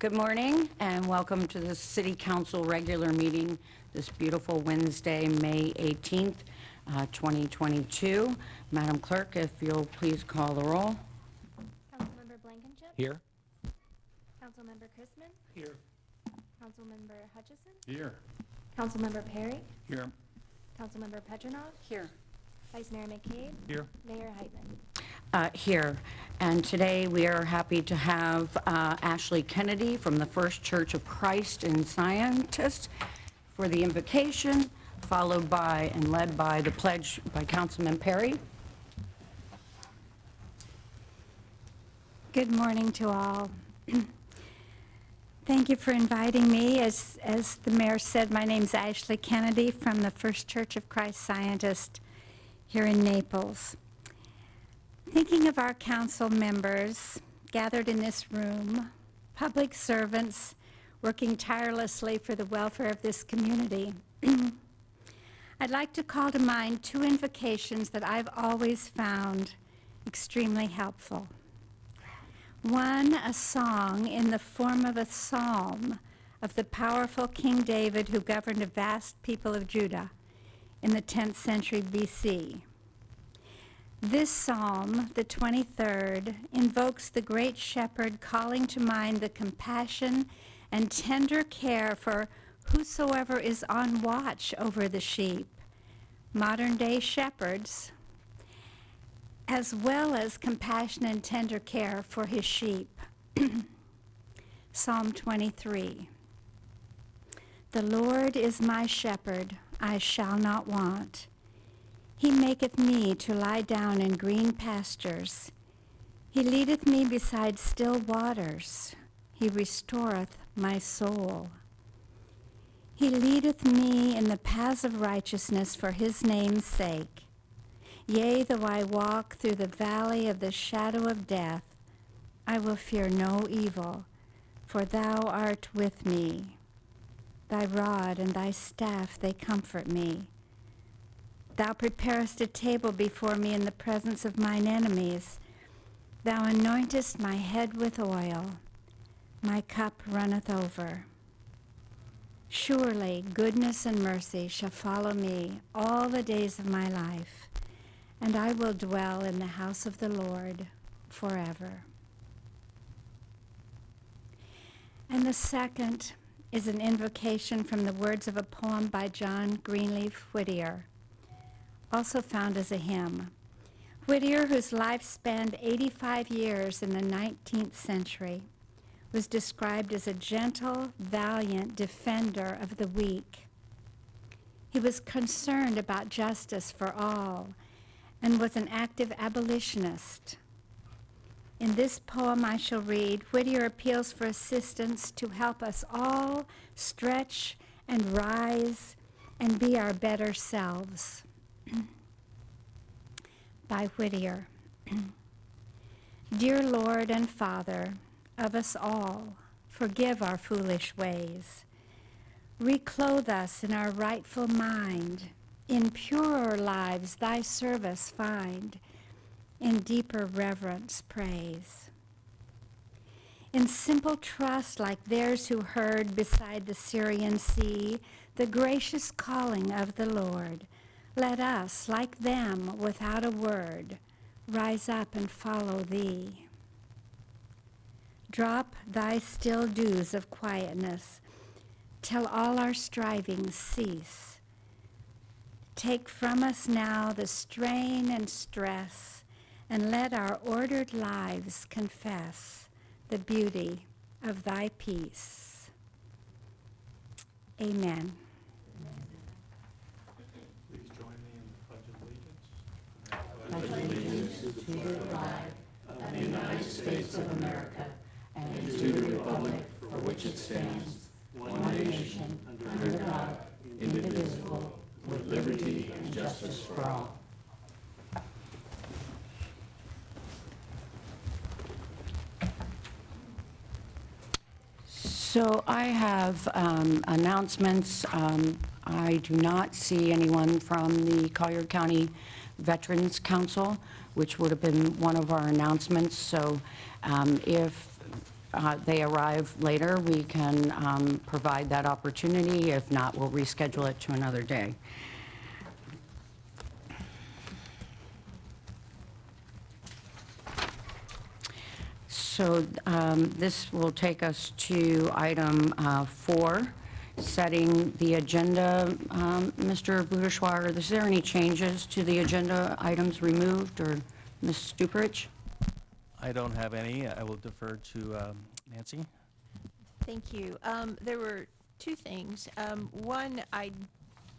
Good morning and welcome to the City Council regular meeting this beautiful Wednesday, May 18th, 2022. Madam Clerk, if you'll please call the roll. Councilmember Blankenship. Here. Councilmember Chrisman. Here. Councilmember Hutchison. Here. Councilmember Perry. Here. Councilmember Petronov. Here. Vice Mayor McCabe. Here. Mayor Heitman. Here. And today we are happy to have Ashley Kennedy from the First Church of Christ in Scientist for the invocation, followed by and led by the pledge by Councilman Perry. Good morning to all. Thank you for inviting me. As the mayor said, my name's Ashley Kennedy from the First Church of Christ Scientist here in Naples. Thinking of our council members gathered in this room, public servants working tirelessly for the welfare of this community, I'd like to call to mind two invocations that I've always found extremely helpful. One, a song in the form of a psalm of the powerful King David who governed a vast people of Judah in the 10th century BC. This psalm, the 23rd, invokes the great shepherd calling to mind the compassion and tender care for whosoever is on watch over the sheep, modern-day shepherds, as well as compassion and tender care for his sheep. Psalm 23. The Lord is my shepherd, I shall not want. He maketh me to lie down in green pastures. He leadeth me beside still waters. He restoreth my soul. He leadeth me in the paths of righteousness for his name's sake. Yea, though I walk through the valley of the shadow of death, I will fear no evil, for thou art with me. Thy rod and thy staff, they comfort me. Thou preparest a table before me in the presence of mine enemies. Thou anointest my head with oil. My cup runneth over. Surely goodness and mercy shall follow me all the days of my life, and I will dwell in the house of the Lord forever. And the second is an invocation from the words of a poem by John Greenleaf Whittier, also found as a hymn. Whittier, whose life spanned 85 years in the 19th century, was described as a gentle, valiant defender of the weak. He was concerned about justice for all and was an active abolitionist. In this poem I shall read, Whittier appeals for assistance to help us all stretch and rise and be our better selves. By Whittier. Dear Lord and Father of us all, forgive our foolish ways. Reclothe us in our rightful mind. In purer lives thy service find. In deeper reverence praise. In simple trust like theirs who heard beside the Syrian sea the gracious calling of the Lord, let us, like them, without a word, rise up and follow thee. Drop thy still dews of quietness, till all our strivings cease. Take from us now the strain and stress, and let our ordered lives confess the beauty of thy peace. Amen. Pledge allegiance to the flag of the United States of America and to the republic for which it stands, one nation, under God, indivisible, with liberty and justice for all. So I have announcements. I do not see anyone from the Collier County Veterans Council, which would have been one of our announcements. So if they arrive later, we can provide that opportunity. If not, we'll reschedule it to another day. So this will take us to item 4, setting the agenda. Mr. Bourgeois, is there any changes to the agenda items removed, or Ms. Stuprich? I don't have any. I will defer to Nancy. Thank you. There were two things. One,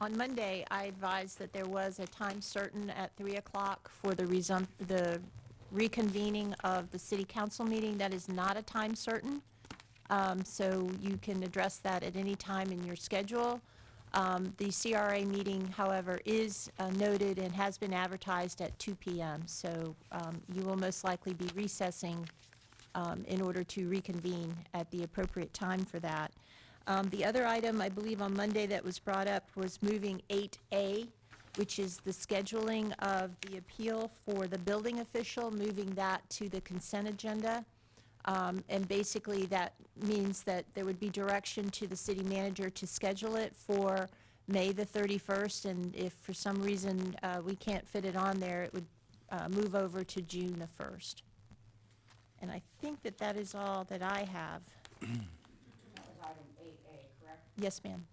on Monday, I advised that there was a time certain at 3 o'clock for the reconvening of the city council meeting. That is not a time certain, so you can address that at any time in your schedule. The CRA meeting, however, is noted and has been advertised at 2 p.m., so you will most likely be recessing in order to reconvene at the appropriate time for that. The other item, I believe, on Monday that was brought up was moving 8A, which is the scheduling of the appeal for the building official, moving that to the consent agenda. And basically, that means that there would be direction to the city manager to schedule it for May the 31st, and if for some reason we can't fit it on there, it would move over to June the 1st. And I think that that is all that I have. That was item 8A, correct? Yes, ma'am.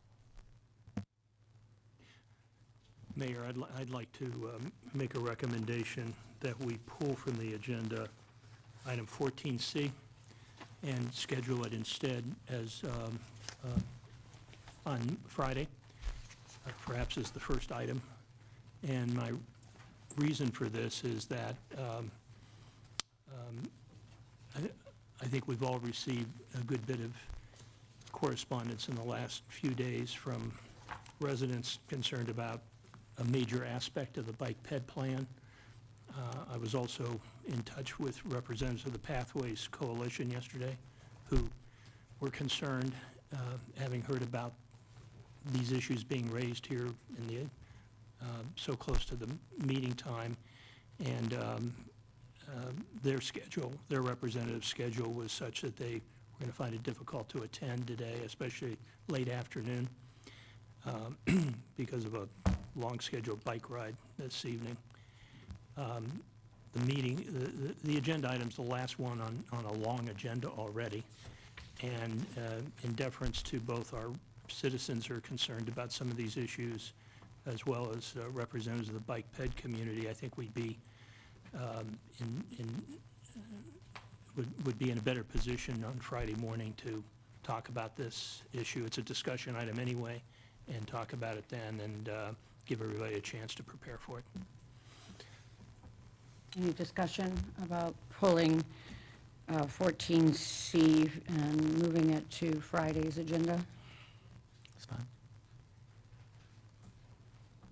Mayor, I'd like to make a recommendation that we pull from the agenda item 14C and schedule it instead as on Friday, perhaps as the first item. And my reason for this is that I think we've all received a good bit of correspondence in the last few days from residents concerned about a major aspect of the bike ped plan. I was also in touch with representatives of the Pathways Coalition yesterday who were concerned, having heard about these issues being raised here in the so close to the meeting time, and their representative's schedule was such that they were going to find it difficult to attend today, especially late afternoon, because of a long scheduled bike ride this evening. The agenda item's the last one on a long agenda already, and in deference to both our citizens who are concerned about some of these issues, as well as representatives of the bike ped community, I think we'd be would be in a better position on Friday morning to talk about this issue. It's a discussion item anyway, and talk about it then, and give everybody a chance to prepare for it. Any discussion about pulling 14C and moving it to Friday's agenda? It's fine.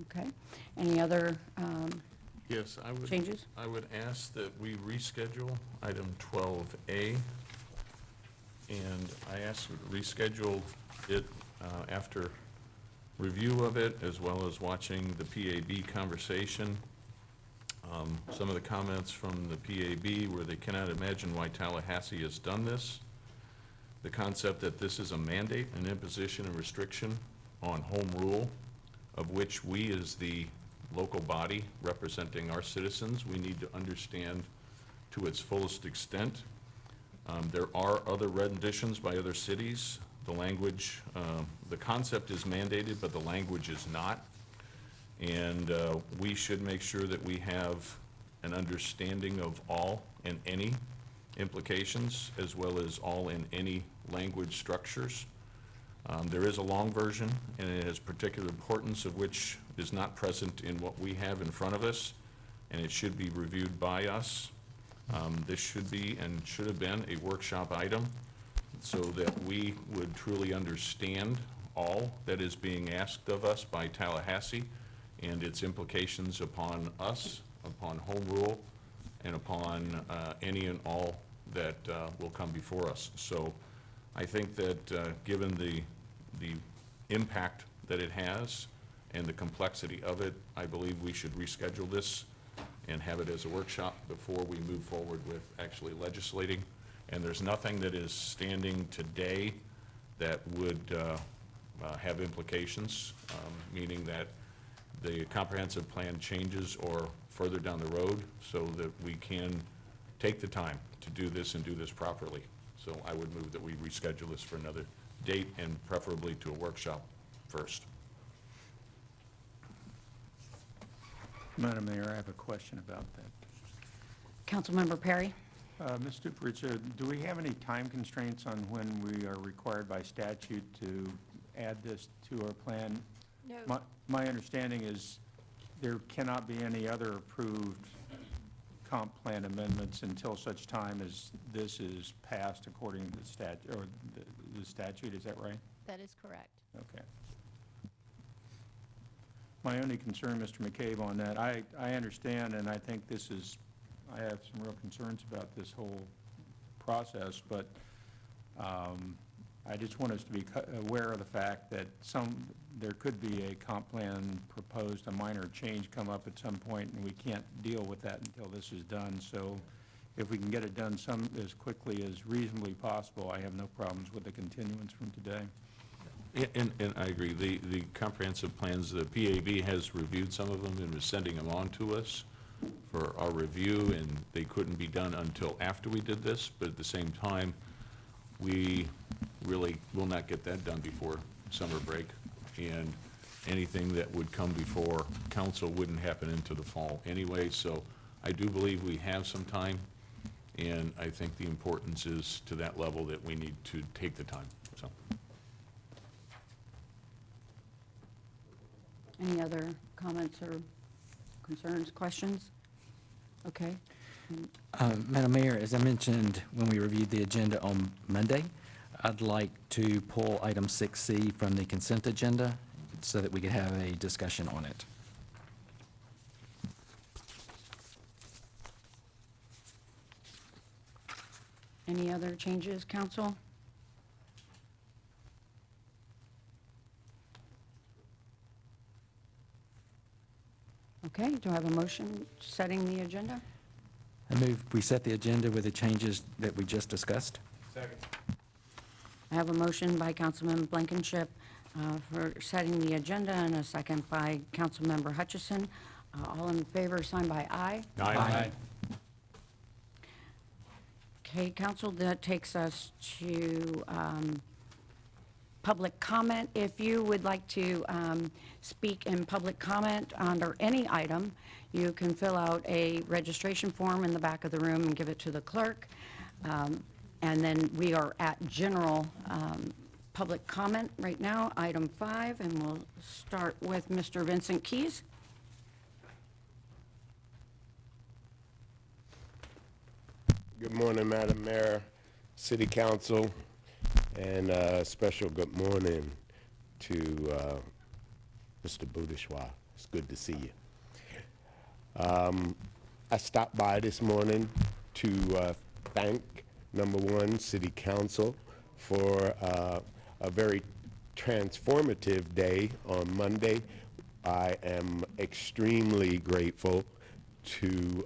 Okay. Any other Yes, changes? I would ask that we reschedule item 12A, and I ask to reschedule it after review of it, as well as watching the PAB conversation. Some of the comments from the PAB where they cannot imagine why Tallahassee has done this. The concept that this is a mandate, an imposition, and restriction on home rule, of which we as the local body representing our citizens, we need to understand to its fullest extent. There are other renditions by other cities. The language, the concept is mandated, but the language is not. And we should make sure that we have an understanding of all and any implications, as well as all and any language structures. There is a long version, and it has particular importance, of which is not present in what we have in front of us, and it should be reviewed by us. This should be and should have been a workshop item, so that we would truly understand all that is being asked of us by Tallahassee and its implications upon us, upon home rule, and upon any and all that will come before us. So I think that given the impact that it has and the complexity of it, I believe we should reschedule this and have it as a workshop before we move forward with actually legislating And there's nothing that is standing today that would have implications, meaning that the comprehensive plan changes or further down the road, so that we can take the time to do this and do this properly. So I would move that we reschedule this for another date, and preferably to a workshop first. Madam Mayor, I have a question about that. Councilmember Perry? Ms. Duperich, do we have any time constraints on when we are required by statute to add this to our plan? No. My understanding is there cannot be any other approved comp plan amendments until such time as this is passed according to the statute, or the statute, is that right? That is correct. Okay. My only concern, Mr. McCabe, on that, I understand, and I think this is, I have some real concerns about this whole process, but I just want us to be aware of the fact that there could be a comp plan proposed, a minor change come up at some point, and we can't deal with that until this is done. So if we can get it done as quickly as reasonably possible, I have no problems with the continuance from today. And I agree. The comprehensive plans, the PAB has reviewed some of them and is sending them on to us for our review, and they couldn't be done until after we did this, but at the same time, we really will not get that done before summer break, and anything that would come before council wouldn't happen into the fall anyway. So I do believe we have some time, and I think the importance is to that level that we need to take the time, so. Any other comments or concerns, questions? Okay. Madam Mayor, as I mentioned when we reviewed the agenda on Monday, I'd like to pull item 6C from the consent agenda so that we could have a discussion on it. Any other changes, council? Okay, do I have a motion setting the agenda? I move we set the agenda with the changes that we just discussed. I have a motion by Councilmember Blankenship for setting the agenda, and a second by Councilmember Hutchison. All in favor, sign by aye. Aye. Okay, council, that takes us to public comment. If you would like to speak in public comment under any item, you can fill out a registration form in the back of the room and give it to the clerk. And then we are at general public comment right now, item 5, and we'll start with Mr. Vincent Keys. Good morning, Madam Mayor, City Council, and a special good morning to Mr. Boudishwa. It's good to see you. I stopped by this morning to thank, number one, City Council for a very transformative day on Monday. I am extremely grateful to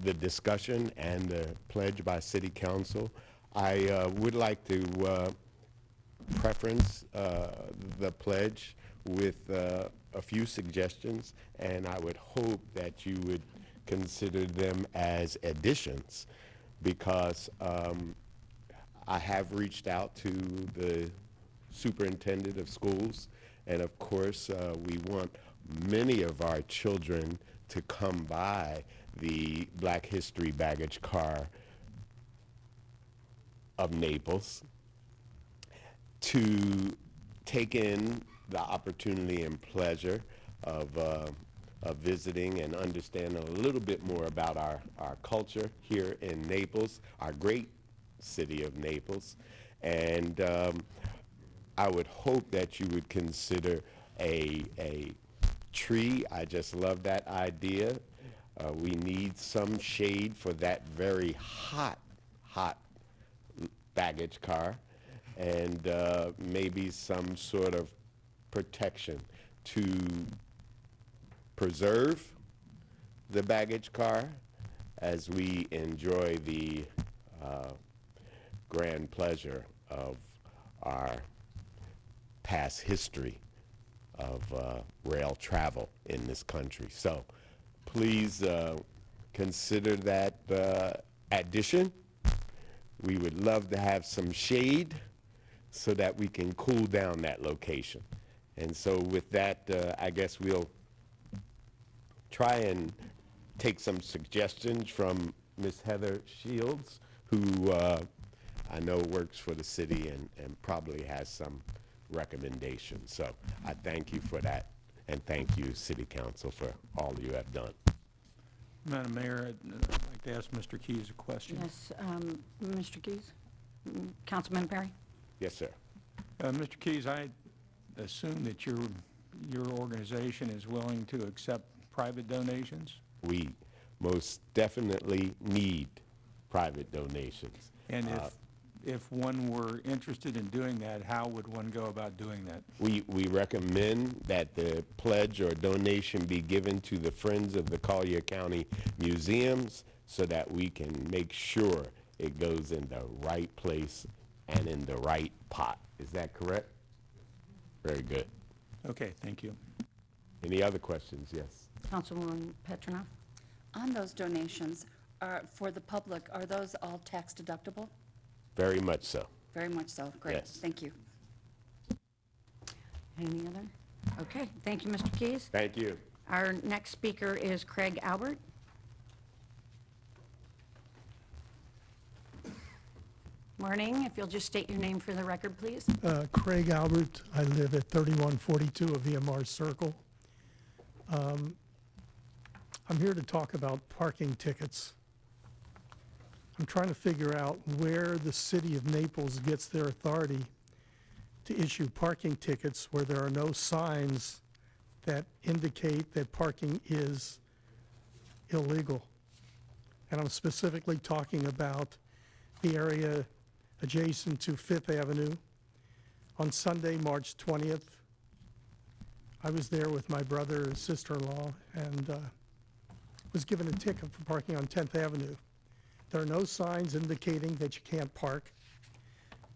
the discussion and the pledge by City Council. I would like to preference the pledge with a few suggestions, and I would hope that you would consider them as additions, because I have reached out to the superintendent of schools, and of course we want many of our children to come by the Black History baggage car of Naples to take in the opportunity and pleasure of visiting and understanding a little bit more about our culture here in Naples, our great city of Naples. And I would hope that you would consider a tree. I just love that idea. We need some shade for that very hot baggage car, and maybe some sort of protection to preserve the baggage car as we enjoy the grand pleasure of our past history of rail travel in this country. So please consider that addition. We would love to have some shade so that we can cool down that location. And so with that, I guess we'll try and take some suggestions from Ms. Heather Shields, who I know works for the city and probably has some recommendations. So I thank you for that, and thank you, City Council, for all you have done. Madam Mayor, I'd like to ask Mr. Keyes a question. Yes, Mr. Keyes? Councilman Perry? Yes, sir. Mr. Keyes, I assume that your organization is willing to accept private donations? We most definitely need private donations. And if one were interested in doing that, how would one go about doing that? We recommend that the pledge or donation be given to the Friends of the Collier County Museums so that we can make sure it goes in the right place and in the right pot. Is that correct? Very good. Okay, thank you. Any other questions? Yes. Councilwoman Petronoff? On those donations, for the public, are those all tax deductible? Very much so. Very much so. Great. Yes. Thank you. Any other? Okay, thank you, Mr. Keyes. Thank you. Our next speaker is Craig Albert. Morning, if you'll just state your name for the record, please. Craig Albert. I live at 3142 of VMR Circle. I'm here to talk about parking tickets. I'm trying to figure out where the city of Naples gets their authority to issue parking tickets where there are no signs that indicate that parking is illegal. And I'm specifically talking about the area adjacent to Fifth Avenue. On Sunday, March 20th, I was there with my brother and sister-in-law and was given a ticket for parking on 10th Avenue. There are no signs indicating that you can't park.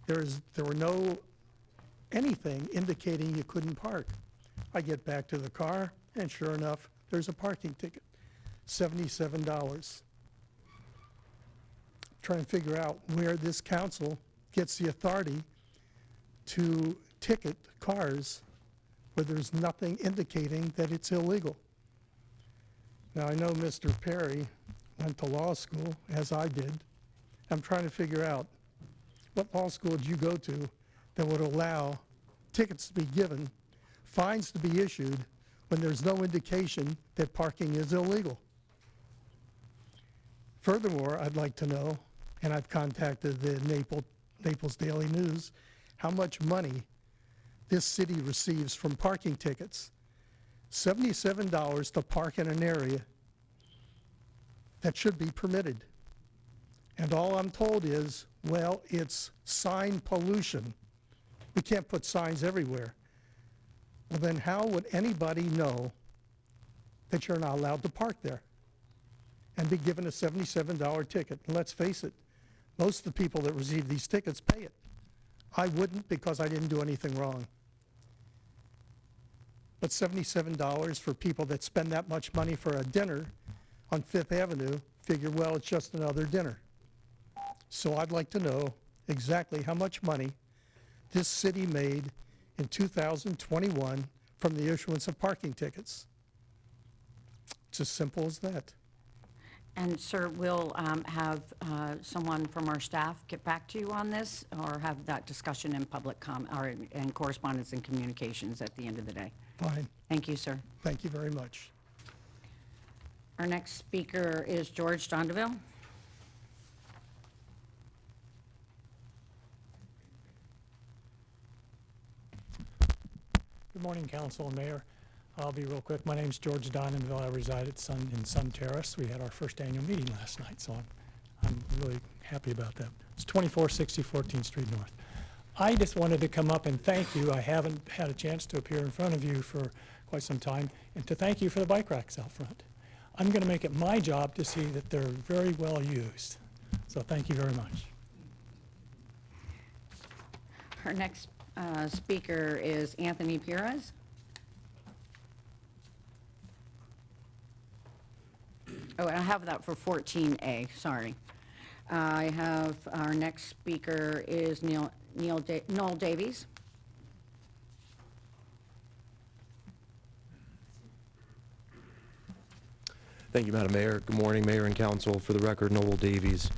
There were no anything indicating you couldn't park. I get back to the car, and sure enough, there's a parking ticket, $77. Trying to figure out where this council gets the authority to ticket cars where there's nothing indicating that it's illegal. Now, I know Mr. Perry went to law school, as I did. I'm trying to figure out what law school did you go to that would allow tickets to be given, fines to be issued, when there's no indication that parking is illegal. Furthermore, I'd like to know, and I've contacted the Naples Daily News, how much money this city receives from parking tickets. $77 to park in an area that should be permitted. And all I'm told is, well, it's sign pollution. We can't put signs everywhere. Well, then how would anybody know that you're not allowed to park there and be given a $77 ticket? And let's face it, most of the people that receive these tickets pay it. I wouldn't, because I didn't do anything wrong. But $77 for people that spend that much money for a dinner on Fifth Avenue, figure, well, it's just another dinner. So I'd like to know exactly how much money this city made in 2021 from the issuance of parking tickets. It's as simple as that. And sir, we'll have someone from our staff get back to you on this, or have that discussion in public or in correspondence and communications at the end of the day. Fine. Thank you, sir. Thank you very much. Our next speaker is George Dondeville. Good morning, Council and Mayor. I'll be real quick. My name's George Donenville. I reside at Sun Terrace. We had our first annual meeting last night, so I'm really happy about that. It's 2460 14th Street North. I just wanted to come up and thank you. I haven't had a chance to appear in front of you for quite some time, and to thank you for the bike racks out front. I'm going to make it my job to see that they're very well used. So thank you very much. Our next speaker is Anthony Perez. Oh, I have that for 14A, sorry. I have, our next speaker is Noel Davies. Thank you, Madam Mayor. Good morning, Mayor and Council. For the record, Noel Davies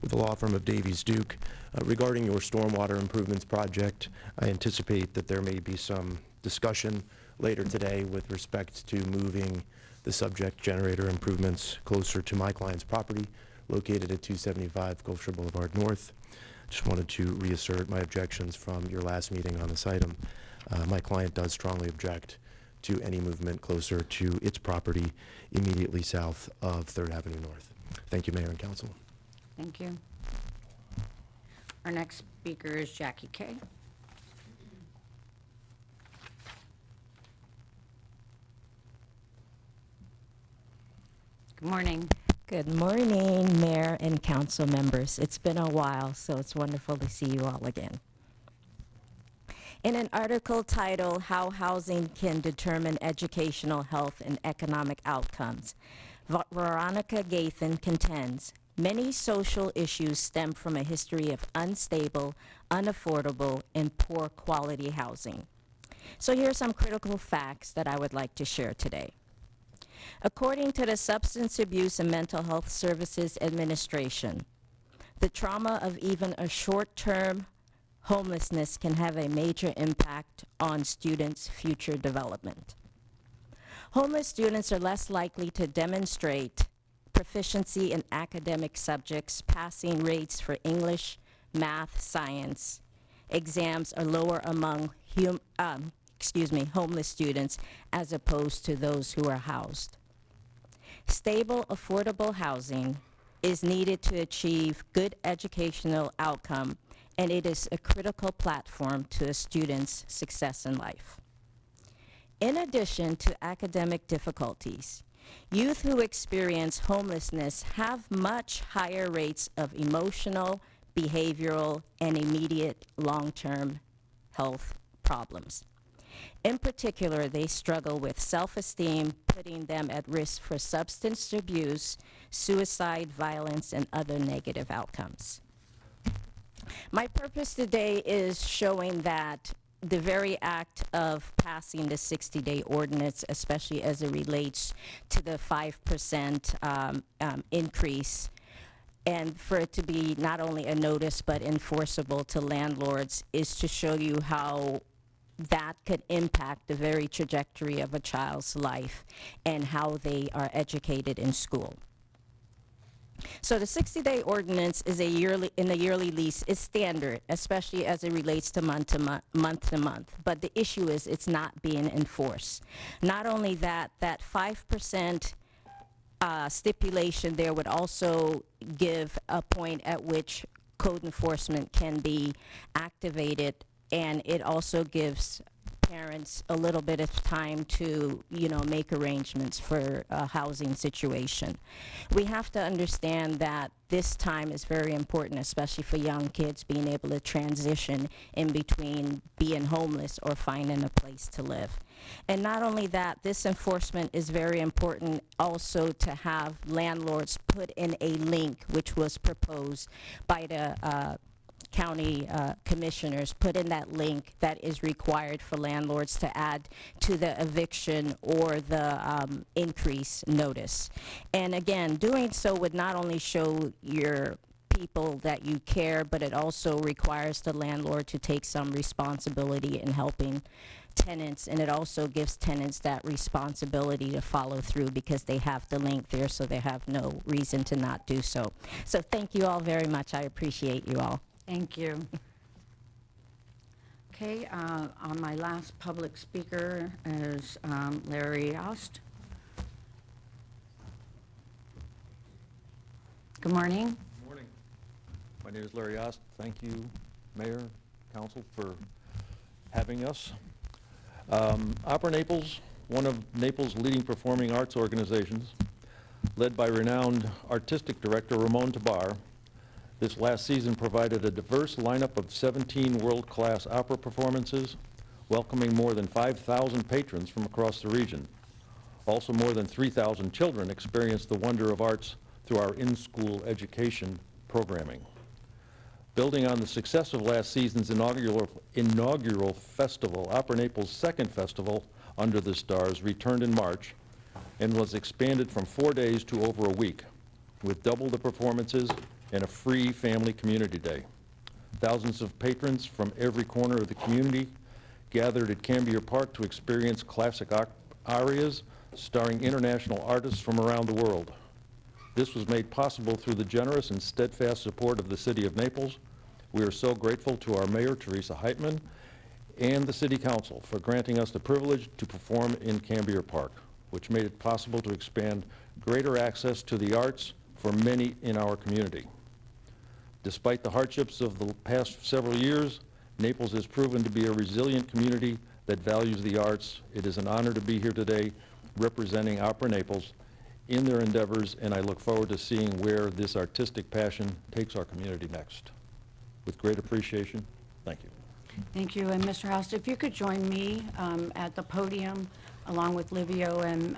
with the law firm of Davies Duke. Regarding your stormwater improvements project, I anticipate that there may be some discussion later today with respect to moving the subject generator improvements closer to my client's property located at 275 Gulf Shore Boulevard North. Just wanted to reassert my objections from your last meeting on this item. My client does strongly object to any movement closer to its property immediately south of 3rd Avenue North. Thank you, Mayor and Council. Thank you. Our next speaker is Jackie Kay. Good morning. Good morning, Mayor and Council members. It's been a while, so it's wonderful to see you all again. In an article titled How Housing Can Determine Educational, Health, and Economic Outcomes, Veronica Gathen contends, many social issues stem from a history of unstable, unaffordable, and poor quality housing. So here are some critical facts that I would like to share today. According to the Substance Abuse and Mental Health Services Administration, the trauma of even a short-term homelessness can have a major impact on students' future development. Homeless students are less likely to demonstrate proficiency in academic subjects. Passing rates for English, math, science exams are lower among homeless students as opposed to those who are housed. Stable, affordable housing is needed to achieve good educational outcome, and it is a critical platform to a student's success in life. In addition to academic difficulties, youth who experience homelessness have much higher rates of emotional, behavioral, and immediate long-term health problems. In particular, they struggle with self-esteem, putting them at risk for substance abuse, suicide, violence, and other negative outcomes. My purpose today is showing that the very act of passing the 60-day ordinance, especially as it relates to the 5% increase, and for it to be not only a notice but enforceable to landlords, is to show you how that could impact the very trajectory of a child's life and how they are educated in school. So the 60-day ordinance is in a yearly lease is standard, especially as it relates to month to month. But the issue is it's not being enforced. Not only that, that 5% stipulation there would also give a point at which code enforcement can be activated, and it also gives parents a little bit of time to, make arrangements for a housing situation. We have to understand that this time is very important, especially for young kids being able to transition in between being homeless or finding a place to live. And not only that, this enforcement is very important also to have landlords put in a link, which was proposed by the county commissioners, put in that link that is required for landlords to add to the eviction or the increase notice. And again, doing so would not only show your people that you care, but it also requires the landlord to take some responsibility in helping tenants, and it also gives tenants that responsibility to follow through because they have the link there, so they have no reason to not do so. So thank you all very much. I appreciate you all. Thank you. Okay, on my last public speaker is Larry Ost. Good morning. Good morning. My name is Larry Ost. Thank you, Mayor, Council, for having us. Opera Naples, one of Naples' leading performing arts organizations, led by renowned artistic director Ramon Tabar, This last season provided a diverse lineup of 17 world-class opera performances, welcoming more than 5,000 patrons from across the region. Also, more than 3,000 children experienced the wonder of arts through our in-school education programming. Building on the success of last season's inaugural festival, Opera Naples' second festival, Under the Stars, returned in March and was expanded from 4 days to over a week, with double the performances and a free family community day. Thousands of patrons from every corner of the community gathered at Cambier Park to experience classic arias starring international artists from around the world. This was made possible through the generous and steadfast support of the City of Naples. We are so grateful to our Mayor, Teresa Heitman, and the City Council for granting us the privilege to perform in Cambier Park, which made it possible to expand greater access to the arts for many in our community. Despite the hardships of the past several years, Naples has proven to be a resilient community that values the arts. It is an honor to be here today representing Opera Naples in their endeavors, and I look forward to seeing where this artistic passion takes our community next. With great appreciation, thank you. Thank you. And Mr. House, if you could join me at the podium along with Livio and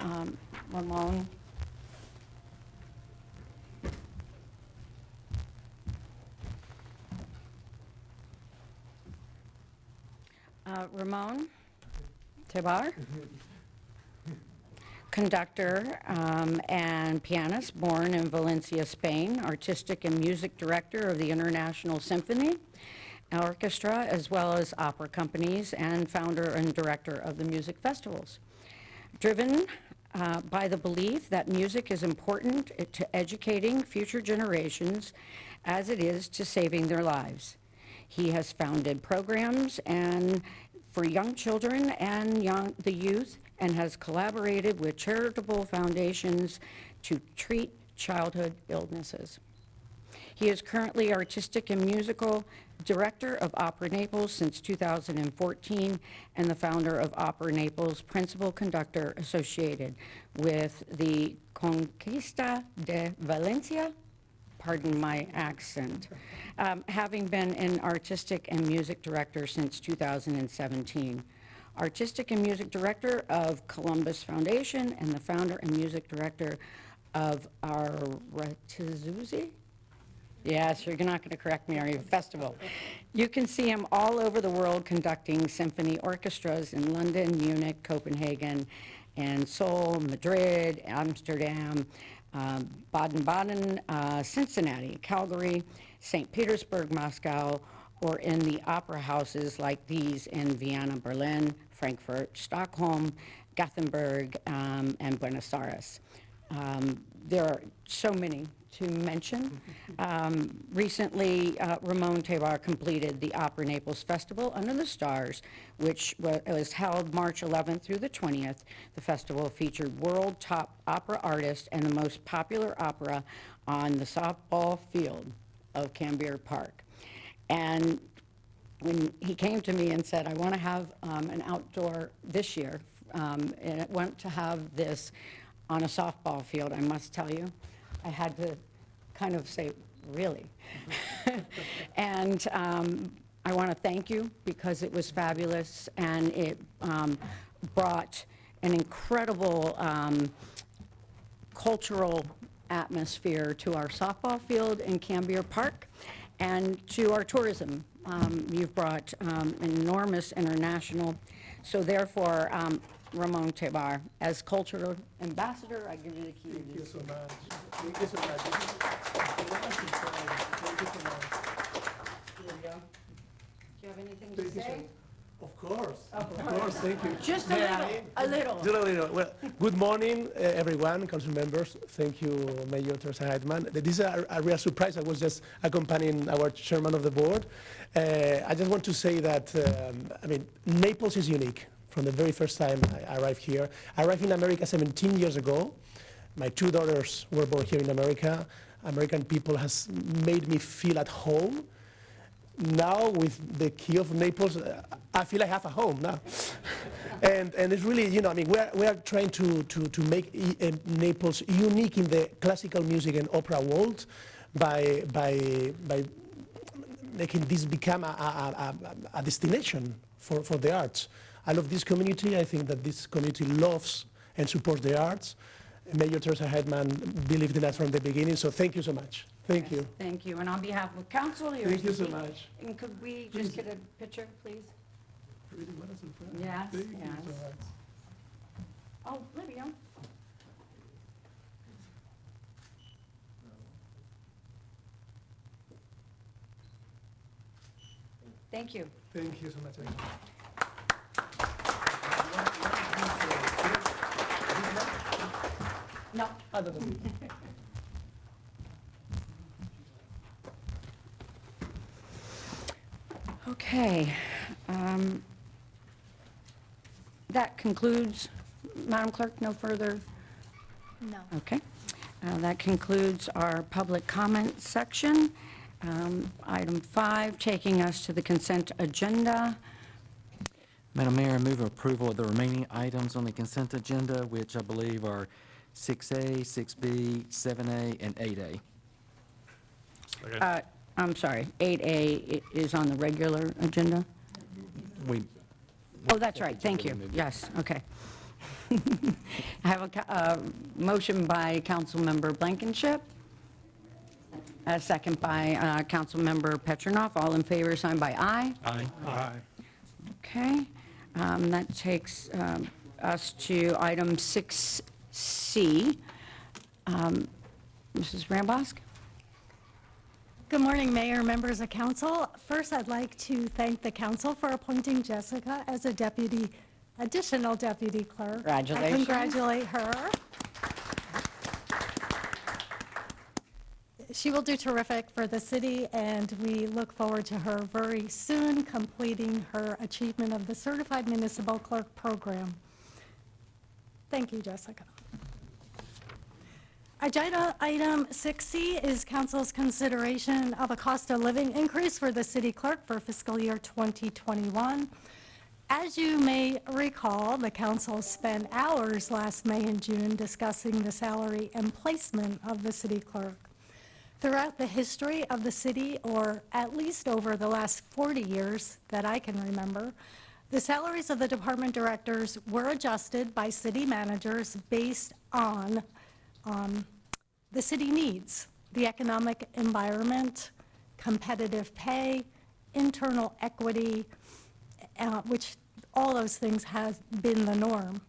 Ramon. Ramon Tebar, conductor and pianist, born in Valencia, Spain, artistic and music director of the International Symphony Orchestra, as well as opera companies, and founder and director of the music festivals. Driven by the belief that music is important to educating future generations as it is to saving their lives. He has founded programs for young children and the youth, and has collaborated with charitable foundations to treat childhood illnesses. He is currently artistic and musical director of Opera Naples since 2014, and the founder of Opera Naples, principal conductor associated with the Conquista de Valencia, pardon my accent, having been an artistic and music director since 2017. Artistic and music director of Columbus Foundation, and the founder and music director of Aratizuzi? Yes, you're not going to correct me, are you? Festival. You can see him all over the world conducting symphony orchestras in London, Munich, Copenhagen, and Seoul, Madrid, Amsterdam, Baden-Baden, Cincinnati, Calgary, St. Petersburg, Moscow, or in the opera houses like these in Vienna, Berlin, Frankfurt, Stockholm, Gothenburg, and Buenos Aires. There are so many to mention. Recently, Ramon Tebar completed the Opera Naples Festival Under the Stars, which was held March 11th through the 20th. The festival featured world top opera artists and the most popular opera on the softball field of Cambier Park. And when he came to me and said, I want to have an outdoor this year, and I want to have this on a softball field, I must tell you, I had to kind of say, really? And I want to thank you because it was fabulous, and it brought an incredible cultural atmosphere to our softball field in Cambier Park and to our tourism. You've brought an enormous international, so therefore, Ramon Tebar, as cultural ambassador, I give you the keys. Thank you so much. Thank you so much. Thank you so much. Here we go. Do you have anything Thank to you so say? much. Of course, thank you. Just a little. Just a little. Well, good morning, everyone, council members. Thank you, Mayor Teresa Heitman. This is a real surprise. I was just accompanying our chairman of the board. I just want to say that, I mean, Naples is unique. From the very first time I arrived here. I arrived in America 17 years ago. My two daughters were born here in America. American people has made me feel at home. Now with the key of Naples, I feel I have a home now. and it's really, you know, I mean, we are trying to make Naples unique in the classical music and opera world by making this become a destination for the arts. I love this community. I think that this community loves and supports the arts. Mayor Teresa Hetman believed in that from the beginning, so thank you so much. Thank you. Thank you. And on behalf of council, here's Thank you the so seat. much. And could we just get a picture, please? Yes, Thank you yes. so much. Oh, Livia. Thank you. Thank you so much. No. I don't know. Okay. That concludes, Madam Clerk, no further? No. Okay. That concludes our public comment section. Item 5, taking us to the consent agenda. Madam Mayor, I move approval of the remaining items on the consent agenda, which I believe are 6A, 6B, 7A, and 8A. I'm sorry, 8A is on the regular agenda? Oh, that's right, thank you. Yes, okay. I have a motion by Councilmember Blankenship, a second by Councilmember Petronoff. All in favor, sign by aye. Aye. Aye. Okay, that takes us to item 6C. Mrs. Rambosk? Good morning, Mayor, members of council. First, I'd like to thank the council for appointing Jessica as a additional deputy clerk. Congratulations. I congratulate her. She will do terrific for the city, and we look forward to her very soon completing her achievement of the Certified Municipal Clerk Program. Thank you, Jessica. Agenda item 6C is council's consideration of a cost of living increase for the city clerk for fiscal year 2021. As you may recall, the council spent hours last May and June discussing the salary and placement of the city clerk. Throughout the history of the city, or at least over the last 40 years that I can remember, the salaries of the department directors were adjusted by city managers based on the city needs, the economic environment, competitive pay, internal equity, which all those things have been the norm.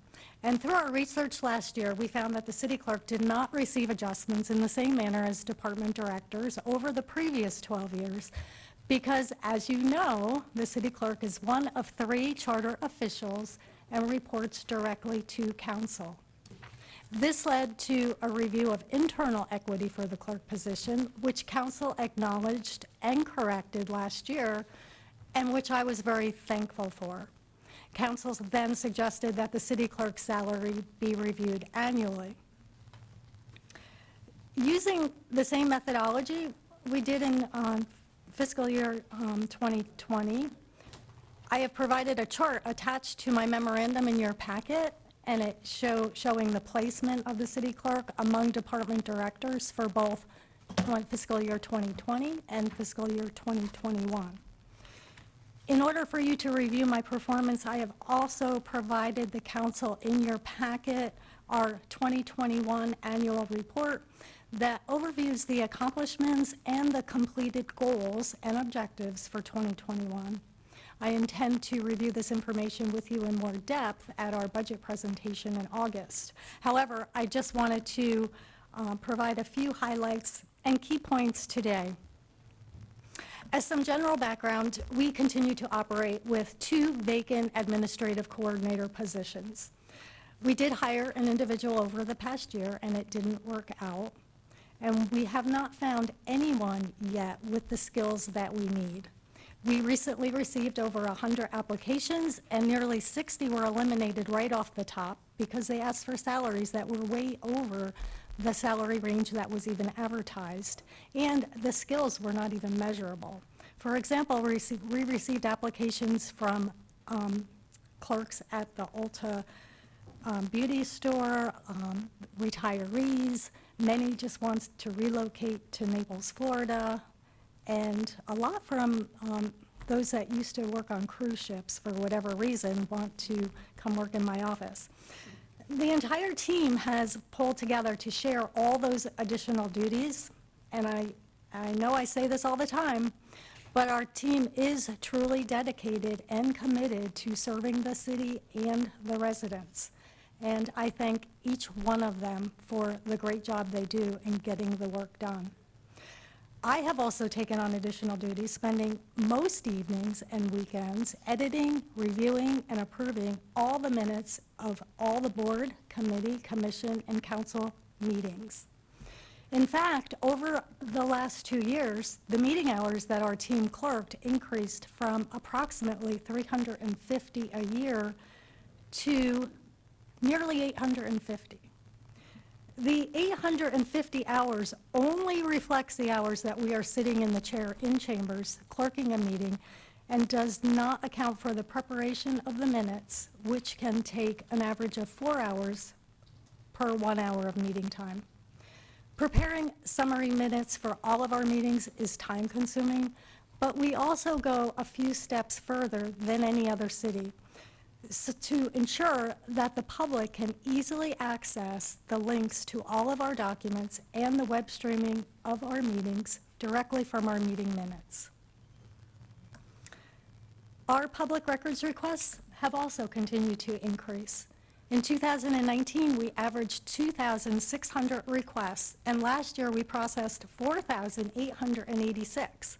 And through our research last year, we found that the city clerk did not receive adjustments in the same manner as department directors over the previous 12 years, because as you know, the city clerk is one of 3 charter officials and reports directly to council. This led to a review of internal equity for the clerk position, which council acknowledged and corrected last year, and which I was very thankful for. Council then suggested that the city clerk's salary be reviewed annually. Using the same methodology we did in fiscal year 2020, I have provided a chart attached to my memorandum in your packet, and it showing the placement of the city clerk among department directors for both fiscal year 2020 and fiscal year 2021. In order for you to review my performance, I have also provided the council in your packet our 2021 annual report that overviews the accomplishments and the completed goals and objectives for 2021. I intend to review this information with you in more depth at our budget presentation in August. However, I just wanted to provide a few highlights and key points today. As some general background, we continue to operate with 2 vacant administrative coordinator positions. We did hire an individual over the past year, and it didn't work out. And we have not found anyone yet with the skills that we need. We recently received over 100 applications, and nearly 60 were eliminated right off the top because they asked for salaries that were way over the salary range that was even advertised, and the skills were not even measurable. For example, we received applications from clerks at the Ulta beauty store, retirees, Many just wants to relocate to Naples, Florida, and a lot from those that used to work on cruise ships for whatever reason want to come work in my office. The entire team has pulled together to share all those additional duties, and I know I say this all the time, but our team is truly dedicated and committed to serving the city and the residents. And I thank each one of them for the great job they do in getting the work done. I have also taken on additional duties, spending most evenings and weekends editing, reviewing, and approving all the minutes of all the board, committee, commission, and council meetings. In fact, over the last 2 years, the meeting hours that our team clerked increased from approximately 350 a year to nearly 850. The 850 hours only reflects the hours that we are sitting in the chair in chambers clerking a meeting and does not account for the preparation of the minutes, which can take an average of 4 hours per 1 hour of meeting time. Preparing summary minutes for all of our meetings is time-consuming, but we also go a few steps further than any other city to ensure that the public can easily access the links to all of our documents and the web streaming of our meetings directly from our meeting minutes. Our public records requests have also continued to increase. In 2019, we averaged 2,600 requests, and last year we processed 4,886.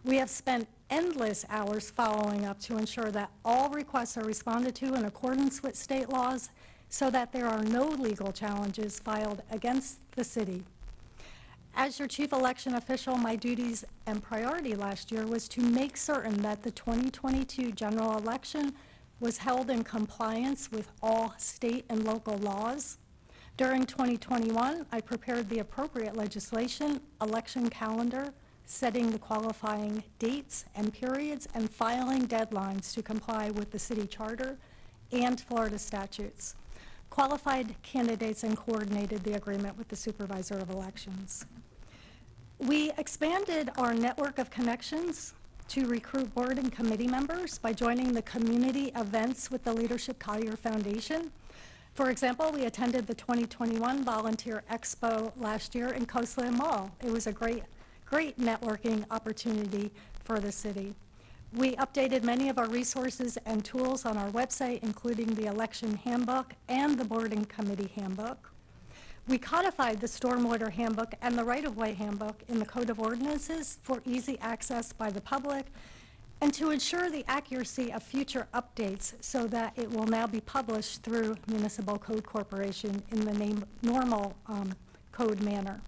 We have spent endless hours following up to ensure that all requests are responded to in accordance with state laws so that there are no legal challenges filed against the city. As your chief election official, my duties and priority last year was to make certain that the 2022 general election was held in compliance with all state and local laws. During 2021, I prepared the appropriate legislation, election calendar, setting the qualifying dates and periods, and filing deadlines to comply with the city charter and Florida statutes. Qualified candidates and coordinated the agreement with the supervisor of elections. We expanded our network of connections to recruit board and committee members by joining the community events with the Leadership Collier Foundation. For example, we attended the 2021 Volunteer Expo last year in Coastland Mall. It was a great networking opportunity for the city. We updated many of our resources and tools on our website, including the election handbook and the board and committee handbook. We codified the stormwater handbook and the right-of-way handbook in the Code of Ordinances for easy access by the public and to ensure the accuracy of future updates so that it will now be published through Municipal Code Corporation in the normal code manner.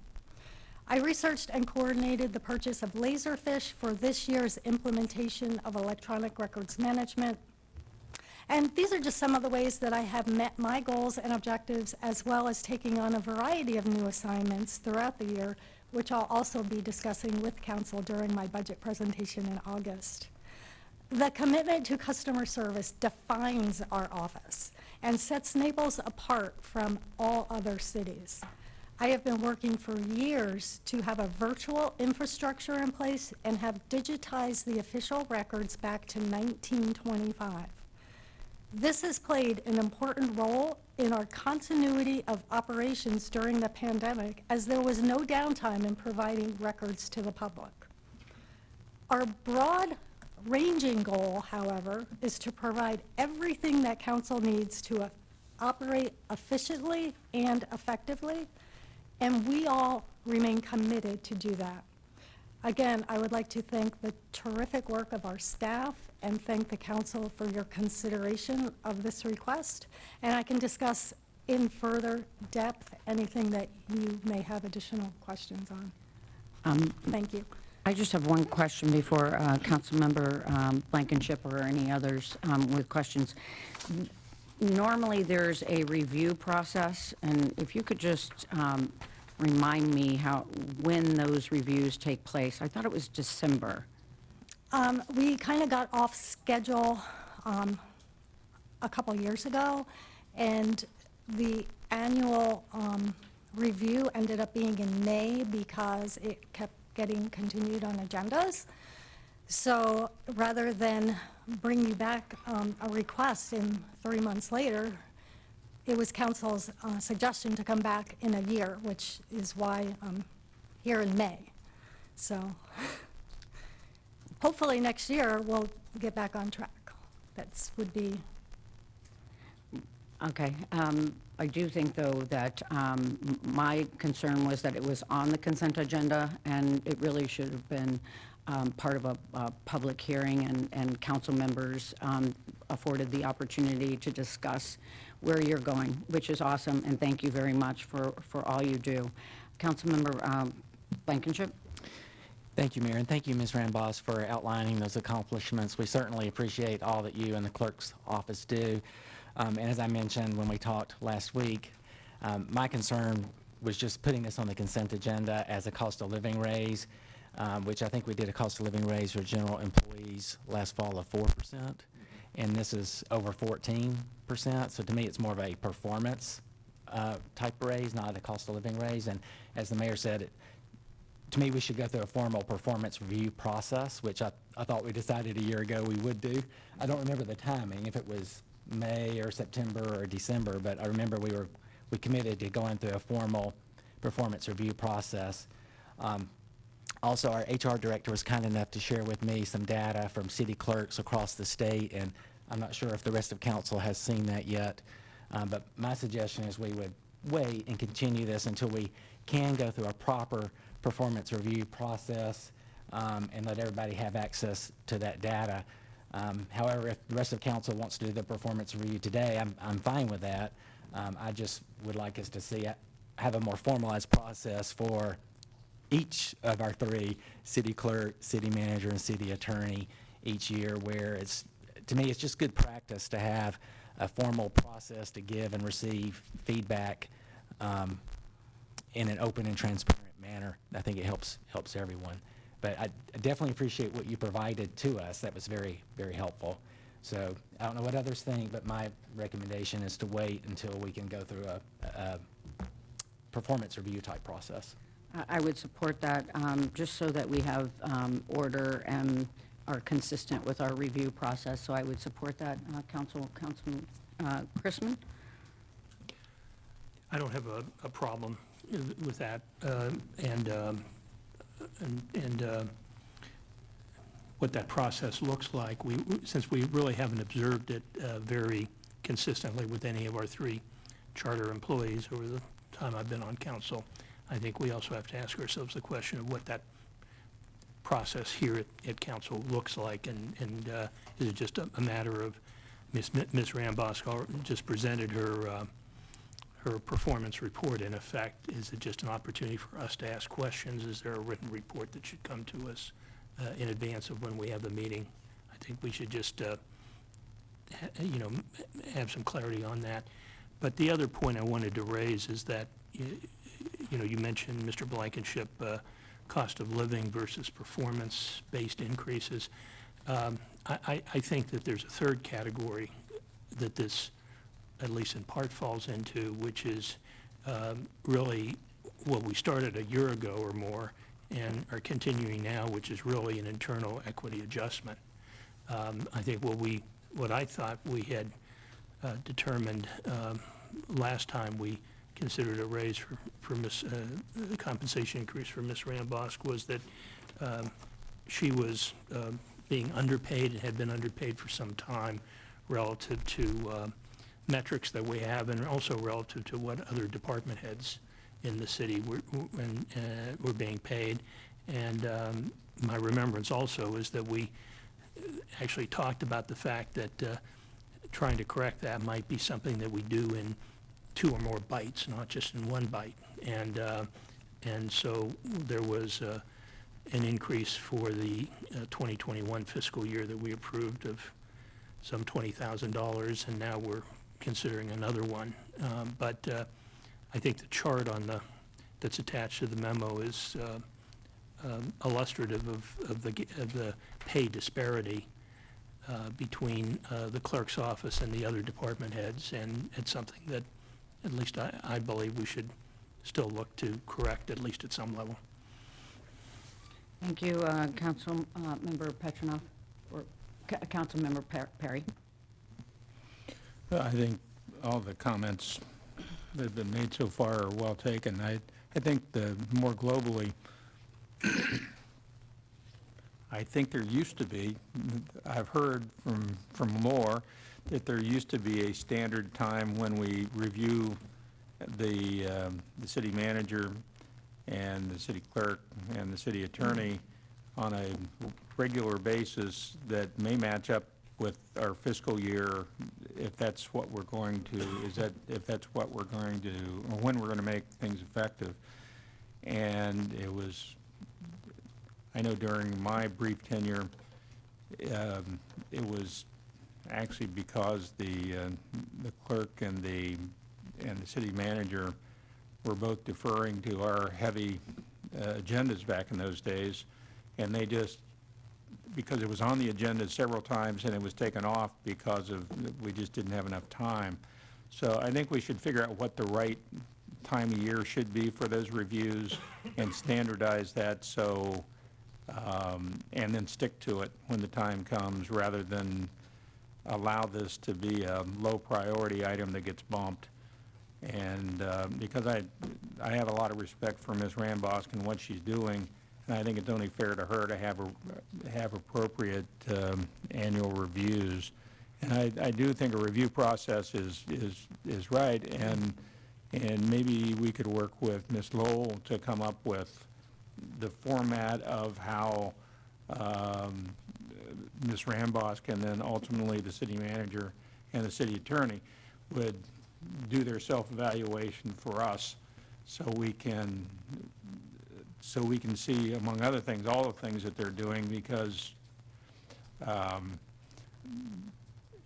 I researched and coordinated the purchase of Laserfish for this year's implementation of electronic records management. And these are just some of the ways that I have met my goals and objectives, as well as taking on a variety of new assignments throughout the year, which I'll also be discussing with council during my budget presentation in August. The commitment to customer service defines our office and sets Naples apart from all other cities. I have been working for years to have a virtual infrastructure in place and have digitized the official records back to 1925. This has played an important role in our continuity of operations during the pandemic, as there was no downtime in providing records to the public. Our broad-ranging goal, however, is to provide everything that council needs to operate efficiently and effectively, and we all remain committed to do that. Again, I would like to thank the terrific work of our staff and thank the council for your consideration of this request. And I can discuss in further depth anything that you may have additional questions on. Thank you. I just have one question before Councilmember Blankenship or any others with questions. Normally, there's a review process, and if you could just remind me when those reviews take place. I thought it was December. We kind of got off schedule a couple years ago, and the annual review ended up being in May because it kept getting continued on agendas. So rather than bring you back a request in 3 months later, it was council's suggestion to come back in a year, which is why I'm here in May. So hopefully next year we'll get back on track. That would be. Okay. I do think, though, that my concern was that it was on the consent agenda, and it really should have been part of a public hearing, and council members afforded the opportunity to discuss where you're going, which is awesome, and thank you very much for all you do. Councilmember Blankenship? Thank you, Mayor, and thank you, Ms. Rambos, for outlining those accomplishments. We certainly appreciate all that you and the clerk's office do. And as I mentioned when we talked last week, my concern was just putting this on the consent agenda as a cost of living raise, which I think we did a cost of living raise for general employees last fall of 4%, and this is over 14%. So to me, it's more of a performance type raise, not a cost of living raise. And as the mayor said, to me, we should go through a formal performance review process, which I thought we decided a year ago we would do. I don't remember the timing, if it was May or September or December, but I remember we committed to going through a formal performance review process. Also, our HR director was kind enough to share with me some data from city clerks across the state, and I'm not sure if the rest of council has seen that yet, but my suggestion is we would wait and continue this until we can go through a proper performance review process and let everybody have access to that data. However, if the rest of council wants to do the performance review today, I'm fine with that. I just would like us to have a more formalized process for each of our three, city clerk, city manager, and city attorney, each year, where to me, it's just good practice to have a formal process to give and receive feedback in an open and transparent manner. I think it helps everyone. But I definitely appreciate what you provided to us. That was very, very helpful. So I don't know what others think, but my recommendation is to wait until we can go through a performance review type process. I would support that, just so that we have order and are consistent with our review process. So I would support that, Councilman Chrisman. I don't have a problem with that, and what that process looks like. Since we really haven't observed it very consistently with any of our three charter employees over the time I've been on council, I think we also have to ask ourselves the question of what that process here at council looks like, and is it just a matter of Ms. Rambos just presented her performance report. In effect, is it just an opportunity for us to ask questions? Is there a written report that should come to us in advance of when we have the meeting? I think we should just have some clarity on that. But the other point I wanted to raise is that you mentioned, Mr. Blankenship, cost of living versus performance-based increases. I think that there's a third category that this, at least in part, falls into, which is really what we started a year ago or more and are continuing now, which is really an internal equity adjustment. I think what I thought we had determined last time we considered a raise for the compensation increase for Ms. Rambosk was that she was being underpaid and had been underpaid for some time relative to metrics that we have, and also relative to what other department heads in the city were being paid. And my remembrance also is that we actually talked about the fact that trying to correct that might be something that we do in 2 or more bites, not just in 1 bite. And so there was an increase for the 2021 fiscal year that we approved of some $20,000, and now we're considering another one. But I think the chart that's attached to the memo is illustrative of the pay disparity between the clerk's office and the other department heads, and it's something that at least I believe we should still look to correct, at least at some level. Thank you, Council Member Petronoff, or Council Member Perry. I think all the comments that have been made so far are well taken. I think more globally, I think there used to be, I've heard from more, that there used to be a standard time when we review the city manager and the city clerk and the city attorney on a regular basis that may match up with our fiscal year, if that's what we're going to, if that's what we're going to, or when we're going to make things effective. And it was, I know during my brief tenure, it was actually because the clerk and the city manager were both deferring to our heavy agendas back in those days, and they just, because it was on the agenda several times and it was taken off because of, we just didn't have enough time. So I think we should figure out what the right time of year should be for those reviews and standardize that, so, and then stick to it when the time comes, rather than allow this to be a low priority item that gets bumped. And because I have a lot of respect for Ms. Rambosk and what she's doing, and I think it's only fair to her to have appropriate annual reviews. And I do think a review process is right, and maybe we could work with Ms. Lowell to come up with the format of how Ms. Rambosk and then ultimately the city manager and the city attorney would do their self-evaluation for us, so we can see, among other things, all the things that they're doing, because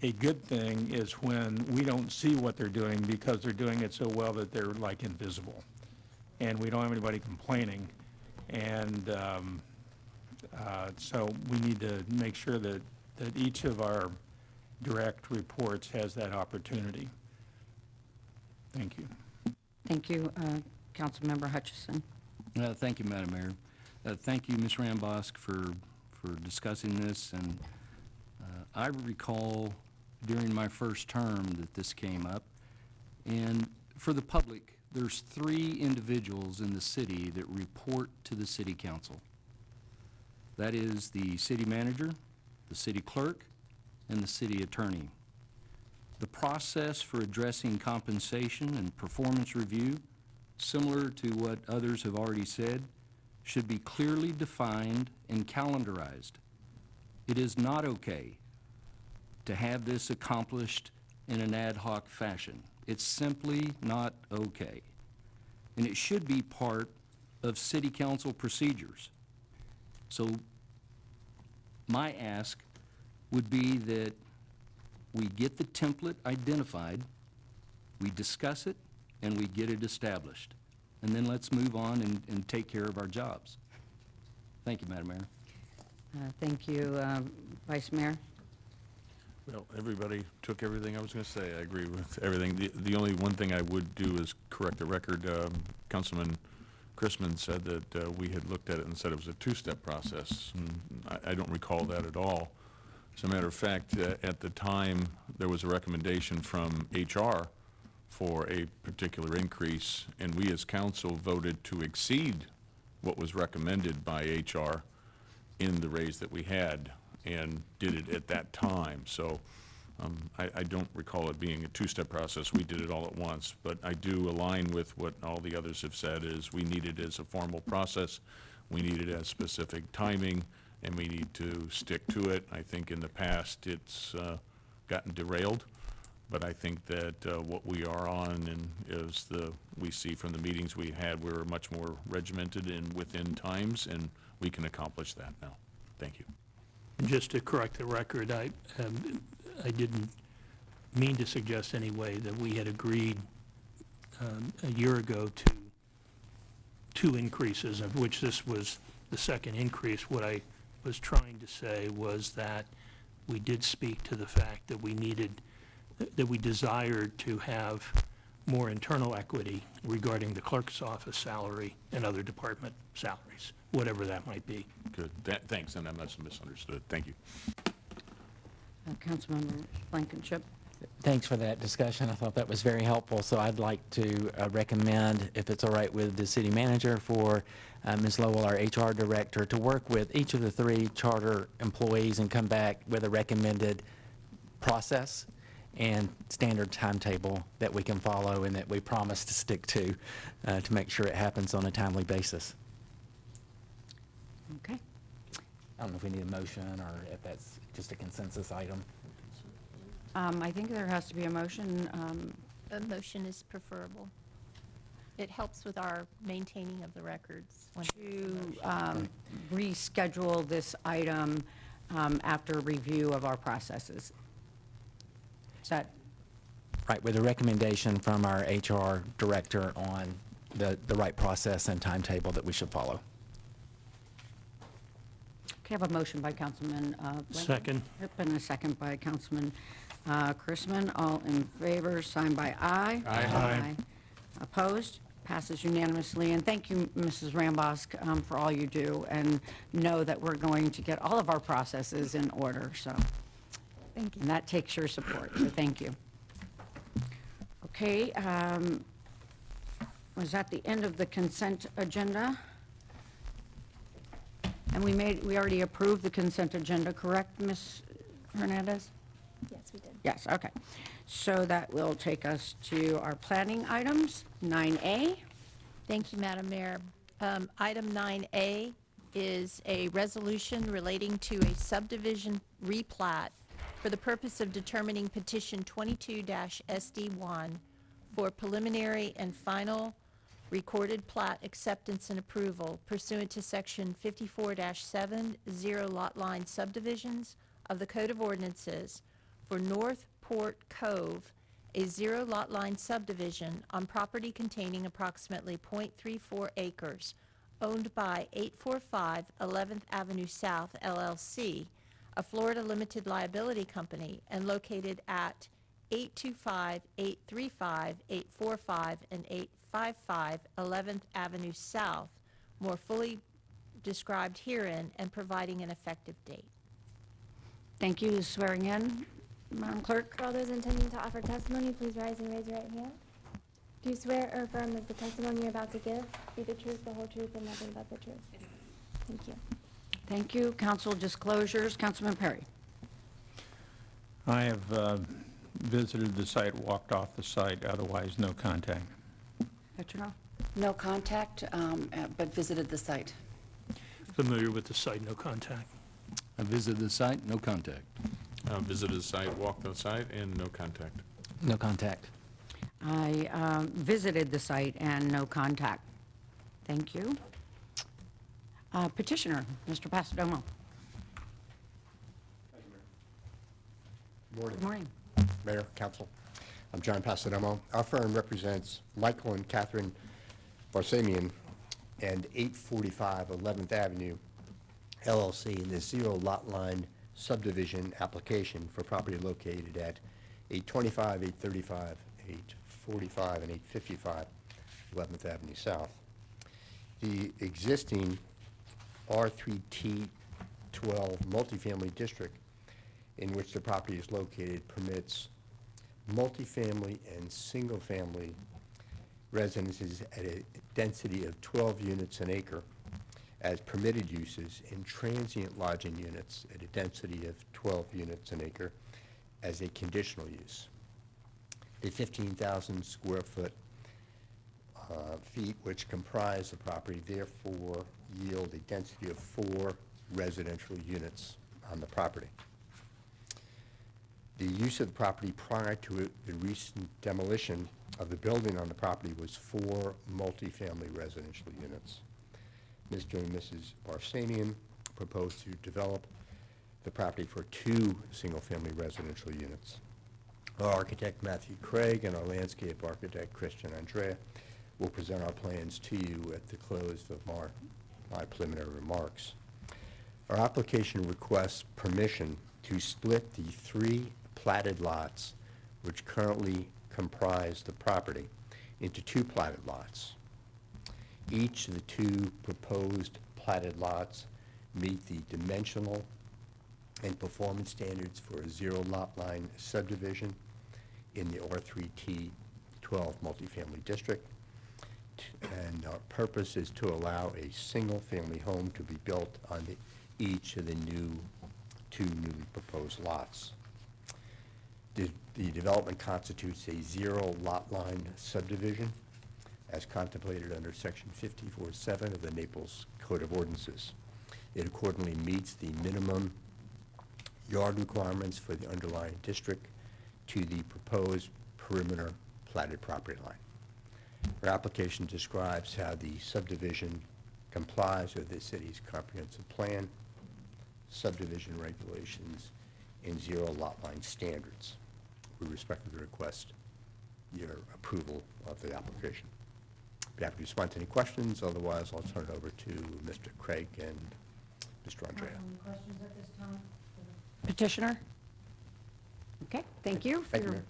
a good thing is when we don't see what they're doing because they're doing it so well that they're like invisible, and we don't have anybody complaining. And so we need to make sure that each of our direct reports has that opportunity. Thank you. Thank you, Councilmember Hutchison. Thank you, Madam Mayor. Thank you, Ms. Rambosk, for discussing this. And I recall during my first term that this came up. And for the public, there's 3 individuals in the city that report to the city council. That is the city manager, the city clerk, and the city attorney. The process for addressing compensation and performance review, similar to what others have already said, should be clearly defined and calendarized. It is not okay to have this accomplished in an ad hoc fashion. It's simply not okay. And it should be part of city council procedures. So my ask would be that we get the template identified, we discuss it, and we get it established. And then let's move on and take care of our jobs. Thank you, Madam Mayor. Thank you, Vice Mayor. Well, everybody took everything I was going to say. I agree with everything. The only one thing I would do is correct the record. Councilman Chrisman said that we had looked at it and said it was a 2-step process. And I don't recall that at all. As a matter of fact, at the time, there was a recommendation from HR for a particular increase, and we as council voted to exceed what was recommended by HR in the raise that we had, and did it at that time. So I don't recall it being a 2-step process. We did it all at once, but I do align with what all the others have said, is we need it as a formal process, we need it as specific timing, and we need to stick to it. I think in the past it's gotten derailed, but I think that what we are on, and is we see from the meetings we had, we're much more regimented and within times, and we can accomplish that now. Thank you. Just to correct the record, I didn't mean to suggest anyway that we had agreed a year ago to 2 increases, of which this was the second increase. What I was trying to say was that we did speak to the fact that we needed, that we desired to have more internal equity regarding the clerk's office salary and other department salaries, whatever that might be. Good. Thanks, and I must have misunderstood. Thank you. Councilmember Blankenship. Thanks for that discussion. I thought that was very helpful. So I'd like to recommend, if it's all right with the city manager, for Ms. Lowell, our HR director, to work with each of the 3 charter employees and come back with a recommended process and standard timetable that we can follow and that we promise to stick to make sure it happens on a timely basis. Okay. I don't know if we need a motion or if that's just a consensus item. I think there has to be a motion. A motion is preferable. It helps with our maintaining of the records. To reschedule this item after review of our processes. Is that? Right, with a recommendation from our HR director on the right process and timetable that we should follow. Okay, I have a motion by Councilman Second. and a second by Councilman Chrisman. All in favor, signed by aye. Aye. Opposed? Passes unanimously. And thank you, Mrs. Rambosk, for all you do. And know that we're going to get all of our processes in order, so. Thank you. And that takes your support, so thank you. Okay, was that the end of the consent agenda? And we already approved the consent agenda, correct, Ms. Hernandez? Yes, we did. Yes, okay. So that will take us to our planning items, 9A. Thank you, Madam Mayor. Item 9A is a resolution relating to a subdivision replat for the purpose of determining petition 22-SD1 for preliminary and final recorded plat acceptance and approval pursuant to section 54-7 zero lot line subdivisions of the Code of Ordinances for North Port Cove, a zero lot line subdivision on property containing approximately .34 acres, owned by 845 11th Avenue South LLC, a Florida limited liability company, and located at 825, 835, 845, and 855 11th Avenue South, more fully described herein, and providing an effective date. Thank you. Swearing in, Madam Clerk. For all those intending to offer testimony, please rise and raise your right hand. Do you swear or affirm that the testimony you're about to give be the truth, the whole truth, and nothing but the truth? Thank you. Thank you. Council disclosures. Councilman Perry. I have visited the site, walked off the site, otherwise no contact. Petroff. No contact, but visited the site. Familiar with the site, no contact. I visited the site, no contact. Visited the site, walked the site, and no contact. No contact. I visited the site and no contact. Thank you. Petitioner, Mr. Pasadomo. Morning. Good morning. Mayor, Council. I'm John Pasadomo. Our firm represents Michael and Catherine Barsamian and 845 11th Avenue LLC in the zero lot line subdivision application for property located at 825, 835, 845, and 855 11th Avenue South. The existing R3T12 multifamily district in which the property is located permits multifamily and single-family residences at a density of 12 units an acre as permitted uses, and transient lodging units at a density of 12 units an acre as a conditional use. The 15,000 square foot feet which comprise the property therefore yield a density of 4 residential units on the property. The use of the property prior to the recent demolition of the building on the property was 4 multifamily residential units. Mr. and Mrs. Barsamian proposed to develop the property for 2 single-family residential units. Our architect, Matthew Craig, and our landscape architect, Christian Andrea, will present our plans to you at the close of my preliminary remarks. Our application requests permission to split the 3 platted lots which currently comprise the property into 2 platted lots. Each of the 2 proposed platted lots meet the dimensional and performance standards for a 0 lot line subdivision in the R3T12 multifamily district. And our purpose is to allow a single-family home to be built on each of the 2 newly proposed lots. The development constitutes a 0 lot line subdivision as contemplated under Section 54.7 of the Naples Code of Ordinances. It accordingly meets the minimum yard requirements for the underlying district to the proposed perimeter platted property line. Our application describes how the subdivision complies with the city's comprehensive plan, subdivision regulations, and 0 lot line standards. We respectfully request your approval of the application. Be happy to respond to any questions. Otherwise, I'll turn it over to Mr. Craig and Mr. Andrea. Any questions at this time? Petitioner? Okay, thank you. Thank you, Mayor.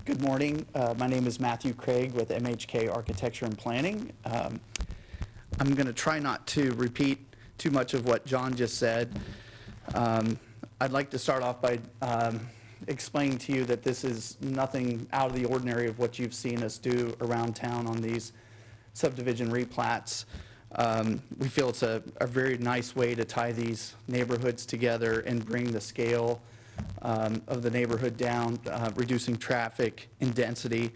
Good morning. My name is Matthew Craig with MHK Architecture and Planning. I'm going to try not to repeat too much of what John just said. I'd like to start off by explaining to you that this is nothing out of the ordinary of what you've seen us do around town on these subdivision replats. We feel it's a very nice way to tie these neighborhoods together and bring the scale of the neighborhood down, reducing traffic and density.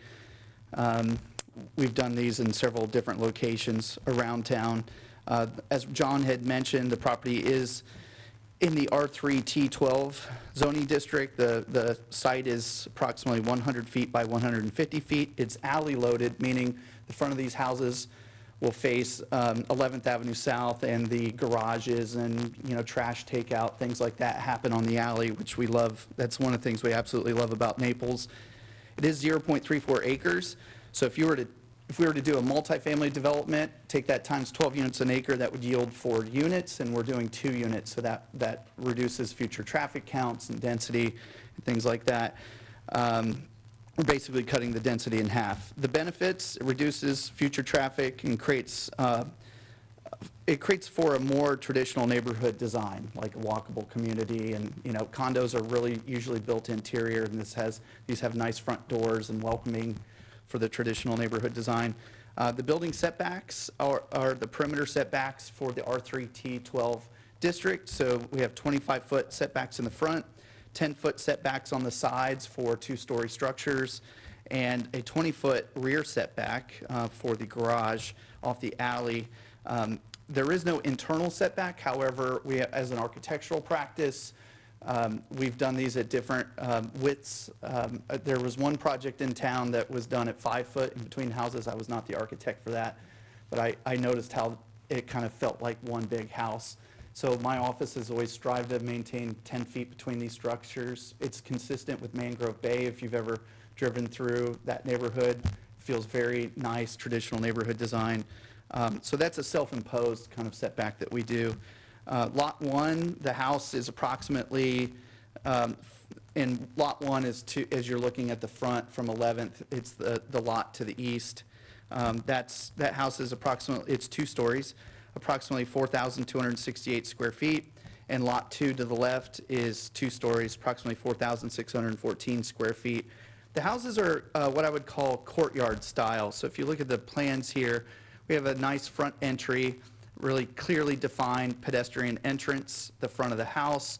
We've done these in several different locations around town. As John had mentioned, the property is in the R3T12 zoning district. The site is approximately 100 feet by 150 feet. It's alley loaded, meaning the front of these houses will face 11th Avenue South, and the garages and, trash takeout, things like that happen on the alley, which we love. That's one of the things we absolutely love about Naples. It is 0.34 acres. So if we were to do a multifamily development, take that times 12 units an acre, that would yield 4 units, and we're doing 2 units, so that reduces future traffic counts and density and things like that. We're basically cutting the density in half. The benefits: it reduces future traffic and creates for a more traditional neighborhood design, like a walkable community. And condos are really usually built interior, and these have nice front doors and welcoming for the traditional neighborhood design. The building setbacks are the perimeter setbacks for the R3T12 district. So we have 25-foot setbacks in the front, 10-foot setbacks on the sides for 2-story structures, and a 20-foot rear setback for the garage off the alley. There is no internal setback. However, as an architectural practice, we've done these at different widths. There was one project in town that was done at 5 foot in between houses. I was not the architect for that, but I noticed how it kind of felt like one big house. So my office has always strived to maintain 10 feet between these structures. It's consistent with Mangrove Bay. If you've ever driven through that neighborhood, it feels very nice, traditional neighborhood design. So that's a self-imposed kind of setback that we do. Lot 1, the house is approximately, and Lot 1 is as you're looking at the front from 11th, it's the lot to the east. That house is approximately, it's 2 stories, approximately 4,268 square feet, and Lot 2 to the left is 2 stories, approximately 4,614 square feet. The houses are what I would call courtyard style. So if you look at the plans here, we have a nice front entry, really clearly defined pedestrian entrance, the front of the house.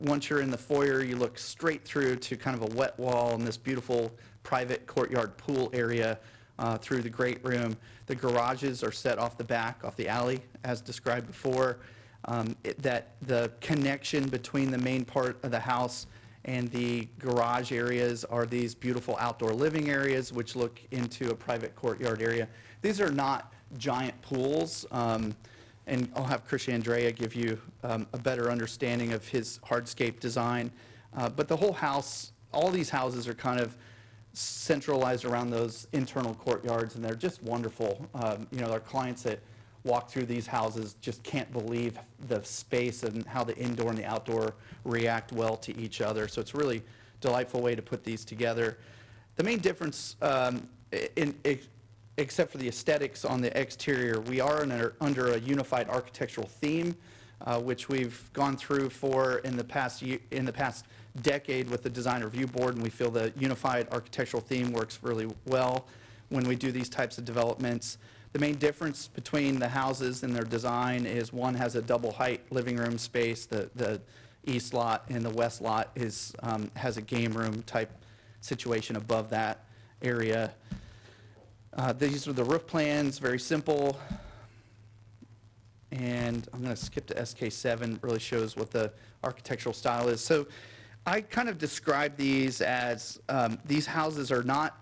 Once you're in the foyer, you look straight through to kind of a wet wall and this beautiful private courtyard pool area through the great room. The garages are set off the back, off the alley, as described before. That the connection between the main part of the house and the garage areas are these beautiful outdoor living areas, which look into a private courtyard area. These are not giant pools, and I'll have Chris Andrea give you a better understanding of his hardscape design. But the whole house, all these houses are kind of centralized around those internal courtyards, and they're just wonderful. Our clients that walk through these houses just can't believe the space and how the indoor and the outdoor react well to each other. So it's a really delightful way to put these together. The main difference, except for the aesthetics on the exterior, we are under a unified architectural theme, which we've gone through in the past decade with the design review board, and we feel the unified architectural theme works really well when we do these types of developments. The main difference between the houses and their design is one has a double height living room space. The east lot and the west lot has a game room type situation above that area. These are the roof plans, very simple. And I'm going to skip to SK7, really shows what the architectural style is. So I kind of describe these as, these houses are not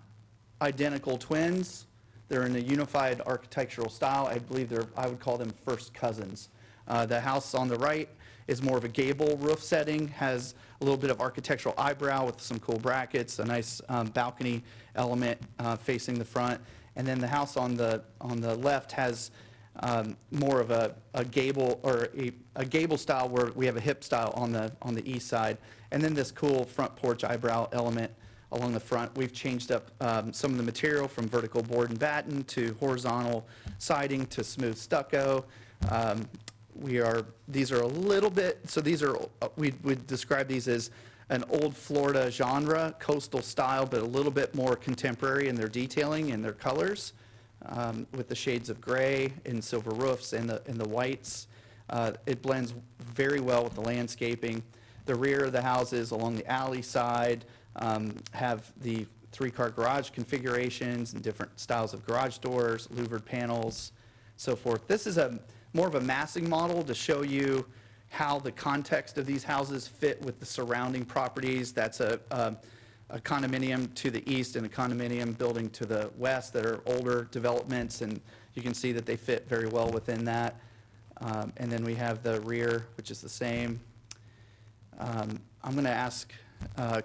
identical twins. They're in a unified architectural style. I believe I would call them first cousins. The house on the right is more of a gable roof setting, has a little bit of architectural eyebrow with some cool brackets, a nice balcony element facing the front. And then the house on the left has more of a gable, or a gable style where we have a hip style on the east side. And then this cool front porch eyebrow element along the front. We've changed up some of the material from vertical board and batten to horizontal siding to smooth stucco. These are a little bit, so these are, we would describe these as an old Florida genre, coastal style, but a little bit more contemporary in their detailing and their colors, with the shades of gray and silver roofs and the whites. It blends very well with the landscaping. The rear of the houses along the alley side have the 3-car garage configurations and different styles of garage doors, louvered panels, so forth. This is more of a massing model to show you how the context of these houses fit with the surrounding properties. That's a condominium to the east and a condominium building to the west that are older developments, and you can see that they fit very well within that. And then we have the rear, which is the same. I'm going to ask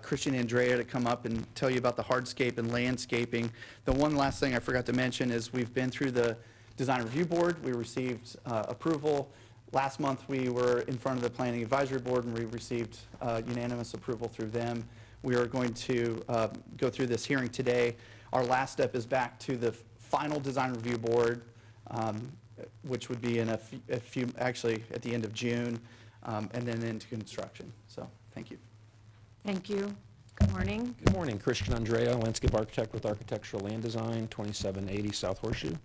Christian and Andrea to come up and tell you about the hardscape and landscaping. The one last thing I forgot to mention is we've been through the design review board. We received approval. Last month we were in front of the planning advisory board and we received unanimous approval through them. We are going to go through this hearing today. Our last step is back to the final design review board, which would be in a few, actually at the end of June, and then into construction. So thank you. Thank you. Good morning. Good morning, Christian Andrea, landscape architect with Architectural Land Design, 2780 South Horseshoe.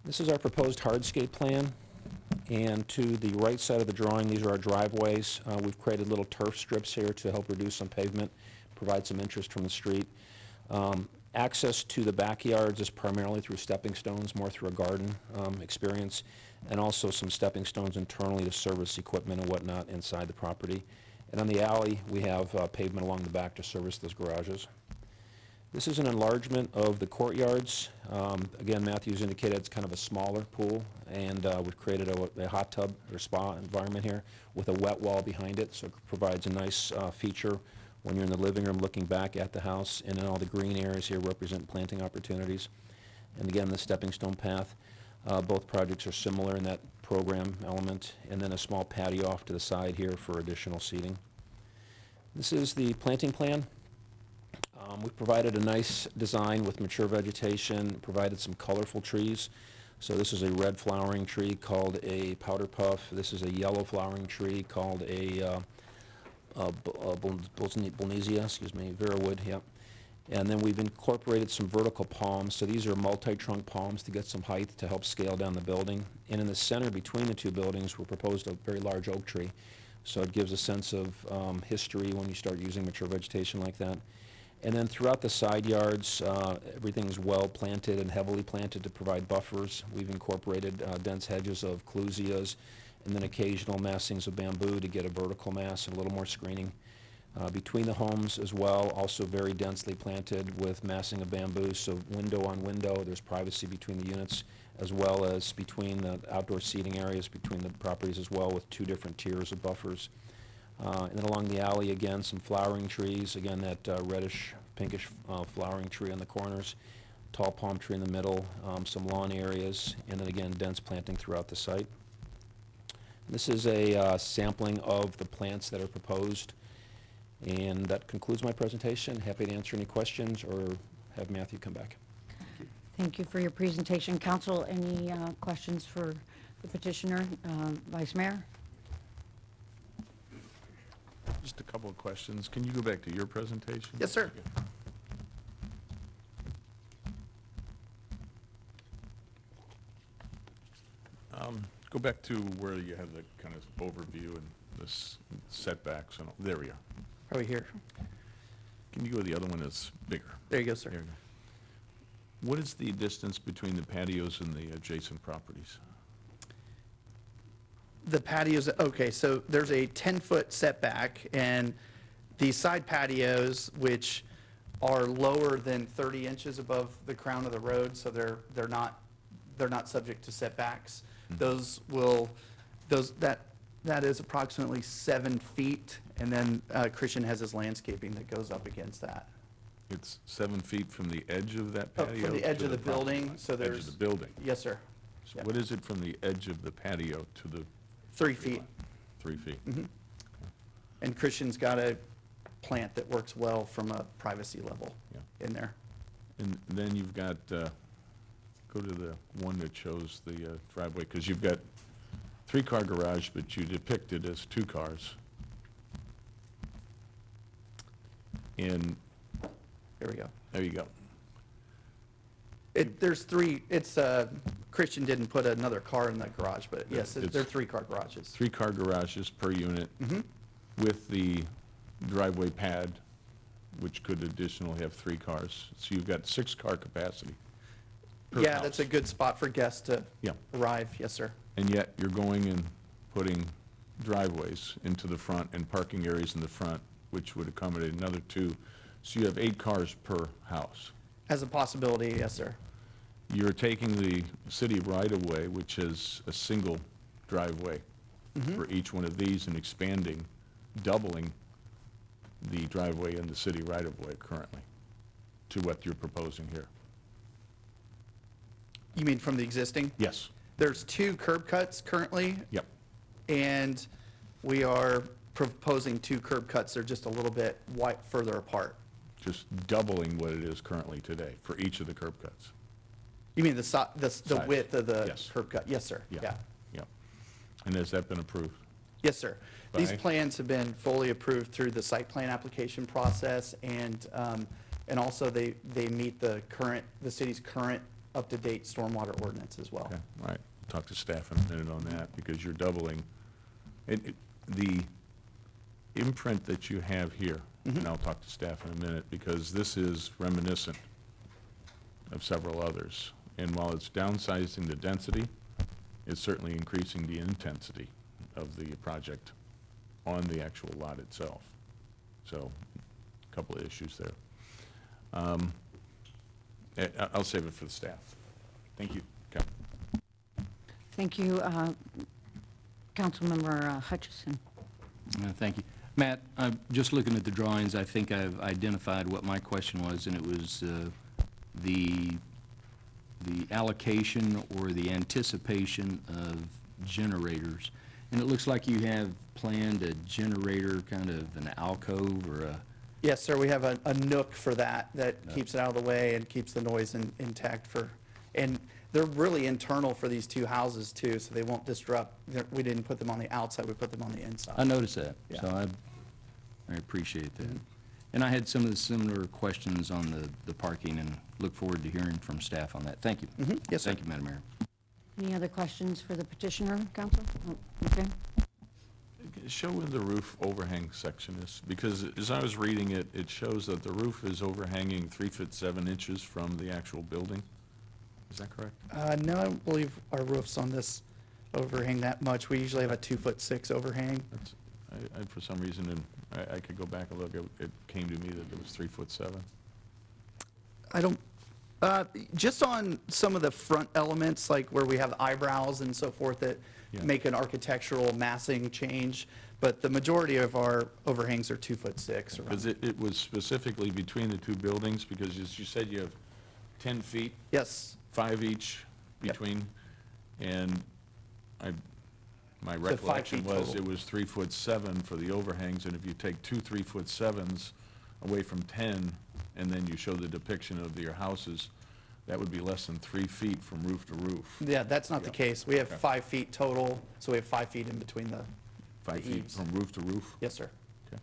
This is our proposed hardscape plan, and to the right side of the drawing, these are our driveways. We've created little turf strips here to help reduce some pavement, provide some interest from the street. Access to the backyards is primarily through stepping stones, more through a garden experience, and also some stepping stones internally to service equipment and whatnot inside the property. And on the alley, we have pavement along the back to service those garages. This is an enlargement of the courtyards. Again, Matthew's indicated it's kind of a smaller pool, and we've created a hot tub or spa environment here with a wet wall behind it, so it provides a nice feature when you're in the living room looking back at the house, and then all the green areas here represent planting opportunities. And again, the stepping stone path. Both projects are similar in that program element, and then a small patio off to the side here for additional seating. This is the planting plan. We've provided a nice design with mature vegetation, provided some colorful trees. So this is a red flowering tree called a powder puff. This is a yellow flowering tree called a Bolnesia, Verawood, yep. And then we've incorporated some vertical palms. So these are multi-trunk palms to get some height to help scale down the building. And in the center between the two buildings, we proposed a very large oak tree. So it gives a sense of history when you start using mature vegetation like that. And then throughout the side yards, everything's well planted and heavily planted to provide buffers. We've incorporated dense hedges of clusias and then occasional massings of bamboo to get a vertical mass and a little more screening. Between the homes as well, also very densely planted with massing of bamboo, so window on window, there's privacy between the units, as well as between the outdoor seating areas between the properties as well, with 2 different tiers of buffers. And then along the alley, again, some flowering trees, again, that reddish, pinkish flowering tree on the corners. tall palm tree in the middle, some lawn areas, and then again, dense planting throughout the site. This is a sampling of the plants that are proposed, and that concludes my presentation. Happy to answer any questions or have Matthew come back. Thank you for your presentation. Council, any questions for the petitioner? Vice Mayor? Just a couple of questions. Can you go back to your presentation? Yes, sir. Go back to where you have the kind of overview and the setbacks and all. There we are. Right here. Can you go to the other one that's bigger? There you go, sir. There you go. What is the distance between the patios and the adjacent properties? The patios, okay, so there's a 10-foot setback, and these side patios, which are lower than 30 inches above the crown of the road, so they're not subject to setbacks. That is approximately 7 feet, and then Christian has his landscaping that goes up against that. It's 7 feet from the edge of that Oh, patio? from the edge to of the property building, line? so Edge there's. of the building? Yes, sir. So what is it from the edge of the patio to the? 3 feet. 3 feet? Mhm. And Christian's got a plant that works well from a privacy level in there. And then you've got, go to the one that shows the driveway, because you've got 3-car garage, but you depict it as 2 cars. And. There we go. There you go. There's 3, Christian didn't put another car in the garage, but yes, they're It's 3-car garages. 3-car garages per unit Mhm. with the driveway pad, which could additionally have 3 cars. So you've got 6-car capacity per Yeah, house. that's a good spot for guests to Yeah. arrive, yes, sir. And yet you're going and putting driveways into the front and parking areas in the front, which would accommodate another 2. So you have 8 cars per house. As a possibility, yes, sir. You're taking the city right-of-way, which is a single driveway Mhm. for each one of these, and expanding, doubling the driveway in the city right-of-way currently to what you're proposing here. You mean from the existing? Yes. There's 2 curb cuts currently. Yep. And we are proposing 2 curb cuts. They're just a little bit further apart. Just doubling what it is currently today for each of the curb cuts. You mean the Size. width of the Yes. curb cut? Yes, sir. Yeah. Yep. And has that been approved? Yes, sir. These By? plans have been fully approved through the site plan application process, and also they meet the city's current up-to-date stormwater ordinance as well. Okay, all right. Talk to staff in a minute on that, because you're doubling. The imprint that you have here, and I'll talk to staff in a minute, because this is reminiscent of several others. And while it's downsizing the density, it's certainly increasing the intensity of the project on the actual lot itself. So, a couple of issues there. I'll save it for the staff. Thank you. Okay. Thank you, Councilmember Hutchison. Thank you. Matt, I'm just looking at the drawings. I think I've identified what my question was, and it was the allocation or the anticipation of generators. And it looks like you have planned a generator, kind of an alcove or a... Yes, sir, we have a nook for that keeps it out of the way and keeps the noise intact and they're really internal for these 2 houses too, so they won't disrupt. We didn't put them on the outside, we put them on the inside. I noticed that, Yeah. so I appreciate that. And I had some of the similar questions on the parking, and look forward to hearing from staff on that. Thank you. Yes, sir. Thank you, Madam Mayor. Any other questions for the petitioner, Council? Oh, okay. Show where the roof overhang section is, because as I was reading it, it shows that the roof is overhanging 3 feet 7 inches from the actual building. Is that correct? No, I don't believe our roofs on this overhang that much. We usually have a 2'6" overhang. I for some reason, and I could go back and look, it came to me that it was 3 foot 7. I don't, just on some of the front elements, like where we have eyebrows and so forth that make an architectural massing change, but the majority of our overhangs are 2'6". Because it was specifically between the 2 buildings, because as you said, you have 10 feet, Yes. 5 each between, and my So 5 recollection feet was total. it was 3'7" for the overhangs, and if you take two 3'7" away from 10, and then you show the depiction of your houses, that would be less than 3 feet from roof to roof. Yeah, that's not the Yeah. case. We have Okay. 5 feet total, so we have 5 feet in between the 5 the feet eaves. from roof to roof? Yes, sir. Okay.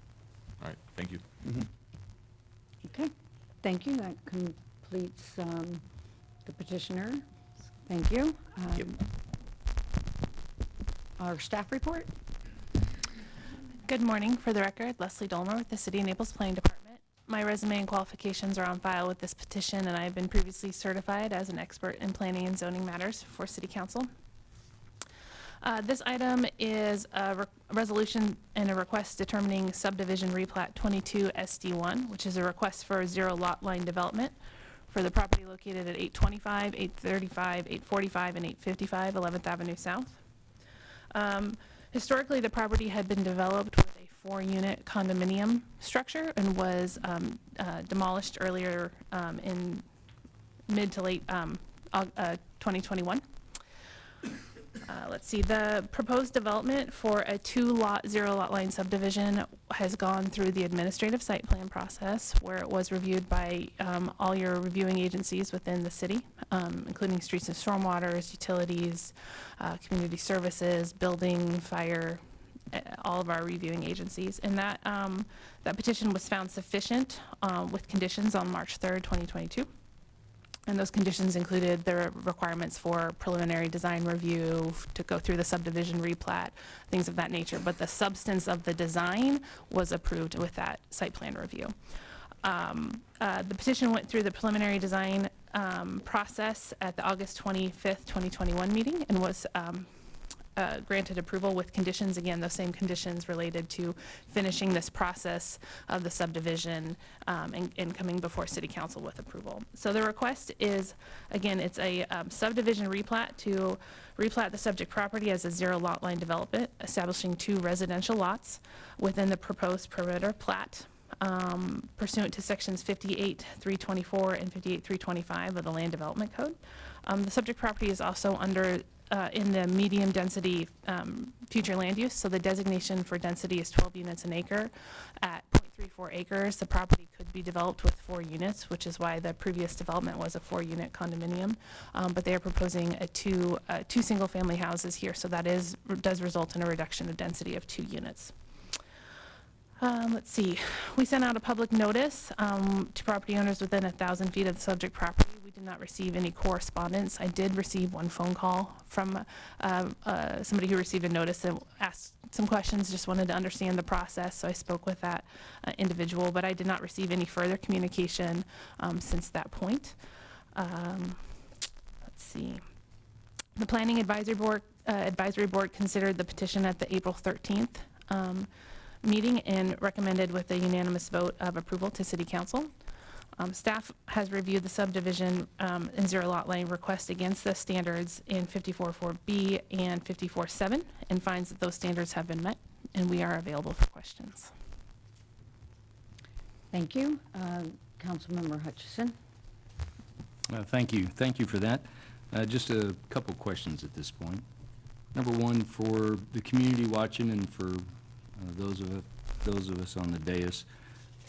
All right, thank you. Okay, thank you. That completes the petitioner. Thank you. Yep. Our staff report? Good morning. For the record, Leslie Dolmer with the City of Naples Planning Department. My resume and qualifications are on file with this petition, and I have been previously certified as an expert in planning and zoning matters for City Council. This item is a resolution and a request determining subdivision replat 22 SD1, which is a request for zero lot line development for the property located at 825, 835, 845, and 855 11th Avenue South. Historically, the property had been developed with a 4-unit condominium structure and was demolished earlier in mid to late 2021. Let's see, the proposed development for a 2-lot, 0-lot line subdivision has gone through the administrative site plan process, where it was reviewed by all your reviewing agencies within the city, including streets and stormwaters, utilities, community services, building, fire, all of our reviewing agencies. And that, that petition was found sufficient with conditions on March 3rd, 2022. And those conditions included the requirements for preliminary design review, to go through the subdivision replat, things of that nature. But the substance of the design was approved with that site plan review. The petition went through the preliminary design process at the August 25th, 2021 meeting and was granted approval with conditions, again, those same conditions related to finishing this process of the subdivision and coming before City Council with approval. So the request is, again, it's a subdivision replat to replat the subject property as a 0-lot line development, establishing 2 residential lots within the proposed perimeter plat. Pursuant to sections 58.324 and 58.325 of the Land Development Code. The subject property is also under in the medium density future land use, so the designation for density is 12 units an acre. At 0.34 acres, the property could be developed with 4 units, which is why the previous development was a 4-unit condominium. But they are proposing two single-family houses here, so that does result in a reduction of density of 2 units. Let's see, we sent out a public notice to property owners within 1,000 feet of the subject property. We did not receive any correspondence. I did receive 1 phone call from somebody who received a notice and asked some questions, just wanted to understand the process, so I spoke with that individual, but I did not receive any further communication since that point. Let's see. The Planning Advisory Board considered the petition at the April 13th meeting and recommended with a unanimous vote of approval to City Council. Staff has reviewed the subdivision and 0-lot line request against the standards in 54.4B and 54.7 and finds that those standards have been met, and we are available for questions. Thank you. Councilmember Hutchison. Thank you. Thank you for that. Just a couple questions at this point. Number one, for the community watching and for those of us on the dais,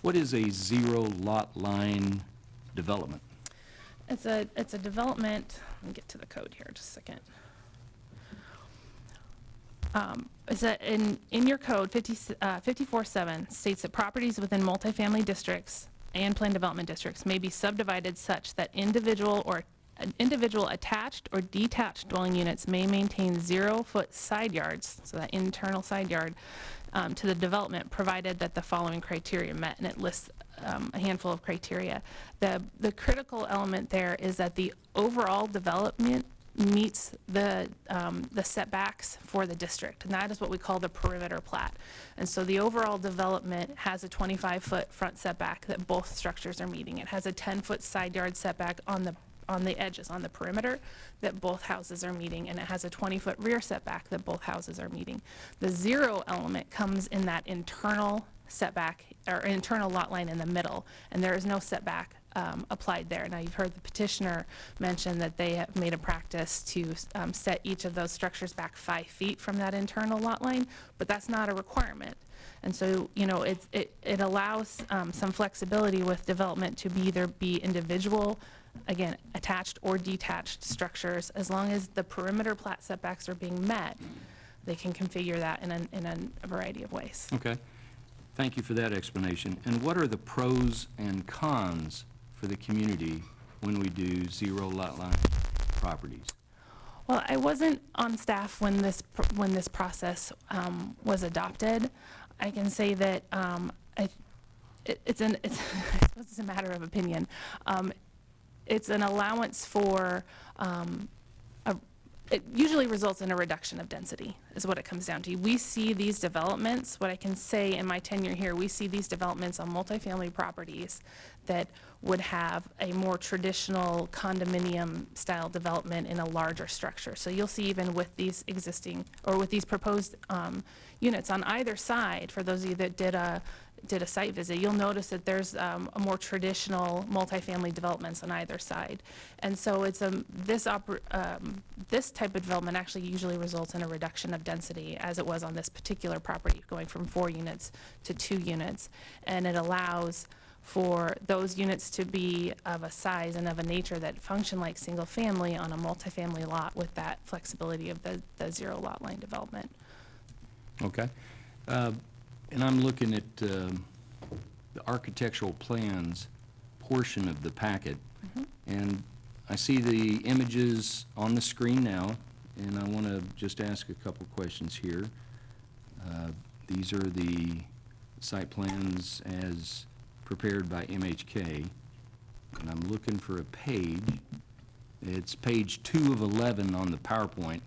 what is a 0-lot line development? It's a development. Let me get to the code here just a second. In your code, 54.7 states that properties within multifamily districts and planned development districts may be subdivided such that individual attached or detached dwelling units may maintain 0-foot side yards, so that internal side yard, to the development, provided that the following criteria are met, and it lists a handful of criteria. The critical element there is that the overall development meets the setbacks for the district, and that is what we call the perimeter plat. And so the overall development has a 25-foot front setback that both structures are meeting. It has a 10-foot side yard setback on the edges, on the perimeter, that both houses are meeting, and it has a 20-foot rear setback that both houses are meeting. The 0 element comes in that internal setback or internal lot line in the middle, and there is no setback applied there. Now, you've heard the petitioner mention that they have made a practice to set each of those structures back 5 feet from that internal lot line, but that's not a requirement. And so, you know, it allows some flexibility with development to either be individual, again, attached or detached structures. As long as the perimeter plat setbacks are being met, they can configure that in a variety of ways. Okay. Thank you for that explanation. And what are the pros and cons for the community when we do zero lot line properties? Well, I wasn't on staff when this process was adopted. I can say that it's a matter of opinion. It's an allowance for it usually results in a reduction of density, is what it comes down to. We see these developments, what I can say in my tenure here, we see these developments on multifamily properties that would have a more traditional condominium-style development in a larger structure. So you'll see even with these existing, or with these proposed units on either side, for those of you that did a site visit, you'll notice that there's a more traditional multifamily developments on either side. And so it's this type of development actually usually results in a reduction of density, as it was on this particular property, going from 4 units to 2 units. And it allows for those units to be of a size and of a nature that function like single family on a multifamily lot with that flexibility of the zero lot line development. Okay. And I'm looking at the architectural plans portion of the packet, and I see the images on the screen now, and I want to just ask a couple questions here. These are the site plans as prepared by MHK, and I'm looking for a page. It's page 2 of 11 on the PowerPoint.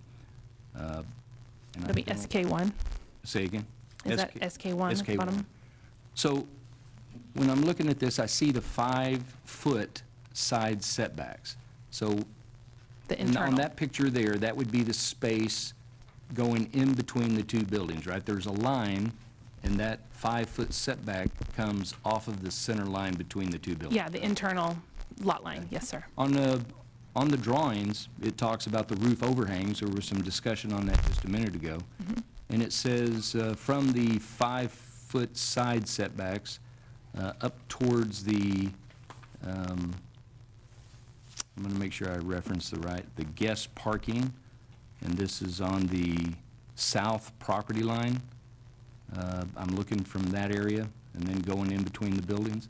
It'll be SK1. Say again? Is that SK1 at the bottom? So when I'm looking at this, I see the 5-foot side setbacks. So the on internal. that picture there, that would be the space going in between the 2 buildings, right? There's a line, and that 5-foot setback comes off of the center line between the 2 buildings. Yeah, the internal lot line. Yes, sir. On the drawings, it talks about the roof overhangs. There was some discussion on that just a minute ago. And it says from the 5-foot side setbacks up towards the, I'm going to make sure I reference the guest parking, and this is on the south property line. I'm looking from that area and then going in between the buildings.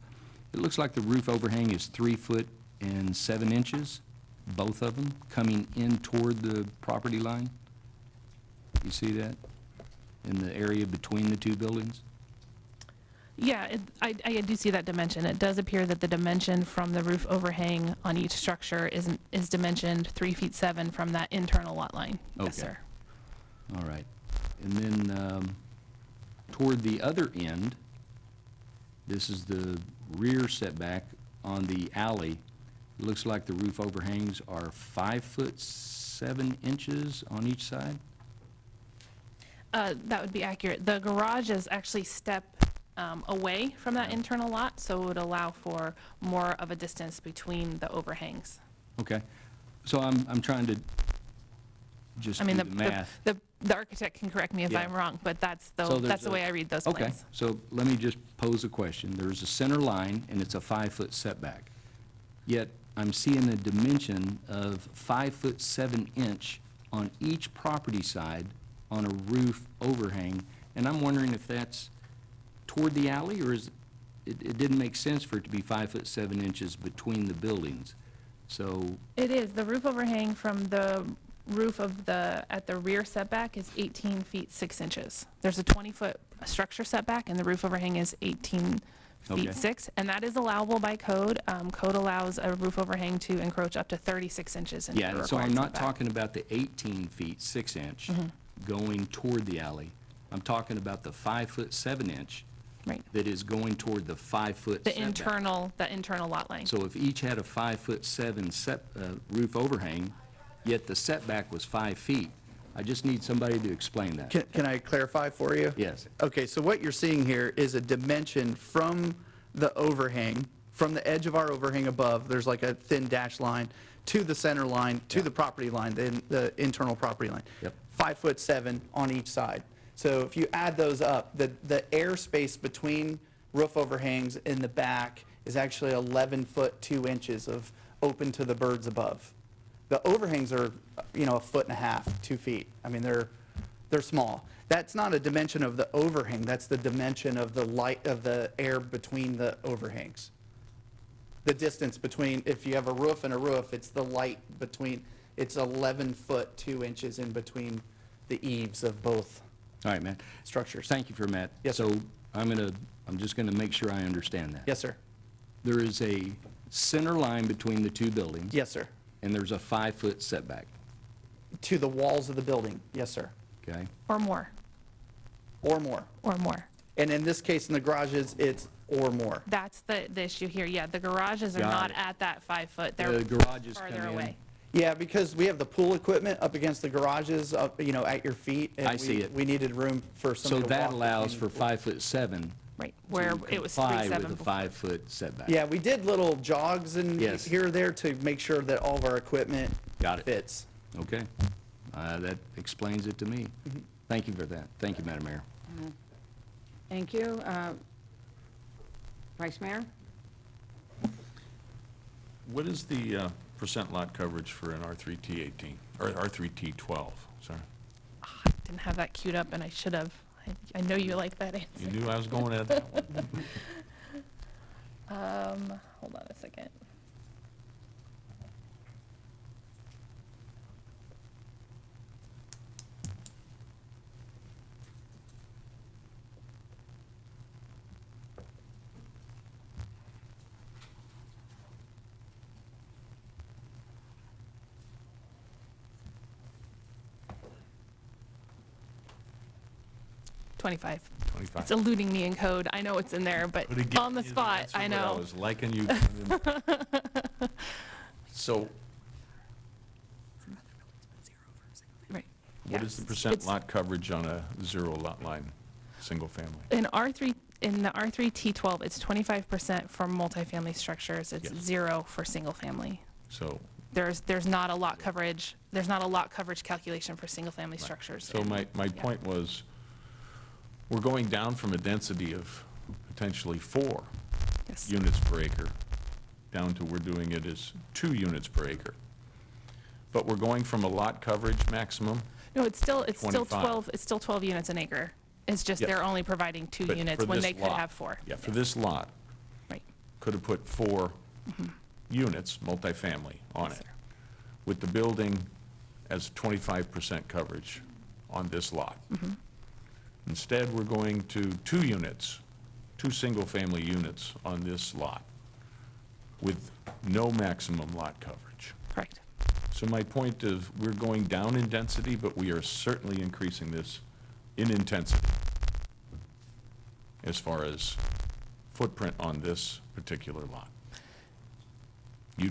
It looks like the roof overhang is 3 foot and 7 inches, both of them, coming in toward the property line. You see that? In the area between the 2 buildings? Yeah, I do see that dimension. It does appear that the dimension from the roof overhang on each structure is dimensioned 3 feet 7 from that internal lot line. Okay. Yes, sir. All right. And then toward the other end, this is the rear setback on the alley. It looks like the roof overhangs are 5 foot 7 inches on each side. That would be accurate. The garage is actually step away from that internal lot, so it would allow for more of a distance between the overhangs. Okay. So I'm trying to just do the math. The architect can correct me if Yeah. I'm wrong, but that's So the way I read those plans. Okay, so let me just pose a question. There's a center line, and it's a 5-foot setback. Yet, I'm seeing a dimension of 5 foot 7 inch on each property side on a roof overhang, and I'm wondering if that's toward the alley, or is it didn't make sense for it to be 5 foot 7 inches between the buildings. So, It is. The roof overhang from the roof of at the rear setback is 18 feet 6 inches. There's a 20-foot structure setback, and the roof overhang is 18 feet 6, and that is allowable by code. Code allows a roof overhang to encroach up to 36 inches into the required so I'm not setback. talking about the 18 feet 6 inch going toward the alley. I'm talking about the 5 foot 7 inch that is going toward the 5 foot The setback. internal lot line. So if each had a 5 foot 7 roof overhang, yet the setback was 5 feet, I just need somebody to explain that. Can I clarify for you? Yes. Okay, so what you're seeing here is a dimension from the overhang from the edge of our overhang above, there's like a thin dash line, to the center line, to the property line, the internal property line. Yep. 5'7" on each side. So if you add those up, the airspace between roof overhangs in the back is actually 11 foot 2 inches of open to the birds above. The overhangs are, you know, 1.5 feet, 2 feet. I mean, they're small. That's not a dimension of the overhang, that's the dimension of the light of the air between the overhangs. The distance between, if you have a roof and a roof, it's the light between, it's 11 foot 2 inches in between the eaves of both All right, Matt. structures. Thank you for Matt. Yes, So I'm just gonna make sure I understand that. Yes, sir. There is a center line between the two buildings. Yes, sir. And there's a 5-foot setback, To the walls of the building, yes, sir. okay? Or more, Or more. or more. And in this case, in the garages, it's or more. That's the issue here. Yeah, the garages are Got not it. at that 5 foot. They're The garages come farther in. away. Yeah, because we have the pool equipment up against the garages, up, you know, at your feet. and I see it. We needed room for So somebody to walk that allows between for the pool. 5'7" Right, where to it was comply 3.7 with a before. 5-foot setback. Yeah, we did little jogs and Yes. here or there to make sure that all of our equipment Got it. fits. Okay. That explains it to me. Thank you for that. Thank you, Madam Mayor. Thank you. Vice Mayor? What is the percent lot coverage for an R3T18, or R3T12, sorry? Didn't have that queued up, and I should have. I know you like that answer. You knew I was going at that one. Hold on a second. $25. It's eluding me in code. I know it's in there, but But again, on the you spot, answered I what know. I was liking you. So Right. what is Yes. the percent It's- lot coverage on a zero lot line, single family? In the R3 T12, it's 25% for multifamily structures. It's Yes. 0 for single family. So, There's not a lot coverage. There's not a lot coverage calculation for single family structures. so my yeah. point was, we're going down from a density of potentially 4 Yes. units per acre, down to we're doing it as 2 units per acre. But we're going from a lot coverage maximum. No, it's still 25. 12. It's still 12 units an acre. It's just Yeah. they're only providing 2 But units for when this they could lot- have 4. Yeah, for this lot. Right. Could have put 4 units, multifamily, on Yes, it. sir. With the building as 25% coverage on this lot. Instead, we're going to 2 units, 2 single-family units on this lot with no maximum lot coverage. Correct. So my point is, we're going down in density, but we are certainly increasing this in intensity as far as footprint on this particular lot. You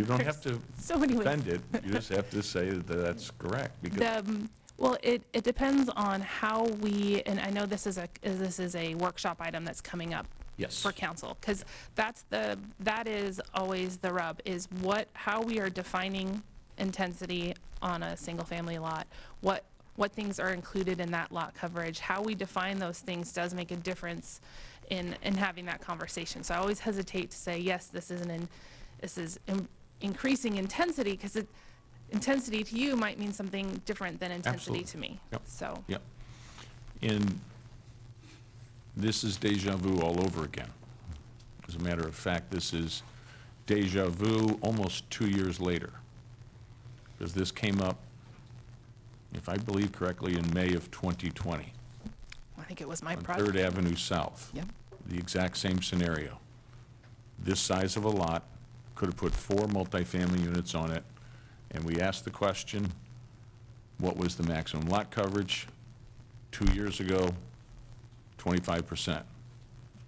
don't have to So many ways. defend it, you just have to say that that's correct, because Well, it depends on how we, and I know this is a workshop item that's coming up Yes. for council, because that is always the rub, is how we are defining intensity on a single-family lot, what things are included in that lot coverage, how we define those things does make a difference in having that conversation. So I always hesitate to say, yes, this is increasing intensity, because intensity to you might mean something different than intensity to me. Yep. So, Yep. And this is deja vu all over again. As a matter of fact, this is deja vu almost 2 years later. Because this came up, if I believe correctly, in May of 2020. I think it was my On project. 3rd Avenue South. Yep. The exact same scenario. This size of a lot, could have put 4 multifamily units on it, and we asked the question, what was the maximum lot coverage? 2 years ago, 25%.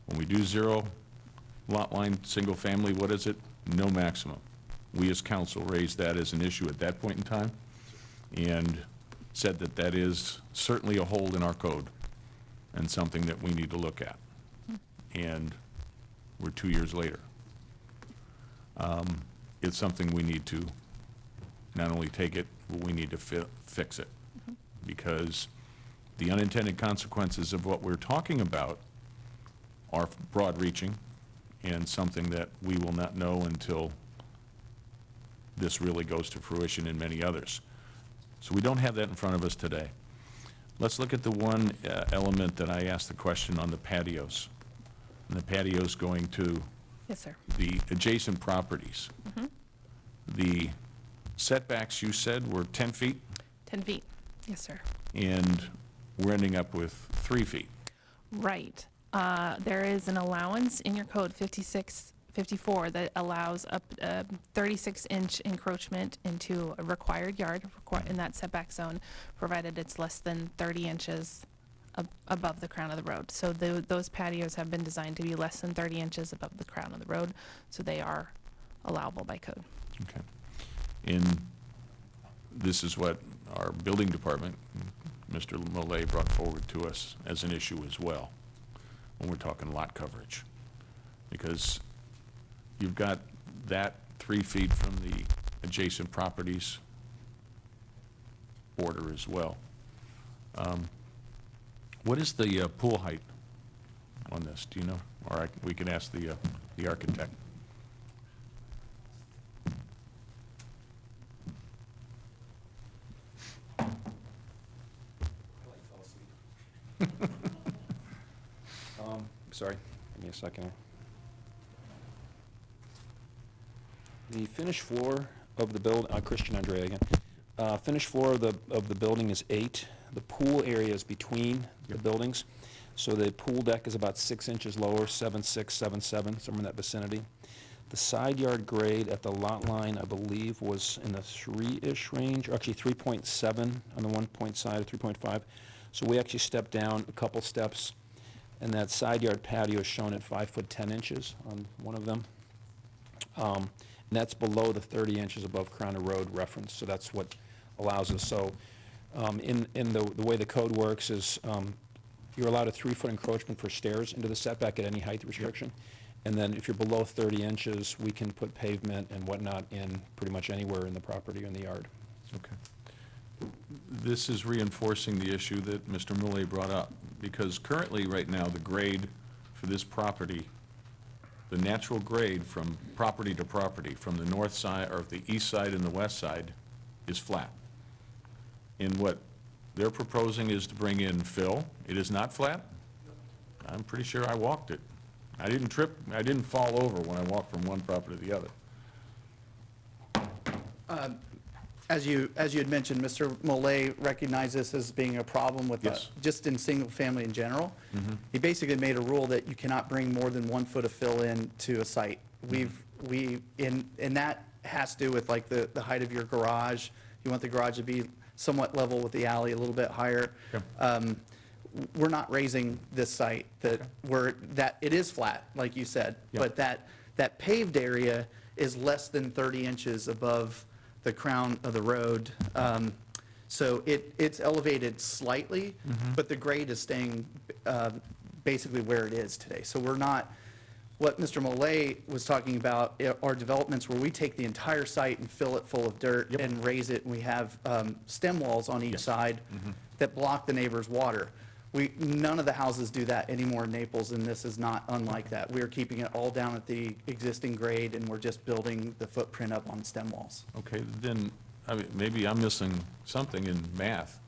When we do 0 lot line, single family, what is it? No maximum. We as council raised that as an issue at that point in time, and said that that is certainly a hole in our code and something that we need to look at. And We're 2 years later. It's something we need to not only take it, but we need to fix it. Because the unintended consequences of what we're talking about are broad-reaching and something that we will not know until this really goes to fruition in many others. So we don't have that in front of us today. Let's look at the one element that I asked the question on the patios. And the patios going to Yes, sir. the adjacent properties. The setbacks, you said, were 10 feet, 10 feet. Yes, sir. and we're ending up with 3 feet. Right. There is an allowance in your code 5654 that allows up 36-inch encroachment into a required yard in that setback zone, provided it's less than 30 inches above the crown of the road. So those patios have been designed to be less than 30 inches above the crown of the road, so they are allowable by code. Okay. And this is what our building department, Mr. Millet, brought forward to us as an issue as well, when we're talking lot coverage. Because you've got that 3 feet from the adjacent properties border as well. What is the pool height on this, do you know? Or we can ask the architect. Sorry, give me a second. The finished floor of the Christian Andrea again. Finished floor of the building is 8. The pool area is between the buildings. So the pool deck is about 6 inches lower, 7.6, 7.7, somewhere in that vicinity. The side yard grade at the lot line, I believe, was in the 3-ish range, or actually 3.7 on the one point side, 3.5. So we actually stepped down a couple steps, and that side yard patio is shown at 5 foot 10 inches on one of them. And that's below the 30 inches above Crown of Road reference, so that's what allows us. So in the way the code works is you're allowed a 3-foot encroachment for stairs into the setback at any height restriction. And then if you're below 30 inches, we can put pavement and whatnot in pretty much anywhere in the property or in the yard. Okay. This is reinforcing the issue that Mr. Millet brought up, because currently, right now, the grade for this property, the natural grade from property to property, from the north side, or the east side and the west side, is flat. And what they're proposing is to bring in fill. It is not flat. I'm pretty sure I walked it. I didn't trip, I didn't fall over when I walked from one property to the other. As you had mentioned, Mr. Millet recognized this as being a problem with, Yes. just in single family in general. He basically made a rule that you cannot bring more than 1 foot of fill in to a site. And that has to do with like the height of your garage. You want the garage to be somewhat level with the alley, a little bit higher. Okay. We're not raising this site, that it is flat, like you said, Yep. but that paved area is less than 30 inches above the crown of the road. So it's elevated slightly, but the grade is staying basically where it is today. So we're not, what Mr. Millet was talking about are developments where we take the entire site and fill it full of dirt and raise it, and we have stem walls on each side that block the neighbor's water. None of the houses do that anymore in Naples, and this is not unlike that. We are keeping it all down at the existing grade, and we're just building the footprint up on stem walls. Okay, then, I mean, maybe I'm missing something in math.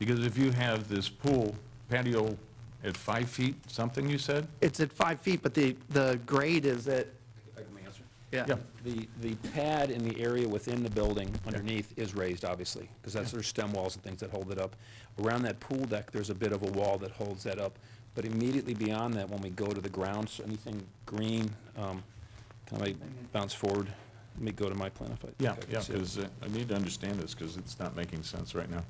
Because if you have this pool patio at 5 feet, something you said? It's at 5 feet, but the grade is at, Yeah. The pad in the area within the building underneath is raised, obviously, because there's stem walls and things that hold it up. Around that pool deck, there's a bit of a wall that holds that up. But immediately beyond that, when we go to the ground, so anything green, can I bounce forward? Let me go to my plan if I. Yeah, if I can yeah, see it. because I need to understand this, because it's not making sense right now.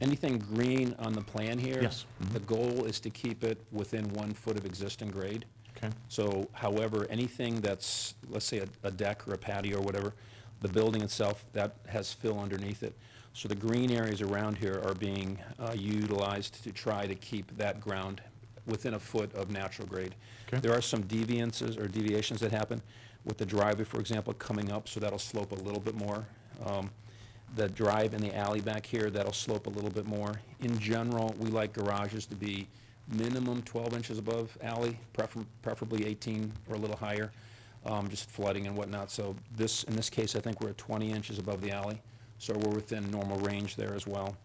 Anything green on the plan here? Yes. The goal is to keep it within 1 foot of existing grade. Okay. So however, anything that's, let's say, a deck or a patio or whatever, the building itself, that has fill underneath it. So the green areas around here are being utilized to try to keep that ground within a foot of natural grade. Okay. There are some deviations that happen with the driveway, for example, coming up, so that'll slope a little bit more. The drive in the alley back here, that'll slope a little bit more. In general, we like garages to be minimum 12 inches above alley, preferably 18 or a little higher, just flooding and whatnot. So in this case, I think we're at 20 inches above the alley, so we're within normal range there as well.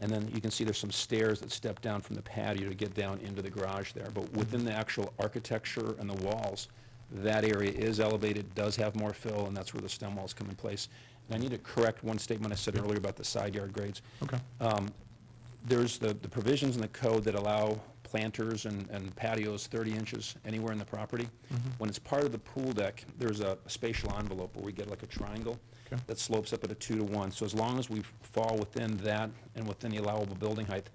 And then you can see there's some stairs that step down from the patio to get down into the garage there. But within the actual architecture and the walls, that area is elevated, does have more fill, and that's where the stem walls come in place. And I need to correct one statement I said earlier about the side yard grades. Okay. There's the provisions in the code that allow planters and patios 30 inches anywhere in the property. When it's part of the pool deck, there's a spatial envelope where we get like a triangle that slopes up at a 2 to 1. So as long as we fall within that and within the allowable building height,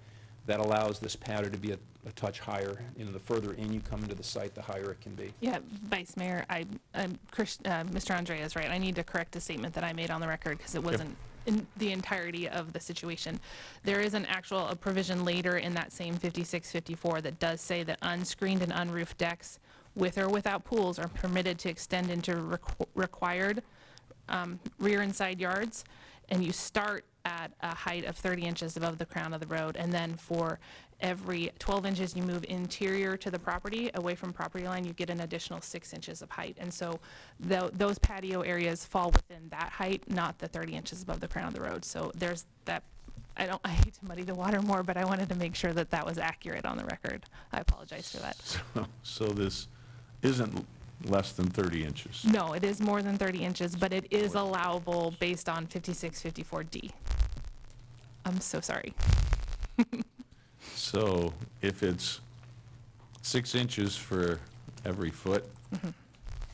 that allows this patio to be a touch higher. You know, the further in you come into the site, the higher it can be. Yeah, Vice Mayor, Mr. Andre is right. I need to correct a statement that I made on the record because it wasn't in the entirety of the situation. There is a provision later in that same 5654 that does say that unscreened and unroofed decks with or without pools are permitted to extend into required rear and side yards, and you start at a height of 30 inches above the crown of the road, and then for every 12 inches you move interior to the property, away from property line, you get an additional 6 inches of height. And so those patio areas fall within that height, not the 30 inches above the crown of the road. So there's that. I hate to muddy the water more, but I wanted to make sure that that was accurate on the record. I apologize for that. So this isn't less than 30 inches? No, it is more than 30 inches, but it is allowable based on 5654D. I'm so sorry. So if it's 6 inches for every foot,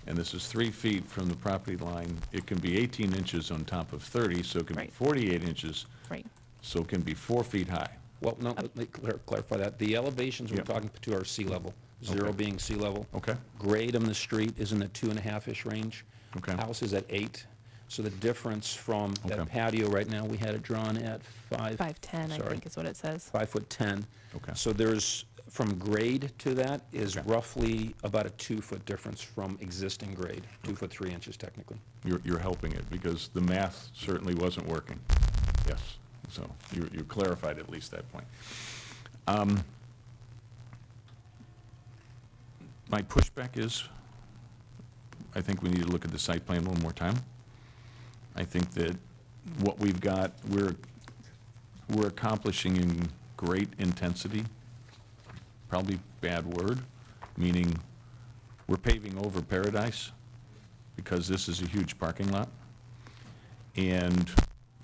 and this is 3 feet from the property line, it can be 18 inches on top of 30, so it can be 48 inches. Right. So it can be 4 feet high. Well, no, let me clarify that. The elevations we're talking to are sea level, 0 being sea level. Okay. Grade on the street is in the 2.5-ish range. Okay. House is at 8. So the difference from that patio right now, we had it drawn at 5. 5'10", I think is what it says. 5'10". Okay. So there's, from grade to that is roughly about a 2-foot difference from existing grade, 2 foot 3 inches technically. You're helping it, because the math certainly wasn't working. Yes. So you clarified at least that point. My pushback is, I think we need to look at the site plan one more time. I think that what we've got, we're accomplishing in great intensity, probably bad word, meaning we're paving over paradise because this is a huge parking lot, and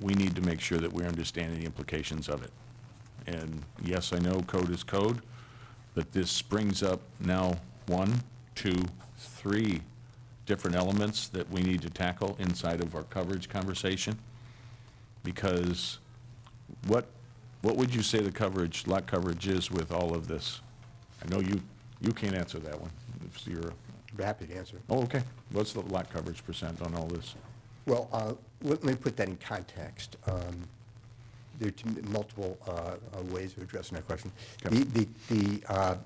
we need to make sure that we're understanding the implications of it. And yes, I know code is code, but this brings up now 1, 2, 3 different elements that we need to tackle inside of our coverage conversation. Because what would you say the coverage, lot coverage is with all of this? I know you can't answer that one. If you're I'd be happy to answer. Oh, okay. What's the lot coverage percent on all this? Well, let me put that in context. There are multiple ways of addressing that question. Okay. The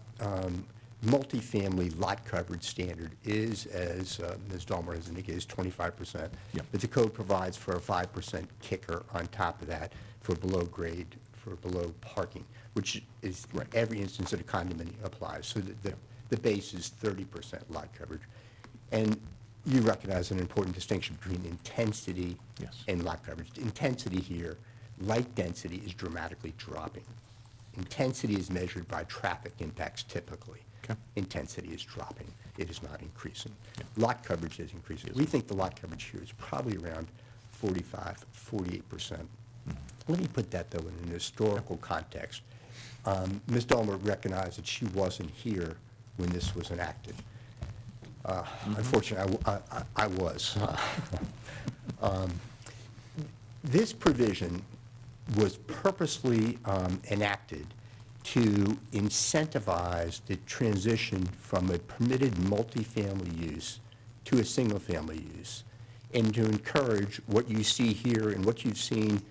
multifamily lot coverage standard is, as Ms. Dahmer has indicated, is 25%. Yeah. But the code provides for a 5% kicker on top of that for below grade, for below parking, which is every instance that a condominium applies. So the base is 30% lot coverage. And you recognize an important distinction between intensity and lot coverage. Intensity here, light density is dramatically dropping. Intensity is measured by traffic impacts typically. Okay. Intensity is dropping. It is not increasing. Lot coverage is increasing. We think the lot coverage here is probably around 45, 48%. Let me put that, though, in an historical context. Ms. Dahmer recognized that she wasn't here when this was enacted. Unfortunately, I was. This provision was purposely enacted to incentivize the transition from a permitted multifamily use to a single-family use, and to encourage what you see here and what you've seen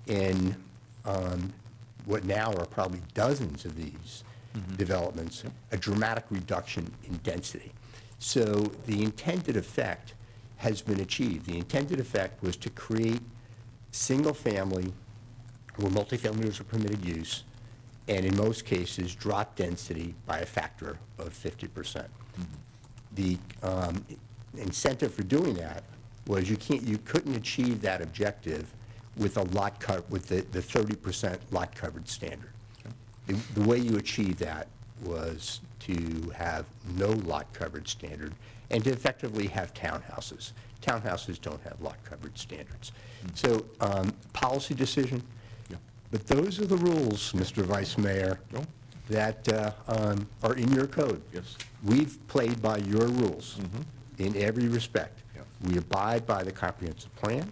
in what now are probably dozens of these, developments, a dramatic reduction in density. So the intended effect has been achieved. The intended effect was to create single-family where multifamily was a permitted use, and in most cases, drop density by a factor of 50%. The incentive for doing that was you couldn't achieve that objective with the 30% lot coverage standard. The way you achieve that was to have no lot coverage standard and to effectively have townhouses. Townhouses don't have lot coverage standards. So, policy decision, but those are the rules, Mr. Vice Mayor, that are in your code. Yes. We've played by your rules in every respect. We abide by the comprehensive plan,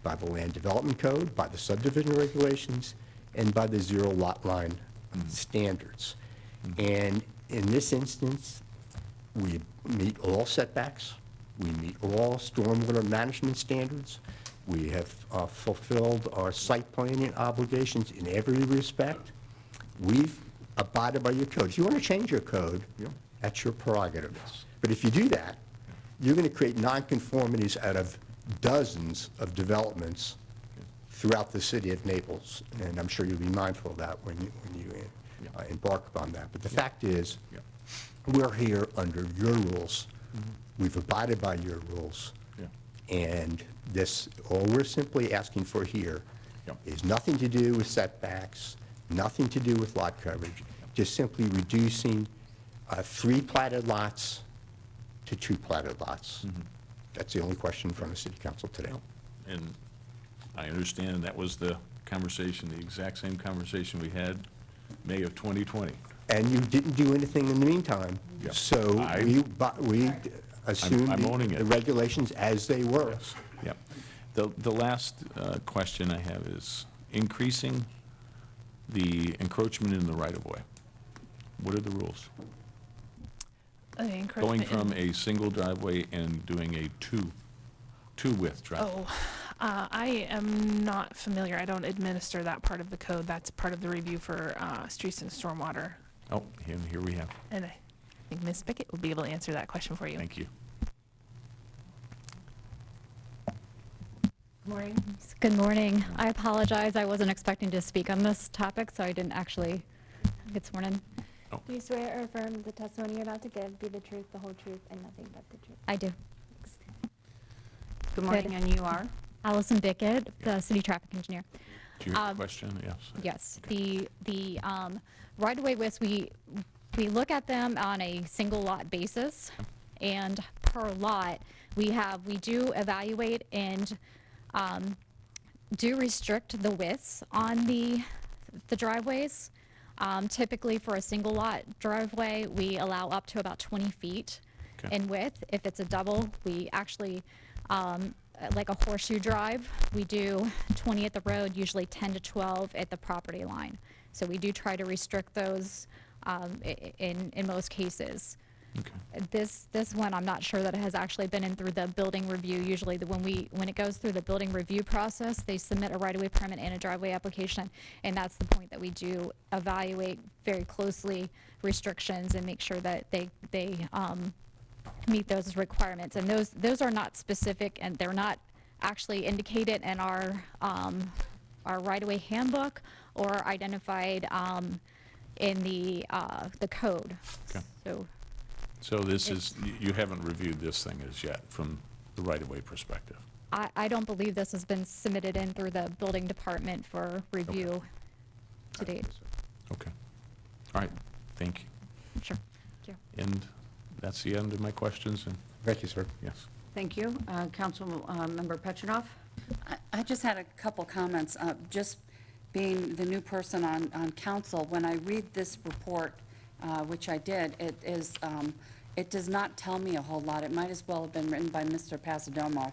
by the land development code, by the subdivision regulations, and by the zero lot line standards. And in this instance, we meet all setbacks, we meet all stormwater management standards, we have fulfilled our site planning obligations in every respect. We've abided by your code. If you want to change your code, that's your prerogative. But if you do that, you're going to create nonconformities out of dozens of developments throughout the city of Naples, and I'm sure you'll be mindful of that when you embark upon that. But the fact is, we're here under your rules. We've abided by your rules. And all we're simply asking for here is nothing to do with setbacks, nothing to do with lot coverage, just simply reducing 3 platted lots to 2 platted lots. That's the only question in front of City Council today. And I understand that was the conversation, the exact same conversation we had May of 2020. And you didn't do anything in the meantime. So we assumed I'm owning the it. regulations as they were. Yep. The last question I have is increasing the encroachment in the right-of-way. What are the rules? Going from a single driveway and doing a two-width driveway. I am not familiar. I don't administer that part of the code. That's part of the review for streets and stormwater. Oh, and here we have. And I think Ms. Pickett will be able to answer that question for you. Thank you. Morning. Good morning. I apologize. I wasn't expecting to speak on this topic, so I didn't actually get sworn in. Do you swear or affirm the testimony you're about to give be the truth, the whole truth, and nothing but the truth? I do. Good morning, and you are? Allison Bickett, the city traffic engineer. Do you have a question? Yes. Yes. The right-of-way widths, we look at them on a single lot basis, and per lot, we do evaluate and do restrict the widths on the driveways. Typically for a single lot driveway, we allow up to about 20 feet in width. If it's a double, we actually, like a horseshoe drive, we do 20 at the road, usually 10 to 12 at the property line. So we do try to restrict those in most cases. This one, I'm not sure that it has actually been in through the building review. Usually when it goes through the building review process, they submit a right-of-way permit and a driveway application, and that's the point that we do evaluate very closely restrictions and make sure that they meet those requirements. And those are not specific, and they're not actually indicated in our right-of-way handbook or identified in the code. So this is, you haven't reviewed this thing as yet from the right-of-way perspective? I don't believe this has been submitted in through the building department for review to date. Okay. All right. Thank you. Sure. Thank you. And that's the end of my questions. And thank you, sir. Yes. Thank you. Council Member Petrinoff? I just had a couple comments. Just being the new person on council, when I read this report, which I did, it does not tell me a whole lot. It might as well have been written by Mr. Pasadomo.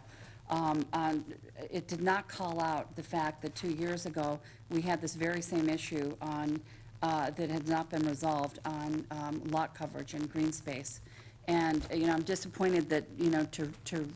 It did not call out the fact that 2 years ago, we had this very same issue on, that had not been resolved on lot coverage and green space. And, I'm disappointed that, to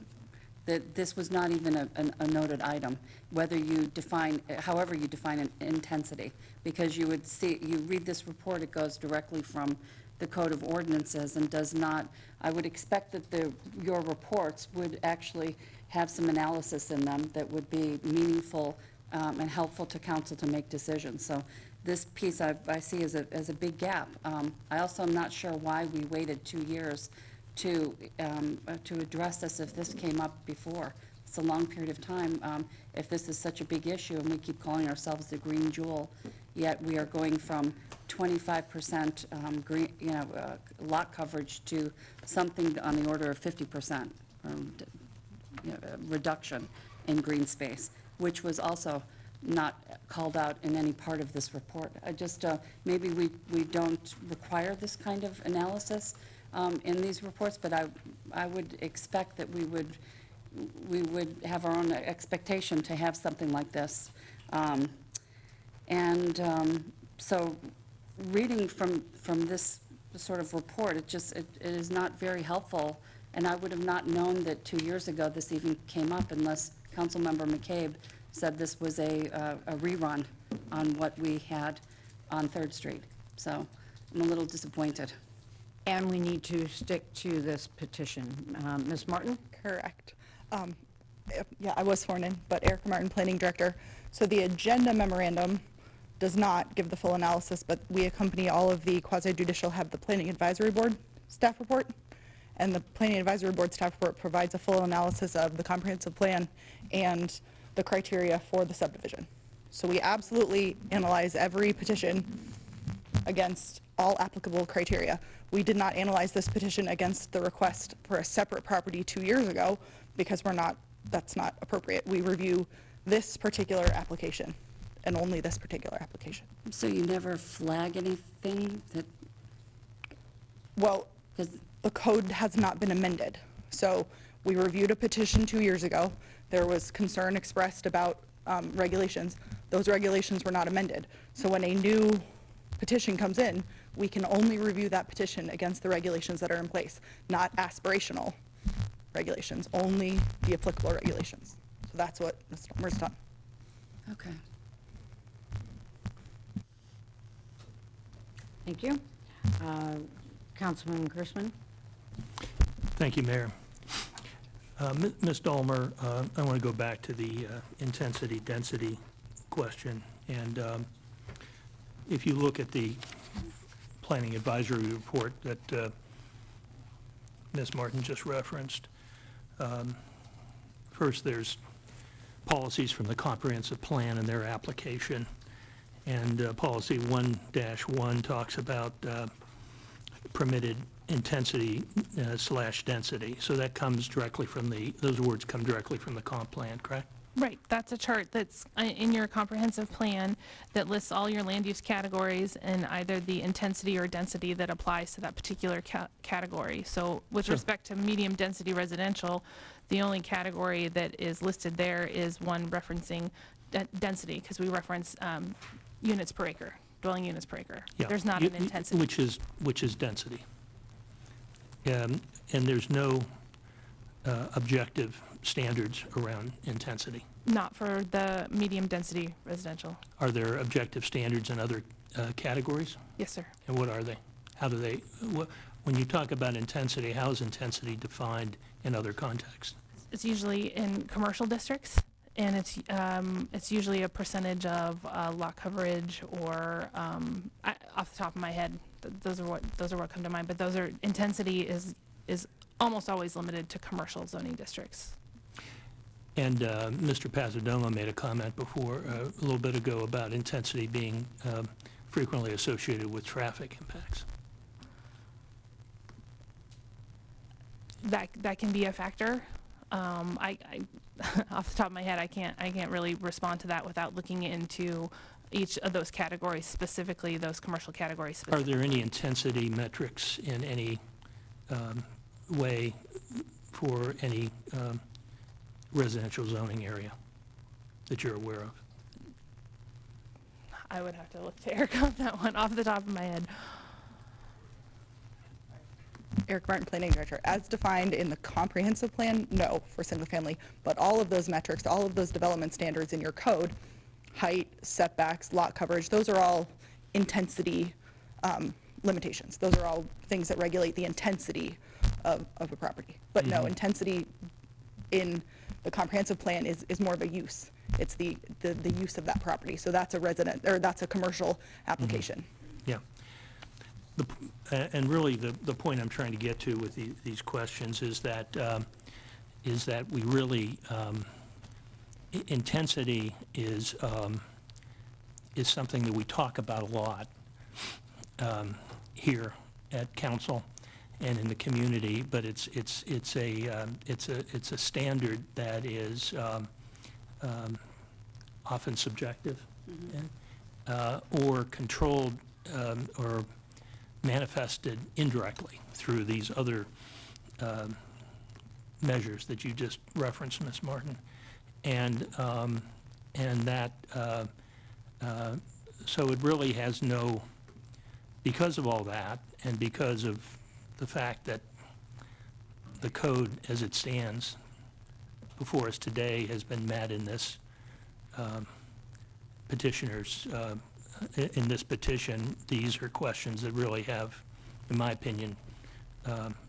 that this was not even a noted item, whether you define, however you define an intensity. Because you would see, you read this report, it goes directly from the Code of Ordinances and does not, I would expect that your reports would actually have some analysis in them that would be meaningful and helpful to council to make decisions. So this piece I see as a big gap. I also am not sure why we waited 2 years to address this if this came up before. It's a long period of time. If this is such a big issue and we keep calling ourselves the green jewel, yet we are going from 25% green, lot coverage to something on the order of 50% reduction in green space, which was also not called out in any part of this report. I just, maybe we don't require this kind of analysis in these reports, but I would expect that we would have our own expectation to have something like this. So reading from this sort of report, it is not very helpful, and I would have not known that 2 years ago this even came up unless Councilmember McCabe said this was a rerun on what we had on 3rd Street. So I'm a little disappointed. And we need to stick to this petition. Ms. Martin? Correct. Yeah, I was sworn in, but Erica Martin, Planning Director. So the agenda memorandum does not give the full analysis, but we accompany all of the quasi-judicial, have the Planning Advisory Board staff report, and the Planning Advisory Board staff report provides a full analysis of the comprehensive plan and the criteria for the subdivision. So we absolutely analyze every petition against all applicable criteria. We did not analyze this petition against the request for a separate property 2 years ago because that's not appropriate. We review this particular application and only this particular application. So you never flag anything that? Well, the code has not been amended. So we reviewed a petition 2 years ago. There was concern expressed about regulations. Those regulations were not amended. So when a new petition comes in, we can only review that petition against the regulations that are in place, not aspirational regulations, only the applicable regulations. So that's what Ms. Stormer's done. Okay. Thank you. Councilman Chrisman? Thank you, Mayor. Ms. Dolmer, I want to go back to the intensity-density question. And if you look at the Planning Advisory Report that Ms. Martin just referenced, first there's policies from the comprehensive plan and their application. And policy 1-1 talks about permitted intensity / density. So that comes directly from those words come directly from the comp plan, correct? Right, that's a chart that's in your comprehensive plan that lists all your land use categories and either the intensity or density that applies to that particular category. So with respect to medium density residential, the only category that is listed there is one referencing density, because we reference units per acre, dwelling units per acre. Yeah. There's not an intensity. Which is density. And there's no objective standards around intensity. Not for the medium density residential. Are there objective standards in other categories? Yes, sir. And what are they? How do they, when you talk about intensity, how is intensity defined in other contexts? It's usually in commercial districts, and it's usually a percentage of lot coverage or off the top of my head, those are what come to mind. But intensity is almost always limited to commercial zoning districts. And Mr. Pasadoma made a comment before, a little bit ago, about intensity being frequently associated with traffic impacts. That can be a factor. I off the top of my head, I can't really respond to that without looking into each of those categories specifically, those commercial categories specifically. Are there any intensity metrics in any way for any residential zoning area that you're aware of? I would have to look to Erica on that one off the top of my head. Eric Martin, Planning Director. As defined in the comprehensive plan, no, for single family, but all of those metrics, all of those development standards in your code, height, setbacks, lot coverage, those are all intensity limitations. Those are all things that regulate the intensity of a property. But no, intensity in the comprehensive plan is more of a use. It's the use of that property. So that's a resident, or that's a commercial application. Yeah. And really, the point I'm trying to get to with these questions is that we really, intensity is something that we talk about a lot here at council and in the community, but it's a standard that is often subjective or controlled or manifested indirectly through these other measures that you just referenced, Ms. Martin, and that so it really has no, because of all that, and because of the fact that the code as it stands before us today has been met in this petitioner's in this petition, these are questions that really have, in my opinion,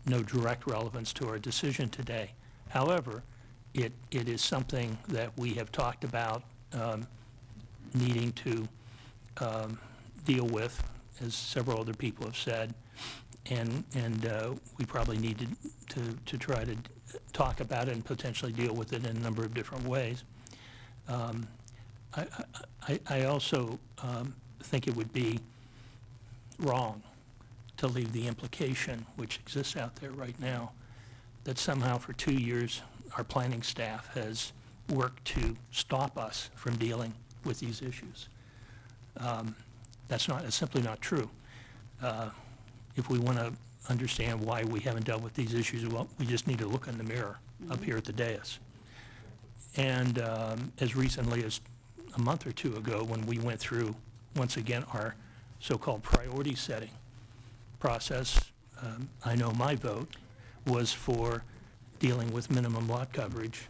no direct relevance to our decision today. However, it is something that we have talked about needing to deal with, as several other people have said, and we probably need to try to talk about it and potentially deal with it in a number of different ways. I also think it would be wrong to leave the implication, which exists out there right now, that somehow for 2 years our planning staff has worked to stop us from dealing with these issues. That's simply not true. If we want to understand why we haven't dealt with these issues, well, we just need to look in the mirror up here at the dais. And as recently as a month or two ago, when we went through, once again, our so-called priority setting process, I know my vote was for dealing with minimum lot coverage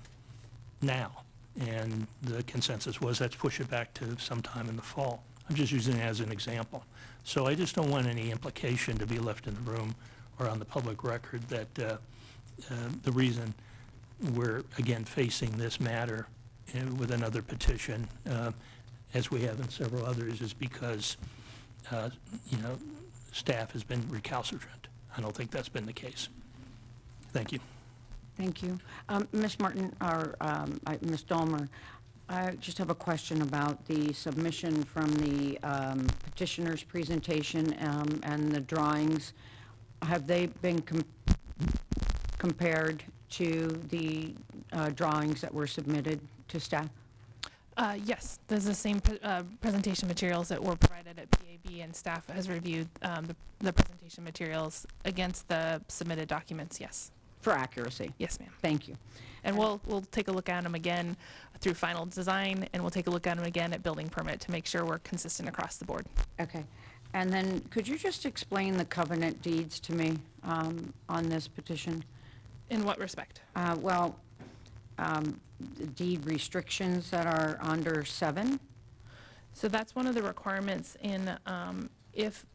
now. And the consensus was let's push it back to sometime in the fall. I'm just using it as an example. So I just don't want any implication to be left in the room or on the public record that the reason we're, again, facing this matter with another petition, as we have in several others, is because, staff has been recalcitrant. I don't think that's been the case. Thank you. Thank you. Ms. Martin, or Ms. Dolmer, I just have a question about the submission from the petitioner's presentation and the drawings. Have they been compared to the drawings that were submitted to staff? Yes, there's the same presentation materials that were provided at PAB, and staff has reviewed the presentation materials against the submitted documents, yes. For accuracy? Yes, ma'am. Thank you. And we'll take a look at them again through final design, and we'll take a look at them again at building permit to make sure we're consistent across the board. Okay. And then could you just explain the covenant deeds to me on this petition? In what respect? Deed restrictions that are under 7? So that's one of the requirements in if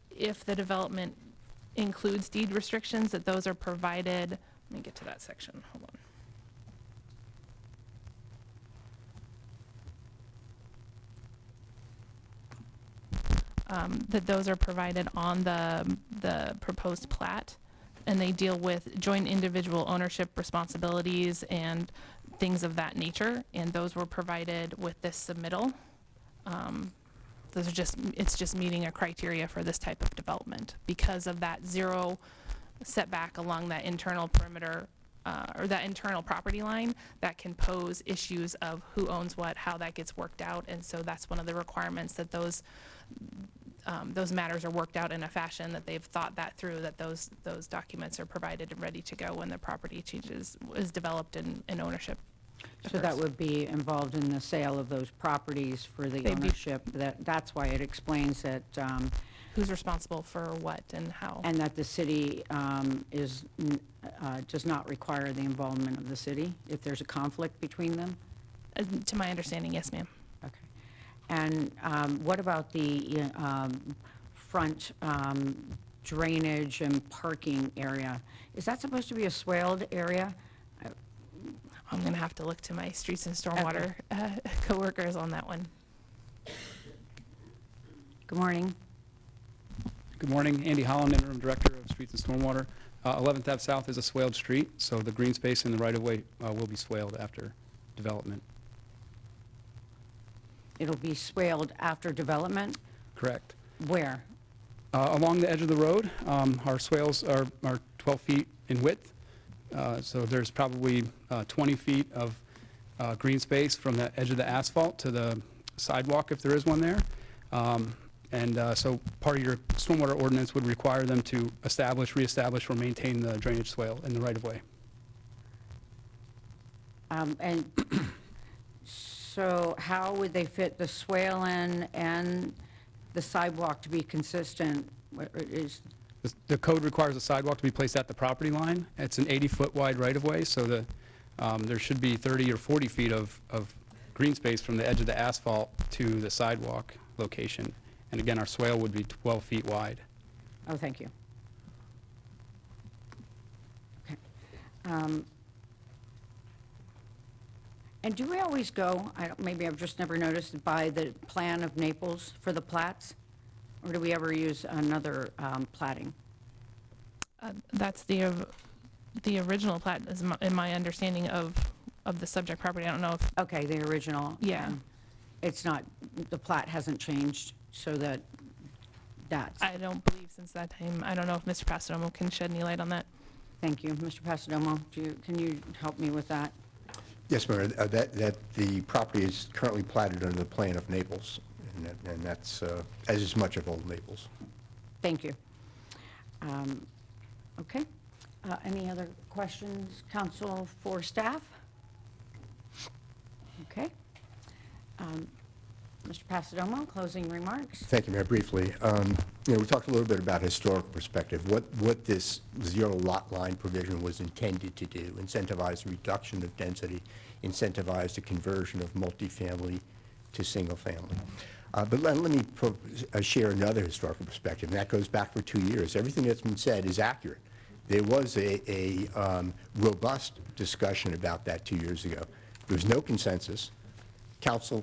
the development includes deed restrictions, that those are provided. Let me get to that section. Hold on. That those are provided on the proposed plat, and they deal with joint individual ownership responsibilities and things of that nature, and those were provided with this submittal. It's just meeting a criteria for this type of development because of that zero setback along that internal perimeter or that internal property line that can pose issues of who owns what, how that gets worked out, and so that's one of the requirements, that those matters are worked out in a fashion that they've thought that through, that those documents are provided and ready to go when the property is developed in ownership. So that would be involved in the sale of those properties for the ownership. That's why it explains that who's responsible for what and how. And that the city does not require the involvement of the city if there's a conflict between them? To my understanding, yes, ma'am. Okay. And what about the front drainage and parking area? Is that supposed to be a swaled area? I'm going to have to look to my streets and stormwater coworkers on that one. Good morning. Good morning. Andy Holland, Interim Director of Streets and Stormwater. 11th Ave South is a swaled street, so the green space in the right-of-way will be swaled after development. It'll be swaled after development? Correct. Where? Along the edge of the road, our swales are 12 feet in width, so there's probably 20 feet of green space from the edge of the asphalt to the sidewalk, if there is one there. So part of your stormwater ordinance would require them to establish, reestablish, or maintain the drainage swale in the right-of-way. And so how would they fit the swale in and the sidewalk to be consistent? The code requires a sidewalk to be placed at the property line. It's an 80-foot wide right-of-way, so there should be 30 or 40 feet of green space from the edge of the asphalt to the sidewalk location. And again, our swale would be 12 feet wide. Oh, thank you. Okay. And do we always go, maybe I've just never noticed, by the plan of Naples for the plats? Or do we ever use another platting? That's the original plat, is in my understanding of the subject property. I don't know if... Okay, the original. Yeah. It's not, the plat hasn't changed so that's... I don't believe since that time. I don't know if Mr. Pasadomo can shed any light on that. Thank you. Mr. Pasadomo, can you help me with that? Yes, Mayor, that the property is currently platted under the plan of Naples, and that's as is much of Old Naples. Thank you. Okay. Any other questions, council, for staff? Okay. Mr. Pasadomo, closing remarks. Thank you, Mayor. Briefly, we talked a little bit about historical perspective. What this zero lot line provision was intended to do: incentivize the reduction of density, incentivize the conversion of multifamily to single family. But let me share another historical perspective, and that goes back for 2 years. Everything that's been said is accurate. There was a robust discussion about that 2 years ago. There was no consensus. Council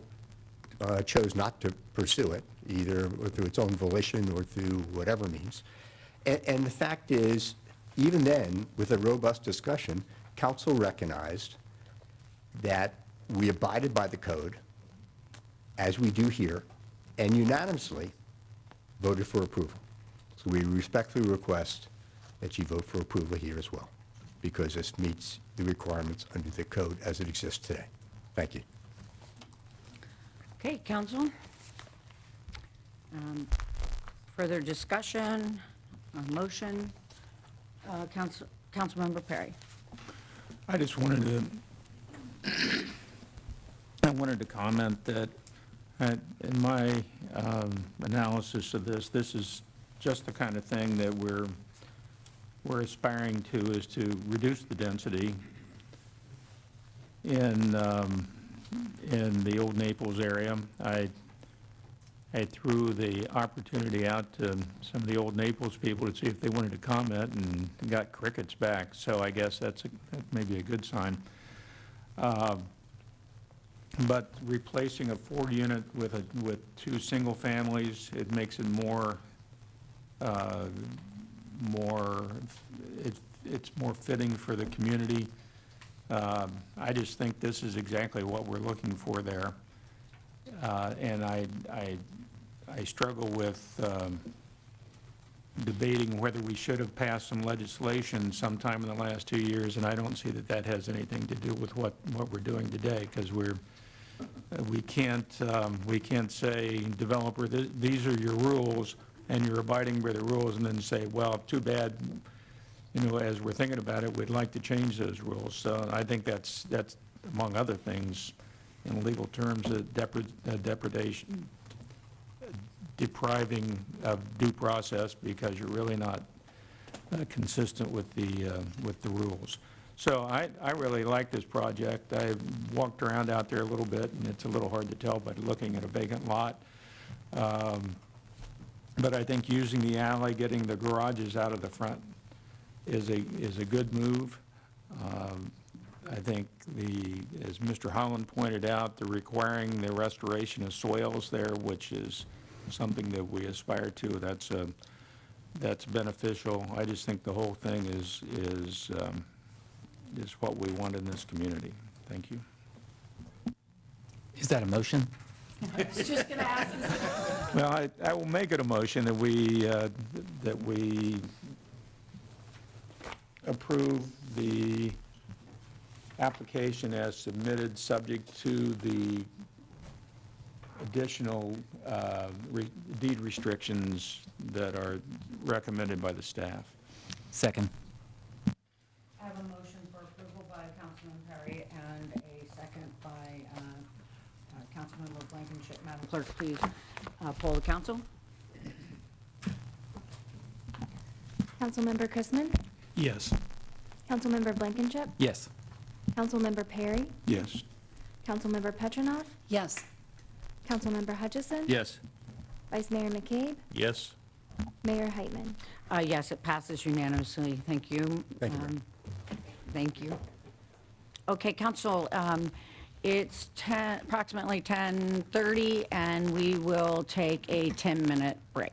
chose not to pursue it, either through its own volition or through whatever means. And the fact is, even then, with a robust discussion, council recognized that we abided by the code, as we do here, and unanimously voted for approval. So we respectfully request that you vote for approval here as well, because this meets the requirements under the code as it exists today. Thank you. Okay, council. Further discussion, motion. Councilmember Perry. I just wanted to comment that in my analysis of this is just the kind of thing that we're aspiring to, is to reduce the density in the Old Naples area. I threw the opportunity out to some of the Old Naples people to see if they wanted to comment, and got crickets back. So I guess that may be a good sign. But replacing a 4-unit with 2 single families, it makes it it's more fitting for the community. I just think this is exactly what we're looking for there. And I struggle with debating whether we should have passed some legislation sometime in the last 2 years, and I don't see that has anything to do with what we're doing today, because we can't say, developer, these are your rules, and you're abiding by the rules, and then say, well, too bad, as we're thinking about it, we'd like to change those rules. So I think that's among other things, in legal terms, a depriving of due process because you're really not consistent with the rules. So I really like this project. I walked around out there a little bit, and it's a little hard to tell by looking at a vacant lot. But I think using the alley, getting the garages out of the front is a good move. I think as Mr. Holland pointed out, the requiring the restoration of soils there, which is something that we aspire to, that's beneficial. I just think the whole thing is what we want in this community. Thank you. Is that a motion? I was just going to ask this. Well, I will make it a motion that we approve the application as submitted, subject to the additional deed restrictions that are recommended by the staff. Second. I have a motion for approval by Councilman Perry and a second by Councilmember Blankenship. Madam Clerk, please poll the council. Councilmember Chrisman? Yes. Councilmember Blankenship? Yes. Councilmember Perry? Yes. Councilmember Petronoff? Yes. Councilmember Hutchison? Yes. Vice Mayor McCabe? Yes. Mayor Heitman? Yes, it passes unanimously. Thank you. Thank you. Thank you. Okay, council, it's approximately 10:30, and we will take a 10-minute break.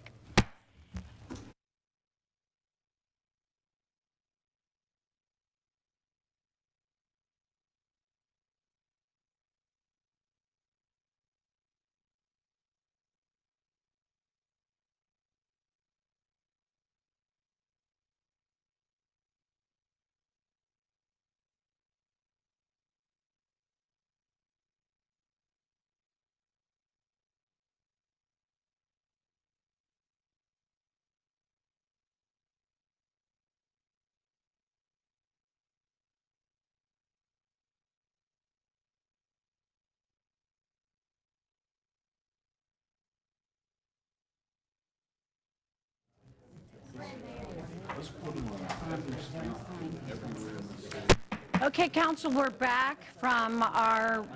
Okay, council, we're back from our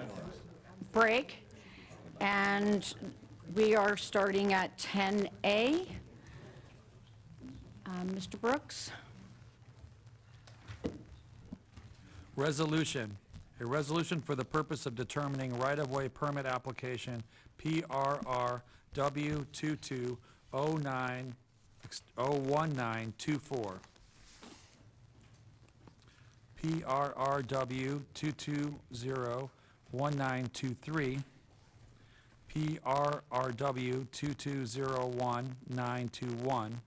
break, and we are starting at 10A. Mr. Brooks? Resolution. A resolution for the purpose of determining right-of-way permit application PRR W2209-01924. PRRW 2201923, PRRW 2201-921,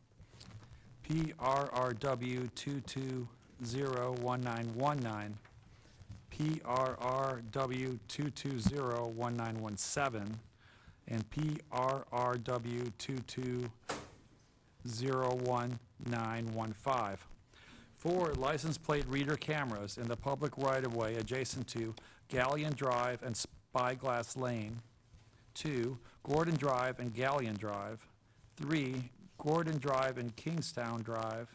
PRRW 2201919, PRRW 2201917, and PRRW 2201915. 4 license plate reader cameras in the public right-of-way adjacent to Galleon Drive and Spyglass Lane. 2, Gordon Drive and Galleon Drive. 3, Gordon Drive and Kingstown Drive.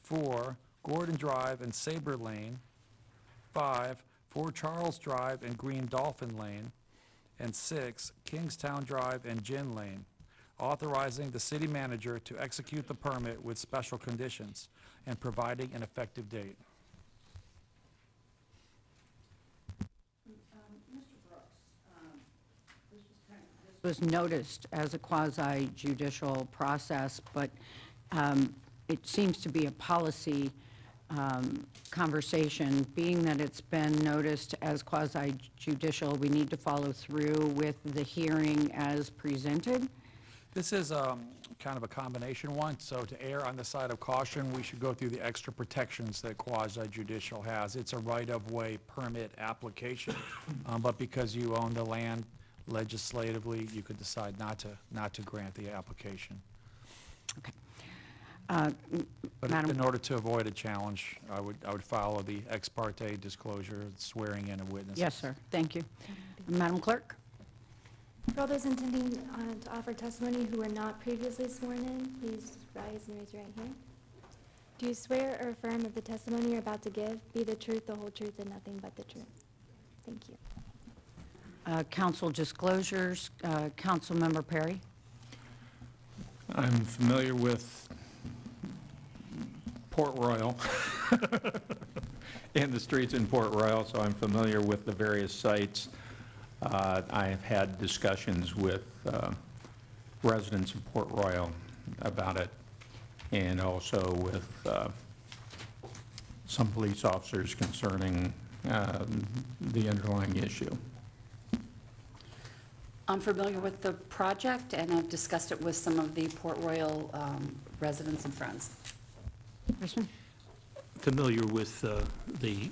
4, Gordon Drive and Sabre Lane. 5, 4 Charles Drive and Green Dolphin Lane. And 6, Kingstown Drive and Gin Lane, authorizing the city manager to execute the permit with special conditions and providing an effective date. Was noticed as a quasi-judicial process, but it seems to be a policy conversation. Being that it's been noticed as quasi-judicial, we need to follow through with the hearing as presented. This is kind of a combination one, so to err on the side of caution, we should go through the extra protections that quasi-judicial has. It's a right-of-way permit application, but because you own the land legislatively, you could decide not to grant the application. Okay. But in order to avoid a challenge, I would follow the ex parte disclosure, swearing in of witnesses. Yes, sir. Thank you. Madam Clerk? For all those intending to offer testimony who were not previously sworn in, please rise and raise your right hand. Do you swear or affirm that the testimony you're about to give be the truth, the whole truth, and nothing but the truth? Thank you. Council disclosures, Councilmember Perry. I'm familiar with Port Royal and the streets in Port Royal, so I'm familiar with the various sites. I have had discussions with residents of Port Royal about it, and also with some police officers concerning the underlying issue. I'm familiar with the project, and I've discussed it with some of the Port Royal residents and friends. Familiar with the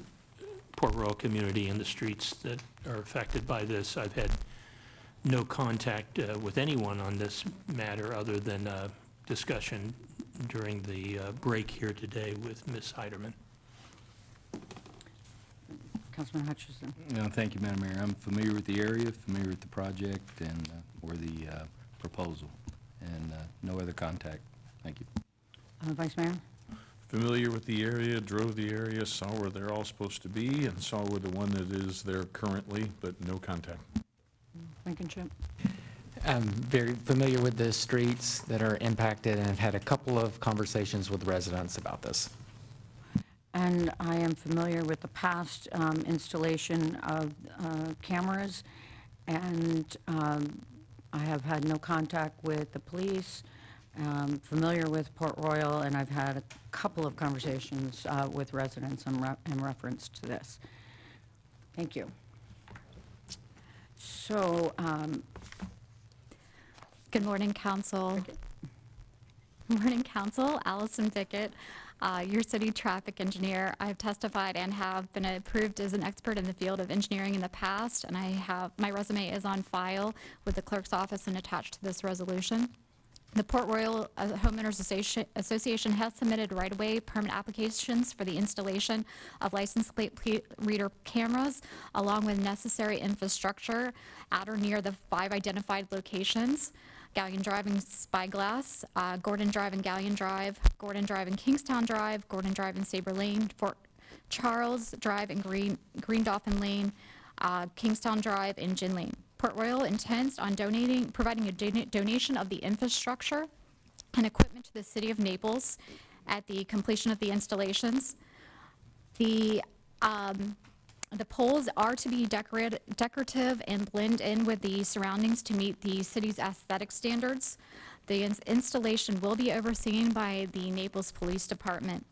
Port Royal community and the streets that are affected by this. I've had no contact with anyone on this matter other than discussion during the break here today with Ms. Heiderman. Councilman Hutchison. No, thank you, Madam Mayor. I'm familiar with the area, familiar with the project and or the proposal, and no other contact. Thank you. Vice Mayor. Familiar with the area, drove the area, saw where they're all supposed to be, and saw where the one that is there currently, but no contact. Blankenship. I'm very familiar with the streets that are impacted and have had a couple of conversations with residents about this. And I am familiar with the past installation of cameras, and I have had no contact with the police, familiar with Port Royal, and I've had a couple of conversations with residents in reference to this. Thank you. So, Good morning, Council. Good morning, Council. Allison Pickett, your city traffic engineer. I have testified and have been approved as an expert in the field of engineering in the past, and my resume is on file with the clerk's office and attached to this resolution. The Port Royal Homeowners Association has submitted right-of-way permit applications for the installation of license plate reader cameras, along with necessary infrastructure at or near the 5 identified locations: Galleon Drive and Spyglass, Gordon Drive and Galleon Drive, Gordon Drive and Kingstown Drive, Gordon Drive and Sabre Lane, Fort Charles Drive and Green Dolphin Lane, Kingstown Drive and Gin Lane. Port Royal intends on providing a donation of the infrastructure and equipment to the city of Naples at the completion of the installations. The poles are to be decorative and blend in with the surroundings to meet the city's aesthetic standards. The installation will be overseen by the Naples Police Department.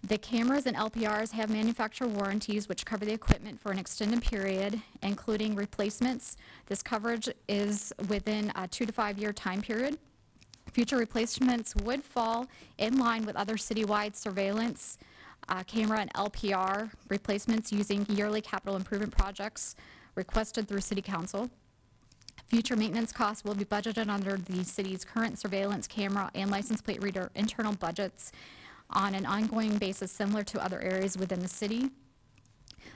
The cameras and LPRs have manufacturer warranties which cover the equipment for an extended period, including replacements. This coverage is within a 2 to 5 year time period. Future replacements would fall in line with other citywide surveillance camera and LPR replacements using yearly capital improvement projects requested through City Council. Future maintenance costs will be budgeted under the city's current surveillance camera and license plate reader internal budgets on an ongoing basis similar to other areas within the city.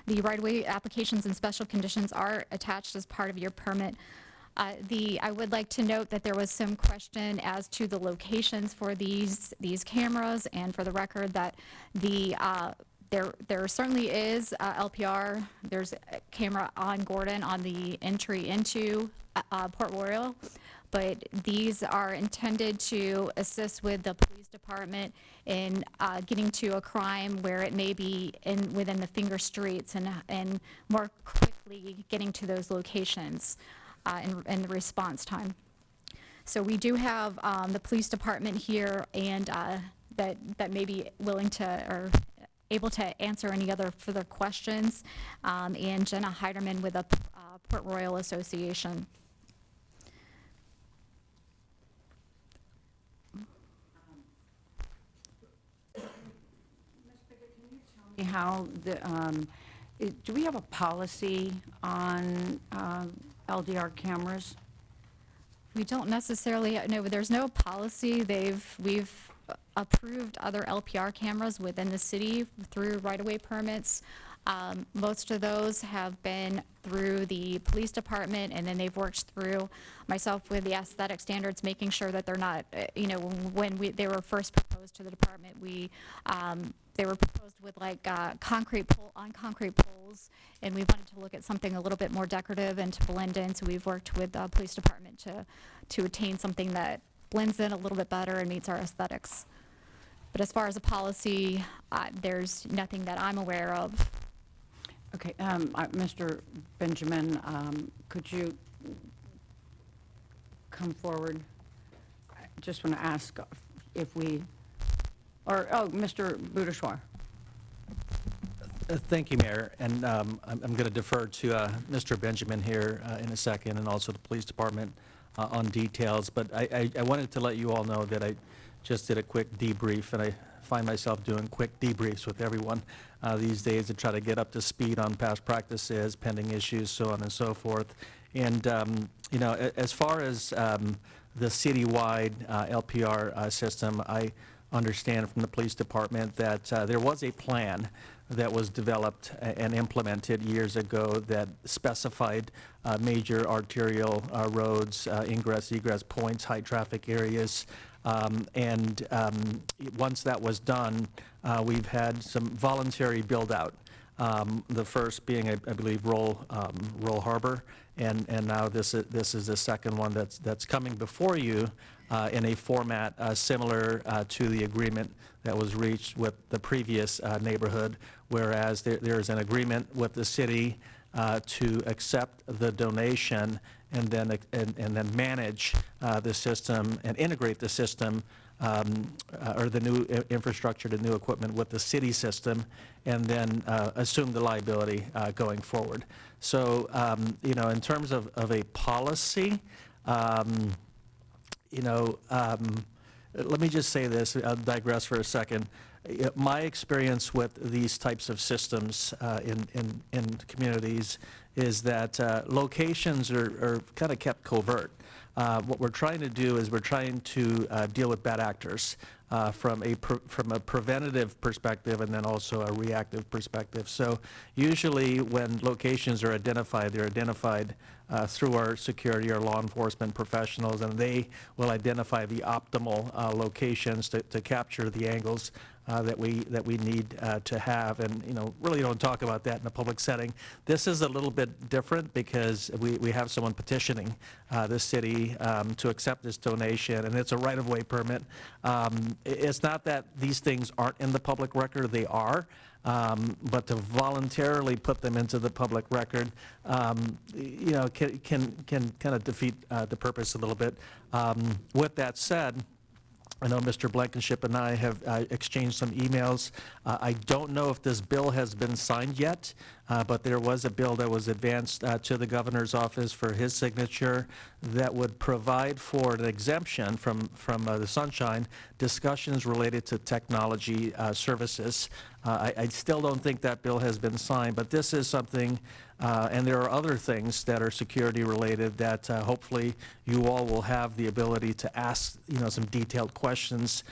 The right-of-way applications and special conditions are attached as part of your permit. I would like to note that there was some question as to the locations for these cameras, and for the record that there certainly is LPR. There's a camera on Gordon on the entry into Port Royal, but these are intended to assist with the police department in getting to a crime where it may be within the finger streets and more quickly getting to those locations in the response time. So we do have the police department here, and that may be willing to or able to answer any other further questions, and Jenna Heiderman with the Port Royal Association. How do we have a policy on LDR cameras? We don't necessarily, no, there's no policy. We've approved other LPR cameras within the city through right-of-way permits. Most of those have been through the police department, and then they've worked through myself with the aesthetic standards, making sure that they're not, when they were first proposed to the department, they were proposed with like concrete poles, and we wanted to look at something a little bit more decorative and to blend in, so we've worked with the police department to attain something that blends in a little bit better and meets our aesthetics. But as far as a policy, there's nothing that I'm aware of. Okay, Mr. Benjamin, could you come forward? I just want to ask if Mr. Boudouchoir. Thank you, Mayor, and I'm going to defer to Mr. Benjamin here in a second, and also the police department on details, but I wanted to let you all know that I just did a quick debrief, and I find myself doing quick debriefs with everyone these days to try to get up to speed on past practices, pending issues, so on and so forth. And, as far as the citywide LPR system, I understand from the police department that there was a plan that was developed and implemented years ago that specified major arterial roads, ingress, egress points, high traffic areas. Once that was done, we've had some voluntary build-out. The first being, I believe, Roll Harbor, and now this is the second one that's coming before you in a format similar to the agreement that was reached with the previous neighborhood, whereas there is an agreement with the city to accept the donation and then manage the system and integrate the system or the new infrastructure, the new equipment with the city system, and then assume the liability going forward. So, in terms of a policy, let me just say this, I'll digress for a second. My experience with these types of systems in communities is that locations are kind of kept covert. What we're trying to do is we're trying to deal with bad actors from a preventative perspective and then also a reactive perspective. So usually when locations are identified, they're identified through our security or law enforcement professionals, and they will identify the optimal locations to capture the angles that we need to have, and really don't talk about that in a public setting. This is a little bit different because we have someone petitioning the city to accept this donation, and it's a right-of-way permit. It's not that these things aren't in the public record; they are. But to voluntarily put them into the public record, can kind of defeat the purpose a little bit. With that said, I know Mr. Blankenship and I have exchanged some emails. I don't know if this bill has been signed yet, but there was a bill that was advanced to the governor's office for his signature that would provide for an exemption from the sunshine discussions related to technology services. I still don't think that bill has been signed, but this is something, and there are other things that are security related that hopefully you all will have the ability to ask, some detailed questions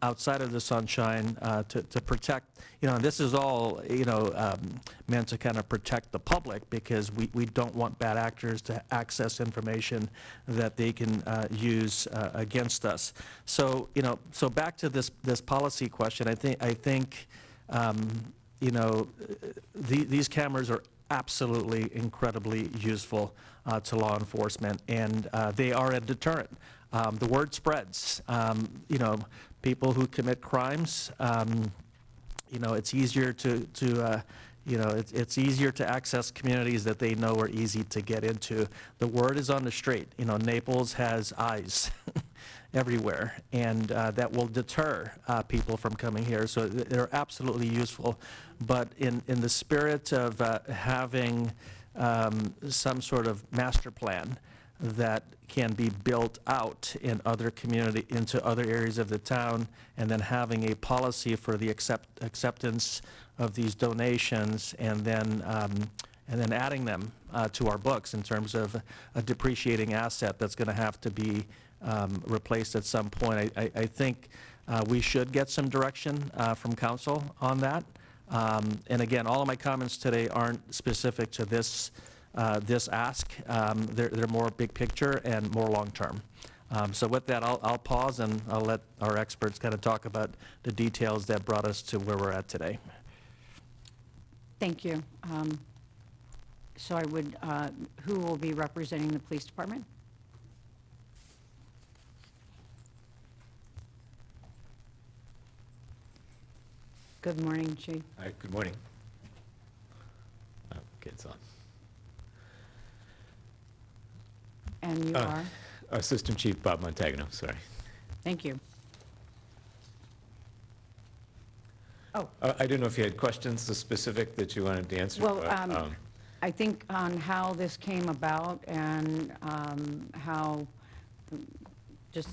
outside of the sunshine to protect, and this is all, meant to kind of protect the public, because we don't want bad actors to access information that they can use against us. So, so back to this policy question, I think these cameras are absolutely incredibly useful to law enforcement, and they are a deterrent. The word spreads. People who commit crimes, it's easier it's easier to access communities that they know are easy to get into. The word is on the street. Naples has eyes everywhere, and that will deter people from coming here. So they're absolutely useful. But in the spirit of having some sort of master plan that can be built out in into other areas of the town, and then having a policy for the acceptance of these donations, and then adding them to our books in terms of a depreciating asset that's going to have to be replaced at some point. I think we should get some direction from council on that. And again, all of my comments today aren't specific to this ask. They're more big picture and more long-term. So with that, I'll pause and I'll let our experts kind of talk about the details that brought us to where we're at today. Thank you. So I would, who will be representing the police department? Good morning, Chief. Hi, good morning. Oh, okay, it's on. And you are? Assistant Chief Bob Montagno, sorry. Thank you. Oh. I don't know if you had questions specific that you wanted to answer. Well, but, I think on how this came about and how just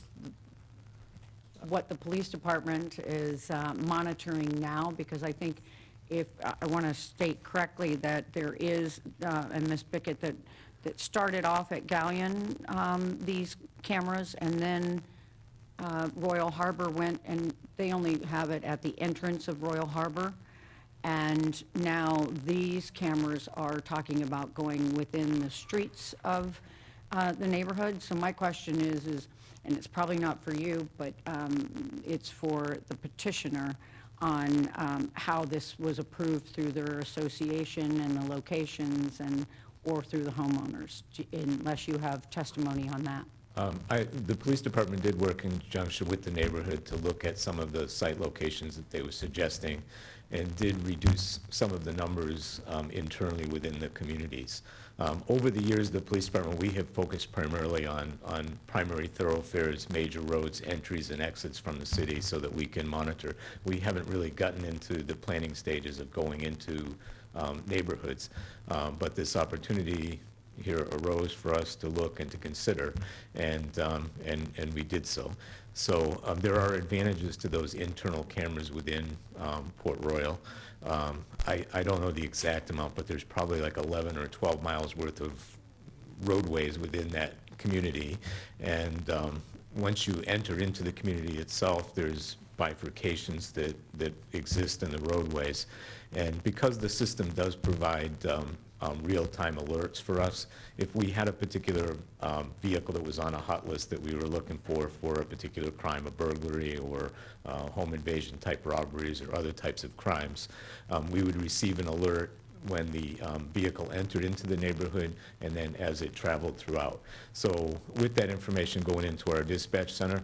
what the police department is monitoring now, because I think if, I want to state correctly that there is, and Ms. Bickett, that started off at Galleon, these cameras, and then Royal Harbor went, and they only have it at the entrance of Royal Harbor. And now these cameras are talking about going within the streets of the neighborhood. So my question is, and it's probably not for you, but it's for the petitioner on how this was approved through their association and the locations or through the homeowners, unless you have testimony on that. The police department did work in conjunction with the neighborhood to look at some of the site locations that they were suggesting, and did reduce some of the numbers internally within the communities. Over the years, the police department, we have focused primarily on primary thoroughfares, major roads, entries and exits from the city so that we can monitor. We haven't really gotten into the planning stages of going into neighborhoods, but this opportunity here arose for us to look and to consider, and we did so. So there are advantages to those internal cameras within Port Royal. I don't know the exact amount, but there's probably like 11 or 12 miles worth of roadways within that community. And once you enter into the community itself, there's bifurcations that exist in the roadways. And because the system does provide real-time alerts for us, if we had a particular vehicle that was on a hot list that we were looking for a particular crime, a burglary or home invasion type robberies or other types of crimes, we would receive an alert when the vehicle entered into the neighborhood and then as it traveled throughout. So with that information going into our dispatch center,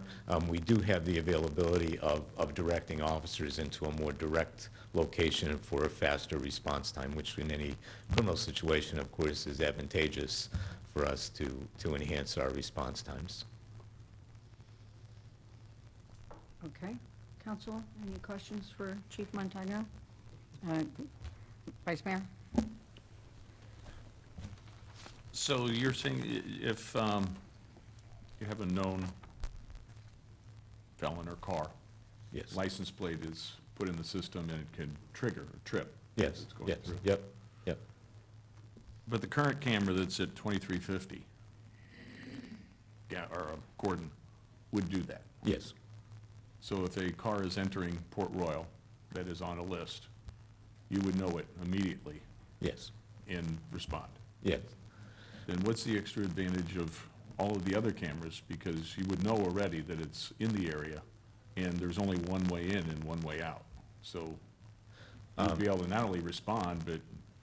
we do have the availability of directing officers into a more direct location for a faster response time, which in any criminal situation, of course, is advantageous for us to enhance our response times. Okay. Council, any questions for Chief Montagno? Vice Mayor? So you're saying if you have a known felon or car, yes, license plate is put in the system and it can trigger a trip. Yes, yes, through. yep, yep. But the current camera that's at 2350, Gordon, would do that? Yes. So if a car is entering Port Royal that is on a list, you would know it immediately? Yes. And respond? Yes. Then what's the extra advantage of all of the other cameras? Because you would know already that it's in the area and there's only one way in and one way out. So you'd be able to not only respond, but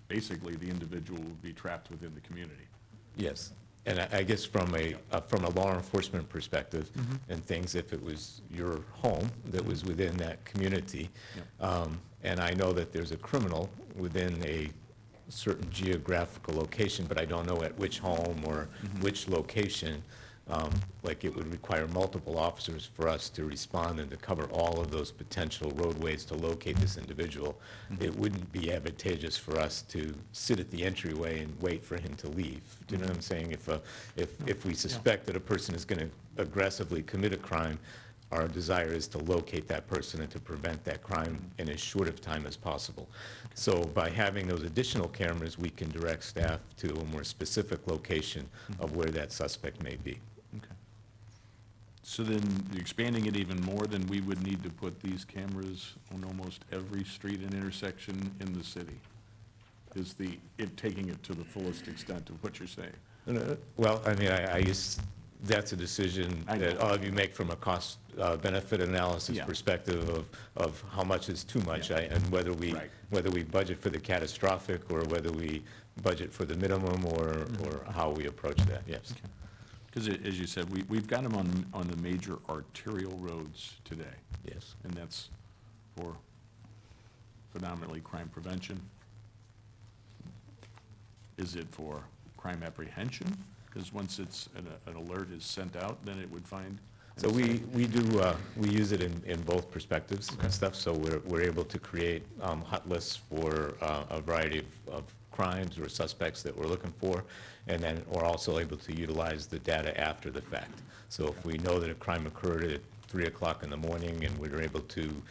basically the individual would be trapped within the community. Yes. And I guess from a law enforcement perspective and things, if it was your home that was within that community, and I know that there's a criminal within a certain geographical location, but I don't know at which home or which location, like it would require multiple officers for us to respond and to cover all of those potential roadways to locate this individual. It wouldn't be advantageous for us to sit at the entryway and wait for him to leave. Do you know what I'm saying? If we suspect that a person is going to aggressively commit a crime, our desire is to locate that person and to prevent that crime in as short of time as possible. So by having those additional cameras, we can direct staff to a more specific location of where that suspect may be. So then, expanding it even more, then we would need to put these cameras on almost every street and intersection in the city, is taking it to the fullest extent of what you're saying. Well, I mean, I guess that's a decision that all of you make from a cost benefit analysis perspective of how much is too much, and whether we budget for the catastrophic or whether we budget for the minimum or how we approach that, yes. Because as you said, we've got them on the major arterial roads today. Yes. And that's for predominantly crime prevention. Is it for crime apprehension? Because once an alert is sent out, then it would find. So we use it in both perspectives and stuff, so we're able to create hot lists for a variety of crimes or suspects that we're looking for, and then we're also able to utilize the data after the fact. So if we know that a crime occurred at 3 o'clock in the morning and we're able to,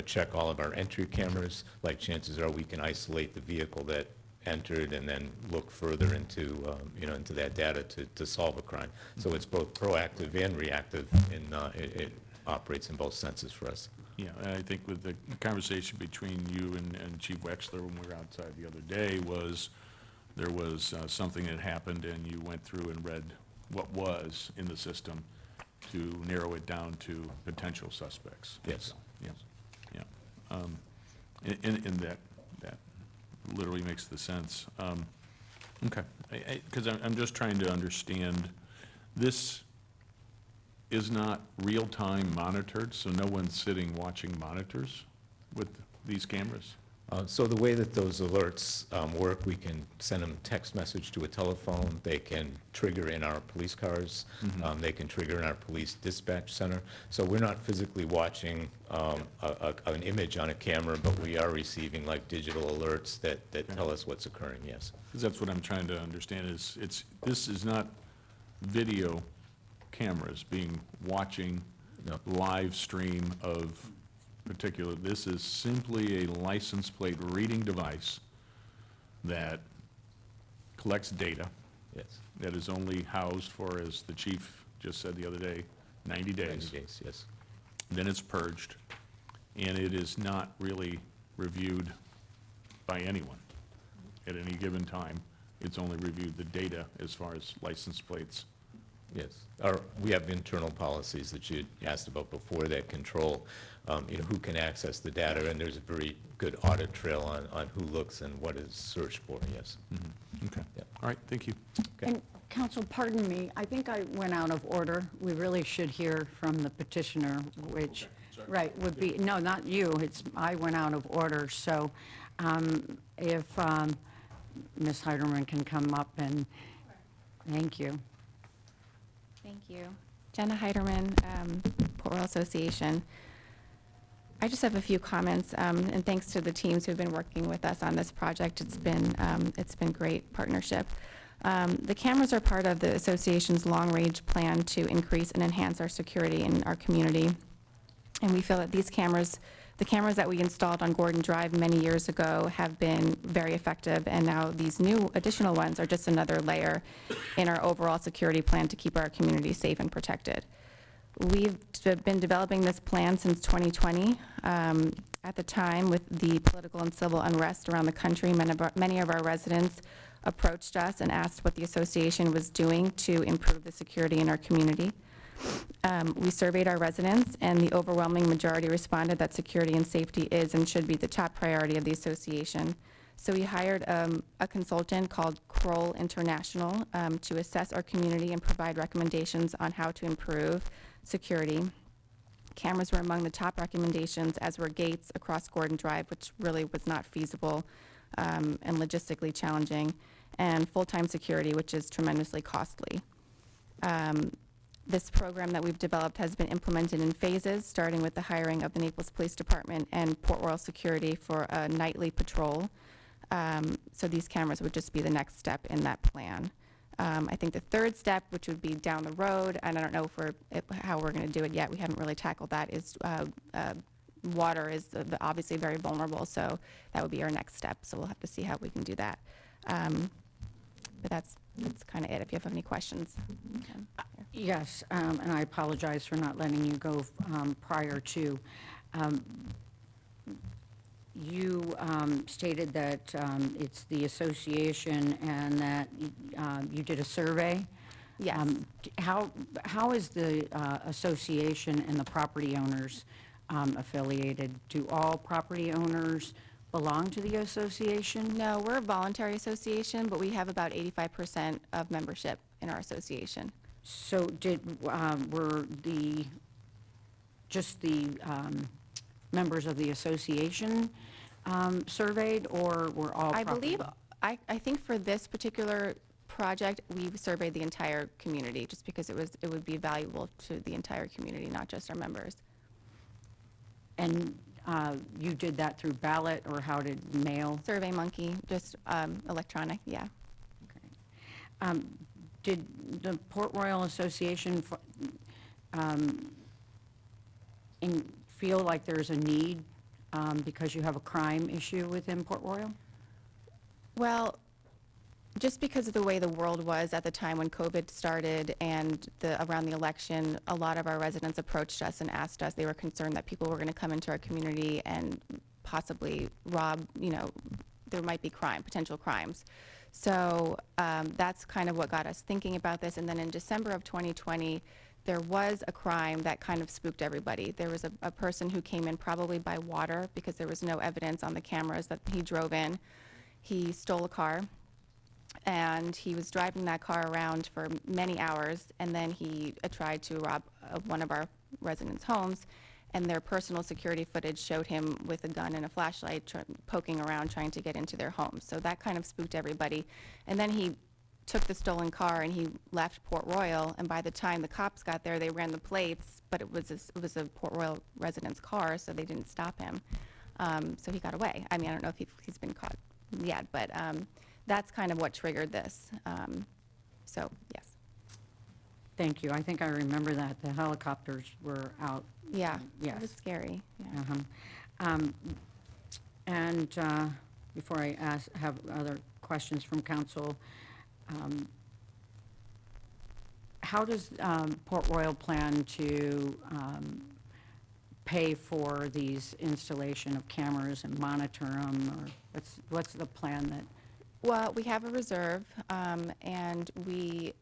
check all of our entry cameras, like chances are we can isolate the vehicle that entered and then look further into, into that data to solve a crime. So it's both proactive and reactive, and it operates in both senses for us. Yeah, and I think with the conversation between you and Chief Wexler when we were outside the other day there was something that happened and you went through and read what was in the system to narrow it down to potential suspects. Yes. Yes. Yeah. And that literally makes the sense. Okay, because I'm just trying to understand, this is not real-time monitored, so no one's sitting watching monitors with these cameras? So the way that those alerts work, we can send them text message to a telephone. They can trigger in our police cars. They can trigger in our police dispatch center. So we're not physically watching an image on a camera, but we are receiving like digital alerts that tell us what's occurring, yes. Because that's what I'm trying to understand is this is not video cameras watching live stream of particular, this is simply a license plate reading device that collects data. Yes. That is only housed for, as the chief just said the other day, 90 days. 90 days, yes. Then it's purged, and it is not really reviewed by anyone at any given time. It's only reviewed the data as far as license plates. Yes. We have internal policies that you asked about before that control, who can access the data, and there's a very good audit trail on who looks and what is searched for, yes. Okay. Yeah. All right, thank you. Okay. And Counsel, pardon me, I think I went out of order. We really should hear from the petitioner, which, right, would be, no, not you, I went out of order. So if Ms. Heiderman can come up and, thank you. Thank you. Jenna Heiderman, Port Royal Association. I just have a few comments, and thanks to the teams who've been working with us on this project. It's been great partnership. The cameras are part of the association's long-range plan to increase and enhance our security in our community. And we feel that these cameras, the cameras that we installed on Gordon Drive many years ago, have been very effective, and now these new additional ones are just another layer in our overall security plan to keep our community safe and protected. We've been developing this plan since 2020. At the time, with the political and civil unrest around the country, many of our residents approached us and asked what the association was doing to improve the security in our community. We surveyed our residents, and the overwhelming majority responded that security and safety is and should be the top priority of the association. So we hired a consultant called Kroll International to assess our community and provide recommendations on how to improve security. Cameras were among the top recommendations, as were gates across Gordon Drive, which really was not feasible and logistically challenging, and full-time security, which is tremendously costly. This program that we've developed has been implemented in phases, starting with the hiring of the Naples Police Department and Port Royal Security for a nightly patrol. So these cameras would just be the next step in that plan. I think the third step, which would be down the road, and I don't know how we're going to do it yet, we haven't really tackled that, is water is obviously very vulnerable, so that would be our next step. So we'll have to see how we can do that. But that's kind of it. If you have any questions. Yes, and I apologize for not letting you go prior to. You stated that it's the association and that you did a survey. Yes. How is the association and the property owners affiliated? Do all property owners belong to the association? No, we're a voluntary association, but we have about 85% of membership in our association. So were just the members of the association surveyed, or were all I property? believe, I think for this particular project, we surveyed the entire community, just because it would be valuable to the entire community, not just our members. And you did that through ballot, or how did mail? Survey Monkey, just electronic, yeah. Did the Port Royal Association feel like there's a need because you have a crime issue within Port Royal? Well, just because of the way the world was at the time when COVID started and around the election, a lot of our residents approached us and asked us, they were concerned that people were going to come into our community and possibly rob, there might be potential crimes. So that's kind of what got us thinking about this. And then in December of 2020, there was a crime that kind of spooked everybody. There was a person who came in probably by water because there was no evidence on the cameras that he drove in. He stole a car, and he was driving that car around for many hours, and then he tried to rob one of our residents' homes, and their personal security footage showed him with a gun and a flashlight poking around trying to get into their home. So that kind of spooked everybody. And then he took the stolen car and he left Port Royal, and by the time the cops got there, they ran the plates, but it was a Port Royal resident's car, so they didn't stop him. So he got away. I mean, I don't know if he's been caught yet, but that's kind of what triggered this. So, yes. Thank you. I think I remember that. The helicopters were out. Yeah, Yes. it was scary. Yeah. And before I have other questions from council, how does Port Royal plan to pay for these installation of cameras and monitor them, or what's the plan that? Well, we have a reserve, and we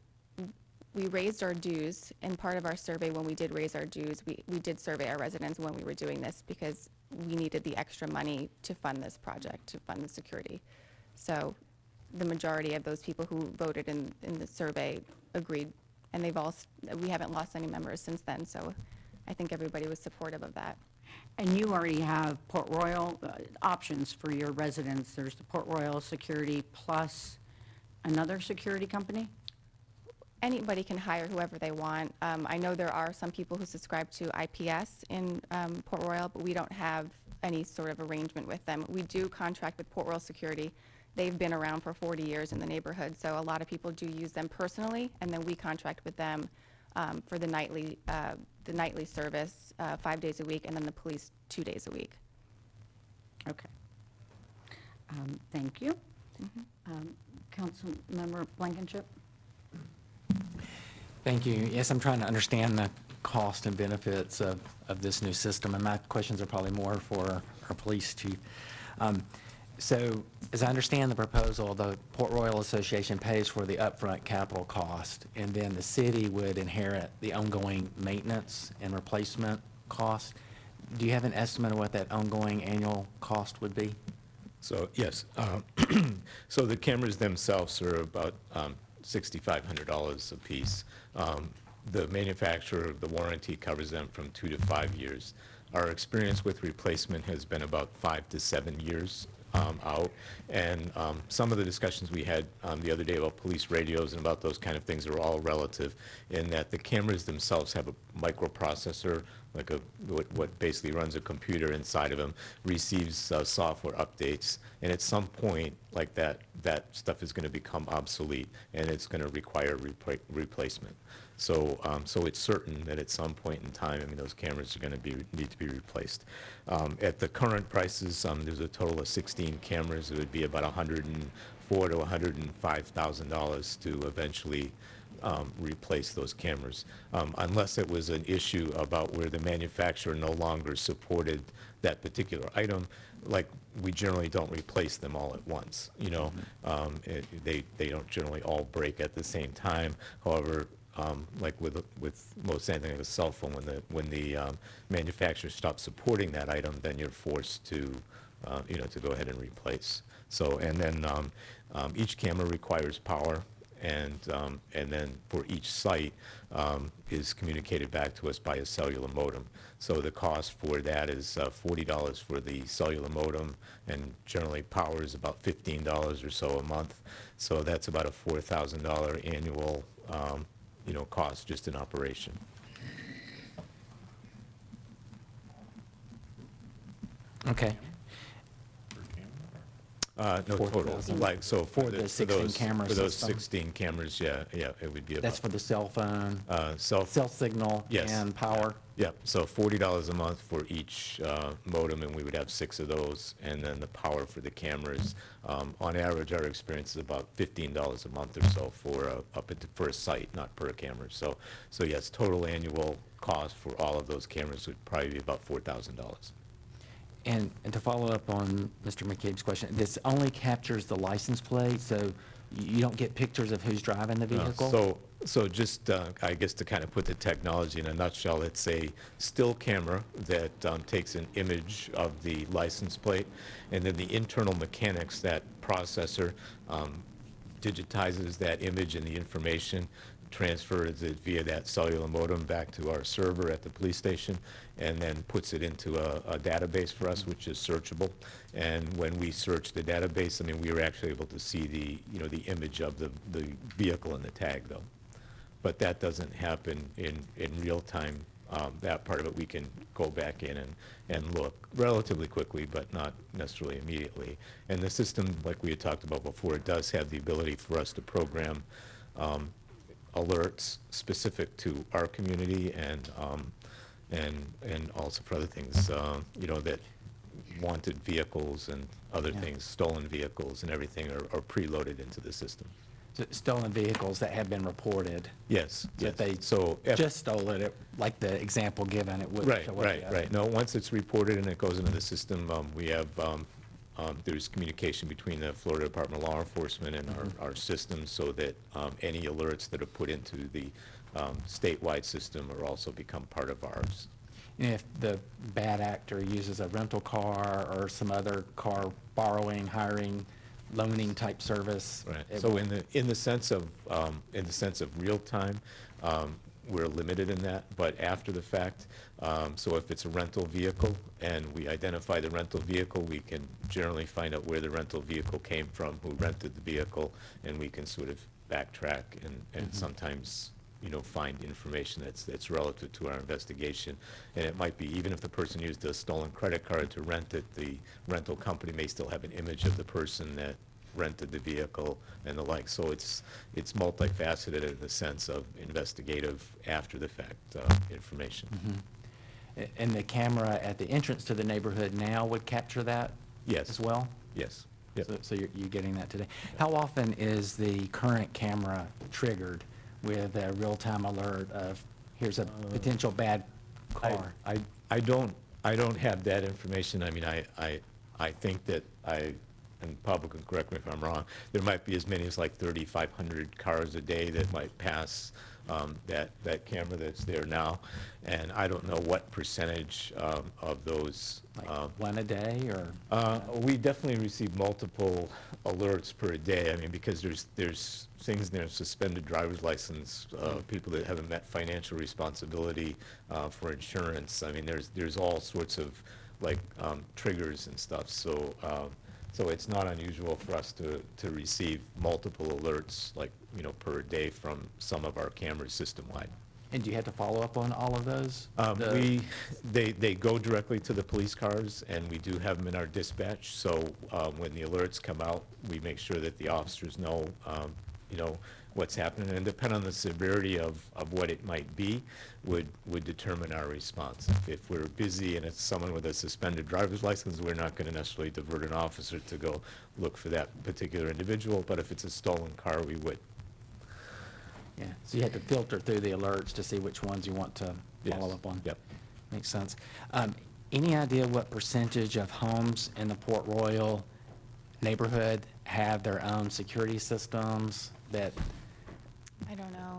raised our dues. And part of our survey, when we did raise our dues, we did survey our residents when we were doing this because we needed the extra money to fund this project, to fund the security. So the majority of those people who voted in the survey agreed, and we haven't lost any members since then, so I think everybody was supportive of that. And you already have Port Royal options for your residents. There's the Port Royal Security plus another security company? Anybody can hire whoever they want. I know there are some people who subscribe to IPS in Port Royal, but we don't have any sort of arrangement with them. We do contract with Port Royal Security. They've been around for 40 years in the neighborhood, so a lot of people do use them personally, and then we contract with them for the nightly service 5 days a week, and then the police 2 days a week. Okay. Thank you. Councilmember Blankenship? Thank you. Yes, I'm trying to understand the cost and benefits of this new system, and my questions are probably more for our police chief. So, as I understand the proposal, the Port Royal Association pays for the upfront capital cost, and then the city would inherit the ongoing maintenance and replacement cost. Do you have an estimate of what that ongoing annual cost would be? So, yes. So the cameras themselves are about $6,500 a piece. The manufacturer, the warranty covers them from 2 to 5 years. Our experience with replacement has been about 5 to 7 years out. And some of the discussions we had the other day about police radios and about those kind of things are all relative in that the cameras themselves have a microprocessor, like what basically runs a computer inside of them, receives software updates, and at some point, like that stuff is going to become obsolete, and it's going to require replacement. So, so it's certain that at some point in time, I mean, those cameras are going to need to be replaced. At the current prices, there's a total of 16 cameras. It would be about $104,000 to $105,000 to eventually replace those cameras, unless it was an issue about where the manufacturer no longer supported that particular item. Like, we generally don't replace them all at once, you know. They don't generally all break at the same time. However, like with most anything like a cell phone, when the manufacturer stops supporting that item, then you're forced to, you know, to go ahead and replace. So, and then each camera requires power, and then for each site is communicated back to us by a cellular modem. So the cost for that is $40 for the cellular modem, and generally power is about $15 or so a month. So that's about a $4,000 annual, you know, cost just in operation. Okay. No, total, 4,000. like, so For the 16 camera for those system? 16 cameras, yeah, it would be about. That's for the cell phone, Cell signal, Yes. and power? Yep, so $40 a month for each modem, and we would have 6 of those, and then the power for the cameras. On average, our experience is about $15 a month or so for a site, not per camera. So yes, total annual cost for all of those cameras would probably be about $4,000. And to follow up on Mr. McCabe's question, this only captures the license plate, so you don't get pictures of who's driving the vehicle? So just, I guess to kind of put the technology in a nutshell, it's a still camera that takes an image of the license plate, and then the internal mechanics, that processor digitizes that image and the information, transfers it via that cellular modem back to our server at the police station, and then puts it into a database for us, which is searchable. And when we search the database, I mean, we were actually able to see the, you know, the image of the vehicle and the tag, though. But that doesn't happen in real time. That part of it, we can go back in and look relatively quickly, but not necessarily immediately. And the system, like we had talked about before, it does have the ability for us to program alerts specific to our community, and also for other things, you know, that wanted vehicles and other things, stolen vehicles and everything are preloaded into the system. So stolen vehicles that have been reported? Yes. So if they just stole it, like the example given, it wouldn't show up yet? Right. No, once it's reported and it goes into the system, we have, there's communication between the Florida Department of Law Enforcement and our system, so that any alerts that are put into the statewide system are also become part of ours. And if the bad actor uses a rental car or some other car borrowing, hiring, loaning type service? Right. So in the sense of real time, we're limited in that, but after the fact, so if it's a rental vehicle and we identify the rental vehicle, we can generally find out where the rental vehicle came from, who rented the vehicle, and we can sort of backtrack and sometimes, you know, find information that's relative to our investigation. And it might be, even if the person used a stolen credit card to rent it, the rental company may still have an image of the person that rented the vehicle and the like. So it's multifaceted in the sense of investigative after the fact information. And the camera at the entrance to the neighborhood now would capture that? Yes. As well? Yes. Yep. So you're getting that today. How often is the current camera triggered with a real-time alert of, here's a potential bad car? I don't have that information. I mean, I think that and public can correct me if I'm wrong, there might be as many as like 3,500 cars a day that might pass that camera that's there now. And I don't know what percentage of those. Like one a day, or? We definitely receive multiple alerts per day. I mean, because there's things in there, suspended driver's license, people that haven't met financial responsibility for insurance. I mean, there's all sorts of like triggers and stuff. So it's not unusual for us to receive multiple alerts, like, you know, per day from some of our cameras system-wide. And do you have to follow up on all of those? They go directly to the police cars, and we do have them in our dispatch. So when the alerts come out, we make sure that the officers know, you know, what's happening, and depending on the severity of what it might be, would determine our response. If we're busy and it's someone with a suspended driver's license, we're not going to necessarily divert an officer to go look for that particular individual, but if it's a stolen car, we would. Yeah, so you had to filter through the alerts to see which ones you want to follow Yes. up on. Yep. Makes sense. Any idea what percentage of homes in the Port Royal neighborhood have their own security systems that? I don't know.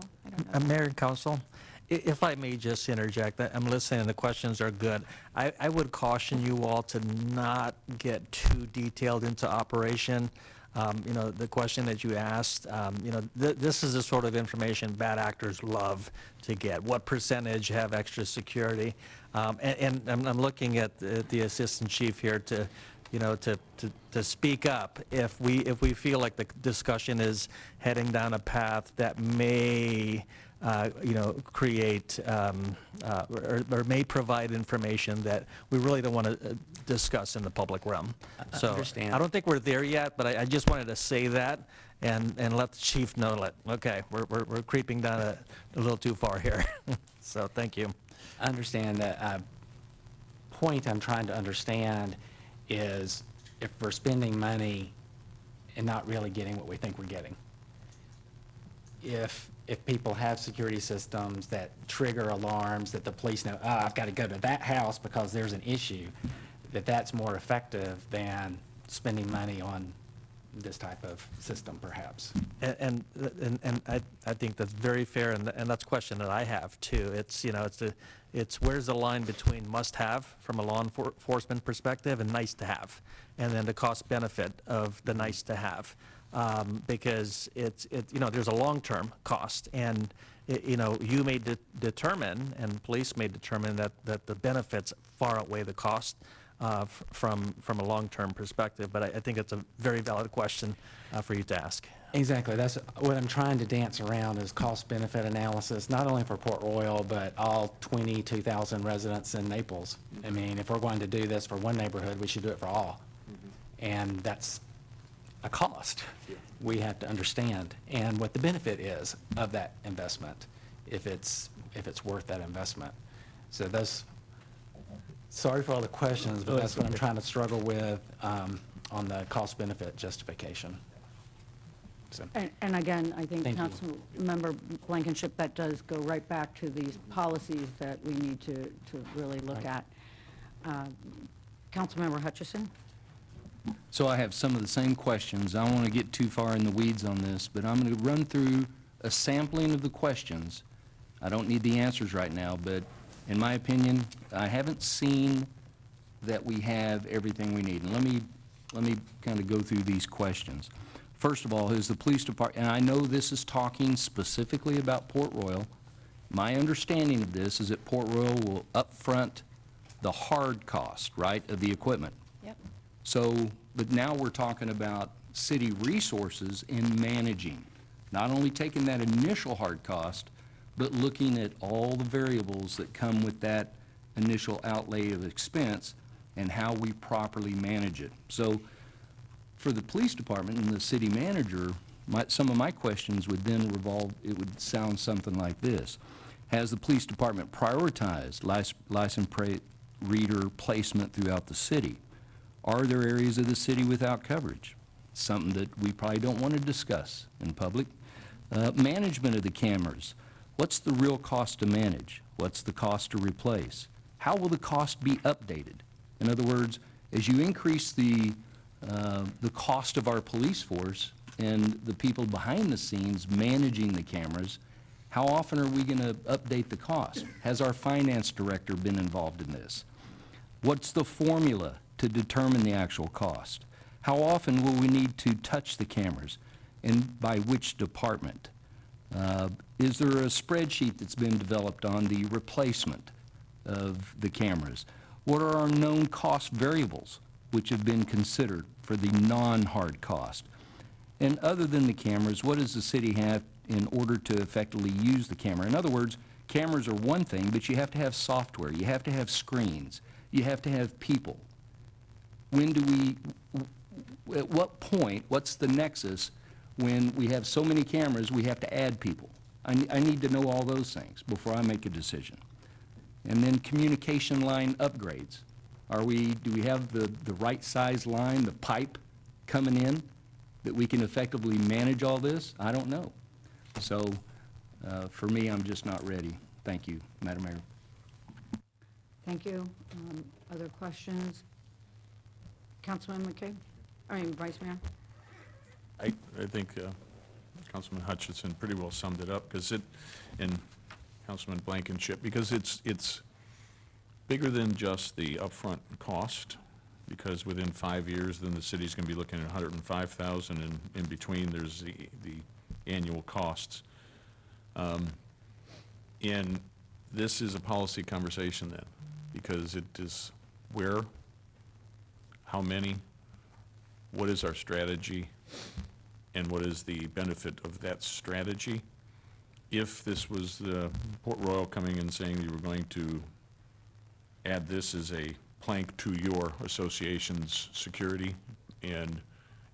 Mayor and Council, if I may just interject, I'm listening and the questions are good. I would caution you all to not get too detailed into operation. The question that you asked, this is the sort of information bad actors love to get. What percentage have extra security? And I'm looking at the assistant chief here to speak up if we feel like the discussion is heading down a path that may create or may provide information that we really don't want to discuss in the public realm. So understand. I don't think we're there yet, but I just wanted to say that and let the chief know that, okay, we're creeping down a little too far here. So thank you. I understand that. Point I'm trying to understand is if we're spending money and not really getting what we think we're getting. If people have security systems that trigger alarms that the police know, I've got to go to that house because there's an issue, that's more effective than spending money on this type of system, perhaps. And I think that's very fair, and that's a question that I have too. It's where's the line between must-have from a law enforcement perspective and nice-to-have, and then the cost-benefit of the nice-to-have, because there's a long-term cost, and you may determine, and police may determine that the benefits far outweigh the cost. From a long-term perspective, but I think it's a very valid question for you to ask. Exactly. That's what I'm trying to dance around is cost-benefit analysis, not only for Port Royal, but all 22,000 residents in Naples. I mean, if we're going to do this for one neighborhood, we should do it for all. And that's a cost we have to understand, and what the benefit is of that investment, if it's worth that investment. So sorry for all the questions, but that's what I'm trying to struggle with on the cost-benefit justification. So, And again, I think Thank you. Councilmember Blankenship, that does go right back to these policies that we need to really look at. Councilmember Hutchison? So I have some of the same questions. I don't want to get too far in the weeds on this, but I'm going to run through a sampling of the questions. I don't need the answers right now, but in my opinion, I haven't seen that we have everything we need. And let me kind of go through these questions. First of all, is the police department, and I know this is talking specifically about Port Royal. My understanding of this is that Port Royal will upfront the hard cost, right, of the equipment. Yep. So, but now we're talking about city resources in managing, not only taking that initial hard cost, but looking at all the variables that come with that initial outlay of expense and how we properly manage it. So for the police department and the city manager, some of my questions would then it would sound something like this. Has the police department prioritized license plate reader placement throughout the city? Are there areas of the city without coverage? Something that we probably don't want to discuss in public. Management of the cameras. What's the real cost to manage? What's the cost to replace? How will the cost be updated? In other words, as you increase the cost of our police force and the people behind the scenes managing the cameras, how often are we going to update the cost? Has our finance director been involved in this? What's the formula to determine the actual cost? How often will we need to touch the cameras, and by which department? Is there a spreadsheet that's been developed on the replacement of the cameras? What are our known cost variables which have been considered for the non-hard cost? And other than the cameras, what does the city have in order to effectively use the camera? In other words, cameras are one thing, but you have to have software, you have to have screens, you have to have people. When do we, at what point, what's the nexus when we have so many cameras, we have to add people? I need to know all those things before I make a decision. And then communication line upgrades. Do we have the right size line, the pipe coming in that we can effectively manage all this? I don't know. So For me, I'm just not ready. Thank you, Madam Mayor. Thank you. Other questions? Councilman McKay? Vice Mayor? I think Councilman Hutchinson pretty well summed it up, and Councilman Blankenship, because it's bigger than just the upfront cost, because within 5 years, then the city's going to be looking at $105,000, and in between, there's the annual costs. And this is a policy conversation then, because it is where, how many, what is our strategy, and what is the benefit of that strategy? If this was the Port Royal coming and saying you were going to add this as a plank to your association's security and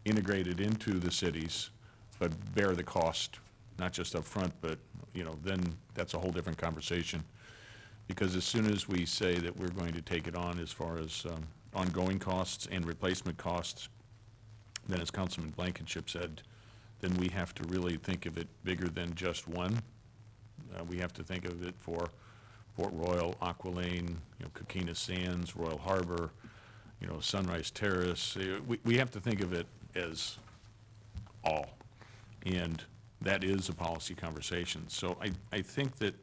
integrate it into the cities, but bear the cost, not just up front, but, then that's a whole different conversation. Because as soon as we say that we're going to take it on as far as ongoing costs and replacement costs, then as Councilman Blankenship said, then we have to really think of it bigger than just one. We have to think of it for Port Royal, Aqua Lane, Coquina Sands, Royal Harbor, Sunrise Terrace. We have to think of it as all. And that is a policy conversation. So I think that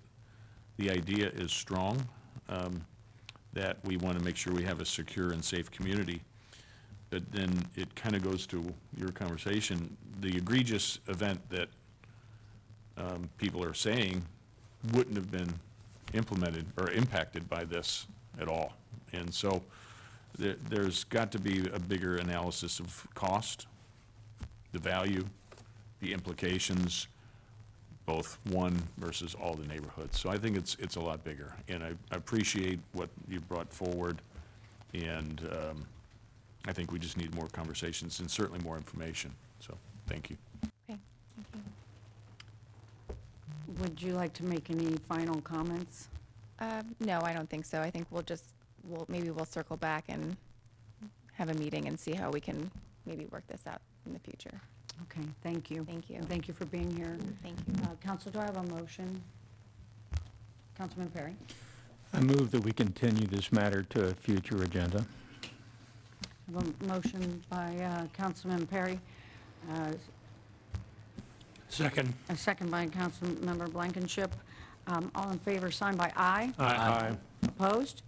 the idea is strong, that we want to make sure we have a secure and safe community. But then it kind of goes to your conversation, the egregious event that people are saying wouldn't have been implemented or impacted by this at all. And so there's got to be a bigger analysis of cost, the value, the implications, both one versus all the neighborhoods. So I think it's a lot bigger. And I appreciate what you brought forward. And I think we just need more conversations and certainly more information. So thank you. Okay, thank you. Would you like to make any final comments? No, I don't think so. I think maybe we'll circle back and have a meeting and see how we can maybe work this out in the future. Okay, thank you. Thank you. And thank you for being here. Thank you. Council, do I have a motion? Councilman Perry? I move that we continue this matter to a future agenda. I have a motion by Councilman Perry, Second. a second by Councilmember Blankenship. All in favor, sign by aye. Aye. Opposed?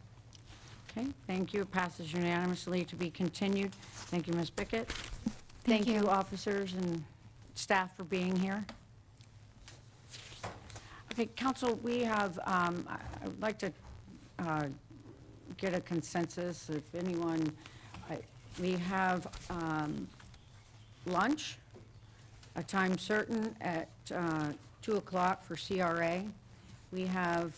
Okay, thank you. It passes unanimously to be continued. Thank you, Ms. Bickett. Thank you. Officers and staff, for being here. Okay, council, we have, I would like to get a consensus, if anyone, we have lunch, a time certain at 2 o'clock for CRA. We have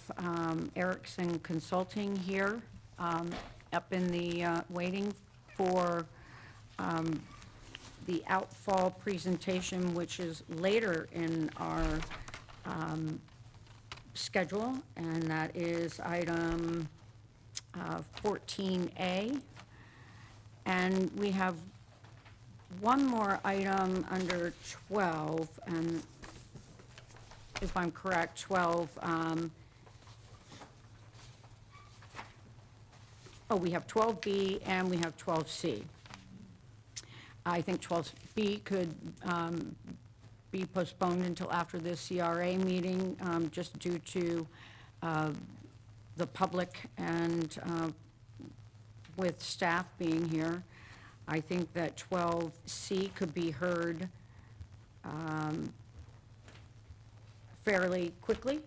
Erickson Consulting here, up in the, waiting for the outfall presentation, which is later in our schedule, and that is item 14A. And we have one more item under 12, and if I'm correct, 12, we have 12B and we have 12C. I think 12B could be postponed until after the CRA meeting, just due to the public and with staff being here. I think that 12C could be heard fairly quickly.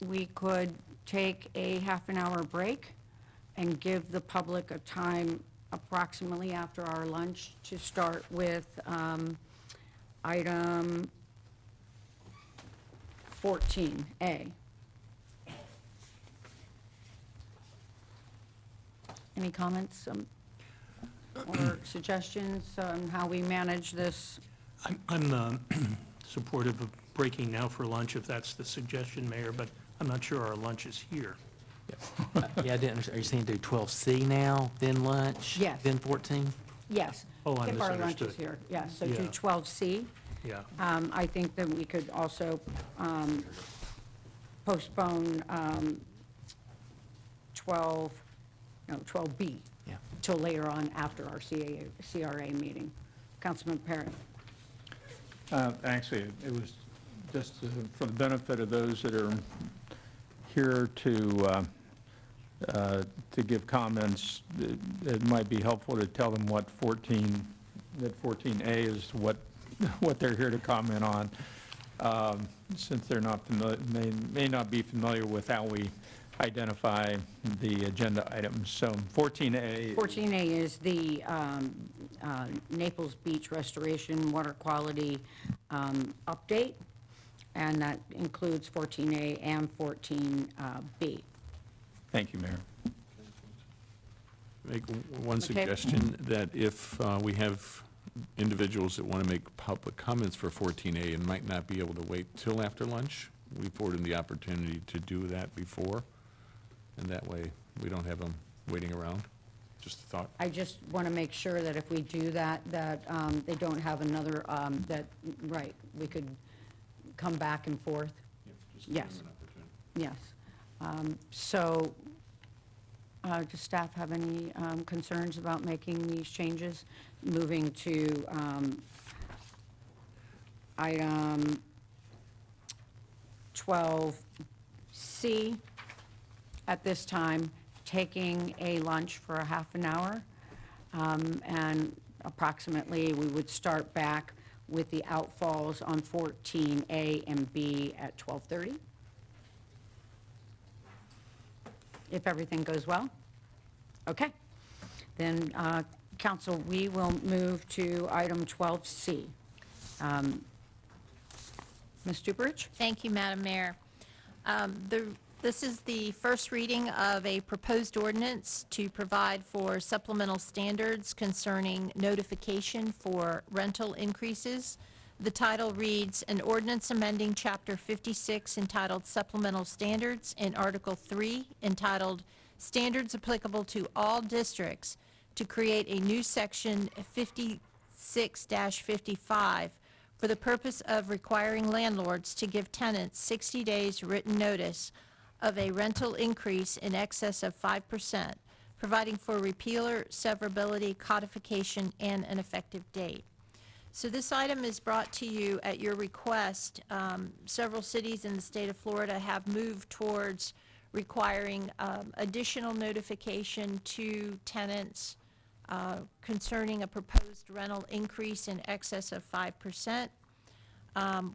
We could take a half-an-hour break and give the public a time approximately after our lunch to start with item 14A. Any comments or suggestions on how we manage this? I'm supportive of breaking now for lunch, if that's the suggestion, Mayor, but I'm not sure our lunch is here. Yeah, I didn't understand. Are you saying do 12C now, then lunch? Yes. Then 14? Yes. Oh, I If our lunch is misunderstood. here, yes, so do Yeah. 12C. Yeah. I think that we could also postpone 12B till later on after our CRA meeting. Councilman Parrott. Actually, it was just for the benefit of those that are here to give comments. It might be helpful to tell them what that 14A is what they're here to comment on, since they're not familiar, may not be familiar with how we identify the agenda items. So 14A. 14A is the Naples Beach Restoration Water Quality update, and that includes 14A and 14B. Thank you, Mayor. Make one suggestion, that if we have individuals that want to make public comments for 14A and might not be able to wait till after lunch, we afford them the opportunity to do that before, and that way we don't have them waiting around. Just a thought. I just want to make sure that if we do that, that they don't have another, right, we could come back and forth. Yes. Yes. So, does staff have any concerns about making these changes? Moving to item 12C, at this time, taking a lunch for a half an hour, and approximately we would start back with the outfalls on 14A and B at 12:30. If everything goes well? Okay. Then, Council, we will move to item 12C. Ms. Duperich? Thank you, Madam Mayor. This is the first reading of a proposed ordinance to provide for supplemental standards concerning notification for rental increases. The title reads, "An Ordinance Amending Chapter 56 entitled Supplemental Standards and Article 3 entitled Standards Applicable to All Districts to create a new section 56-55 for the purpose of requiring landlords to give tenants 60 days written notice of a rental increase in excess of 5%, providing for repealer, severability, codification, and an effective date." So this item is brought to you at your request. Several cities in the state of Florida have moved towards requiring additional notification to tenants concerning a proposed rental increase in excess of 5%.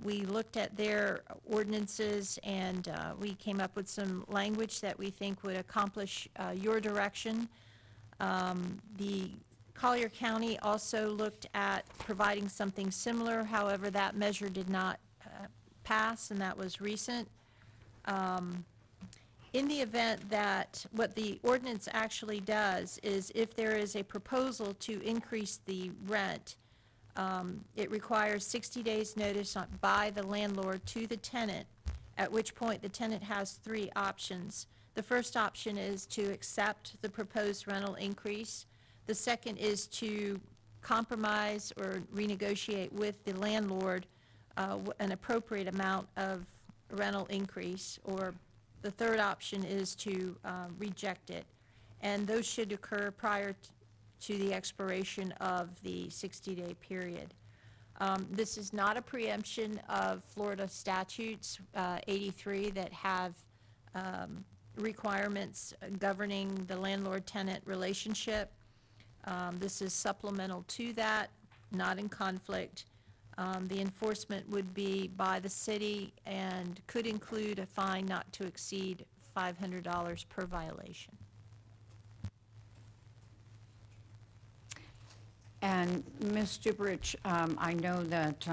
We looked at their ordinances, and we came up with some language that we think would accomplish your direction. The Collier County also looked at providing something similar. However, that measure did not pass, and that was recent. In the event that what the ordinance actually does is, if there is a proposal to increase the rent, it requires 60 days notice by the landlord to the tenant, at which point the tenant has 3 options. The first option is to accept the proposed rental increase. The second is to compromise or renegotiate with the landlord an appropriate amount of rental increase, or the third option is to reject it. And those should occur prior to the expiration of the 60-day period. This is not a preemption of Florida statutes 83 that have requirements governing the landlord-tenant relationship. This is supplemental to that, not in conflict. The enforcement would be by the city and could include a fine not to exceed $500 per violation. And Ms. Duperich, I know that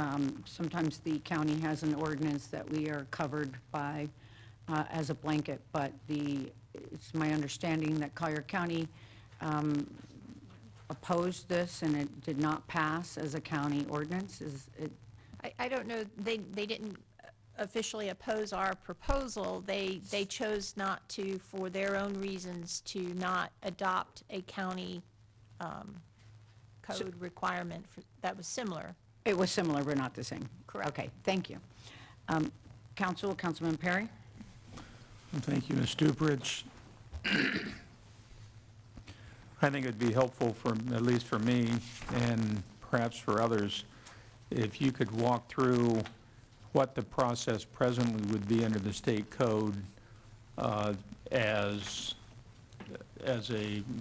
sometimes the county has an ordinance that we are covered by as a blanket, but it's my understanding that Collier County opposed this and it did not pass as a county ordinance. I don't know, they didn't officially oppose our proposal. They chose not to, for their own reasons, to not adopt a county code requirement that was similar. It was similar, but not the same? Correct. Okay, thank you. Councilman Perry? Thank you, Ms. Stuprich. I think it'd be helpful for, at least for me, and perhaps for others, if you could walk through what the process presently would be under the state code as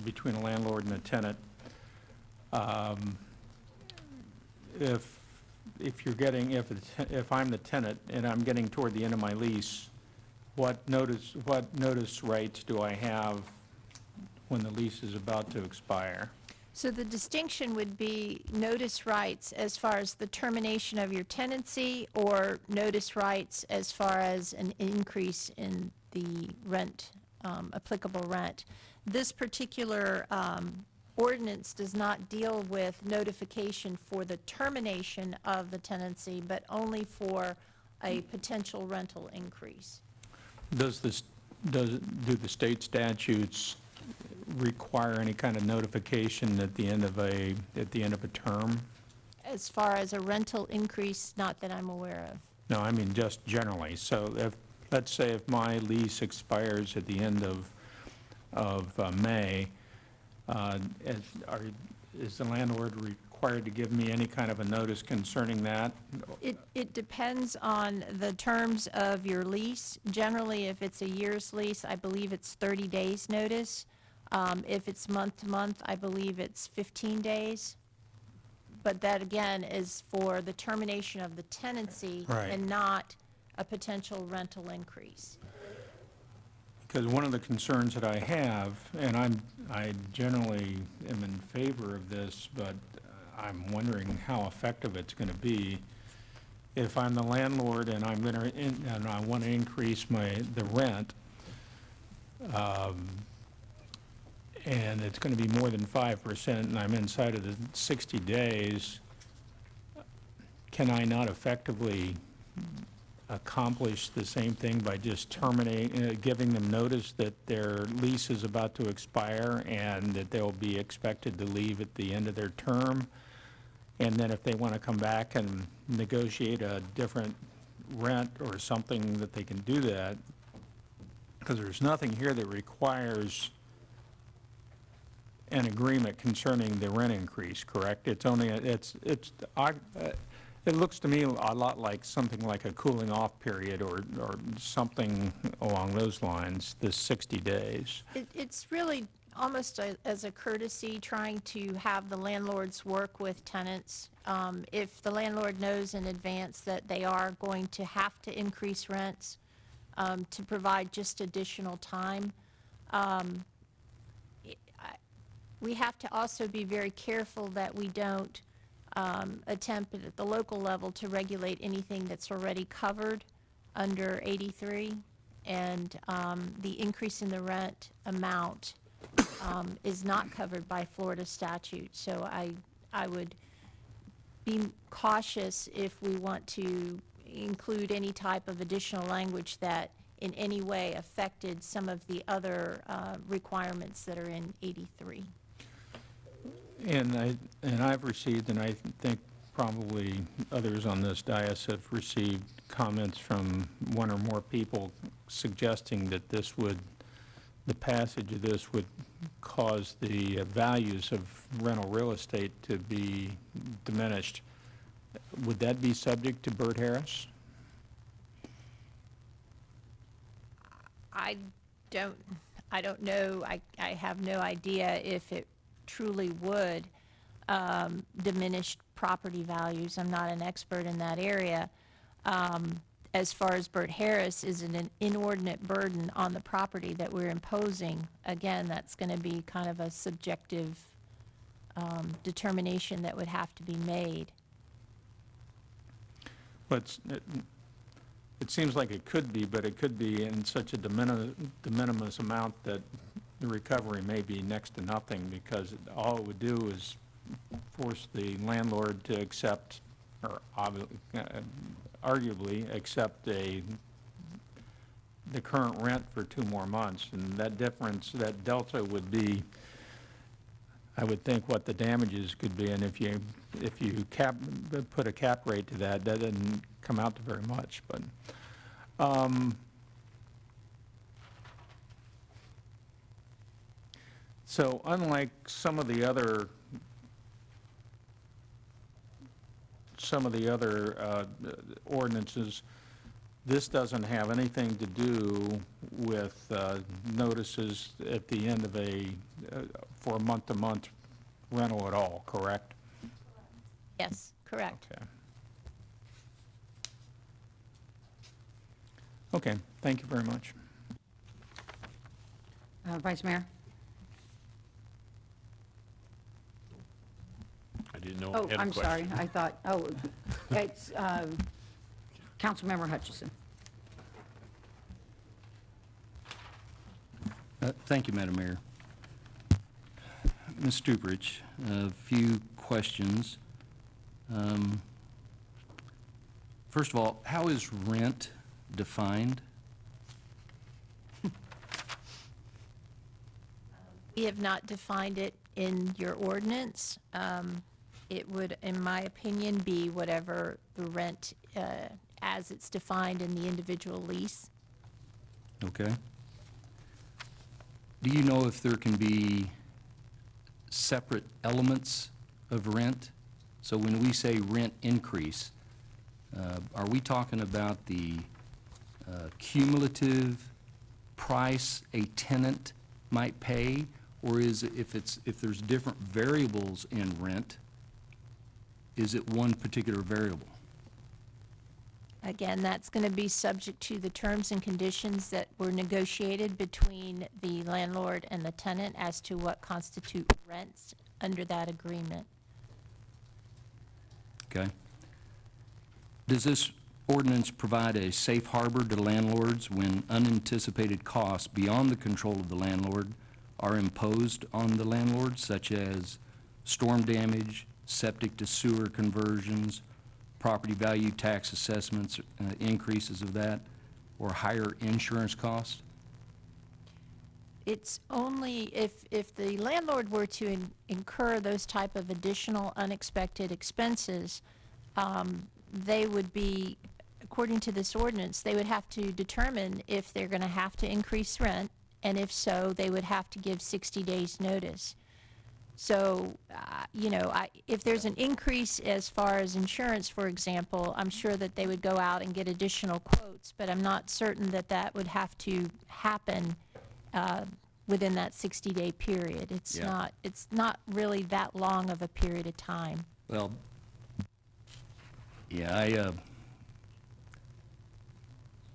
between a landlord and a tenant. If I'm the tenant and I'm getting toward the end of my lease, what notice rights do I have when the lease is about to expire? So the distinction would be notice rights as far as the termination of your tenancy, or notice rights as far as an increase in the rent, applicable rent. This particular ordinance does not deal with notification for the termination of the tenancy, but only for a potential rental increase. Do the state statutes require any kind of notification at the end of a term? As far as a rental increase, not that I'm aware of. No, I mean just generally. So let's say if my lease expires at the end of May, is the landlord required to give me any kind of a notice concerning that? It depends on the terms of your lease. Generally, if it's a year's lease, I believe it's 30 days notice. If it's month to month, I believe it's 15 days. But that, again, is for the termination of the tenancy. Right. And not a potential rental increase. Because one of the concerns that I have, and I generally am in favor of this, but I'm wondering how effective it's going to be. If I'm the landlord and and I want to increase the rent, and it's going to be more than 5%, and I'm inside of the 60 days, can I not effectively accomplish the same thing by just terminating, giving them notice that their lease is about to expire and that they'll be expected to leave at the end of their term? And then if they want to come back and negotiate a different rent or something, that they can do that? Because there's nothing here that requires an agreement concerning the rent increase, correct? It's only, it looks to me a lot like something like a cooling off period or something along those lines, the 60 days. It's really almost as a courtesy, trying to have the landlords work with tenants. If the landlord knows in advance that they are going to have to increase rents, to provide just additional time. We have to also be very careful that we don't attempt at the local level to regulate anything that's already covered under 83, and the increase in the rent amount is not covered by Florida statute. So I would be cautious if we want to include any type of additional language that in any way affected some of the other requirements that are in 83. And I've received, and I think probably others on this dais have received comments from one or more people suggesting that the passage of this would cause the values of rental real estate to be diminished. Would that be subject to Burt Harris? I don't know. I have no idea if it truly would diminish property values. I'm not an expert in that area. As far as Burt Harris, is it an inordinate burden on the property that we're imposing? Again, that's going to be kind of a subjective determination that would have to be made. But it seems like it could be, but it could be in such a de minimis amount that the recovery may be next to nothing, because all it would do is force the landlord to accept, or arguably accept the current rent for 2 more months. And that difference, that delta would be, I would think what the damages could be, and if you put a cap rate to that, that doesn't come out to very much, but, so unlike some of the other ordinances, this doesn't have anything to do with notices at the end of for a month-to-month rental at all, correct? Yes, correct. Okay. Okay, thank you very much. Vice Mayor? I didn't know. Oh, I'm sorry, I thought, it's Councilmember Hutchison. Thank you, Madam Mayor. Ms. Stuprich, a few questions. First of all, how is rent defined? We have not defined it in your ordinance. It would, in my opinion, be whatever the rent as it's defined in the individual lease. Okay. Do you know if there can be separate elements of rent? So when we say rent increase, are we talking about the cumulative price a tenant might pay? Or is it, if there's different variables in rent, is it one particular variable? Again, that's going to be subject to the terms and conditions that were negotiated between the landlord and the tenant as to what constitute rents under that agreement. Okay. Does this ordinance provide a safe harbor to landlords when unanticipated costs beyond the control of the landlord are imposed on the landlord, such as storm damage, septic to sewer conversions, property value tax assessments, increases of that, or higher insurance costs? It's only if the landlord were to incur those type of additional unexpected expenses, they would be, according to this ordinance, they would have to determine if they're going to have to increase rent, and if so, they would have to give 60 days notice. So, if there's an increase as far as insurance, for example, I'm sure that they would go out and get additional quotes, but I'm not certain that that would have to happen within that 60-day period. It's not really that long of a period of time. Well, yeah,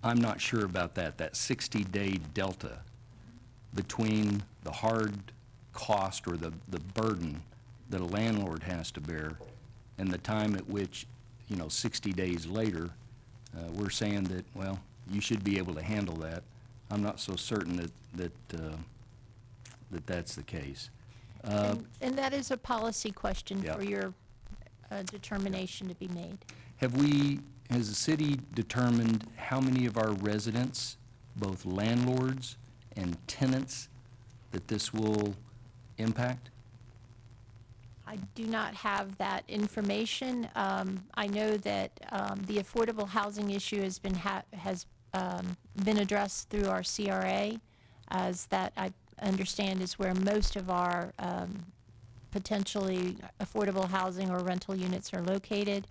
I'm not sure about that 60-day delta between the hard cost or the burden that a landlord has to bear and the time at which, 60 days later, we're saying that, well, you should be able to handle that. I'm not so certain that that's the case. And that is a policy question Yeah. for your determination to be made. Has the city determined how many of our residents, both landlords and tenants, that this will impact? I do not have that information. I know that the affordable housing issue has been addressed through our CRA, as that I understand is where most of our potentially affordable housing or rental units are located.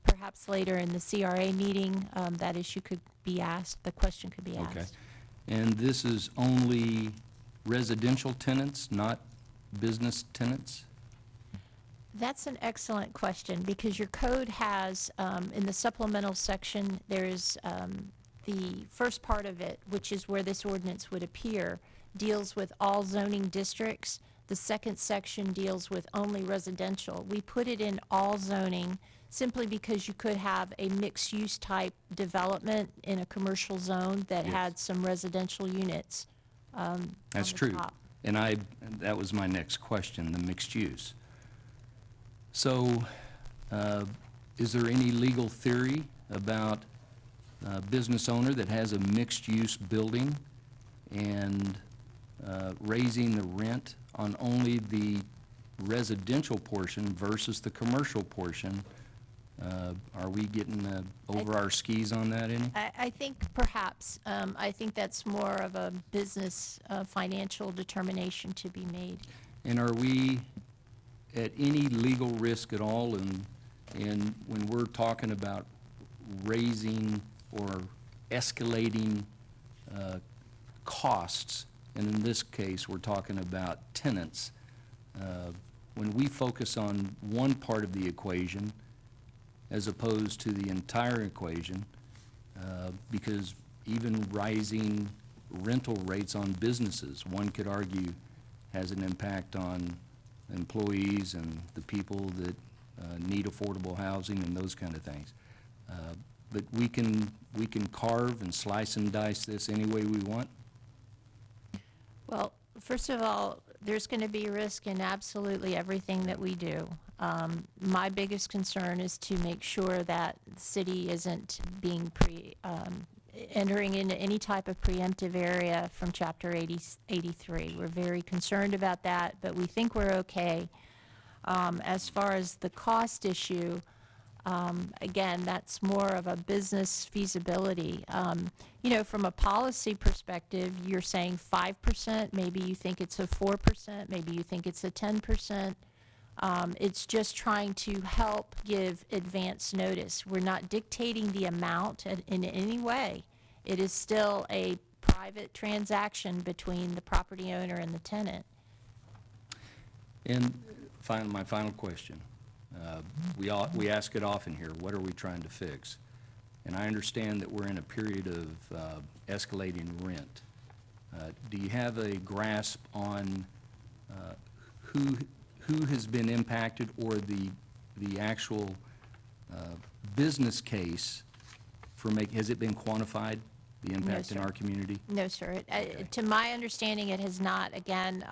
Perhaps later in the CRA meeting, that issue could be asked, the question could be asked. Okay. And this is only residential tenants, not business tenants? That's an excellent question, because your code has, in the supplemental section, there's the first part of it, which is where this ordinance would appear, deals with all zoning districts. The second section deals with only residential. We put it in all zoning simply because you could have a mixed-use type development in a commercial zone that had some residential units. That's true. Top. And that was my next question, the mixed use. So, is there any legal theory about a business owner that has a mixed-use building and raising the rent on only the residential portion versus the commercial portion. Are we getting over our skis on that any? I think perhaps, I think that's more of a business financial determination to be made. And are we at any legal risk at all in when we're talking about raising or escalating costs, and in this case, we're talking about tenants, when we focus on one part of the equation as opposed to the entire equation, because even rising rental rates on businesses, one could argue, has an impact on employees and the people that need affordable housing and those kind of things. But we can carve and slice and dice this any way we want. Well, first of all, there's going to be risk in absolutely everything that we do. My biggest concern is to make sure that the city isn't being entering into any type of preemptive area from Chapter 83. We're very concerned about that, but we think we're okay. As far as the cost issue, again, that's more of a business feasibility. You know, from a policy perspective, you're saying 5%, maybe you think it's a 4%, maybe you think it's a 10%. It's just trying to help give advance notice. We're not dictating the amount in any way. It is still a private transaction between the property owner and the tenant. And my final question. We ask it often here, what are we trying to fix? And I understand that we're in a period of escalating rent. Do you have a grasp on who has been impacted, or the actual business case for has it been quantified, the impact in our community? No, sir. To my understanding, it has not. Again,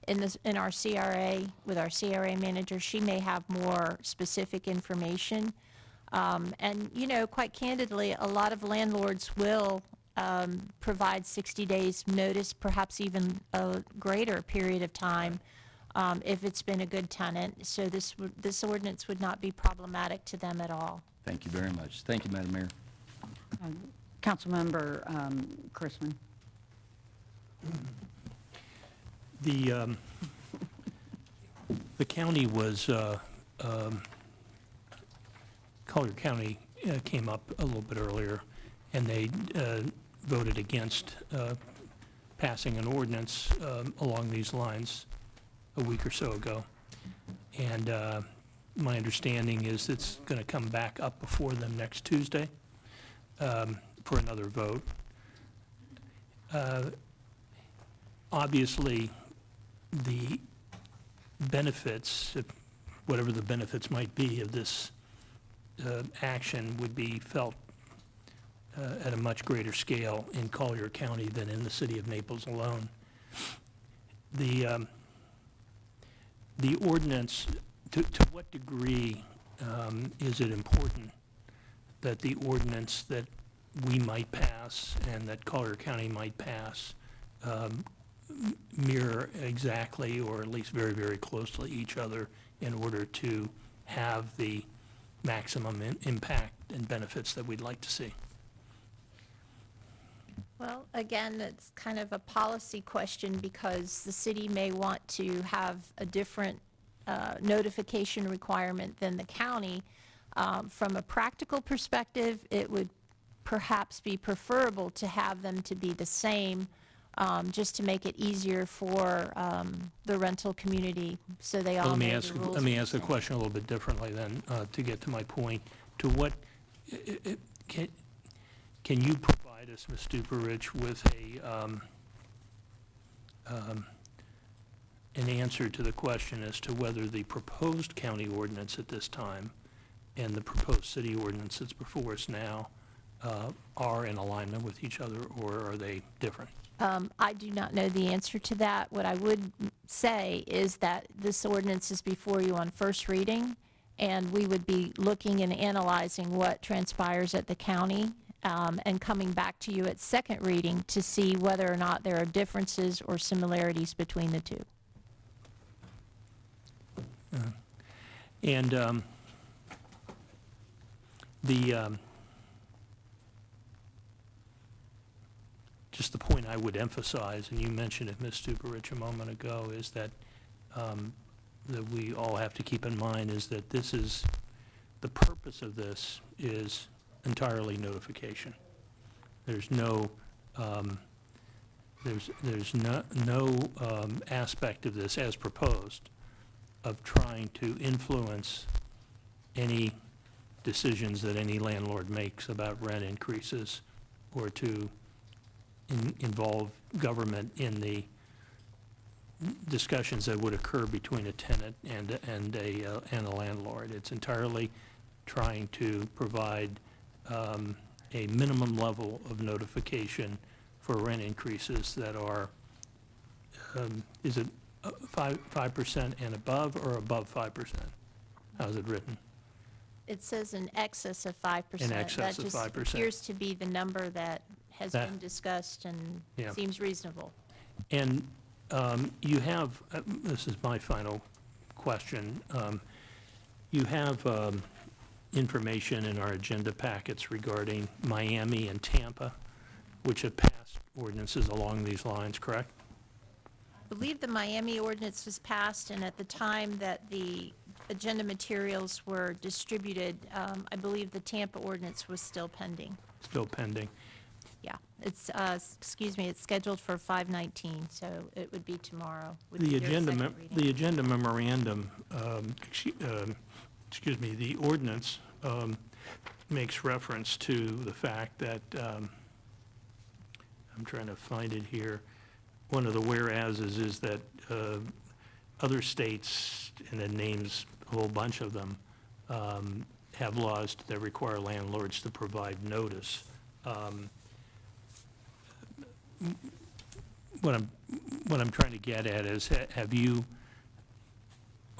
in our CRA, with our CRA manager, she may have more specific information. And, you know, quite candidly, a lot of landlords will provide 60 days notice, perhaps even a greater period of time, if it's been a good tenant. So this ordinance would not be problematic to them at all. Thank you very much. Thank you, Madam Mayor. Councilmember Chrisman. The county was, Collier County came up a little bit earlier, and they voted against passing an ordinance along these lines a week or so ago. And my understanding is it's going to come back up before them next Tuesday for another vote. Obviously, the benefits, whatever the benefits might be of this action, would be felt at a much greater scale in Collier County than in the city of Naples alone. The ordinance, to what degree is it important that the ordinance that we might pass and that Collier County might pass mirror exactly, or at least very, very closely, each other in order to have the maximum impact and benefits that we'd like to see? Well, again, it's kind of a policy question, because the city may want to have a different notification requirement than the county. From a practical perspective, it would perhaps be preferable to have them to be the same, just to make it easier for the rental community, so they all know the rules. Let me ask the question a little bit differently then, to get to my point. To what, can you provide us, Ms. Stuparich, with an answer to the question as to whether the proposed county ordinance at this time and the proposed city ordinance that's before us now are in alignment with each other, or are they different? I do not know the answer to that. What I would say is that this ordinance is before you on first reading, and we would be looking and analyzing what transpires at the county and coming back to you at second reading to see whether or not there are differences or similarities between the two. And just the point I would emphasize, and you mentioned it, Ms. Stuparich, a moment ago, is that that we all have to keep in mind is that this is, the purpose of this is entirely notification. There's no, there's no aspect of this as proposed of trying to influence any decisions that any landlord makes about rent increases or to involve government in the discussions that would occur between a tenant and a landlord. It's entirely trying to provide a minimum level of notification for rent increases that are, is it 5% and above or above 5%? How's it written? It says in excess of 5%. In excess of 5%. That just appears to be the number that has been discussed and Yeah. seems reasonable. And you have, this is my final question, you have information in our agenda packets regarding Miami and Tampa, which have passed ordinances along these lines, correct? I believe the Miami ordinance was passed, and at the time that the agenda materials were distributed, I believe the Tampa ordinance was still pending. Still pending. Yeah, it's, excuse me, it's scheduled for 5/19, so it would be tomorrow. would be The their agenda, second reading. the agenda memorandum, excuse me, the ordinance makes reference to the fact that, I'm trying to find it here, one of the whereases is that other states, and it names a whole bunch of them, have laws that require landlords to provide notice. What I'm trying to get at is, have you,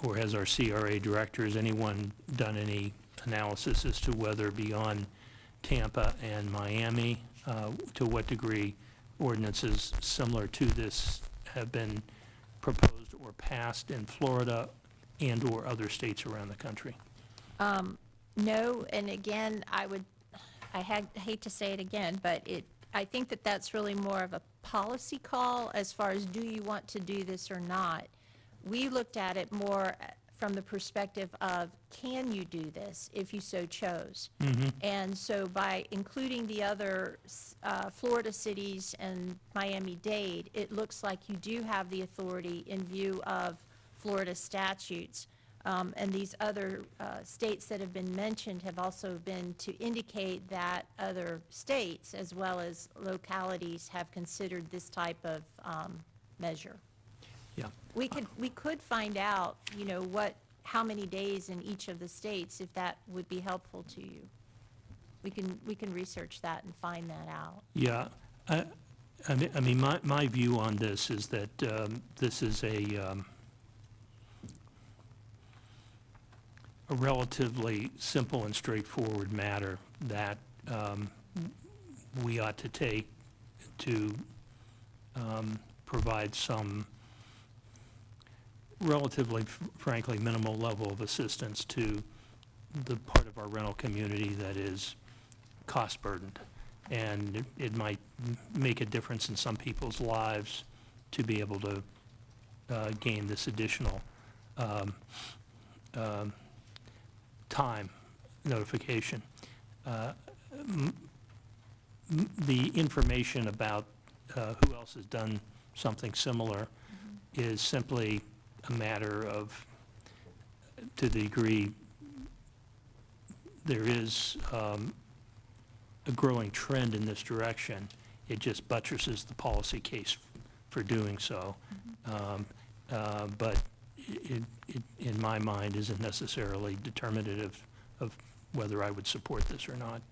or has our CRA director, has anyone done any analysis as to whether beyond Tampa and Miami, to what degree ordinances similar to this have been proposed or passed in Florida and/or other states around the country? No, and again, I hate to say it again, but I think that that's really more of a policy call as far as do you want to do this or not. We looked at it more from the perspective of can you do this if you so chose? And so by including the other Florida cities and Miami-Dade, it looks like you do have the authority in view of Florida statutes. And these other states that have been mentioned have also been to indicate that other states as well as localities have considered this type of measure. Yeah. We could find out, you know, how many days in each of the states, if that would be helpful to you. We can research that and find that out. Yeah. I mean, my view on this is that this is a relatively simple and straightforward matter that we ought to take to provide some relatively, frankly, minimal level of assistance to the part of our rental community that is cost burdened. And it might make a difference in some people's lives to be able to gain this additional time notification. The information about who else has done something similar is simply a matter of, to the degree there is a growing trend in this direction, it just buttresses the policy case for doing so. But it, in my mind, isn't necessarily determinative of whether I would support this or not.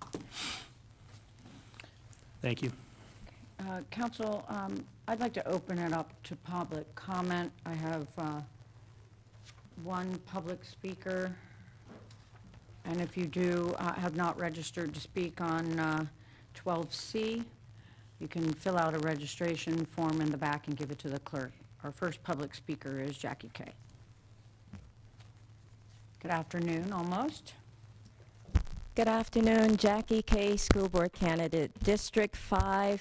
Thank you. Council, I'd like to open it up to public comment. I have one public speaker, and if you do have not registered to speak on 12C. You can fill out a registration form in the back and give it to the clerk. Our first public speaker is Jackie Kay. Good afternoon, almost. Good afternoon, Jackie Kay, School Board Candidate, District 5,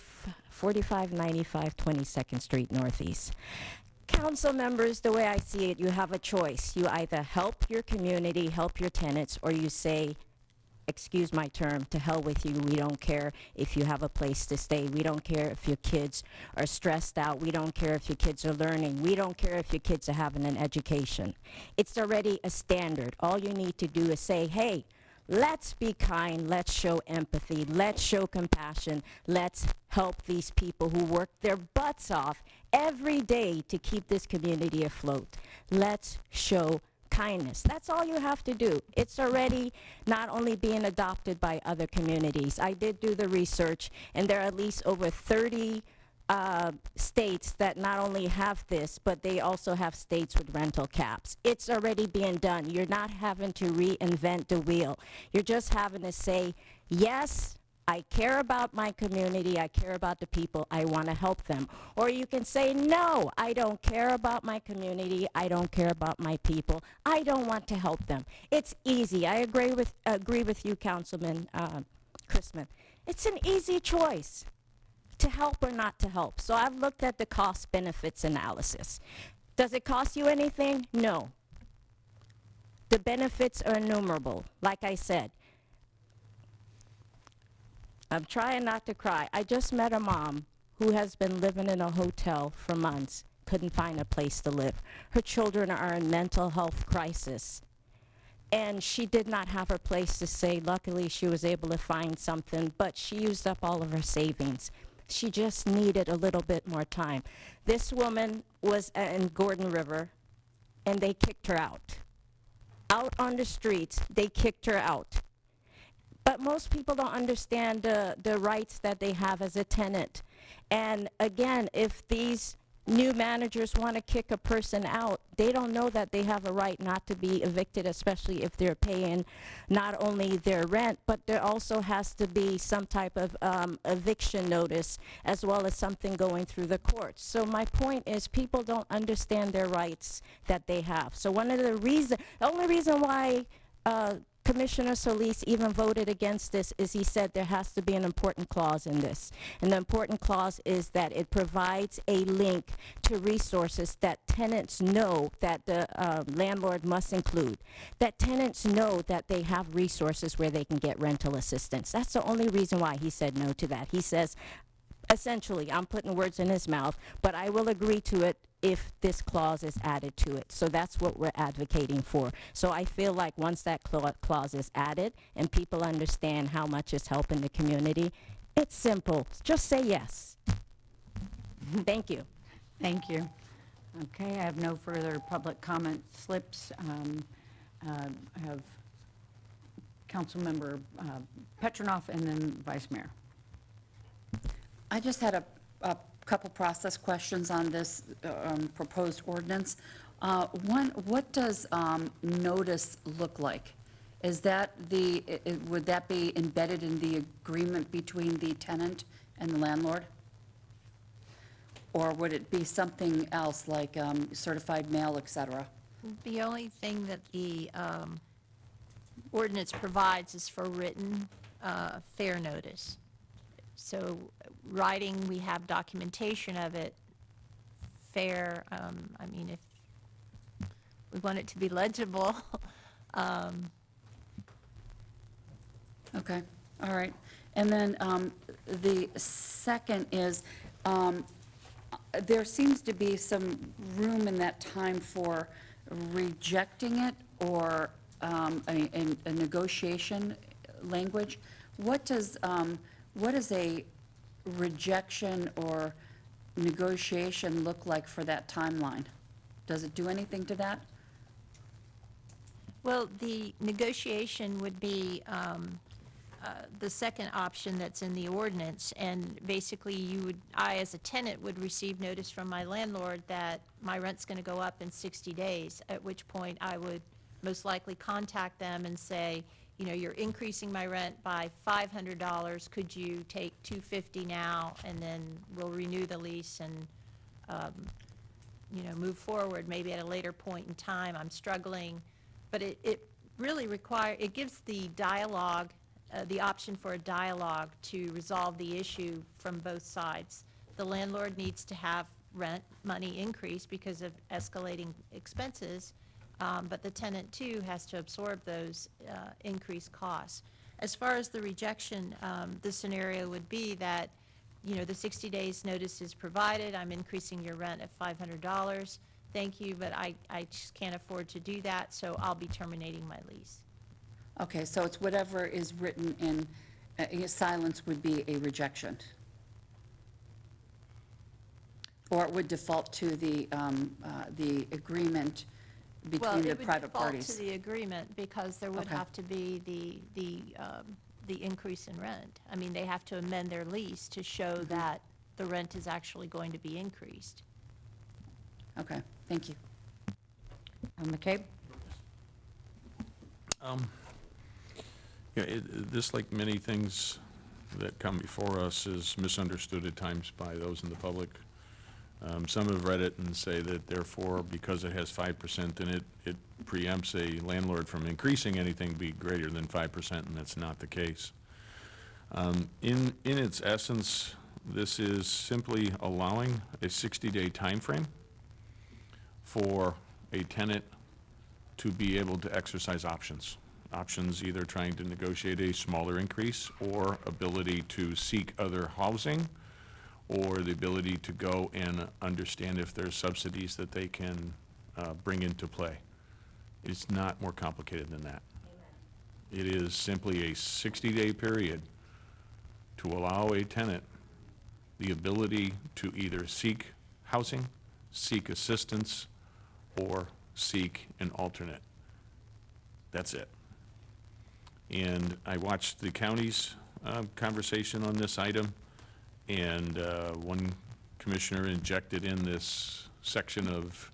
4595 22nd Street Northeast. Council members, the way I see it, you have a choice. You either help your community, help your tenants, or you say, excuse my term, to hell with you. We don't care if you have a place to stay. We don't care if your kids are stressed out. We don't care if your kids are learning. We don't care if your kids are having an education. It's already a standard. All you need to do is say, hey, let's be kind, let's show empathy, let's show compassion, let's help these people who work their butts off every day to keep this community afloat. Let's show kindness. That's all you have to do. It's already not only being adopted by other communities. I did do the research, and there are at least over 30 states that not only have this, but they also have states with rental caps. It's already being done. You're not having to reinvent the wheel. You're just having to say, yes, I care about my community, I care about the people, I want to help them. Or you can say, no, I don't care about my community, I don't care about my people, I don't want to help them. It's easy. I agree with you, Councilman Chrisman. It's an easy choice to help or not to help. So I've looked at the cost benefits analysis. Does it cost you anything? No. The benefits are innumerable. Like I said, I'm trying not to cry. I just met a mom who has been living in a hotel for months, couldn't find a place to live. Her children are in mental health crisis, and she did not have a place to stay. Luckily, she was able to find something, but she used up all of her savings. She just needed a little bit more time. This woman was in Gordon River, and they kicked her out. Out on the streets, they kicked her out. But most people don't understand the rights that they have as a tenant. And again, if these new managers want to kick a person out, they don't know that they have a right not to be evicted, especially if they're paying not only their rent, but there also has to be some type of eviction notice, as well as something going through the courts. So my point is, people don't understand their rights that they have. So one of the only reason why Commissioner Solis even voted against this is he said there has to be an important clause in this. And the important clause is that it provides a link to resources that tenants know that the landlord must include. That tenants know that they have resources where they can get rental assistance. That's the only reason why he said no to that. He says, essentially, I'm putting words in his mouth, but I will agree to it if this clause is added to it. So that's what we're advocating for. So I feel like once that clause is added and people understand how much it's helping the community, it's simple. Just say yes. Thank you. Thank you. Okay, I have no further public comment slips. I have Councilmember Petronoff and then Vice Mayor. I just had a couple process questions on this proposed ordinance. One, what does notice look like? Is that would that be embedded in the agreement between the tenant and the landlord? Or would it be something else like certified mail, et cetera? The only thing that the ordinance provides is for written fair notice. So writing, we have documentation of it. Fair, I mean, if we want it to be legible. Okay, all right. And then the second is, there seems to be some room in that time for rejecting it or a negotiation language. What does a rejection or negotiation look like for that timeline? Does it do anything to that? Well, the negotiation would be the second option that's in the ordinance, and basically I as a tenant would receive notice from my landlord that my rent's going to go up in 60 days, at which point I would most likely contact them and say, you're increasing my rent by $500, could you take $250 now, and then we'll renew the lease and, move forward, maybe at a later point in time. I'm struggling, but it really it gives the dialogue, the option for a dialogue to resolve the issue from both sides. The landlord needs to have rent money increase because of escalating expenses, but the tenant too has to absorb those increased costs. As far as the rejection, the scenario would be that, the 60 days notice is provided, I'm increasing your rent at $500, thank you, but I just can't afford to do that, so I'll be terminating my lease. Okay, so it's whatever is written in, silence would be a rejection. Or it would default to the agreement between the private Well, it would parties. default to the agreement because there would Okay. have to be the increase in rent. I mean, they have to amend their lease to show that the rent is actually going to be increased. Okay, thank you. McCabe? This, like many things that come before us, is misunderstood at times by those in the public. Some have read it and say that therefore, because it has 5% in it, it preempts a landlord from increasing anything be greater than 5%, and that's not the case. In its essence, this is simply allowing a 60-day time frame for a tenant to be able to exercise options. Options either trying to negotiate a smaller increase or ability to seek other housing, or the ability to go and understand if there's subsidies that they can bring into play. It's not more complicated than that. It is simply a 60-day period to allow a tenant the ability to either seek housing, seek assistance, or seek an alternate. That's it. And I watched the county's conversation on this item, and one commissioner injected in this section of,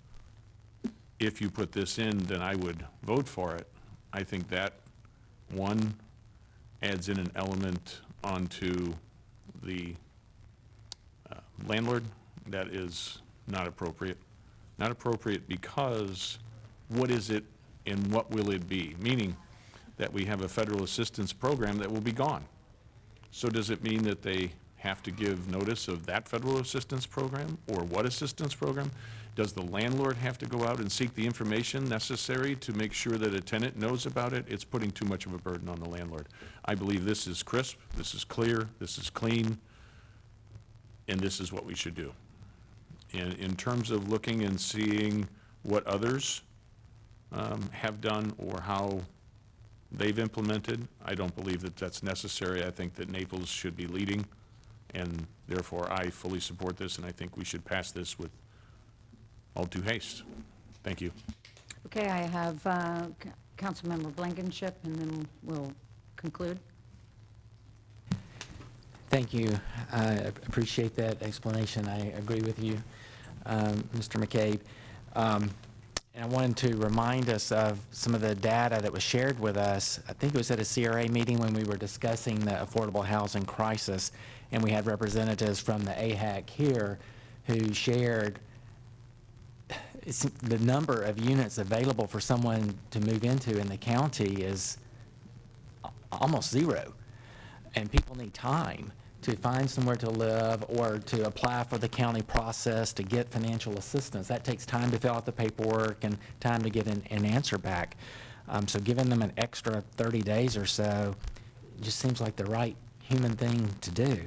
if you put this in, then I would vote for it. I think that, one, adds in an element onto the landlord that is not appropriate. Not appropriate because what is it and what will it be? Meaning that we have a federal assistance program that will be gone. So does it mean that they have to give notice of that federal assistance program, or what assistance program? Does the landlord have to go out and seek the information necessary to make sure that a tenant knows about it? It's putting too much of a burden on the landlord. I believe this is crisp, this is clear, this is clean, and this is what we should do. And in terms of looking and seeing what others have done or how they've implemented, I don't believe that that's necessary. I think that Naples should be leading, and therefore I fully support this, and I think we should pass this with all due haste. Thank you. Okay, I have Councilmember Blankenship, and then we'll conclude. Thank you. I appreciate that explanation. I agree with you, Mr. McCabe. And I wanted to remind us of some of the data that was shared with us. I think it was at a CRA meeting when we were discussing the affordable housing crisis, and we had representatives from the AHAC here who shared the number of units available for someone to move into in the county is almost zero. And people need time to find somewhere to live or to apply for the county process to get financial assistance. That takes time to fill out the paperwork and time to get an answer back. So giving them an extra 30 days or so just seems like the right human thing to do.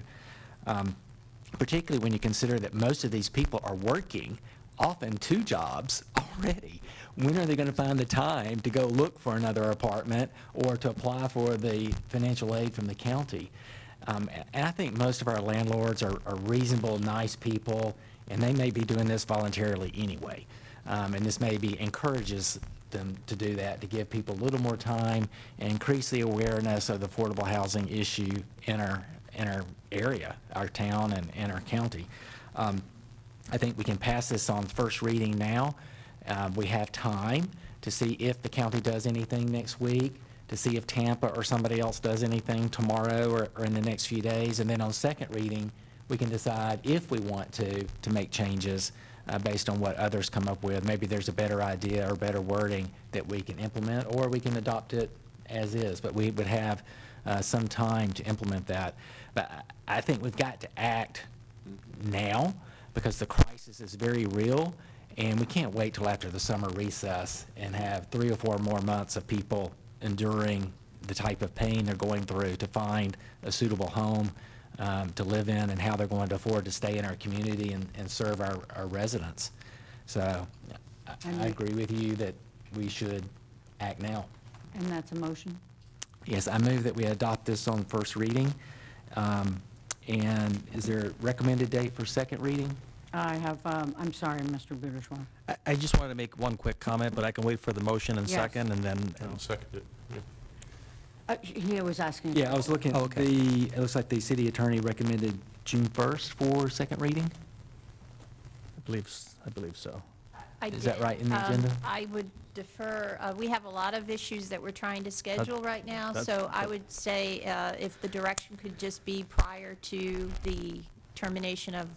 Particularly when you consider that most of these people are working, often 2 jobs already. When are they going to find the time to go look for another apartment or to apply for the financial aid from the county? And I think most of our landlords are reasonable, nice people, and they may be doing this voluntarily anyway. And this maybe encourages them to do that, to give people a little more time and increase the awareness of the affordable housing issue in our area, our town, and our county. I think we can pass this on first reading now. We have time to see if the county does anything next week. to see if Tampa or somebody else does anything tomorrow or in the next few days. And then on second reading, we can decide if we want to make changes based on what others come up with. Maybe there's a better idea or better wording that we can implement, or we can adopt it as is. But we would have some time to implement that. But I think we've got to act now because the crisis is very real, and we can't wait till after the summer recess and have 3 or 4 more months of people enduring the type of pain they're going through to find a suitable home to live in, and how they're going to afford to stay in our community and serve our residents. So I agree with you that we should act now. And that's a motion? Yes, I move that we adopt this on first reading. And is there a recommended date for second reading? I have, I'm sorry, Mr. Bourgeois. I just wanted to make one quick comment, but I can wait for the motion and Yes. second, and then. I'll second it. Yep. He was asking. Yeah, I was looking at it looks like the city attorney recommended June 1st for second reading? I believe so. Is that right in the agenda? I would defer, we have a lot of issues that we're trying to schedule right now, that's- so I would say if the direction could just be prior to the termination of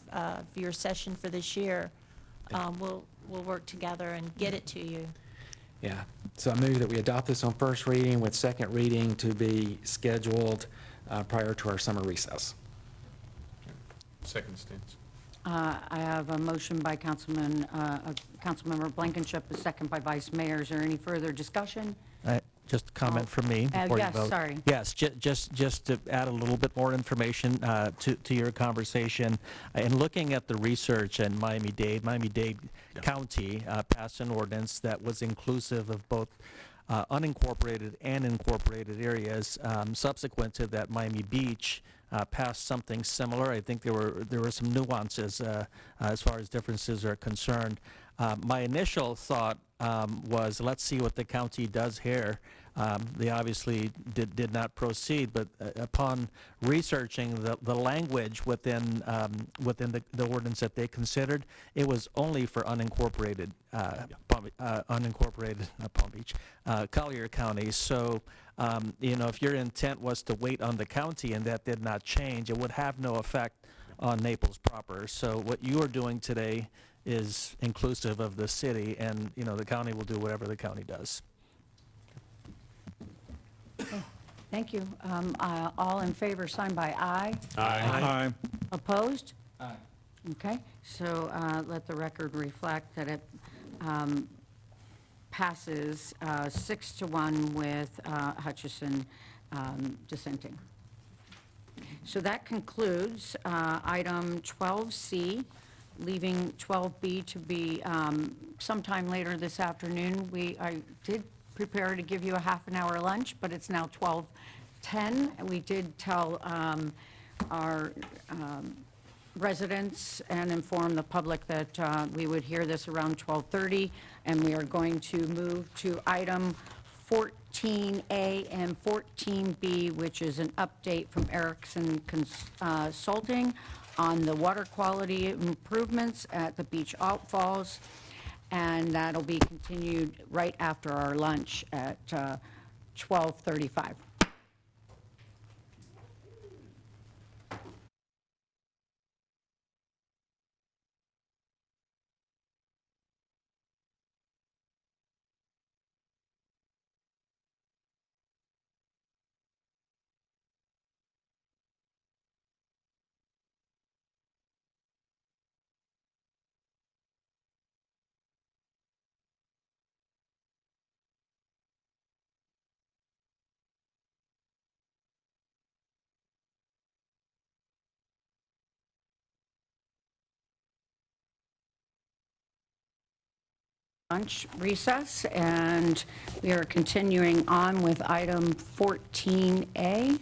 your session for this year, we'll work together and get it to you. Yeah. So I move that we adopt this on first reading with second reading to be scheduled prior to our summer recess. Second stance. I have a motion by Councilmember Blankenship, a second by Vice Mayor. Is there any further discussion? Just a comment from me before you yes, vote. sorry. Yes, just to add a little bit more information to your conversation. In looking at the research in Miami-Dade County passed an ordinance that was inclusive of both unincorporated and incorporated areas. Subsequent to that, Miami Beach passed something similar. I think there were some nuances as far as differences are concerned. My initial thought was, let's see what the county does here. They obviously did not proceed, but upon researching the language within the ordinance that they considered, it was only for unincorporated Palm Beach, Collier County. So, if your intent was to wait on the county and that did not change, it would have no effect on Naples proper. So what you are doing today is inclusive of the city, and, the county will do whatever the county does. Thank you. All in favor, sign by aye. Aye. Opposed? Aye. Okay, so let the record reflect that it passes 6-1 with Hutchison dissenting. So that concludes item 12C, leaving 12B to be sometime later this afternoon. I did prepare to give you a half an hour lunch, but it's now 12:10. We did tell our residents and inform the public that we would hear this around 12:30, and we are going to move to item 14A and 14B, which is an update from Erickson Consulting on the water quality improvements at the beach outfalls, and that'll be continued right after our lunch at 12:35. Lunch recess, and we are continuing on with item 14A.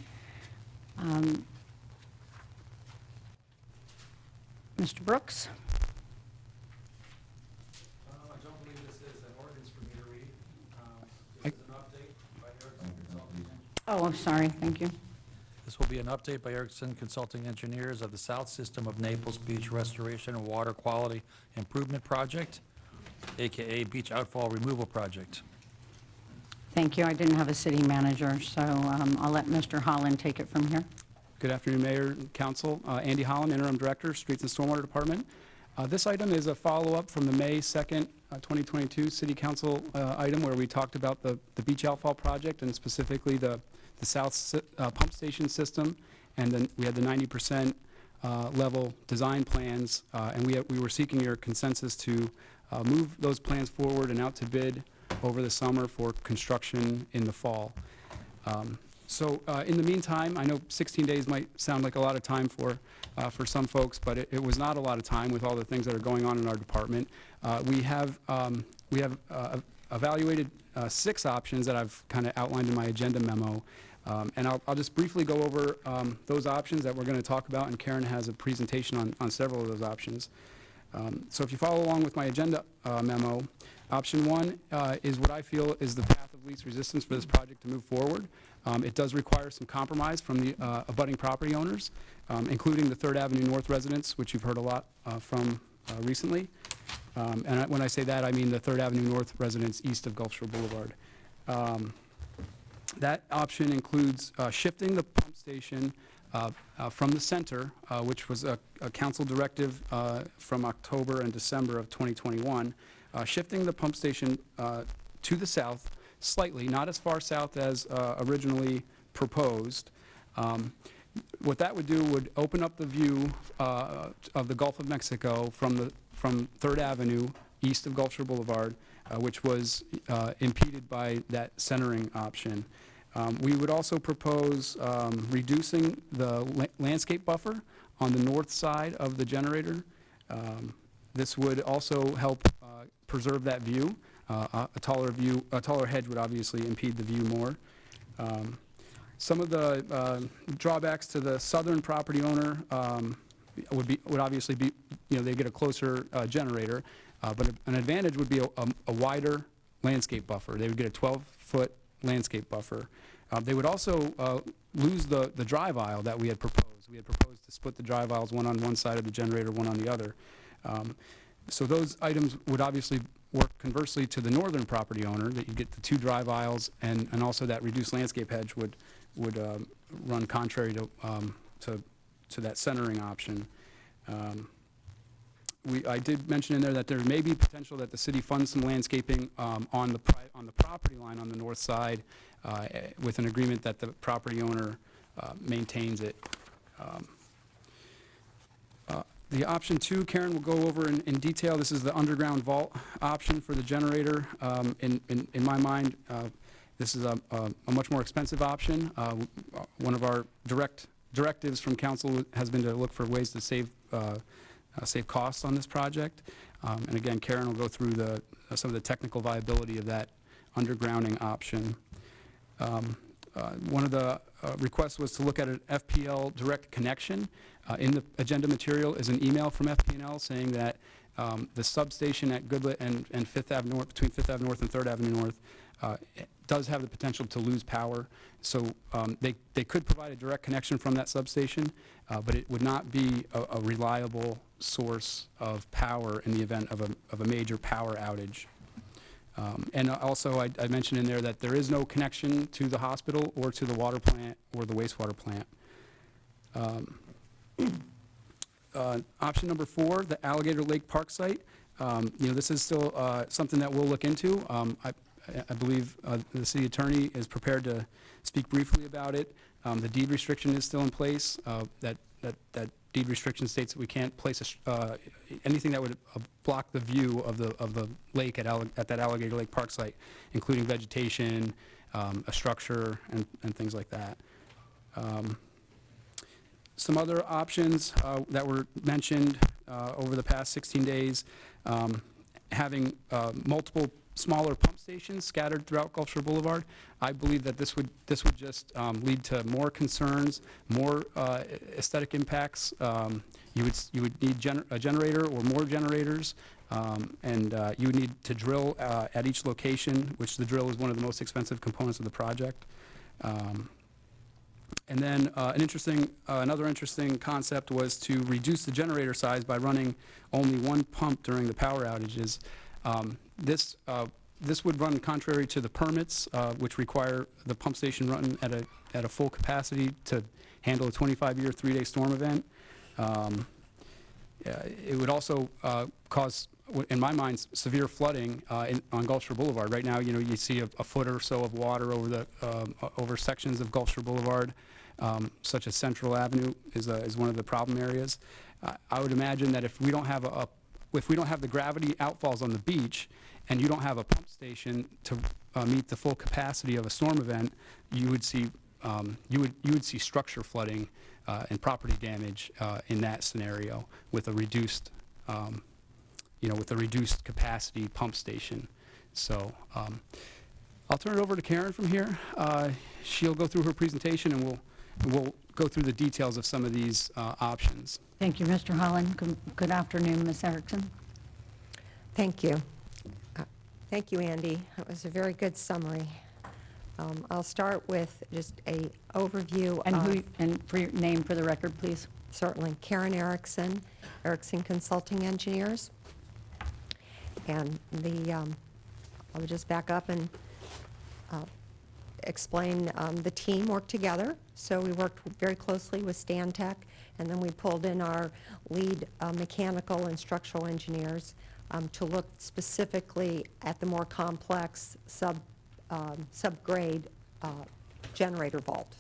Mr. Brooks? I don't believe this is an ordinance for me to read. This is an update by Erickson Consulting. Oh, I'm sorry, thank you. This will be an update by Erickson Consulting Engineers of the South System of Naples Beach Restoration and Water Quality Improvement Project, AKA Beach Outfall Removal Project. Thank you. I didn't have a city manager, so I'll let Mr. Holland take it from here. Good afternoon, Mayor and Council. Andy Holland, Interim Director, Streets and Stormwater Department. This item is a follow-up from the May 2nd, 2022 City Council item where we talked about the beach outfall project and specifically the south pump station system. And then we had the 90% level design plans, and we were seeking your consensus to move those plans forward and out to bid over the summer for construction in the fall. So in the meantime, I know 16 days might sound like a lot of time for some folks, but it was not a lot of time with all the things that are going on in our department. We have evaluated 6 options that I've kind of outlined in my agenda memo. And I'll just briefly go over those options that we're going to talk about, and Karen has a presentation on several of those options. So if you follow along with my agenda memo, option 1 is what I feel is the path of least resistance for this project to move forward. It does require some compromise from the abutting property owners, including the 3rd Avenue North residents, which you've heard a lot from recently. And when I say that, I mean the 3rd Avenue North residents east of Gulf Shore Boulevard. That option includes shifting the pump station from the center, which was a council directive from October and December of 2021, shifting the pump station to the south slightly, not as far south as originally proposed. What that would do would open up the view of the Gulf of Mexico from 3rd Avenue east of Gulf Shore Boulevard, which was impeded by that centering option. We would also propose reducing the landscape buffer on the north side of the generator. This would also help preserve that view. A taller hedge would obviously impede the view more. Some of the drawbacks to the southern property owner would obviously be, they get a closer generator, but an advantage would be a wider landscape buffer. They would get a 12-foot landscape buffer. They would also lose the drive aisle that we had proposed. We had proposed to split the drive aisles, one on one side of the generator, one on the other. So those items would obviously work conversely to the northern property owner, that you get the 2 drive aisles, and also that reduced landscape hedge would run contrary to that centering option. I did mention in there that there may be potential that the city funds some landscaping on the property line on the north side with an agreement that the property owner maintains it. The option 2, Karen will go over in detail. This is the underground vault option for the generator. In my mind, this is a much more expensive option. One of our directives from council has been to look for ways to save costs on this project. And again, Karen will go through some of the technical viability of that undergrounding option. One of the requests was to look at an FPL direct connection. In the agenda material is an email from FPL saying that the substation at Goodlet and 5th Ave North, between 5th Ave North and 3rd Avenue North, does have the potential to lose power. So they could provide a direct connection from that substation, but it would not be a reliable source of power in the event of a major power outage. And also, I mentioned in there that there is no connection to the hospital or to the water plant or the wastewater plant. Option number 4, the Alligator Lake Park site. This is still something that we'll look into. I believe the city attorney is prepared to speak briefly about it. The deed restriction is still in place. That deed restriction states that we can't place anything that would block the view of the lake at that Alligator Lake Park site, including vegetation, a structure, and things like that. Some other options that were mentioned over the past 16 days, having multiple smaller pump stations scattered throughout Gulf Shore Boulevard. I believe that this would just lead to more concerns, more aesthetic impacts. You would need a generator or more generators, and you would need to drill at each location, which the drill is one of the most expensive components of the project. And then another interesting concept was to reduce the generator size by running only one pump during the power outages. This This would run contrary to the permits, which require the pump station run at a full capacity to handle a 25-year, 3-day storm event. It would also cause, in my mind, severe flooding on Gulf Shore Boulevard. Right now, you see a foot or so of water over sections of Gulf Shore Boulevard, such as Central Avenue is one of the problem areas. I would imagine that if we don't have the gravity outfalls on the beach, and you don't have a pump station to meet the full capacity of a storm event, you would see structure flooding and property damage in that scenario with a reduced capacity pump station. So I'll turn it over to Karen from here. She'll go through her presentation, and we'll go through the details of some of these options. Thank you, Mr. Holland. Good afternoon, Ms. Erickson. Thank you. Thank you, Andy. That was a very good summary. I'll start with just a overview. And for your name for the record, please. Certainly. Karen Erickson, Erickson Consulting Engineers. And I'll just back up and explain the team worked together. So we worked very closely with Stantec, and then we pulled in our lead mechanical and structural engineers to look specifically at the more complex subgrade generator vault,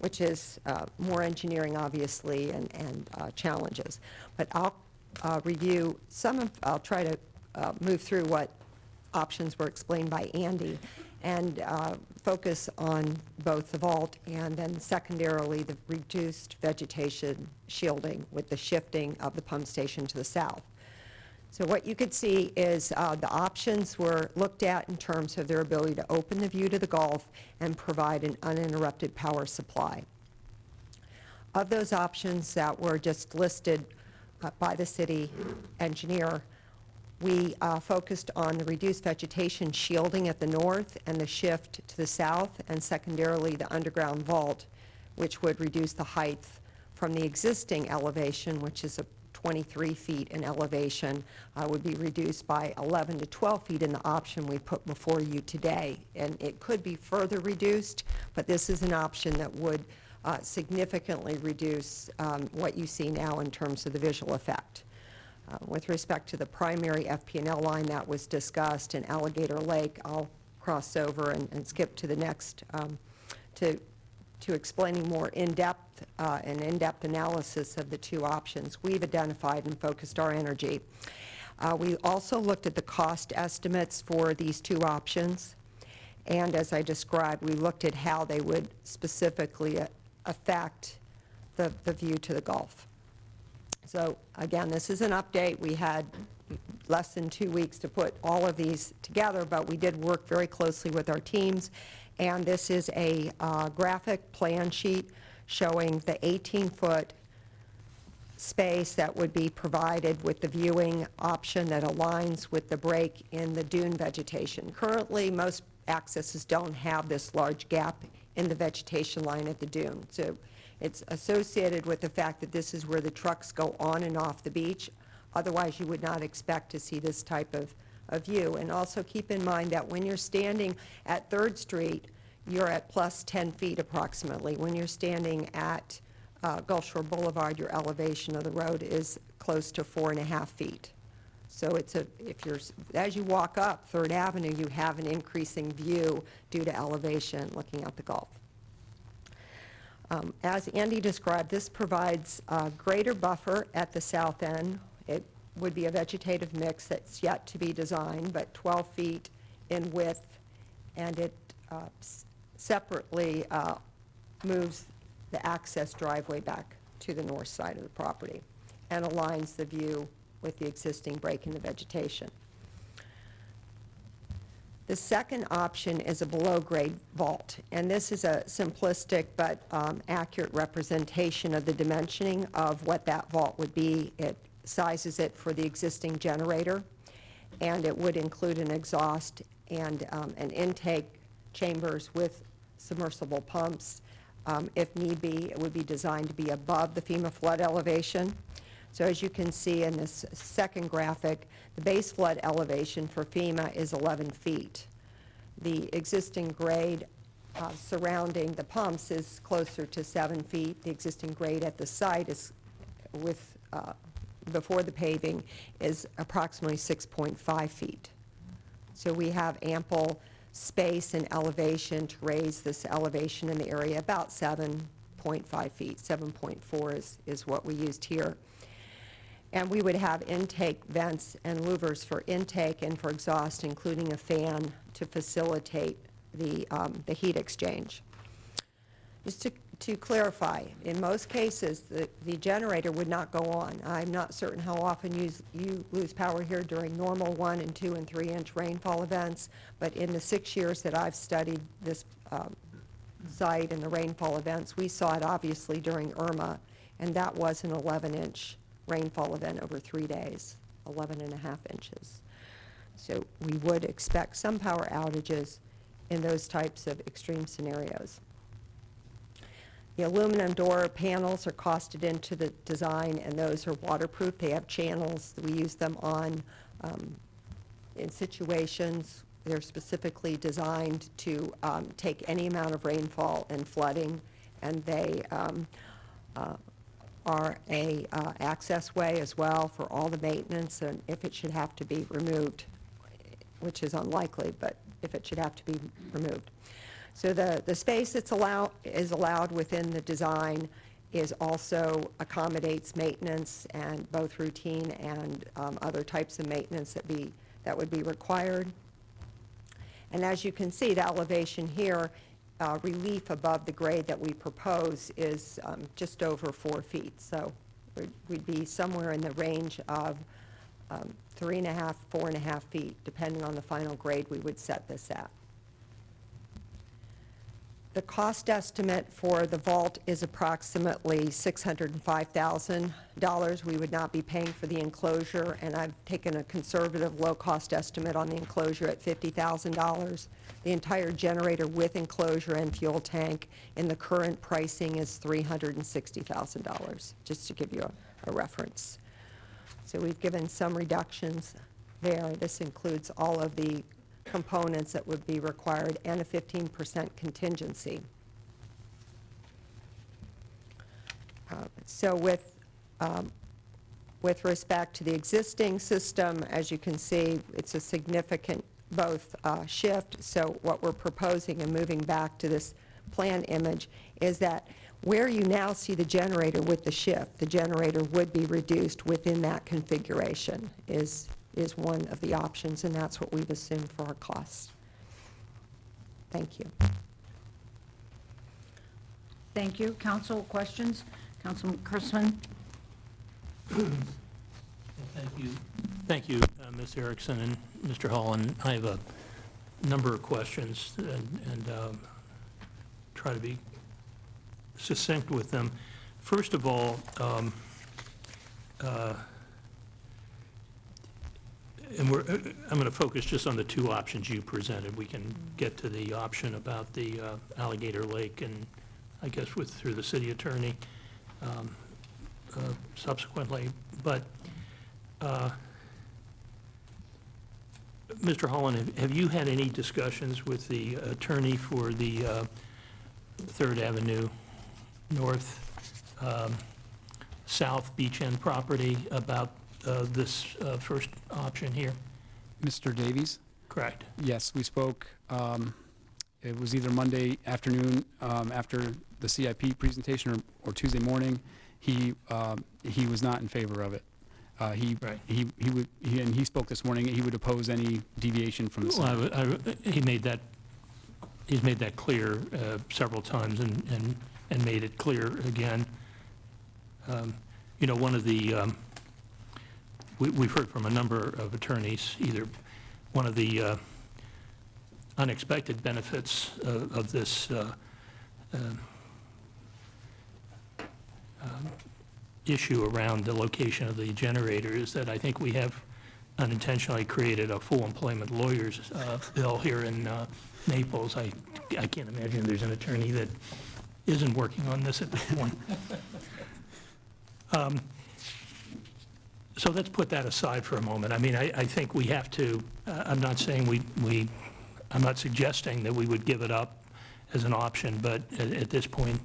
which is more engineering, obviously, and challenges. But I'll review I'll try to move through what options were explained by Andy, and focus on both the vault and then secondarily the reduced vegetation shielding with the shifting of the pump station to the south. So what you could see is the options were looked at in terms of their ability to open the view to the Gulf and provide an uninterrupted power supply. Of those options that were just listed by the city engineer, we focused on the reduced vegetation shielding at the north and the shift to the south, and secondarily the underground vault, which would reduce the height from the existing elevation, which is 23 feet in elevation, would be reduced by 11 to 12 feet in the option we put before you today. And it could be further reduced, but this is an option that would significantly reduce what you see now in terms of the visual effect. With respect to the primary FP&L line that was discussed in Alligator Lake, I'll cross over and skip to the next to explaining more in-depth analysis of the two options. We've identified and focused our energy. We also looked at the cost estimates for these two options, and as I described, we looked at how they would specifically affect the view to the Gulf. So again, this is an update. We had less than 2 weeks to put all of these together, but we did work very closely with our teams. And this is a graphic plan sheet showing the 18-foot space that would be provided with the viewing option that aligns with the break in the dune vegetation. Currently, most accesses don't have this large gap in the vegetation line at the dune. So it's associated with the fact that this is where the trucks go on and off the beach. Otherwise, you would not expect to see this type of view. And also keep in mind that when you're standing at 3rd Street, you're at plus 10 feet approximately. When you're standing at Gulf Shore Boulevard, your elevation of the road is close to 4.5 feet. So as you walk up 3rd Avenue, you have an increasing view due to elevation looking at the Gulf. As Andy described, this provides a greater buffer at the south end. It would be a vegetative mix that's yet to be designed, but 12 feet in width, and it separately moves the access driveway back to the north side of the property and aligns the view with the existing break in the vegetation. The second option is a below-grade vault, and this is a simplistic but accurate representation of the dimensioning of what that vault would be. It sizes it for the existing generator, and it would include an exhaust and an intake chambers with submersible pumps. If need be, it would be designed to be above the FEMA flood elevation. So as you can see in this second graphic, the base flood elevation for FEMA is 11 feet. The existing grade surrounding the pumps is closer to 7 feet. The existing grade at the site is before the paving is approximately 6.5 feet. So we have ample space and elevation to raise this elevation in the area about 7.5 feet. 7.4 is what we used here. And we would have intake vents and louvers for intake and for exhaust, including a fan to facilitate the heat exchange. Just to clarify, in most cases, the generator would not go on. I'm not certain how often you lose power here during normal 1 and 2 and 3 inch rainfall events, but in the 6 years that I've studied this site and the rainfall events, we saw it obviously during Irma, and that was an 11-inch rainfall event over 3 days, 11.5 inches. So we would expect some power outages in those types of extreme scenarios. The aluminum door panels are costed into the design, and those are waterproof. They have channels. We use them on in situations. They're specifically designed to take any amount of rainfall and flooding, and they are a access way as well for all the maintenance, and if it should have to be removed, which is unlikely, but if it should have to be removed. So the space that's allowed within the design is also accommodates maintenance, and both routine and other types of maintenance that would be required. And as you can see, the elevation here, relief above the grade that we propose is just over 4 feet. So we'd be somewhere in the range of 3.5, 4.5 feet, depending on the final grade we would set this at. The cost estimate for the vault is approximately $605,000. We would not be paying for the enclosure, and I've taken a conservative low-cost estimate on the enclosure at $50,000. The entire generator with enclosure and fuel tank in the current pricing is $360,000, just to give you a reference. So we've given some reductions there. This includes all of the components that would be required and a 15% contingency. So with respect to the existing system, as you can see, it's a significant both shift. So what we're proposing and moving back to this plan image is that where you now see the generator with the shift, the generator would be reduced within that configuration is one of the options, and that's what we've assumed for our costs. Thank you. Thank you. Council questions? Councilman Chrisman? Thank you, Ms. Erickson and Mr. Holland. I have a number of questions and try to be succinct with them. First of all, I'm going to focus just on the two options you presented. We can get to the option about the Alligator Lake and I guess through the city attorney subsequently. But Mr. Holland, have you had any discussions with the attorney for the 3rd Avenue North South Beach End property about this first option here? Mr. Davies? Correct. Yes, we spoke. It was either Monday afternoon after the CIP presentation or Tuesday morning. He was not in favor of it. He spoke this morning. He would oppose any deviation from the center. Well, he's made that clear several times and made it clear again. You know, one of the we've heard from a number of attorneys, either one of the unexpected benefits of this issue around the location of the generator is that I think we have unintentionally created a full employment lawyers bill here in Naples. I can't imagine there's an attorney that isn't working on this at this point. So let's put that aside for a moment. I mean, I think we have to, I'm not saying I'm not suggesting that we would give it up as an option, but at this point,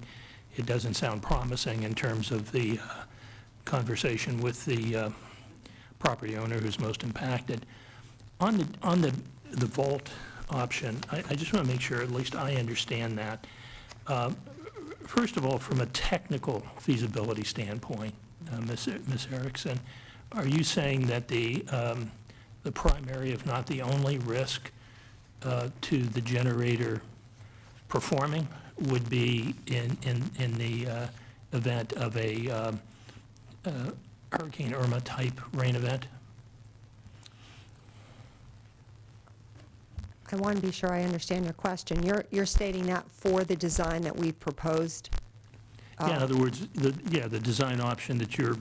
it doesn't sound promising in terms of the conversation with the property owner who's most impacted. On the vault option, I just want to make sure, at least I understand that. First of all, from a technical feasibility standpoint, Ms. Erickson, are you saying that the primary, if not the only risk to the generator performing would be in the event of a Hurricane Irma type rain event? I want to be sure I understand your question. You're stating that for the design that we've proposed? Yeah, in other words, the design option that you're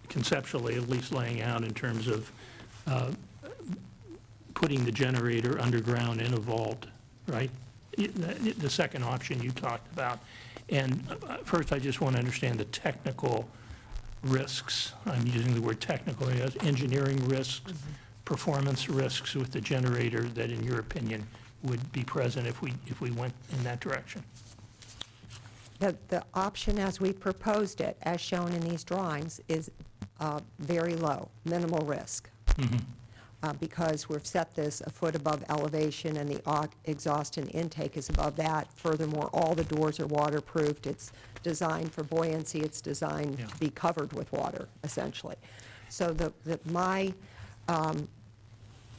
conceptually at least laying out in terms of putting the generator underground in a vault, right? The second option you talked about. And first, I just want to understand the technical risks. I'm using the word technical, engineering risks, performance risks with the generator that, in your opinion, would be present if we went in that direction. The option as we proposed it, as shown in these drawings, is very low, minimal risk. Because we've set this a foot above elevation and the exhaust and intake is above that. Furthermore, all the doors are waterproofed. It's designed for buoyancy. It's designed to be covered with water, essentially. So my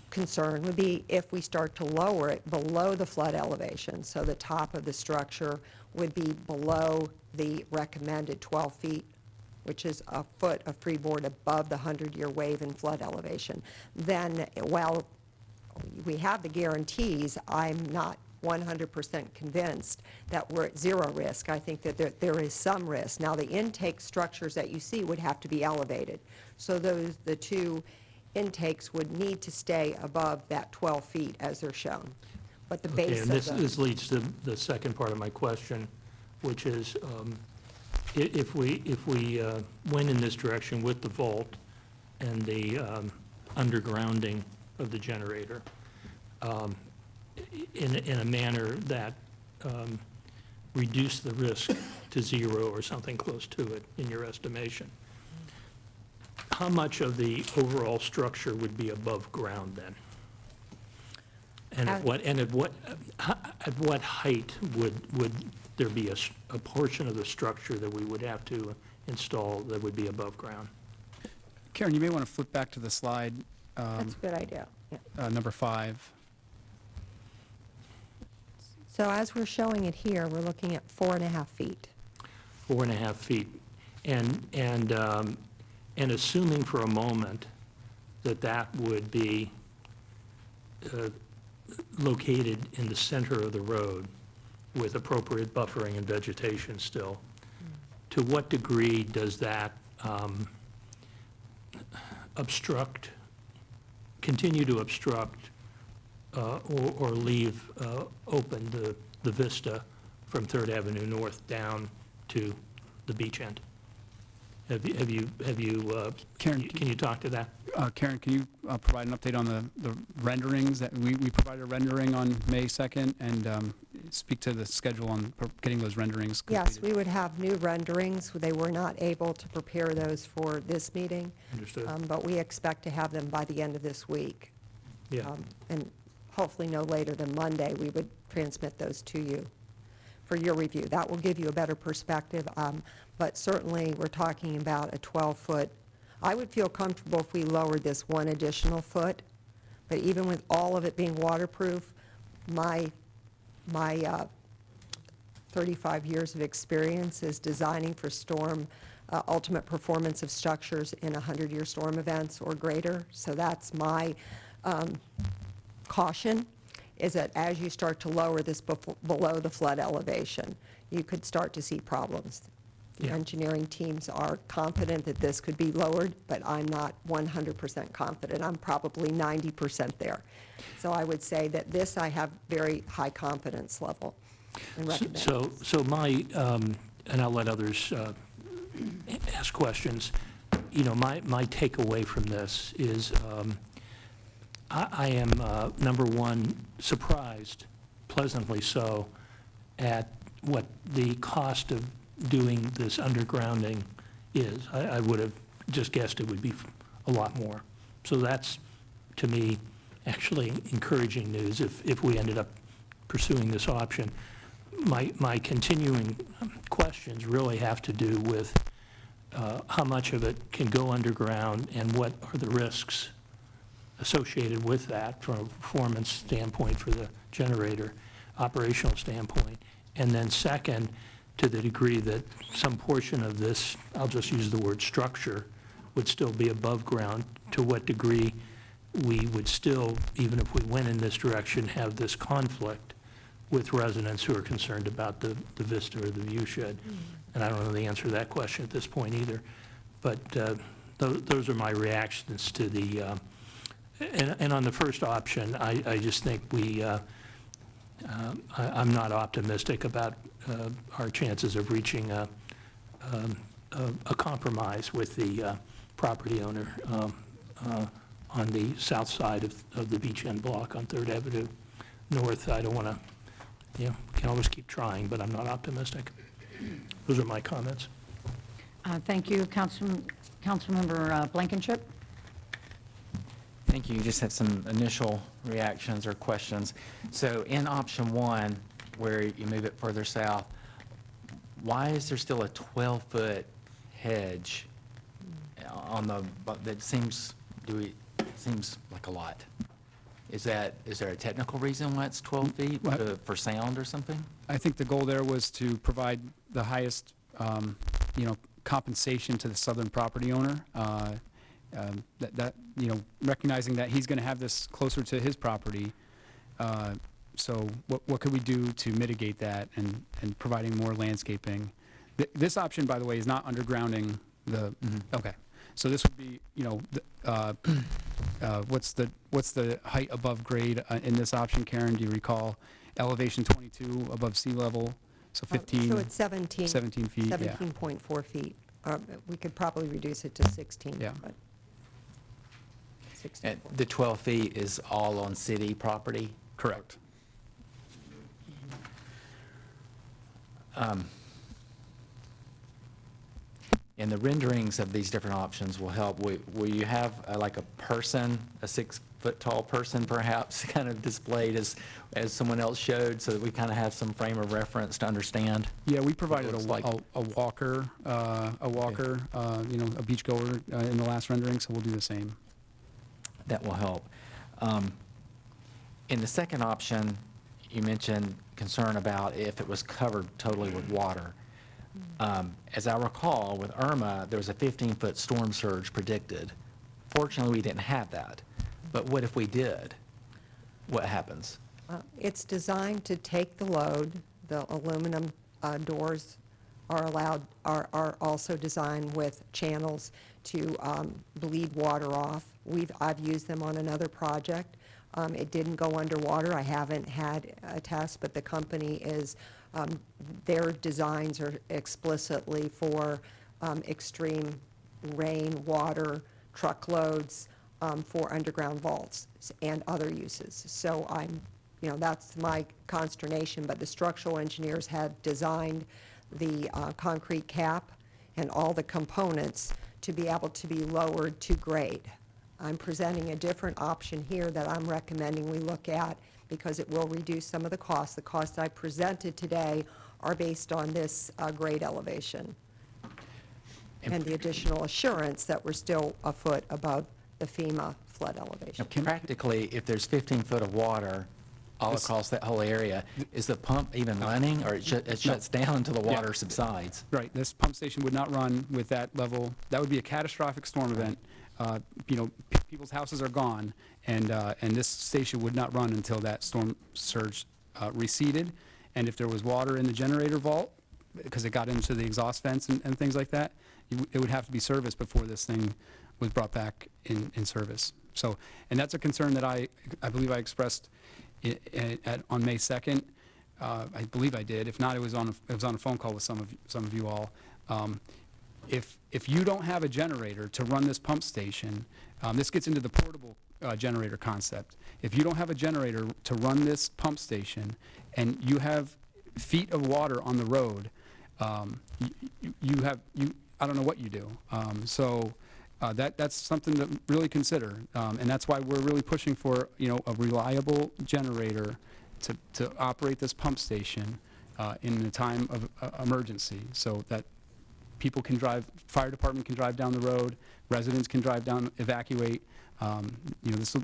concern would be if we start to lower it below the flood elevation, so the top of the structure would be below the recommended 12 feet, which is a foot of freeboard above the 100-year wave and flood elevation. Then, while we have the guarantees, I'm not 100% convinced that we're at zero risk. I think that there is some risk. Now, the intake structures that you see would have to be elevated. So the two intakes would need to stay above that 12 feet as they're shown. But the base and this leads to the second part of my question, which is if we went in this direction with the vault and the undergrounding of the generator in a manner that reduced the risk to zero or something close to it in your estimation, how much of the overall structure would be above ground then? And at what height would there be a portion of the structure that we would have to install that would be above ground? Karen, you may want to flip back to the slide. That's a good idea. Yeah. Number 5. So as we're showing it here, we're looking at 4.5 feet. 4.5 feet. And assuming for a moment that would be located in the center of the road with appropriate buffering and vegetation still, to what degree does that continue to obstruct or leave open the vista from 3rd Avenue North down to the beach end? Have you Karen, can you talk to that? Karen, can you provide an update on the renderings? That we provided a rendering on May 2nd, and speak to the schedule on getting those renderings completed. Yes, we would have new renderings. They were not able to prepare those for this meeting. Understood. But we expect to have them by the end of this week. Yeah. And hopefully no later than Monday, we would transmit those to you for your review. That will give you a better perspective. But certainly, we're talking about a 12-foot. I would feel comfortable if we lowered this one additional foot. But even with all of it being waterproof, my 35 years of experience is designing for storm, ultimate performance of structures in 100-year storm events or greater. So that's my caution, is that as you start to lower this below the flood elevation, you could start to see problems. The engineering teams are confident that this could be lowered, but I'm not 100% confident. I'm probably 90% there. So I would say that this I have very high confidence level and recommend. So my, and I'll let others ask questions. you know, my takeaway from this is I am, number one, surprised, pleasantly so, at what the cost of doing this undergrounding is. I would have just guessed it would be a lot more. So that's, to me, actually encouraging news if we ended up pursuing this option. My continuing questions really have to do with how much of it can go underground and what are the risks associated with that from a performance standpoint for the generator, operational standpoint. And then second, to the degree that some portion of this, I'll just use the word structure, would still be above ground, to what degree we would still, even if we went in this direction, have this conflict with residents who are concerned about the vista or the view shed. And I don't know the answer to that question at this point either. But those are my reactions to the, and on the first option, I just think I'm not optimistic about our chances of reaching a compromise with the property owner on the south side of the beach end block on 3rd Avenue North. I don't want to, you know, can always keep trying, but I'm not optimistic. Those are my comments. Thank you, Councilmember Blankenship. Thank you. You just have some initial reactions or questions. So in option 1, where you move it further south, why is there still a 12-foot hedge on that seems like a lot? Is there a technical reason why it's 12 feet for sound or something? I think the goal there was to provide the highest, compensation to the southern property owner. Recognizing that he's going to have this closer to his property. So what could we do to mitigate that and providing more landscaping? This option, by the way, is not undergrounding the, okay. So this would be, what's the height above grade in this option, Karen? Do you recall? Elevation 22 above sea level, so 15. So it's 17. 17 feet, yeah. 17.4 feet. We could probably reduce it to 16. Yeah. But 16. And the 12 feet is all on city property? Correct. And the renderings of these different options will help. Will you have like a person, a 6-foot-tall person perhaps, kind of displayed as someone else showed, so that we kind of have some frame of reference to understand? Yeah, we provided a like. walker, a beachgoer in the last rendering, so we'll do the same. That will help. In the second option, you mentioned concern about if it was covered totally with water. As I recall, with Irma, there was a 15-foot storm surge predicted. Fortunately, we didn't have that. But what if we did? What happens? It's designed to take the load. The aluminum doors are also designed with channels to bleed water off. I've used them on another project. It didn't go underwater. I haven't had a test, but the company is, their designs are explicitly for extreme rain, water, truckloads, for underground vaults and other uses. So that's my consternation, but the structural engineers had designed the concrete cap and all the components to be able to be lowered to grade. I'm presenting a different option here that I'm recommending we look at because it will reduce some of the costs. The costs I presented today are based on this grade elevation and the additional assurance that we're still a foot above the FEMA flood elevation. Now, practically, if there's 15 foot of water all across that whole area, is the pump even running, or it shuts down until the water subsides? Right. This pump station would not run with that level. That would be a catastrophic storm event. People's houses are gone, and this station would not run until that storm surge receded. And if there was water in the generator vault, because it got into the exhaust vents and things like that, it would have to be serviced before this thing was brought back in service. So, and that's a concern that I believe I expressed on May 2nd. I believe I did. If not, it was on a phone call with some of you all. if you don't have a generator to run this pump station, this gets into the portable generator concept. If you don't have a generator to run this pump station and you have feet of water on the road, I don't know what you do. That's something to really consider, and that's why we're really pushing for, a reliable generator to operate this pump station in the time of emergency, so that people can drive, fire department can drive down the road, residents can drive down, evacuate. This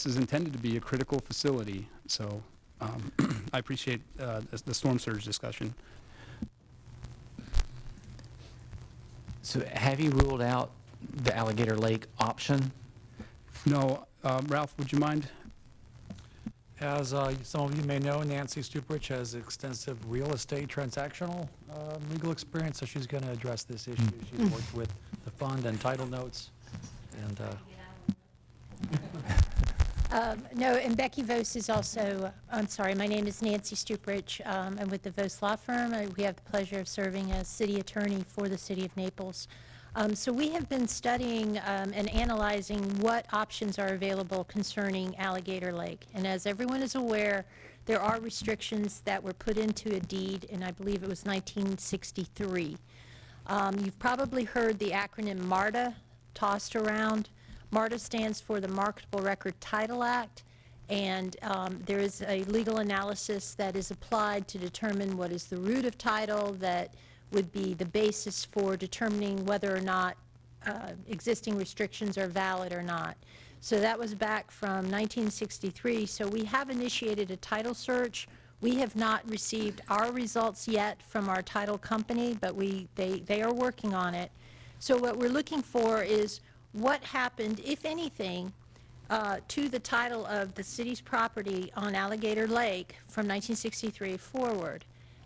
is intended to be a critical facility. So I appreciate the storm surge discussion. So have you ruled out the Alligator Lake option? No. Ralph, would you mind? As some of you may know, Nancy Stuprich has extensive real estate transactional legal experience, so she's going to address this issue. She's worked with the fund and title notes. And no, and Becky Vos is also, I'm sorry, my name is Nancy Stuprich. I'm with the Vos Law Firm. We have the pleasure of serving as city attorney for the city of Naples. So we have been studying and analyzing what options are available concerning Alligator Lake. And as everyone is aware, there are restrictions that were put into a deed, and I believe it was 1963. You've probably heard the acronym MARTA tossed around. MARTA stands for the Marketable Record Title Act, and there is a legal analysis that is applied to determine what is the root of title that would be the basis for determining whether or not existing restrictions are valid or not. So that was back from 1963. So we have initiated a title search. We have not received our results yet from our title company, but they are working on it. So what we're looking for is what happened, if anything, to the title of the city's property on Alligator Lake from 1963 forward.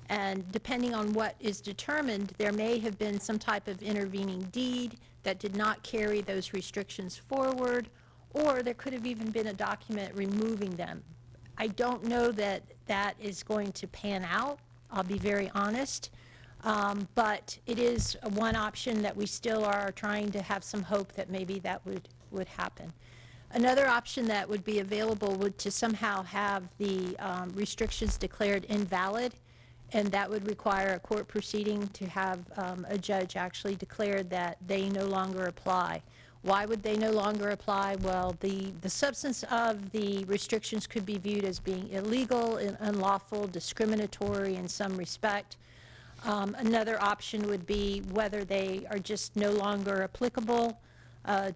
And depending on what is determined, there may have been some type of intervening deed that did not carry those restrictions forward, or there could have even been a document removing them. I don't know that that is going to pan out, I'll be very honest, but it is one option that we still are trying to have some hope that maybe that would happen. Another option that would be available would to somehow have the restrictions declared invalid, and that would require a court proceeding to have a judge actually declare that they no longer apply. Why would they no longer apply? Well, the substance of the restrictions could be viewed as being illegal, unlawful, discriminatory in some respect. Another option would be whether they are just no longer applicable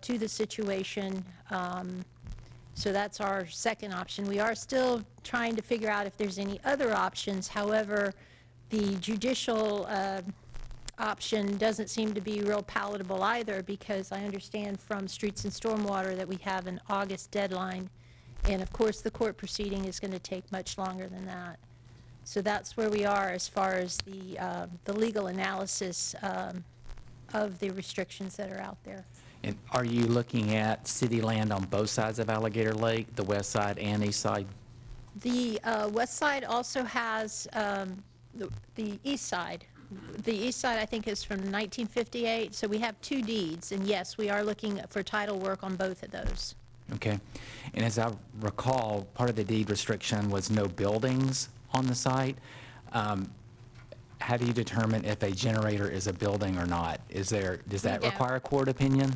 to the situation. So that's our second option. We are still trying to figure out if there's any other options. However, the judicial option doesn't seem to be real palatable either, because I understand from Streets and Stormwater that we have an August deadline, and of course the court proceeding is going to take much longer than that. So that's where we are as far as the legal analysis of the restrictions that are out there. And are you looking at city land on both sides of Alligator Lake, the west side and east side? The west side also has the east side. The east side, I think, is from 1958, so we have two deeds, and yes, we are looking for title work on both of those. Okay. And as I recall, part of the deed restriction was no buildings on the site. How do you determine if a generator is a building or not? Does that require a court opinion?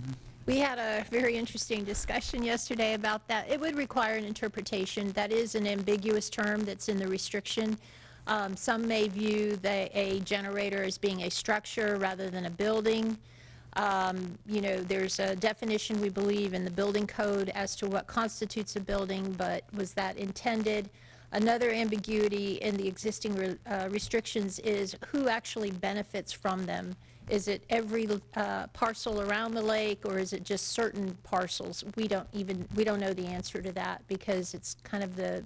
We had a very interesting discussion yesterday about that. It would require an interpretation. That is an ambiguous term that's in the restriction. Some may view a generator as being a structure rather than a building. You know, there's a definition, we believe, in the building code as to what constitutes a building, but was that intended? Another ambiguity in the existing restrictions is who actually benefits from them. Is it every parcel around the lake, or is it just certain parcels? We don't know the answer to that, because it's kind of the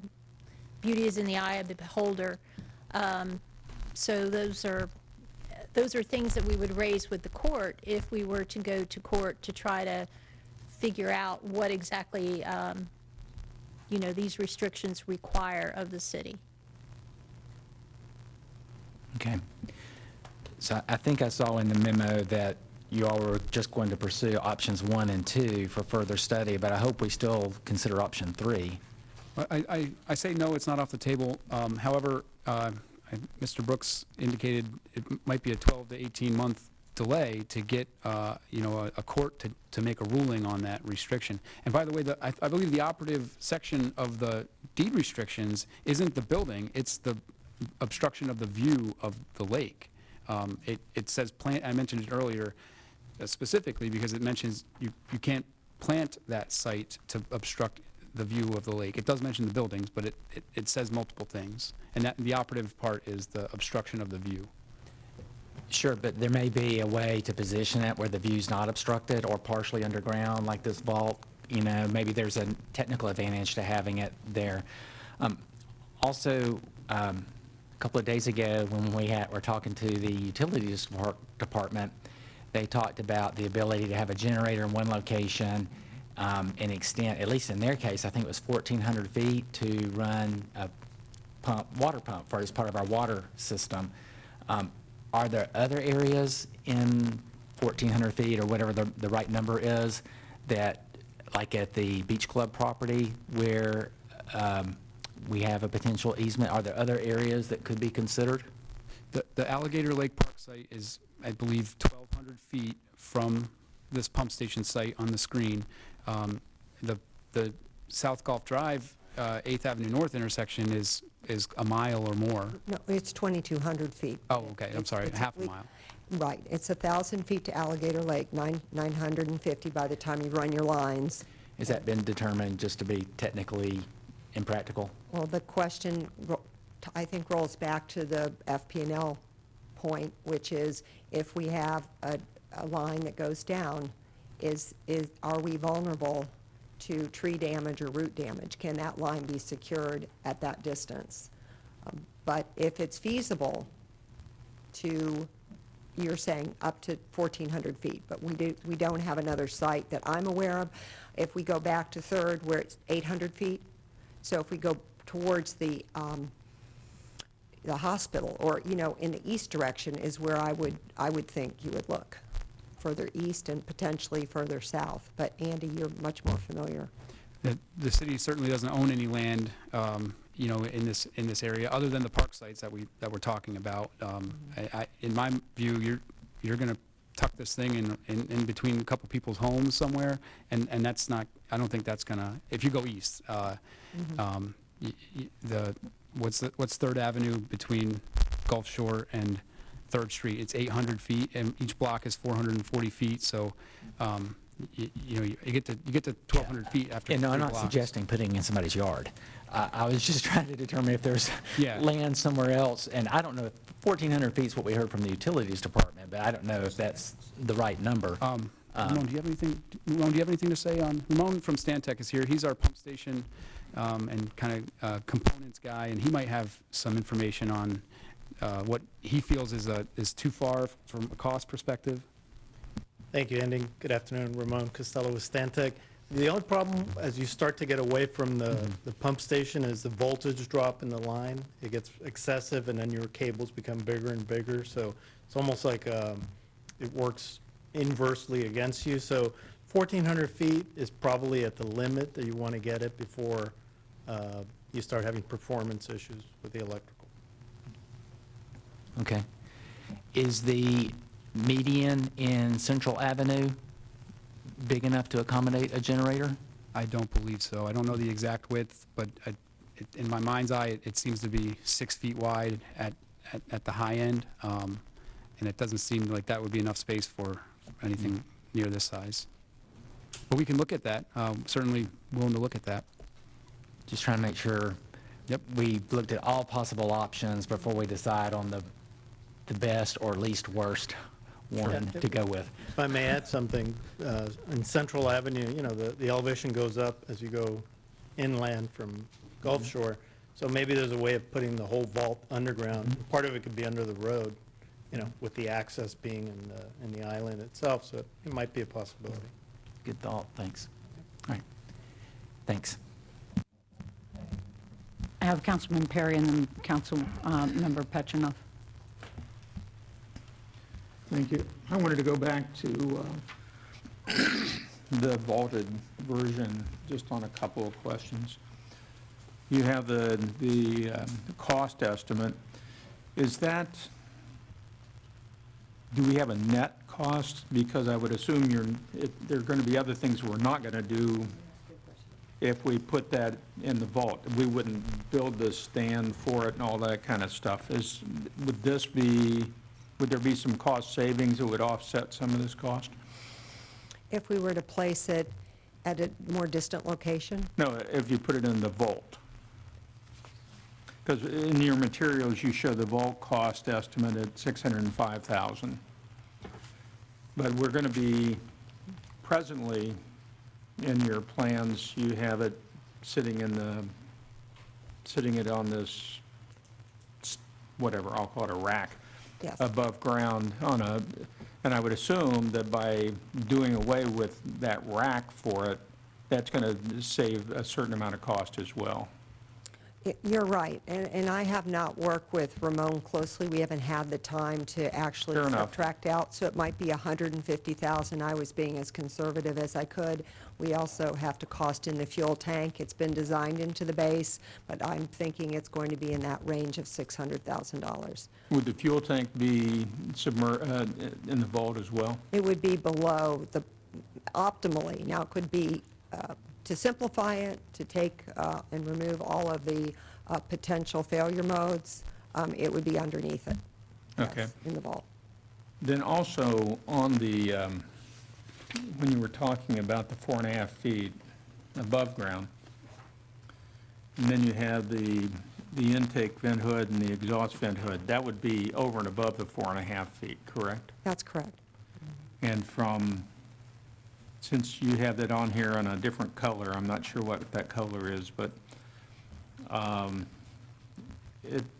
beauty is in the eye of the beholder. So those are things that we would raise with the court if we were to go to court to try to figure out what exactly you know, these restrictions require of the city. Okay. So I think I saw in the memo that you all were just going to pursue options 1 and 2 for further study, but I hope we still consider option 3. I say no, it's not off the table. However, Mr. Brooks indicated it might be a 12 to 18-month delay to get, a court to make a ruling on that restriction. And by the way, I believe the operative section of the deed restrictions isn't the building, it's the obstruction of the view of the lake. It says plant, I mentioned it earlier specifically because it mentions you can't plant that site to obstruct the view of the lake. It does mention the buildings, but it says multiple things. And that the operative part is the obstruction of the view. Sure, but there may be a way to position it where the view's not obstructed or partially underground, like this vault. Maybe there's a technical advantage to having it there. Also, a couple of days ago when we were talking to the utilities department, they talked about the ability to have a generator in one location and extend, at least in their case, I think it was 1,400 feet to run a water pump as part of our water system. Are there other areas in 1,400 feet or whatever the right number is that, like at the Beach Club property, where we have a potential easement? Are there other areas that could be considered? The Alligator Lake Park site is, I believe, 1,200 feet from this pump station site on the screen. The South Gulf Drive 8th Avenue North intersection is a mile or more. No, it's 2,200 feet. Oh, okay, I'm sorry, half a mile. Right, it's 1,000 feet to Alligator Lake, 950 by the time you run your lines. Has that been determined just to be technically impractical? Well, the question, I think, rolls back to the FP&L point, which is if we have a line that goes down, are we vulnerable to tree damage or root damage? Can that line be secured at that distance? But if it's feasible to, you're saying up to 1,400 feet, but we don't have another site that I'm aware of. If we go back to Third where it's 800 feet, so if we go towards the hospital or, in the east direction is where I would think you would look. Further east and potentially further south. But Andy, you're much more familiar. The city certainly doesn't own any land, in this area, other than the park sites that we're talking about. In my view, you're going to tuck this thing in between a couple people's homes somewhere, and that's not. I don't think that's going to. If you go east, what's Third Avenue between Gulf Shore and 3rd Street? It's 800 feet, and each block is 440 feet. So, you get to 1,200 feet after. And no, I'm not blocks. suggesting putting in somebody's yard. I was just trying to determine if there's land somewhere else, and I don't know if 1,400 feet is what we heard from the utilities department, but I don't know if that's the right number. Ramon, do you have anything to say on? Ramon from Stantec is here. He's our pump station and kind of components guy, and he might have some information on what he feels is too far from a cost perspective. Thank you, Andy. Good afternoon. Ramon Costello with Stantec. The only problem as you start to get away from the pump station is the voltage drop in the line. It gets excessive, and then your cables become bigger and bigger. So it's almost like it works inversely against you. So 1,400 feet is probably at the limit that you want to get it before you start having performance issues with the electrical. Okay. Is the median in Central Avenue big enough to accommodate a generator? I don't believe so. I don't know the exact width, but in my mind's eye, it seems to be 6 feet wide at the high end, and it doesn't seem like that would be enough space for anything near this size. But we can look at that. Certainly willing to look at that. Just trying to make sure we looked at all possible options before we decide on the best or least worst one to go with. If I may add something, in Central Avenue, the elevation goes up as you go inland from Gulf Shore. So maybe there's a way of putting the whole vault underground. Part of it could be under the road, with the access being in the island itself. So it might be a possibility. Good thought. Thanks. All right. Thanks. I have Councilman Perry and then Council Member Petchinoff. Thank you. I wanted to go back to the vaulted version, just on a couple of questions. You have the cost estimate. Is that, do we have a net cost? Because I would assume there are going to be other things we're not going to do if we put that in the vault. We wouldn't build the stand for it and all that kind of stuff. Would there be some cost savings that would offset some of this cost? If we were to place it at a more distant location? No, if you put it in the vault. Because in your materials, you show the vault cost estimate at $605,000. But we're going to be, presently, in your plans, you have it sitting it on this, whatever, I'll call it a rack. Yes. Above ground and I would assume that by doing away with that rack for it, that's going to save a certain amount of cost as well. You're right, and I have not worked with Ramon closely. We haven't had the time to actually Fair enough. subtract out, so it might be $150,000. I was being as conservative as I could. We also have to cost in the fuel tank. It's been designed into the base, but I'm thinking it's going to be in that range of $600,000. Would the fuel tank be in the vault as well? It would be below the, optimally. Now, it could be, to simplify it, to take and remove all of the potential failure modes, it would be underneath it. Okay. Yes, in the vault. Then also on the, when you were talking about the 4.5 feet above ground, and then you have the intake vent hood and the exhaust vent hood, that would be over and above the 4.5 feet, correct? That's correct. And since you have that on here on a different color, I'm not sure what that color is, but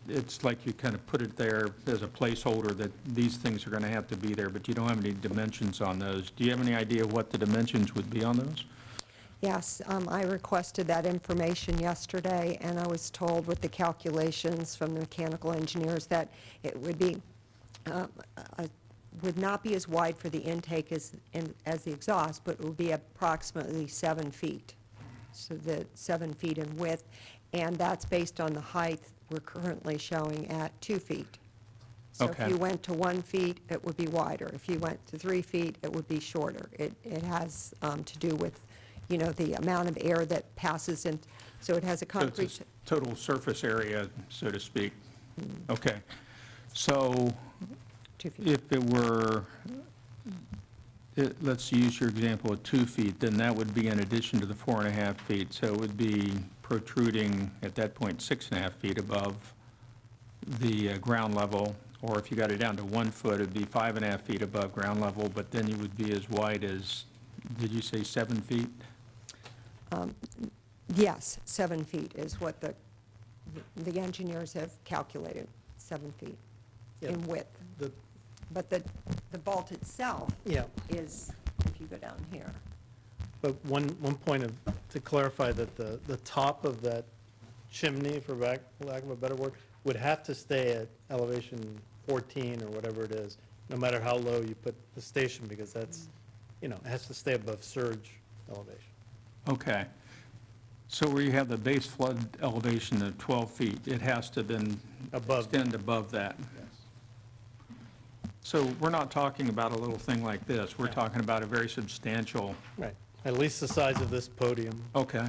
it's like you kind of put it there as a placeholder that these things are going to have to be there, but you don't have any dimensions on those. Do you have any idea what the dimensions would be on those? Yes, I requested that information yesterday, and I was told with the calculations from the mechanical engineers that it would be, would not be as wide for the intake as the exhaust, but it would be approximately 7 feet. So the 7 feet in width, and that's based on the height we're currently showing at 2 feet. So Okay. if you went to 1 feet, it would be wider. If you went to 3 feet, it would be shorter. It has to do with, the amount of air that passes in, so it has a So concrete. it's a total surface area, so to speak. Okay. So 2 feet. if it were, let's use your example of 2 feet, then that would be in addition to the 4.5 feet. So it would be protruding at that point 6.5 feet above the ground level. Or if you got it down to 1 foot, it'd be 5.5 feet above ground level, but then you would be as wide as, did you say 7 feet? Yes, 7 feet is what the engineers have calculated, 7 feet Yeah. in width. The- But the vault itself Yeah. is, if you go down here, But one point to clarify that the top of that chimney, for lack of a better word, would have to stay at elevation 14 or whatever it is, no matter how low you put the station, because that's, it has to stay above surge elevation. Okay. So where you have the base flood elevation of 12 feet, it has to then extend above that. So we're not talking about a little thing like this. We're talking about a very substantial. Right. At least the size of this podium. Okay.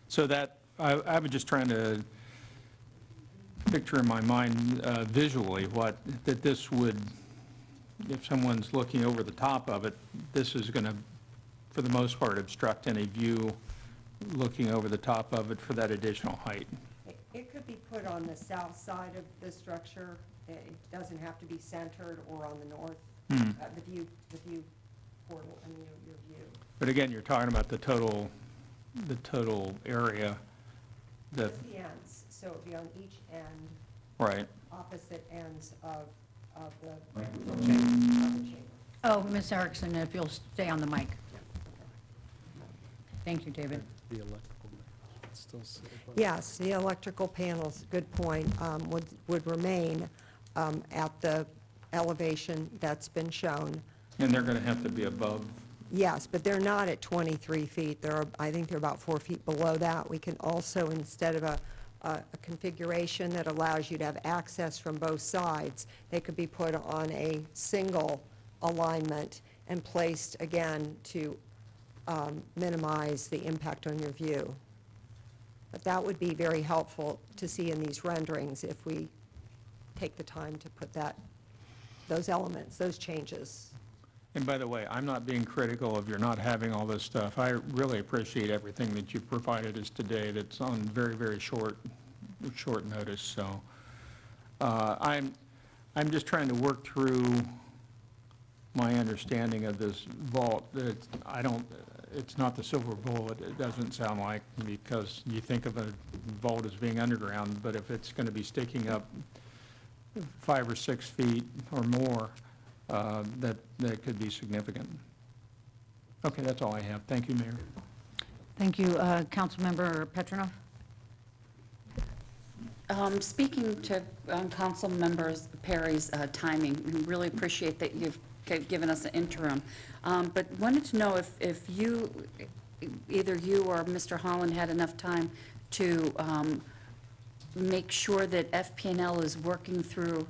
So that, I was just trying to picture in my mind visually that this would, if someone's looking over the top of it, this is going to, for the most part, obstruct any view looking over the top of it for that additional height. it could be put on the south side of the structure. It doesn't have to be centered or on the north, the view portal, your view. But again, you're talking about the total area that, Just the ends, so it would be on each end, right. opposite ends of the chamber. Oh, Ms. Erickson, if you'll stay on the mic. Thank you, David. The electrical, still sit above. Yes, the electrical panels, good point, would remain at the elevation that's been shown. And they're going to have to be above, Yes, but they're not at 23 feet. I think they're about 4 feet below that. We can also, instead of a configuration that allows you to have access from both sides, they could be put on a single alignment and placed, again, to minimize the impact on your view. But that would be very helpful to see in these renderings if we take the time to put those elements, those changes. and by the way, I'm not being critical of your not having all this stuff. I really appreciate everything that you've provided us today that's on very, very short notice, so. I'm just trying to work through my understanding of this vault. It's not the silver bullet, it doesn't sound like, because you think of a vault as being underground, but if it's going to be sticking up 5 or 6 feet or more, that could be significant. Okay, that's all I have. Thank you, Mayor. Thank you. Councilmember Petronoff? Speaking to Council Members Perry's timing, we really appreciate that you've given us an interim. But wanted to know if you, either you or Mr. Holland had enough time to make sure that FP&L is working through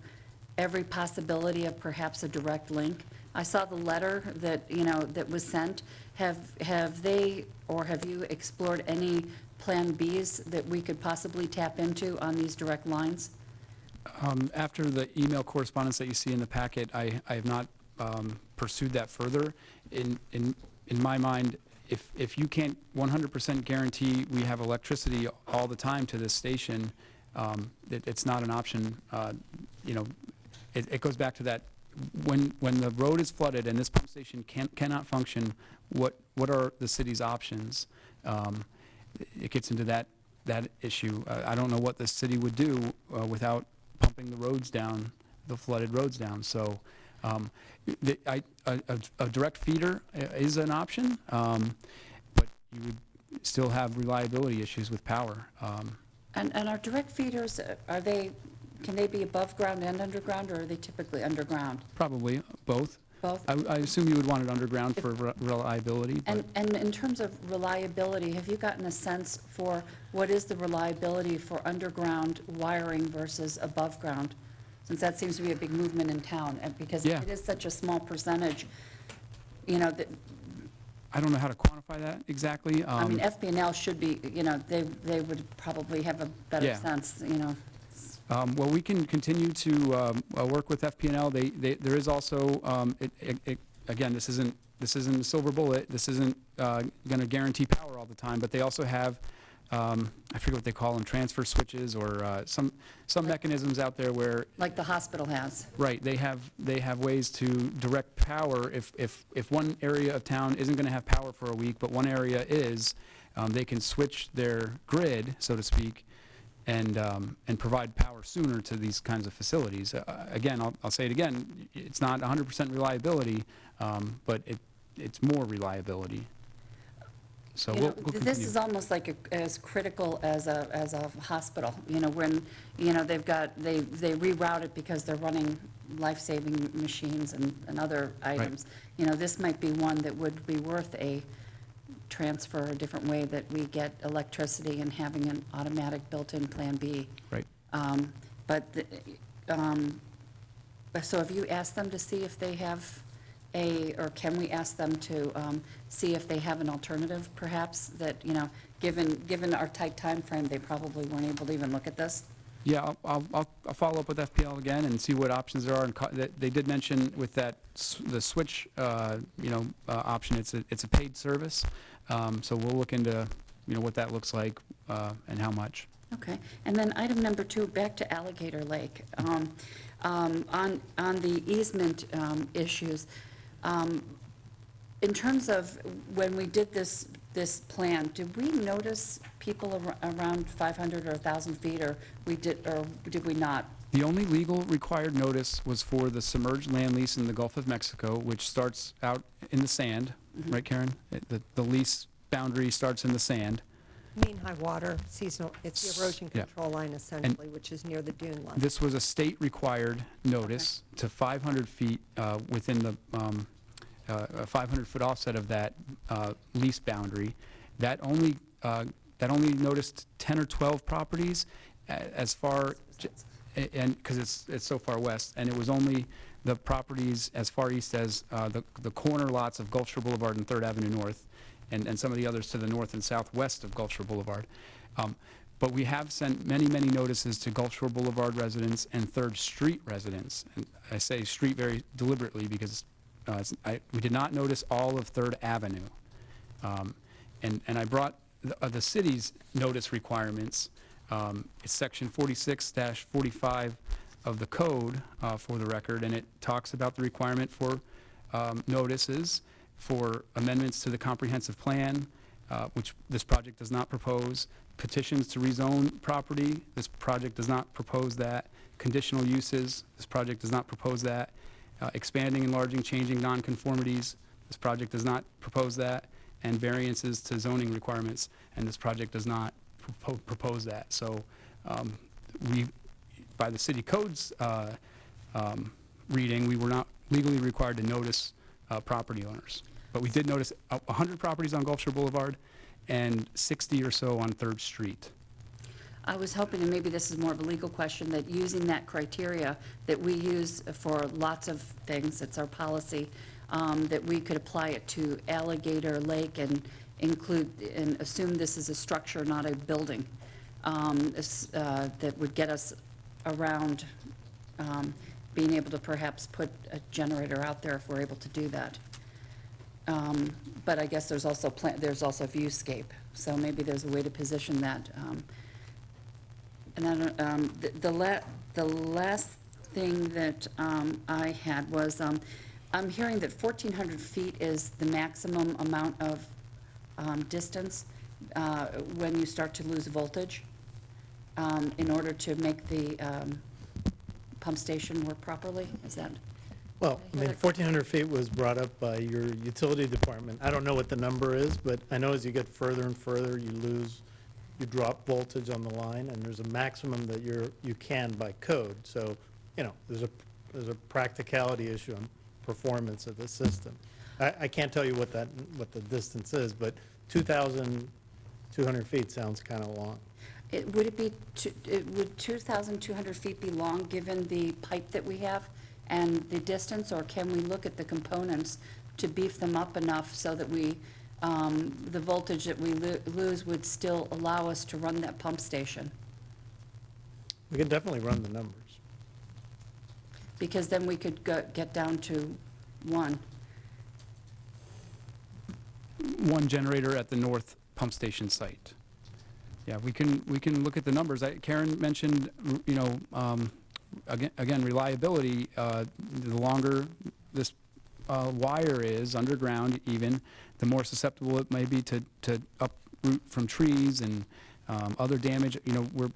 every possibility of perhaps a direct link. I saw the letter that, that was sent. Have they, or have you explored any Plan Bs that we could possibly tap into on these direct lines? After the email correspondence that you see in the packet, I have not pursued that further. In my mind, if you can't 100% guarantee we have electricity all the time to this station, it's not an option. It goes back to that, when the road is flooded and this pump station cannot function, what are the city's options? It gets into that issue. I don't know what the city would do without pumping the roads down, the flooded roads down. So a direct feeder is an option, but you would still have reliability issues with power. And our direct feeders, can they be above ground and underground, or are they typically underground? Probably both. Both? I assume you would want it underground for reliability. But And in terms of reliability, have you gotten a sense for what is the reliability for underground wiring versus above ground? Since that seems to be a big movement in town, and because Yeah. it is such a small percentage, that, I don't know how to quantify that exactly. I mean, FP&L should be, they would probably have a better Yeah. sense, Well, we can continue to work with FP&L. There is also, again, this isn't a silver bullet. This isn't going to guarantee power all the time, but they also have, I forget what they call them, transfer switches or some mechanisms out there where. like the hospital has. Right, they have ways to direct power. If one area of town isn't going to have power for a week, but one area is, they can switch their grid, so to speak, and provide power sooner to these kinds of facilities. Again, I'll say it again, it's not 100% reliability, but it's more reliability. So we'll continue. This is almost like as critical as a hospital, when, they reroute it because they're running life-saving machines and other items. This might be one that would be worth a transfer a different way, that we get electricity and having an automatic built-in Plan B. Right. So have you asked them to see if they have or can we ask them to see if they have an alternative, perhaps, that, given our tight time frame, they probably weren't able to even look at this? Yeah, I'll follow up with FPL again and see what options there are. And they did mention with that, the switch, option, it's a paid service. So we'll look into, what that looks like and how much. Okay. And then item number 2, back to Alligator Lake. On the easement issues, in terms of when we did this plan, did we notice people around 500 or 1,000 feet, or did we not? The only legal required notice was for the submerged land lease in the Gulf of Mexico, which starts out in the sand, right, Karen? The lease boundary starts in the sand, Mean high water, seasonal, it's the erosion Yeah. control line essentially, which is near the dune line. This was a state-required notice to 500 feet within the, a 500-foot offset of that lease boundary. That only noticed 10 or 12 properties as far, and, because it's so far west, and it was only the properties as far east as the corner lots of Gulfshore Boulevard and 3rd Avenue North, and some of the others to the north and southwest of Gulfshore Boulevard. But we have sent many, many notices to Gulfshore Boulevard residents and 3rd Street residents. And I say street very deliberately because we did not notice all of 3rd Avenue. And I brought the city's notice requirements. It's section 46-45 of the code for the record, and it talks about the requirement for notices for amendments to the comprehensive plan, which this project does not propose. Petitions to rezone property, this project does not propose that. Conditional uses, this project does not propose that. Expanding, enlarging, changing nonconformities, this project does not propose that. And variances to zoning requirements, and this project does not propose that. So we, by the city code's reading, we were not legally required to notice property owners. But we did notice 100 properties on Gulfshore Boulevard and 60 or so on 3rd Street. I was hoping, and maybe this is more of a legal question, that using that criteria that we use for lots of things, it's our policy, that we could apply it to Alligator Lake and include, and assume this is a structure, not a building, that would get us around being able to perhaps put a generator out there if we're able to do that. But I guess there's also viewscape, so maybe there's a way to position that. And I don't, the last thing that I had was, I'm hearing that 1,400 feet is the maximum amount of distance when you start to lose voltage in order to make the pump station work properly. Is that? Well, I mean, 1,400 feet was brought up by your utility department. I don't know what the number is, but I know as you get further and further, you drop voltage on the line, and there's a maximum that you can by code. So, you know, there's a practicality issue on performance of the system. I can't tell you what the distance is, but 2,200 feet sounds kind of long. Would 2,200 feet be long, given the pipe that we have and the distance, or can we look at the components to beef them up enough so that we, the voltage that we lose would still allow us to run that pump station? We can definitely run the numbers. Because then we could get down to one. One generator at the north pump station site. Yeah, we can look at the numbers. Karen mentioned, you know, again, reliability. The longer this wire is underground, even, the more susceptible it may be to uproot from trees and other damage. You know,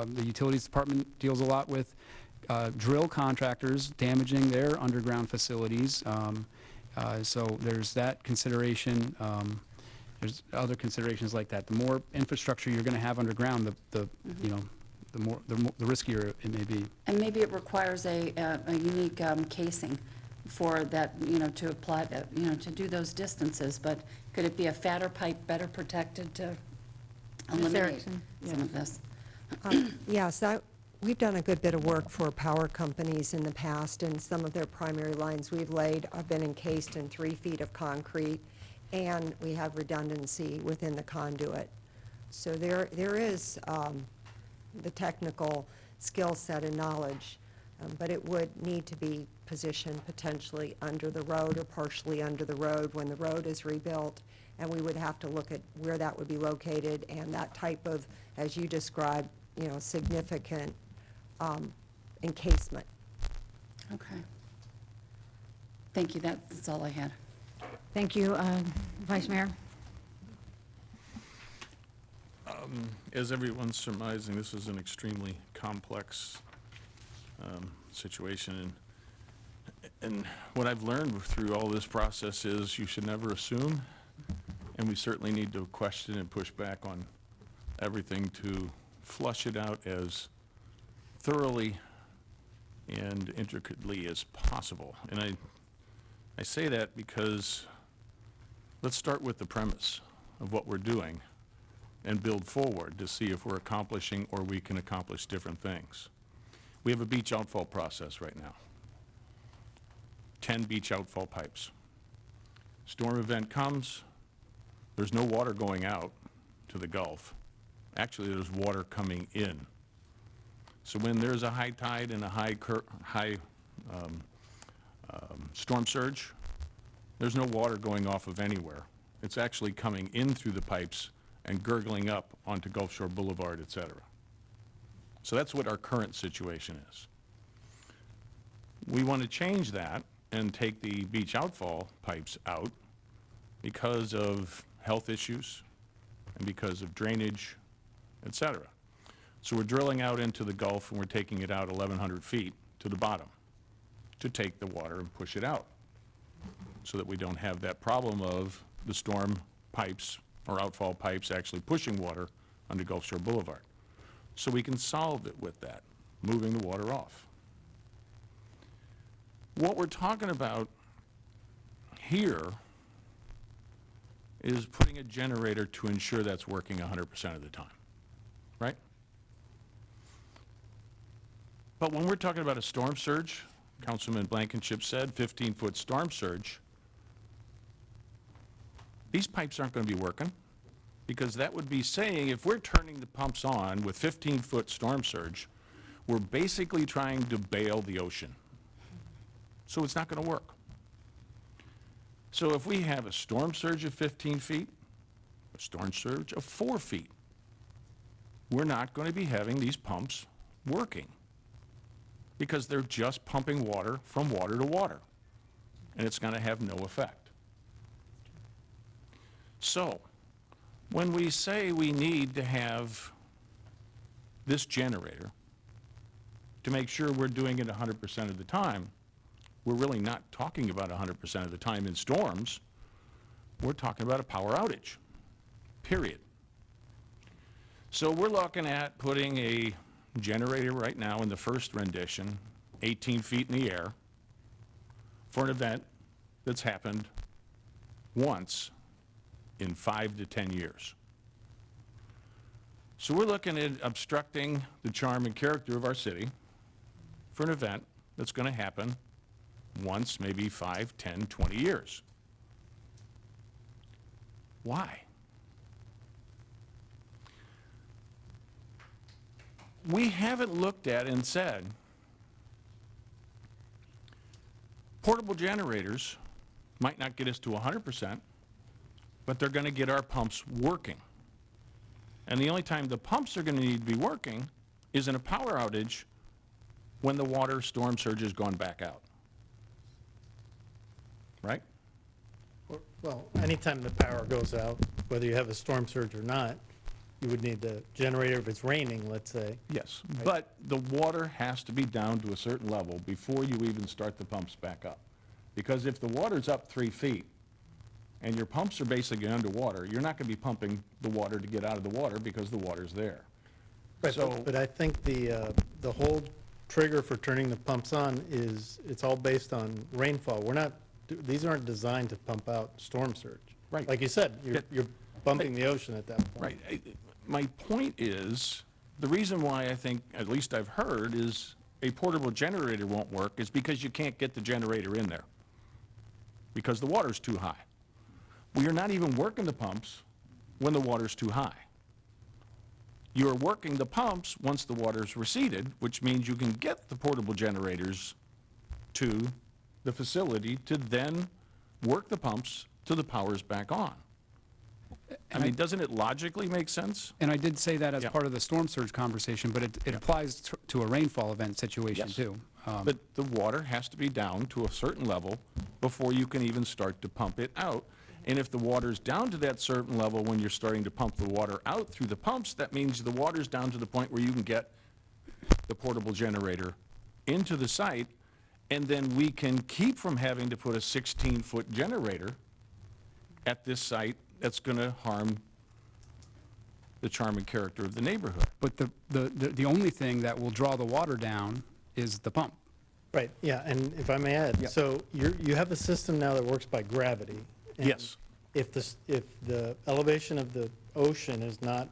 the utilities department deals a lot with drill contractors damaging their underground facilities. So there's that consideration. There's other considerations like that. The more infrastructure you're going to have underground, you know, the riskier it may be. And maybe it requires a unique casing for that, you know, to apply that, you know, to do those distances. But could it be a fatter pipe, better protected to eliminate some of this? Yes, we've done a good bit of work for power companies in the past, and some of their primary lines we've laid have been encased in 3 feet of concrete, and we have redundancy within the conduit. So there is the technical skill set and knowledge, but it would need to be positioned potentially under the road or partially under the road when the road is rebuilt, and we would have to look at where that would be located and that type of, as you described, you know, significant encasement. Okay. Thank you. That's all I had. Thank you, Vice Mayor. As everyone's surmising, this is an extremely complex situation. And what I've learned through all this process is you should never assume, and we certainly need to question and push back on everything to flush it out as thoroughly and intricately as possible. And I say that because let's start with the premise of what we're doing and build forward to see if we're accomplishing or we can accomplish different things. We have a beach outfall process right now. 10 beach outfall pipes. Storm event comes, there's no water going out to the Gulf. Actually, there's water coming in. So when there's a high tide and a high storm surge, there's no water going off of anywhere. It's actually coming in through the pipes and gurgling up onto Gulf Shore Boulevard, et cetera. So that's what our current situation is. We want to change that and take the beach outfall pipes out because of health issues and because of drainage, et cetera. So we're drilling out into the Gulf and we're taking it out 1,100 feet to the bottom to take the water and push it out so that we don't have that problem of the storm pipes or outfall pipes actually pushing water onto Gulf Shore Boulevard. So we can solve it with that, moving the water off. What we're talking about here is putting a generator to ensure that's working 100% of the time, right? But when we're talking about a storm surge, Councilman Blankenship said 15-foot storm surge, these pipes aren't going to be working because that would be saying if we're turning the pumps on with 15-foot storm surge, we're basically trying to bail the ocean. So it's not going to work. So if we have a storm surge of 15 feet, a storm surge of 4 feet, we're not going to be having these pumps working because they're just pumping water from water to water, and it's going to have no effect. So when we say we need to have this generator to make sure we're doing it 100% of the time, we're really not talking about 100% of the time in storms. We're talking about a power outage, period. So we're looking at putting a generator right now in the first rendition, 18 feet in the air, for an event that's happened once in 5 to 10 years. So we're looking at obstructing the charm and character of our city for an event that's going to happen once, maybe 5, 10, 20 years. Why? We haven't looked at and said, portable generators might not get us to 100%, but they're going to get our pumps working. And the only time the pumps are going to need to be working is in a power outage when the water storm surge has gone back out. Right? Well, anytime the power goes out, whether you have a storm surge or not, you would need the generator if it's raining, let's say. Yes, right? but the water has to be down to a certain level before you even start the pumps back up. Because if the water's up 3 feet and your pumps are basically underwater, you're not going to be pumping the water to get out of the water because the water's there. Right, So, but I think the whole trigger for turning the pumps on is, it's all based on rainfall. We're not, these aren't designed to pump out storm surge. Right. Like you said, you're bumping the ocean at that point. right. My point is, the reason why I think, at least I've heard, is a portable generator won't work is because you can't get the generator in there because the water's too high. Well, you're not even working the pumps when the water's too high. You're working the pumps once the water's receded, which means you can get the portable generators to the facility to then work the pumps till the power's back on. I mean, doesn't it logically make sense? And I did say that as Yeah. part of the storm surge conversation, but it applies to a rainfall event situation Yes. too. But the water has to be down to a certain level before you can even start to pump it out. And if the water's down to that certain level when you're starting to pump the water out through the pumps, that means the water's down to the point where you can get the portable generator into the site, and then we can keep from having to put a 16-foot generator at this site that's going to harm the charm and character of the neighborhood. But the only thing that will draw the water down is the pump. Right, yeah, and if I may add, so you have a system now that works by gravity. and Yes. If the elevation of the ocean is not,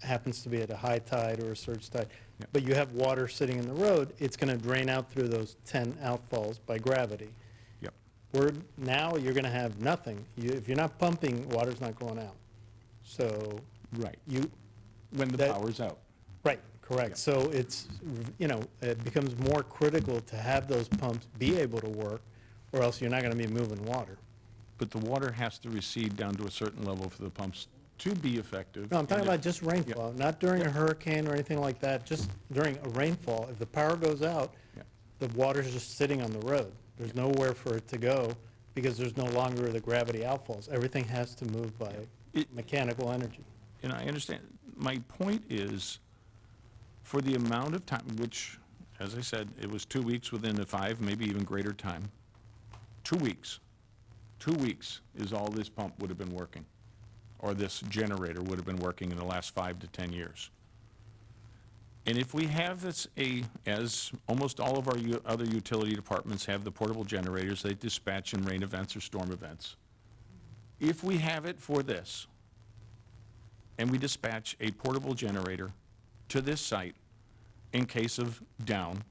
happens to be at a high tide or a surge tide, but you have water sitting in the road, it's gonna drain out through those 10 outfalls by gravity. Yep. Now you're gonna have nothing. If you're not pumping, water's not going out. So. Right. When the power's out. Right, correct. So it's, it becomes more critical to have those pumps be able to work, or else you're not gonna be moving water. But the water has to recede down to a certain level for the pumps to be effective. No, I'm talking about just rainfall, not during a hurricane or anything like that, just during a rainfall. If the power goes out, the water's just sitting on the road. There's nowhere for it to go because there's no longer the gravity outfalls. Everything has to move by mechanical energy. And I understand. My point is, for the amount of time, which, as I said, it was 2 weeks within a 5, maybe even greater time. 2 weeks. 2 weeks is all this pump would have been working, or this generator would have been working in the last 5 to 10 years. And if we have this, as almost all of our other utility departments have the portable generators they dispatch in rain events or storm events, if we have it for this, and we dispatch a portable generator to this site in case of down,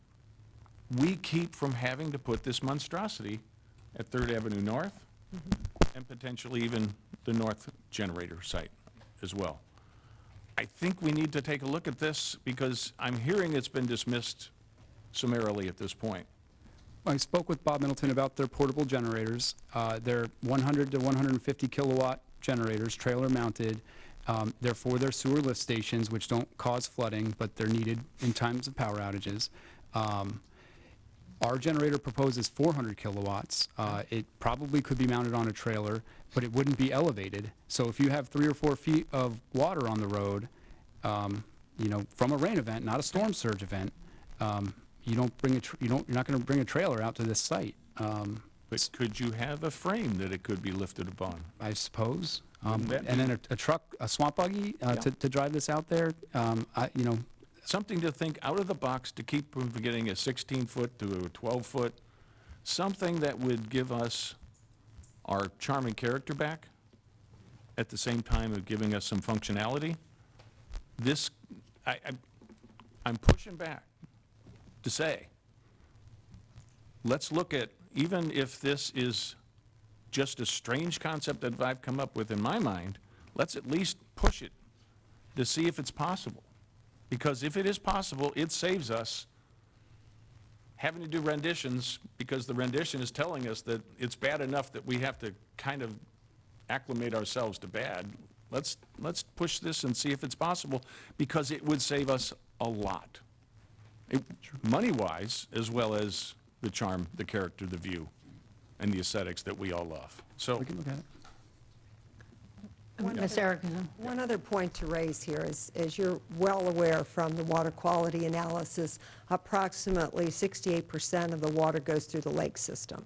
we keep from having to put this monstrosity at 3rd Avenue North and potentially even the North generator site as well. I think we need to take a look at this because I'm hearing it's been dismissed summarily at this point. I spoke with Bob Middleton about their portable generators. They're 100 to 150 kilowatt generators, trailer mounted. They're for their sewer lift stations, which don't cause flooding, but they're needed in times of power outages. Our generator proposes 400 kilowatts. It probably could be mounted on a trailer, but it wouldn't be elevated. So if you have 3 or 4 feet of water on the road, from a rain event, not a storm surge event, you're not going to bring a trailer out to this site. But could you have a frame that it could be lifted upon? I suppose. And then a truck, a swamp buggy to drive this out there, Something to think out of the box to keep from getting a 16-foot to a 12-foot, something that would give us our charm and character back at the same time of giving us some functionality. This, I'm pushing back to say, let's look at, even if this is just a strange concept that I've come up with in my mind, let's at least push it to see if it's possible. Because if it is possible, it saves us having to do renditions because the rendition is telling us that it's bad enough that we have to kind of acclimate ourselves to bad. Let's push this and see if it's possible because it would save us a lot. Money-wise, as well as the charm, the character, the view, and the aesthetics that we all love. So we can look at it. Ms. Erickson. One other point to raise here is, as you're well aware from the water quality analysis, approximately 68% of the water goes through the lake system.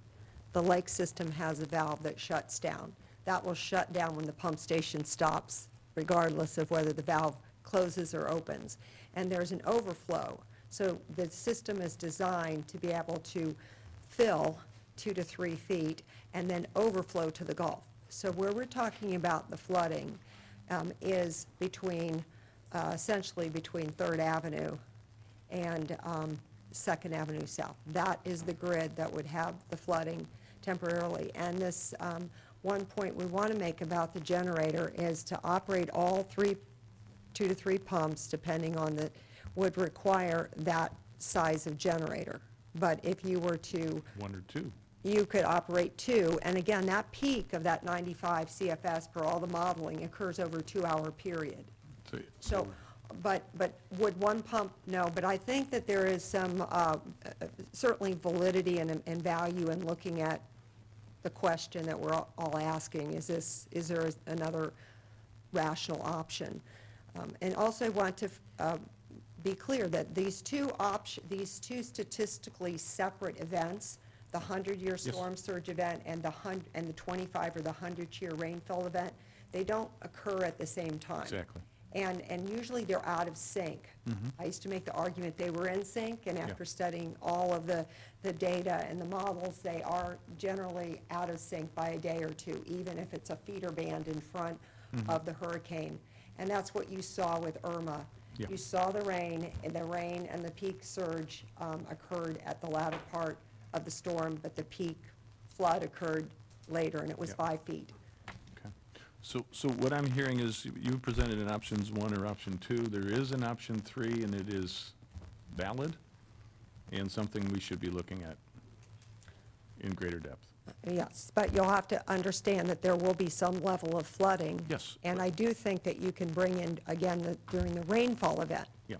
The lake system has a valve that shuts down. That will shut down when the pump station stops, regardless of whether the valve closes or opens. And there's an overflow. So the system is designed to be able to fill 2 to 3 feet and then overflow to the Gulf. So where we're talking about the flooding is between, essentially between 3rd Avenue and 2nd Avenue South. That is the grid that would have the flooding temporarily. And this one point we want to make about the generator is to operate all 2 to 3 pumps, depending on the, would require that size of generator. But if you were to 1 or 2. You could operate 2, and again, that peak of that 95 CFS per all the modeling occurs over a 2-hour period. So, but would one pump? No, but I think that there is some certainly validity and value in looking at the question that we're all asking: is there another rational option? And also, I want to be clear that these two statistically separate events, the 100-year storm surge event and the 25 or the 100-year rainfall event, they don't occur at the same time. Exactly. And usually they're out of sync. I used to make the argument they were in sync, and after studying all of the data and the models, they are generally out of sync by a day or two, even if it's a feeder band in front of the hurricane. And that's what you saw with Irma. Yeah. You saw the rain and the peak surge occurred at the latter part of the storm, but the peak flood occurred later, and it was 5 feet. Okay. So what I'm hearing is you presented an options 1 or option 2. There is an option 3, and it is valid and something we should be looking at in greater depth. Yes, but you'll have to understand that there will be some level of flooding. Yes. And I do think that you can bring in, again, during the rainfall event. Yeah.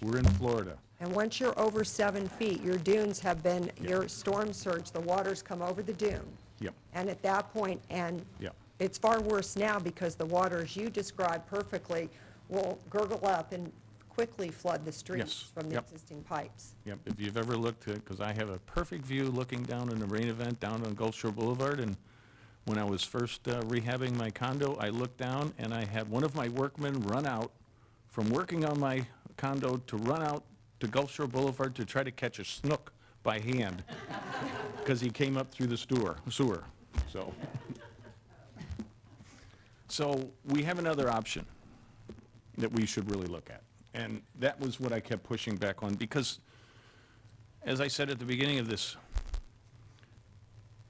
We're in Florida. And once you're over 7 feet, your dunes have been, your storm surge, the water's come over the dune. Yep. And at that point, Yep. it's far worse now because the water, as you described perfectly, will gurgle up and quickly flood the streets Yes. from the Yep. existing pipes. Yep, if you've ever looked at, because I have a perfect view looking down in a rain event down on Gulf Shore Boulevard, and when I was first rehabbing my condo, I looked down and I had one of my workmen run out from working on my condo to run out to Gulf Shore Boulevard to try to catch a snook by hand, because he came up through the sewer, So we have another option that we should really look at. And that was what I kept pushing back on, because, as I said at the beginning of this,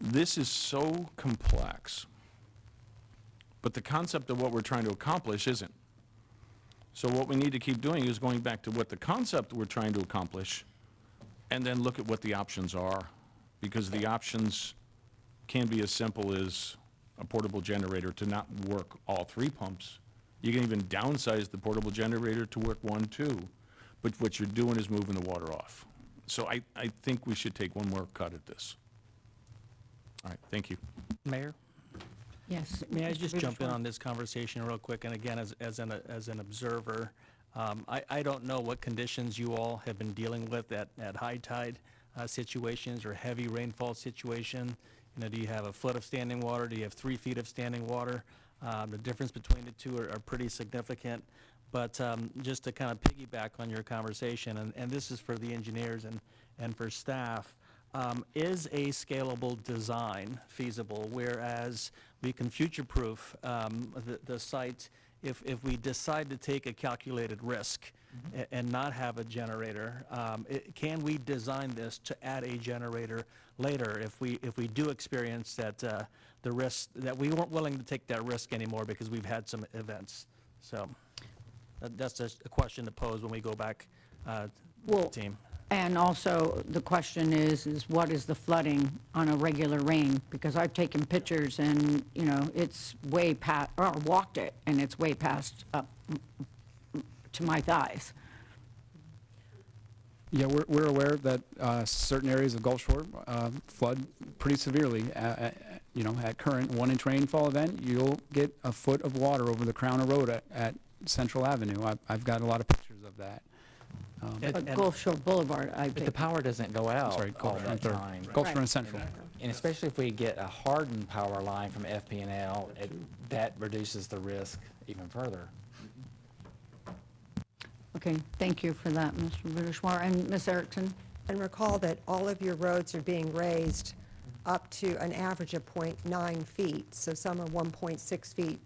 this is so complex, but the concept of what we're trying to accomplish isn't. So what we need to keep doing is going back to what the concept we're trying to accomplish, and then look at what the options are, because the options can be as simple as a portable generator to not work all 3 pumps. You can even downsize the portable generator to work 1, 2, but what you're doing is moving the water off. So I think we should take one more cut at this. All right, thank you. Mayor? Yes. May I Mr. just jump in Budish. on this conversation real quick? And again, as an observer, I don't know what conditions you all have been dealing with at high tide situations or heavy rainfall situation. You know, do you have a foot of standing water? Do you have 3 feet of standing water? The difference between the two are pretty significant. But just to kind of piggyback on your conversation, and this is for the engineers and for staff, is a scalable design feasible, whereas we can future-proof the site if we decide to take a calculated risk and not have a generator? Can we design this to add a generator later if we do experience that the risk, that we weren't willing to take that risk anymore because we've had some events? So that's just a question to pose when we go back to the team. And also, the question is what is the flooding on a regular rain? Because I've taken pictures and, you know, it's way past, or walked it, and it's way past up to my thighs. Yeah, we're aware that certain areas of Gulf Shore flood pretty severely. You know, at current 1-inch rainfall event, you'll get a foot of water over the Crown of Road at Central Avenue. I've got a lot of pictures of that. But Gulf Shore Boulevard, But the power doesn't go out sorry, all Gulf Shore that and Third. time. Gulf Shore and Central. And especially if we get a hardened power line from FP&L, that reduces the risk even further. Okay, thank you for that, Mr. Budishwar. And Ms. Erickson? And recall that all of your roads are being raised up to an average of 0.9 feet, so some are 1.6 feet,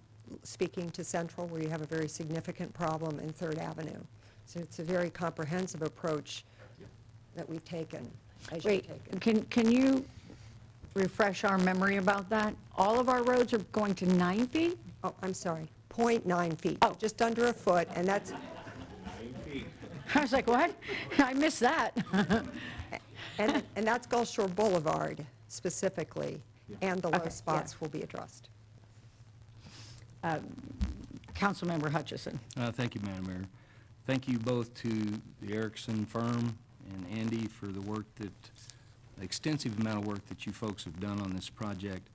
speaking to Central, where you have a very significant problem in Third Avenue. So it's a very comprehensive approach that we've taken, as you've Wait, taken. can you refresh our memory about that? All of our roads are going to 9 feet? Oh, I'm sorry, 0.9 feet, Oh. just under a foot, and that's, I was like, what? I missed that. and that's Gulf Shore Boulevard specifically, and the low spots will be addressed. Councilmember Hutchison. Thank you, Madam Mayor. Thank you both to the Erickson firm and Andy for the work the extensive amount of work that you folks have done on this project.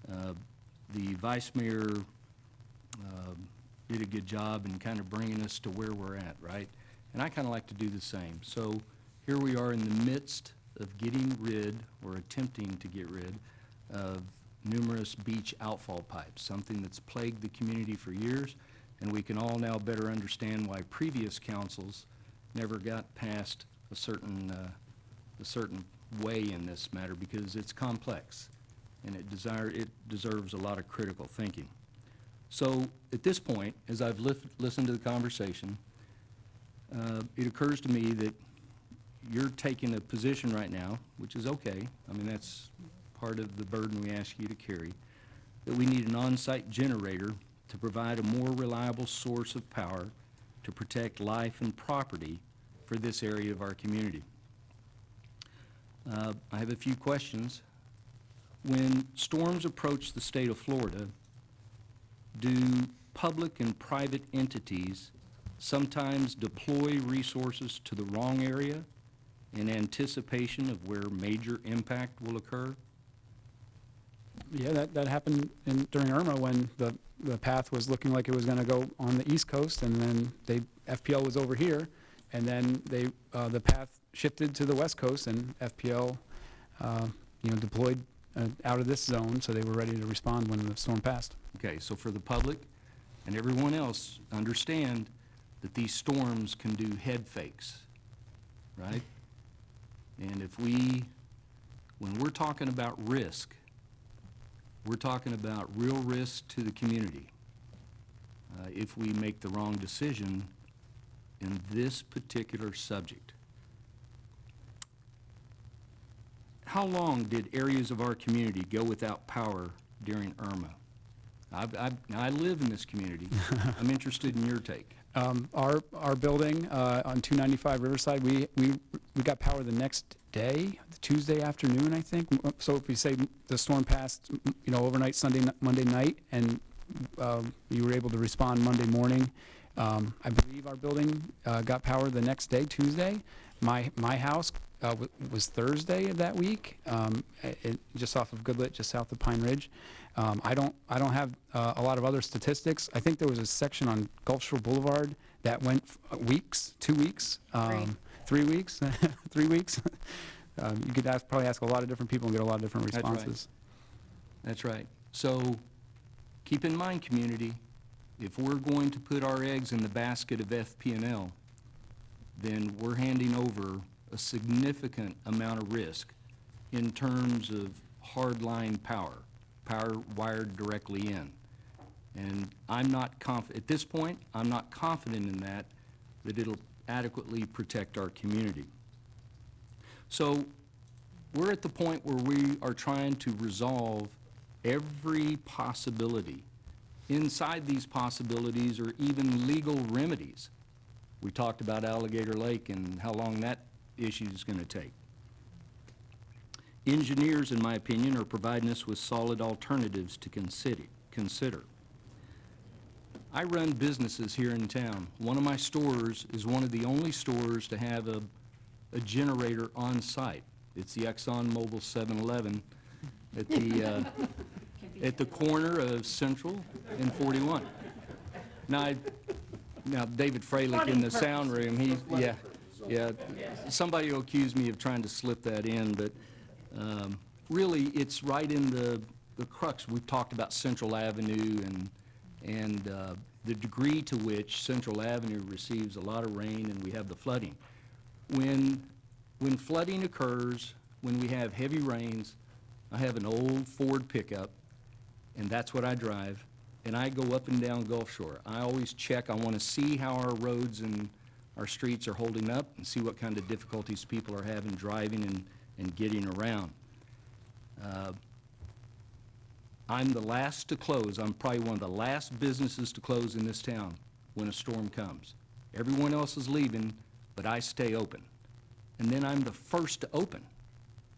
The Vice Mayor did a good job in kind of bringing us to where we're at, right? And I kind of like to do the same. So here we are in the midst of getting rid, or attempting to get rid, of numerous beach outfall pipes, something that's plagued the community for years, and we can all now better understand why previous councils never got past a certain way in this matter, because it's complex, and it deserves a lot of critical thinking. So at this point, as I've listened to the conversation, it occurs to me that you're taking a position right now, which is okay. I mean, that's part of the burden we ask you to carry, that we need an on-site generator to provide a more reliable source of power to protect life and property for this area of our community. I have a few questions. When storms approach the state of Florida, do public and private entities sometimes deploy resources to the wrong area in anticipation of where major impact will occur? Yeah, that happened during Irma when the path was looking like it was going to go on the East Coast, and then FPL was over here, and then the path shifted to the West Coast, and FPL deployed out of this zone, so they were ready to respond when the storm passed. Okay, so for the public and everyone else, understand that these storms can do head fakes, right? And when we're talking about risk, we're talking about real risk to the community if we make the wrong decision in this particular subject. How long did areas of our community go without power during Irma? I live in this community. I'm interested in your take. Our building on 295 Riverside, we got power the next day, Tuesday afternoon, I think. So if we say the storm passed, overnight, Monday night, and you were able to respond Monday morning, I believe our building got power the next day, Tuesday. My house was Thursday of that week, just off of Goodlet, just south of Pine Ridge. I don't have a lot of other statistics. I think there was a section on Gulf Shore Boulevard that went weeks, 2 weeks, 3 weeks, 3 weeks. You could probably ask a lot of different people and get a lot of different responses. That's right. So keep in mind, community, if we're going to put our eggs in the basket of FP&L, then we're handing over a significant amount of risk in terms of hardline power wired directly in. And I'm not confident, at this point, I'm not confident in that it'll adequately protect our community. So we're at the point where we are trying to resolve every possibility. Inside these possibilities are even legal remedies. We talked about Alligator Lake and how long that issue is going to take. Engineers, in my opinion, are providing us with solid alternatives to consider. I run businesses here in town. One of my stores is one of the only stores to have a generator on site. It's the ExxonMobil 7-Eleven at the corner of Central and 41. Now David Freilich in the sound room, somebody will accuse me of trying to slip that in, but really it's right in the crux. We've talked about Central Avenue and the degree to which Central Avenue receives a lot of rain, and we have the flooding. When flooding occurs, when we have heavy rains, I have an old Ford pickup, and that's what I drive, and I go up and down Gulf Shore. I always check. I want to see how our roads and our streets are holding up and see what kind of difficulties people are having driving and getting around. I'm the last to close. I'm probably one of the last businesses to close in this town when a storm comes. Everyone else is leaving, but I stay open. And then I'm the first to open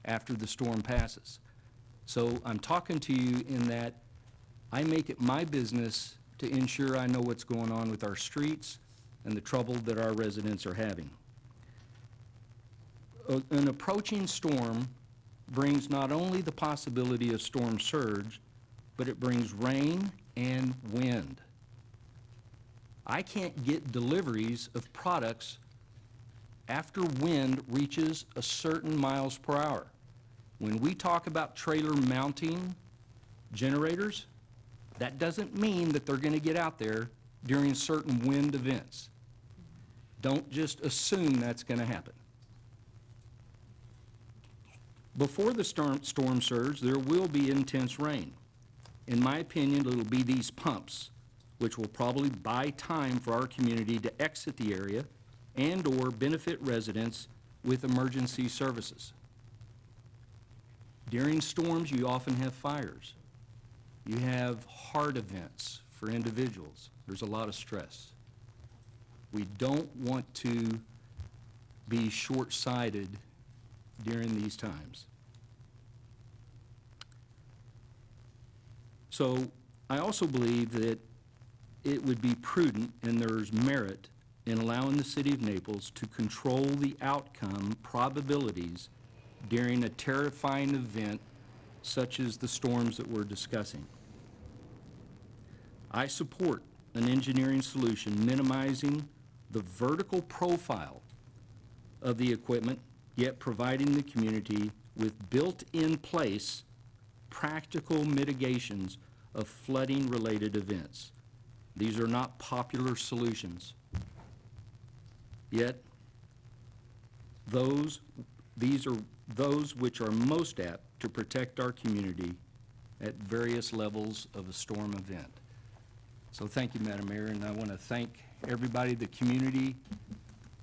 after the storm passes. So I'm talking to you in that I make it my business to ensure I know what's going on with our streets and the trouble that our residents are having. An approaching storm brings not only the possibility of storm surge, but it brings rain and wind. I can't get deliveries of products after wind reaches a certain miles per hour. When we talk about trailer mounting generators, that doesn't mean that they're going to get out there during certain wind events. Don't just assume that's going to happen. Before the storm surge, there will be intense rain. In my opinion, it'll be these pumps, which will probably buy time for our community to exit the area and/or benefit residents with emergency services. During storms, you often have fires. You have heart events for individuals. There's a lot of stress. We don't want to be short-sighted during these times. So I also believe that it would be prudent and there's merit in allowing the city of Naples to control the outcome probabilities during a terrifying event such as the storms that we're discussing. I support an engineering solution minimizing the vertical profile of the equipment, yet providing the community with built-in place practical mitigations of flooding-related events. These are not popular solutions. Yet, these are those which are most apt to protect our community at various levels of a storm event. So thank you, Madam Mayor, and I want to thank everybody, the community,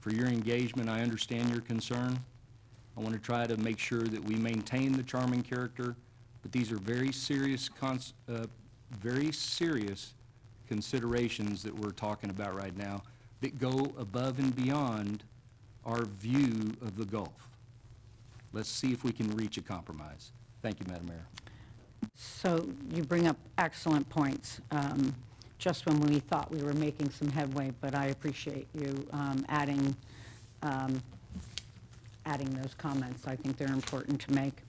for your engagement. I understand your concern. I want to try to make sure that we maintain the charming character, but these are very serious considerations that we're talking about right now that go above and beyond our view of the Gulf. Let's see if we can reach a compromise. Thank you, Madam Mayor. So you bring up excellent points, just when we thought we were making some headway, but I appreciate you adding those comments. I think they're important to make.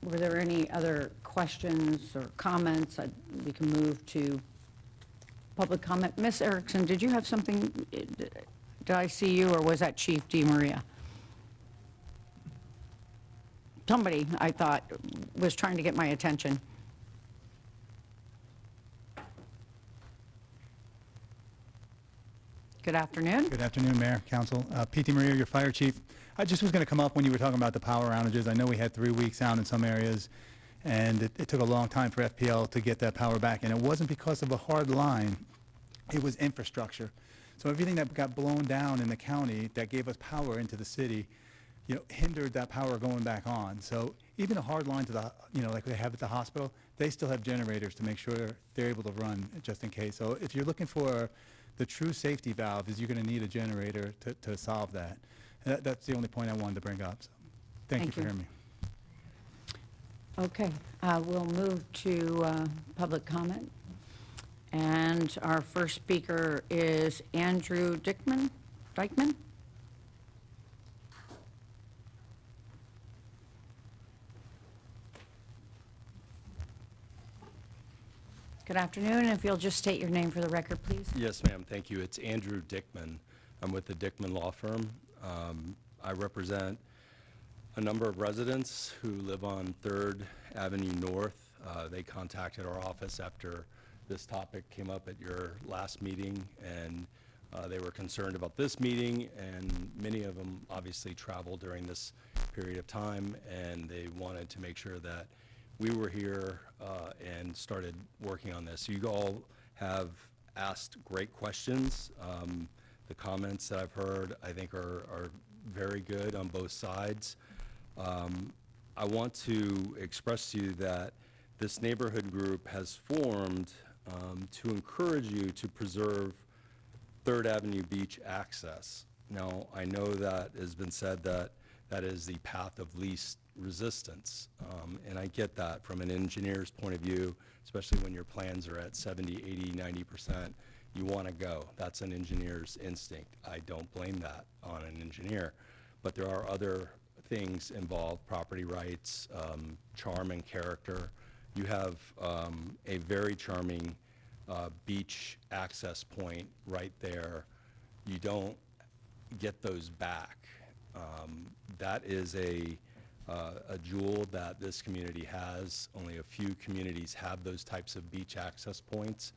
Were there any other questions or comments? We can move to public comment. Ms. Erickson, did you have something? Did I see you, or was that Chief DeMaria? Somebody, I thought, was trying to get my attention. Good afternoon. Good afternoon, Mayor, Council. P.T. Maria, your fire chief. I just was going to come up when you were talking about the power outages. I know we had 3 weeks out in some areas, and it took a long time for FPL to get that power back, and it wasn't because of a hard line. It was infrastructure. So everything that got blown down in the county that gave us power into the city, hindered that power going back on. So even a hard line to the, like they have at the hospital, they still have generators to make sure they're able to run just in case. So if you're looking for the true safety valve, is you're going to need a generator to solve that. And that's the only point I wanted to bring up. So thank you for hearing me. Okay, we'll move to public comment. And our first speaker is Andrew Dykman. Good afternoon. If you'll just state your name for the record, please. Yes, ma'am. Thank you. It's Andrew Dykman. I'm with the Dykman Law Firm. I represent a number of residents who live on 3rd Avenue North. They contacted our office after this topic came up at your last meeting, and they were concerned about this meeting, and many of them obviously traveled during this period of time, and they wanted to make sure that we were here and started working on this. You all have asked great questions. The comments that I've heard, I think, are very good on both sides. I want to express to you that this neighborhood group has formed to encourage you to preserve 3rd Avenue Beach access. Now, I know that has been said that that is the path of least resistance, and I get that from an engineer's point of view, especially when your plans are at 70, 80, 90%. You want to go. That's an engineer's instinct. I don't blame that on an engineer, but there are other things involved: property rights, charm and character. You have a very charming beach access point right there. You don't get those back. That is a a jewel that this community has. Only a few communities have those types of beach access points.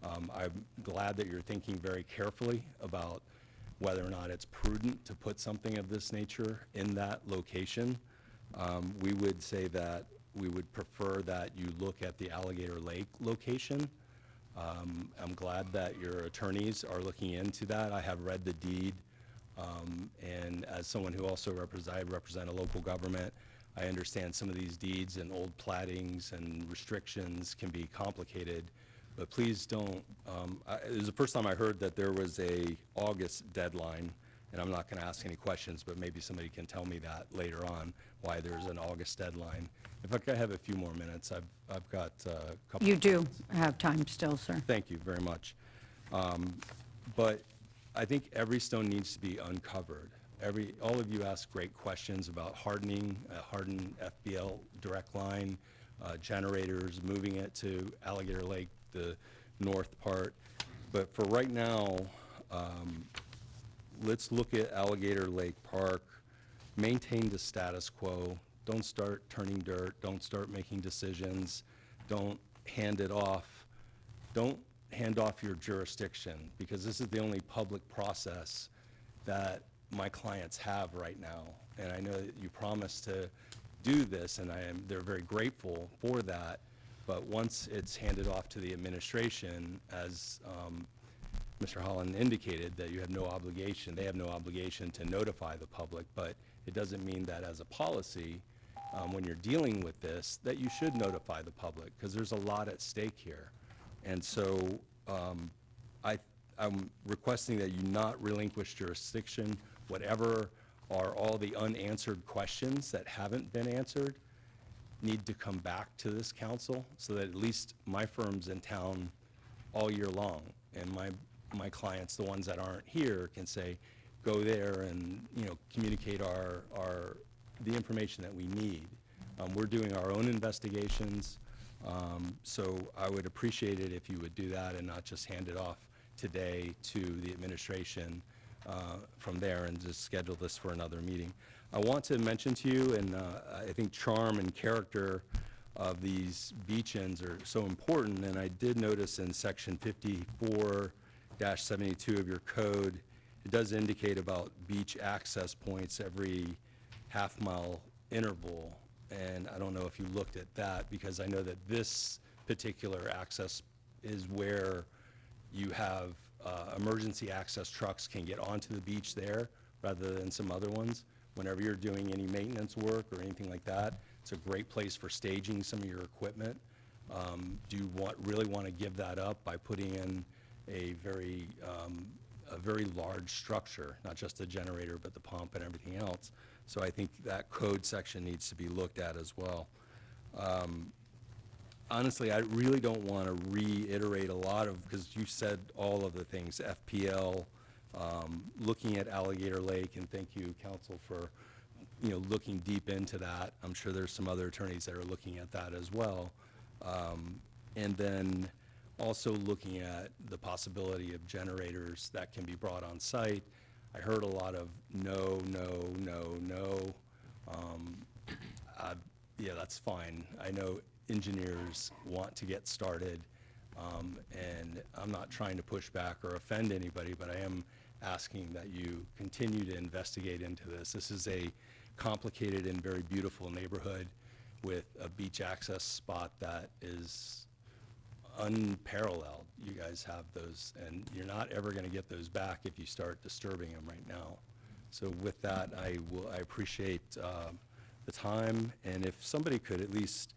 I'm glad that you're thinking very carefully about whether or not it's prudent to put something of this nature in that location. We would say that we would prefer that you look at the Alligator Lake location. I'm glad that your attorneys are looking into that. I have read the deed, and as someone who also I represent a local government, I understand some of these deeds and old plattings and restrictions can be complicated, but please don't, it was the first time I heard that there was a August deadline, and I'm not going to ask any questions, but maybe somebody can tell me that later on, why there's an August deadline. If I could have a few more minutes, I've got a couple. You do have time still, sir. Thank you very much. But I think every stone needs to be uncovered. All of you asked great questions about hardening, hardened FBL direct line, generators, moving it to Alligator Lake, the north part. But for right now, let's look at Alligator Lake Park, maintain the status quo, don't start turning dirt, don't start making decisions, don't hand it off, don't hand off your jurisdiction, because this is the only public process that my clients have right now. And I know that you promised to do this, and they're very grateful for that, but once it's handed off to the administration, as Mr. Holland indicated, that you have no obligation, they have no obligation to notify the public, but it doesn't mean that as a policy, when you're dealing with this, that you should notify the public, because there's a lot at stake here. And so I'm requesting that you not relinquish jurisdiction, whatever are all the unanswered questions that haven't been answered need to come back to this council, so that at least my firm's in town all year long, and my clients, the ones that aren't here, can say, go there and, communicate the information that we need. We're doing our own investigations, so I would appreciate it if you would do that and not just hand it off today to the administration from there and just schedule this for another meeting. I want to mention to you, and I think charm and character of these beach ends are so important, and I did notice in section 54-72 of your code, it does indicate about beach access points every half-mile interval, and I don't know if you looked at that, because I know that this particular access is where you have emergency access trucks can get onto the beach there rather than some other ones. Whenever you're doing any maintenance work or anything like that, it's a great place for staging some of your equipment. Do you really want to give that up by putting in a very large structure, not just the generator, but the pump and everything else? So I think that code section needs to be looked at as well. Honestly, I really don't want to reiterate a lot of, because you said all of the things, FPL, looking at Alligator Lake, and thank you, council, for looking deep into that. I'm sure there's some other attorneys that are looking at that as well. And then also looking at the possibility of generators that can be brought on site. I heard a lot of no, no, no, no. Yeah, that's fine. I know engineers want to get started, and I'm not trying to push back or offend anybody, but I am asking that you continue to investigate into this. This is a complicated and very beautiful neighborhood with a beach access spot that is unparalleled. You guys have those, and you're not ever going to get those back if you start disturbing them right now. So with that, I appreciate the time, and if somebody could at least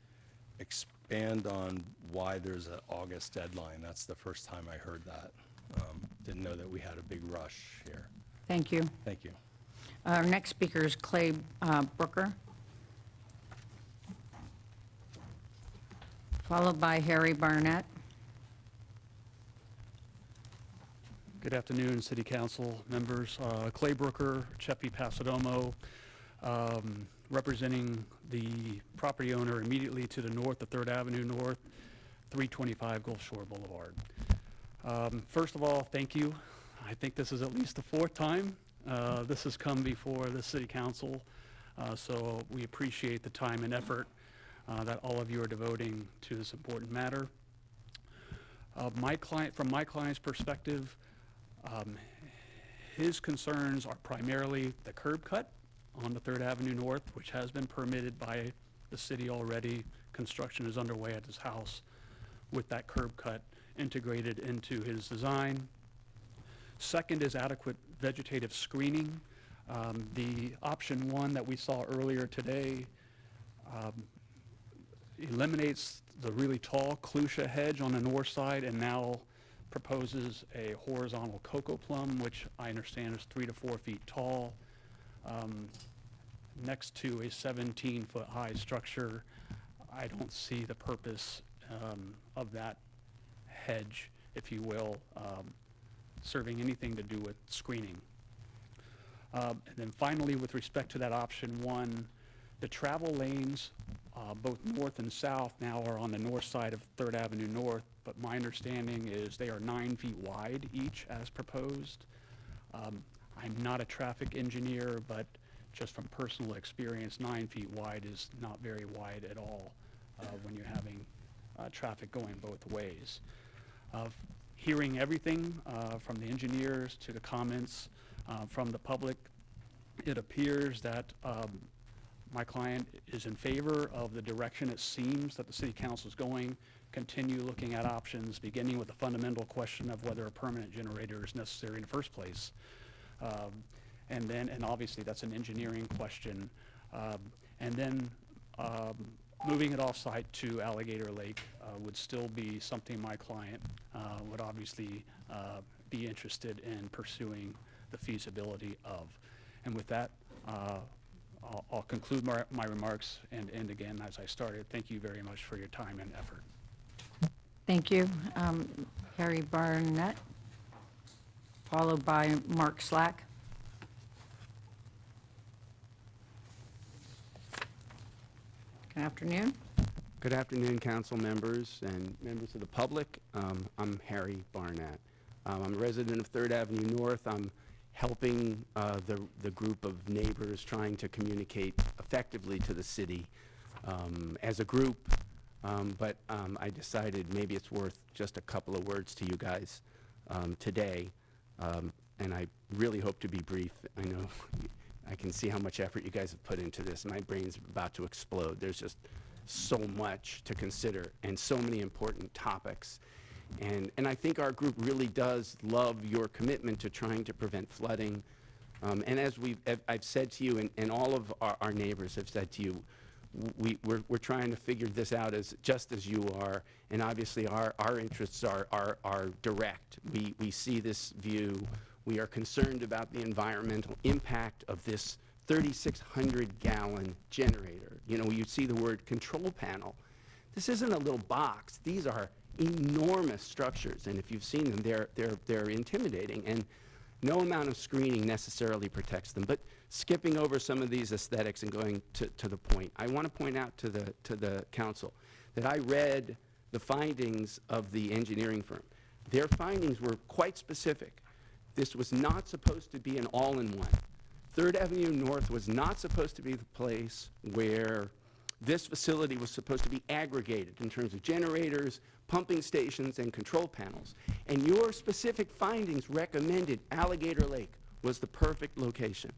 expand on why there's an August deadline. That's the first time I heard that. Didn't know that we had a big rush here. Thank you. Thank you. Our next speaker is Clay Brooker, followed by Harry Barnett. Good afternoon, City Council members. Clay Brooker, Cheppy Pasadomo, representing the property owner immediately to the north of 3rd Avenue North, 325 Gulf Shore Boulevard. First of all, thank you. I think this is at least the 4th time this has come before the City Council. So we appreciate the time and effort that all of you are devoting to this important matter. From my client's perspective, his concerns are primarily the curb cut on the 3rd Avenue North, which has been permitted by the city already. Construction is underway at his house with that curb cut integrated into his design. Second is adequate vegetative screening. The option 1 that we saw earlier today eliminates the really tall Clusia hedge on the north side and now proposes a horizontal cocoa plum, which I understand is 3 to 4 feet tall, next to a 17-foot high structure. I don't see the purpose of that hedge, if you will, serving anything to do with screening. And then finally, with respect to that option 1, the travel lanes, both north and south, now are on the north side of 3rd Avenue North, but my understanding is they are 9 feet wide each as proposed. I'm not a traffic engineer, but just from personal experience, 9 feet wide is not very wide at all when you're having traffic going both ways. Hearing everything from the engineers to the comments from the public, it appears that my client is in favor of the direction it seems that the City Council is going. Continue looking at options, beginning with the fundamental question of whether a permanent generator is necessary in the first place. And obviously that's an engineering question. And then moving it off-site to Alligator Lake would still be something my client would obviously be interested in pursuing the feasibility of. And with that, I'll conclude my remarks and end again as I started. Thank you very much for your time and effort. Thank you. Harry Barnett, followed by Mark Slack. Good afternoon. Good afternoon, council members and members of the public. I'm Harry Barnett. I'm a resident of 3rd Avenue North. I'm helping the group of neighbors trying to communicate effectively to the city as a group, but I decided maybe it's worth just a couple of words to you guys today, and I really hope to be brief. I know I can see how much effort you guys have put into this. My brain's about to explode. There's just so much to consider and so many important topics. And I think our group really does love your commitment to trying to prevent flooding. And as I've said to you, and all of our neighbors have said to you, we're trying to figure this out just as you are. And obviously our interests are direct. We see this view. We are concerned about the environmental impact of this 3,600-gallon generator. You know, you see the word control panel. This isn't a little box. These are enormous structures, and if you've seen them, they're intimidating, and no amount of screening necessarily protects them. But skipping over some of these aesthetics and going to the point, I want to point out to the council that I read the findings of the engineering firm. Their findings were quite specific. This was not supposed to be an all-in-one. 3rd Avenue North was not supposed to be the place where this facility was supposed to be aggregated in terms of generators, pumping stations, and control panels. And your specific findings recommended Alligator Lake was the perfect location.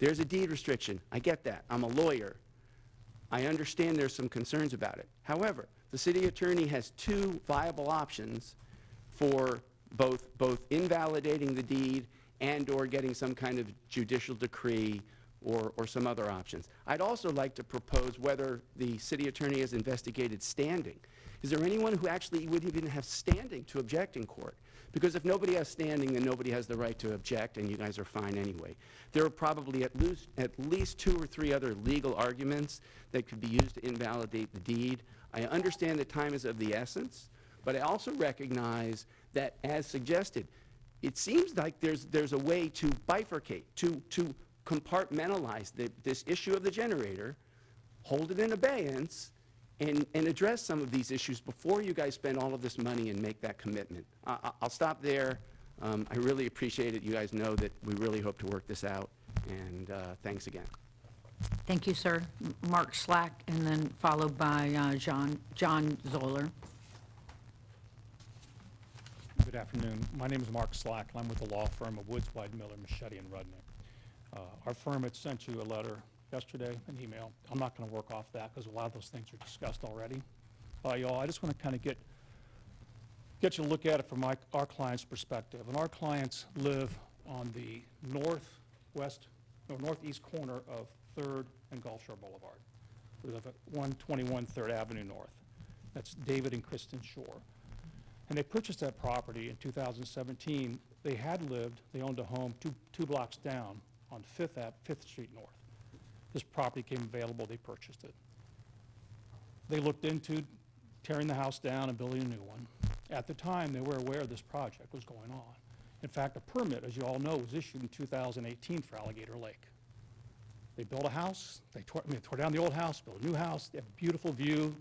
There's a deed restriction. I get that. I'm a lawyer. I understand there's some concerns about it. However, the city attorney has 2 viable options for both invalidating the deed and or getting some kind of judicial decree or some other options. I'd also like to propose whether the city attorney has investigated standing. Is there anyone who actually would even have standing to object in court? Because if nobody has standing, then nobody has the right to object, and you guys are fine anyway. There are probably at least 2 or 3 other legal arguments that could be used to invalidate the deed. I understand that time is of the essence, but I also recognize that, as suggested, it seems like there's a way to bifurcate, to compartmentalize this issue of the generator, hold it in abeyance, and address some of these issues before you guys spend all of this money and make that commitment. I'll stop there. I really appreciate it. You guys know that we really hope to work this out, and thanks again. Thank you, sir. Mark Slack, and then followed by John Zoller. Good afternoon. My name is Mark Slack, and I'm with the law firm of Woods, Wide, Miller, Machete, and Rudnick. Our firm had sent you a letter yesterday, an email. I'm not going to work off that because a lot of those things are discussed already by y'all. I just want to kind of get you to look at it from our client's perspective. And our clients live on the northeast corner of 3rd and Gulf Shore Boulevard. We live at 121 3rd Avenue North. That's David and Kristen Shore. And they purchased that property in 2017. They owned a home two blocks down on 5th Street North. This property came available, they purchased it. They looked into tearing the house down and building a new one. At the time, they were aware this project was going on. In fact, a permit, as you all know, was issued in 2018 for Alligator Lake. They built a house, they tore down the old house, built a new house, they have a beautiful view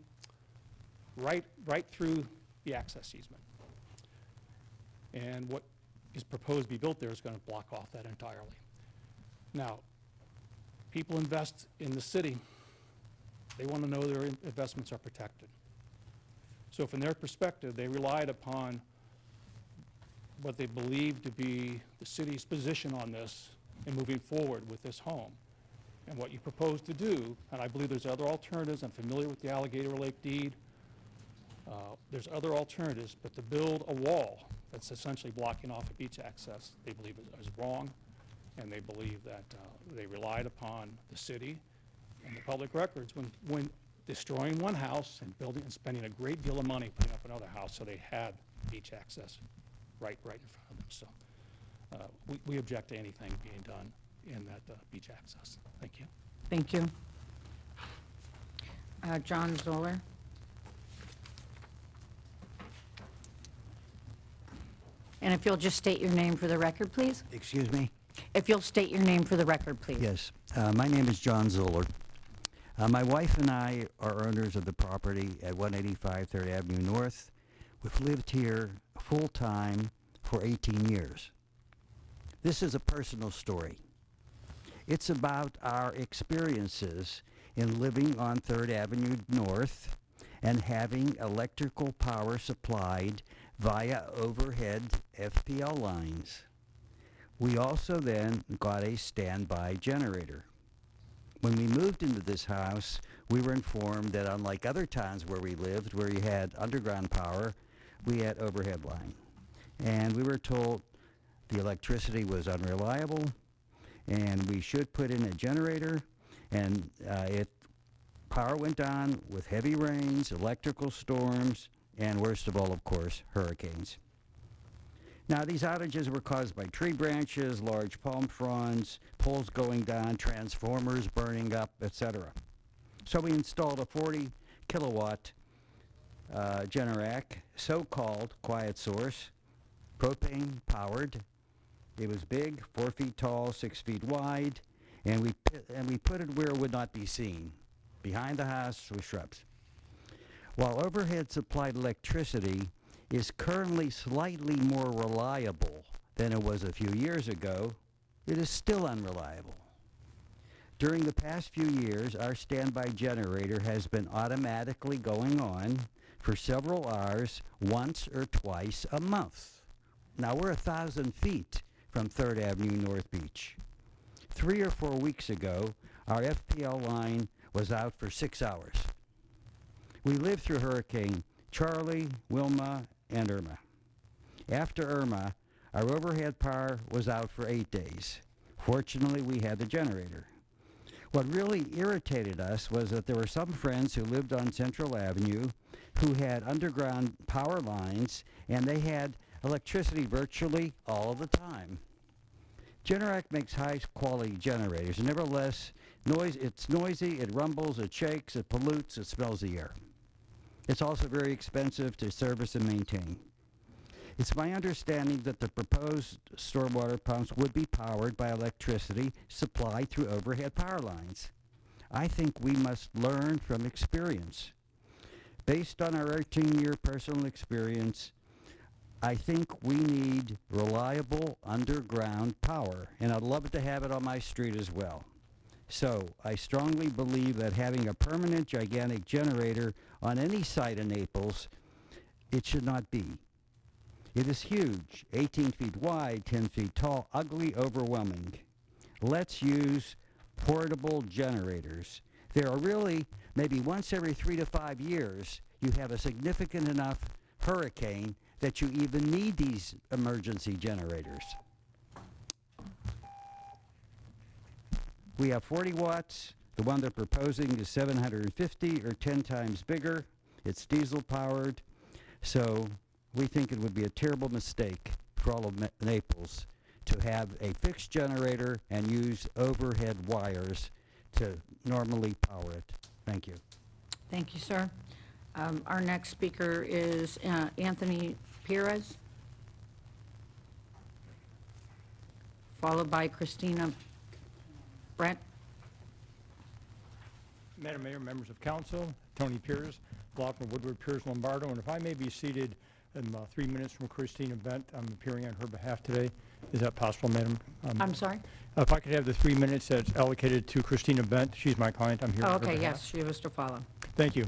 right through the access easement. And what is proposed to be built there is going to block off that entirely. Now, people invest in the city, they want to know their investments are protected. So from their perspective, they relied upon what they believe to be the city's position on this in moving forward with this home. And what you propose to do, and I believe there's other alternatives, I'm familiar with the Alligator Lake deed, there's other alternatives, but to build a wall that's essentially blocking off beach access, they believe is wrong, and they believe that they relied upon the city and the public records when destroying one house and building and spending a great deal of money putting up another house, so they had beach access right in front of them. So we object to anything being done in that beach access. Thank you. Thank you. John Zoller. And if you'll just state your name for the record, please. Excuse me? If you'll state your name for the record, please. Yes. My name is John Zoller. My wife and I are owners of the property at 185 3rd Avenue North. We've lived here full-time for 18 years. This is a personal story. It's about our experiences in living on 3rd Avenue North and having electrical power supplied via overhead FPL lines. We also then got a standby generator. When we moved into this house, we were informed that unlike other towns where we lived, where you had underground power, we had overhead line. And we were told the electricity was unreliable, and we should put in a generator, and power went down with heavy rains, electrical storms, and worst of all, of course, hurricanes. Now, these outages were caused by tree branches, large palm fronds, poles going down, transformers burning up, etc. So we installed a 40-kilowatt Generac, so-called quiet source, propane powered. It was big, 4 feet tall, 6 feet wide, and we put it where it would not be seen, behind the house with shrubs. While overhead supplied electricity is currently slightly more reliable than it was a few years ago, it is still unreliable. During the past few years, our standby generator has been automatically going on for several hours, once or twice a month. Now, we're 1,000 feet from 3rd Avenue North Beach. 3 or 4 weeks ago, our FPL line was out for 6 hours. We lived through Hurricane Charlie, Wilma, and Irma. After Irma, our overhead power was out for 8 days. Fortunately, we had the generator. What really irritated us was that there were some friends who lived on Central Avenue who had underground power lines, and they had electricity virtually all of the time. Generac makes high-quality generators. Nevertheless, it's noisy, it rumbles, it shakes, it pollutes, it smells the air. It's also very expensive to service and maintain. It's my understanding that the proposed stormwater pumps would be powered by electricity supplied through overhead power lines. I think we must learn from experience. Based on our 18-year personal experience, I think we need reliable underground power, and I'd love to have it on my street as well. So I strongly believe that having a permanent gigantic generator on any site in Naples, it should not be. It is huge, 18 feet wide, 10 feet tall, ugly, overwhelming. Let's use portable generators. There are really, maybe once every 3 to 5 years, you have a significant enough hurricane that you even need these emergency generators. We have 40 watts. The one they're proposing is 750 or 10 times bigger. It's diesel powered. So we think it would be a terrible mistake for all of Naples to have a fixed generator and use overhead wires to normally power it. Thank you. Thank you, sir. Our next speaker is Anthony Perez, followed by Christina Brent. Madam Mayor, members of council, Tony Piers, law firm Woodward Piers Lombardo, and if I may be seated in 3 minutes from Christina Bent, I'm appearing on her behalf today. Is that possible, Madam? I'm sorry? If I could have the 3 minutes that's allocated to Christina Bent, she's my client, I'm here on her Okay, behalf. yes, she was to follow. Thank you.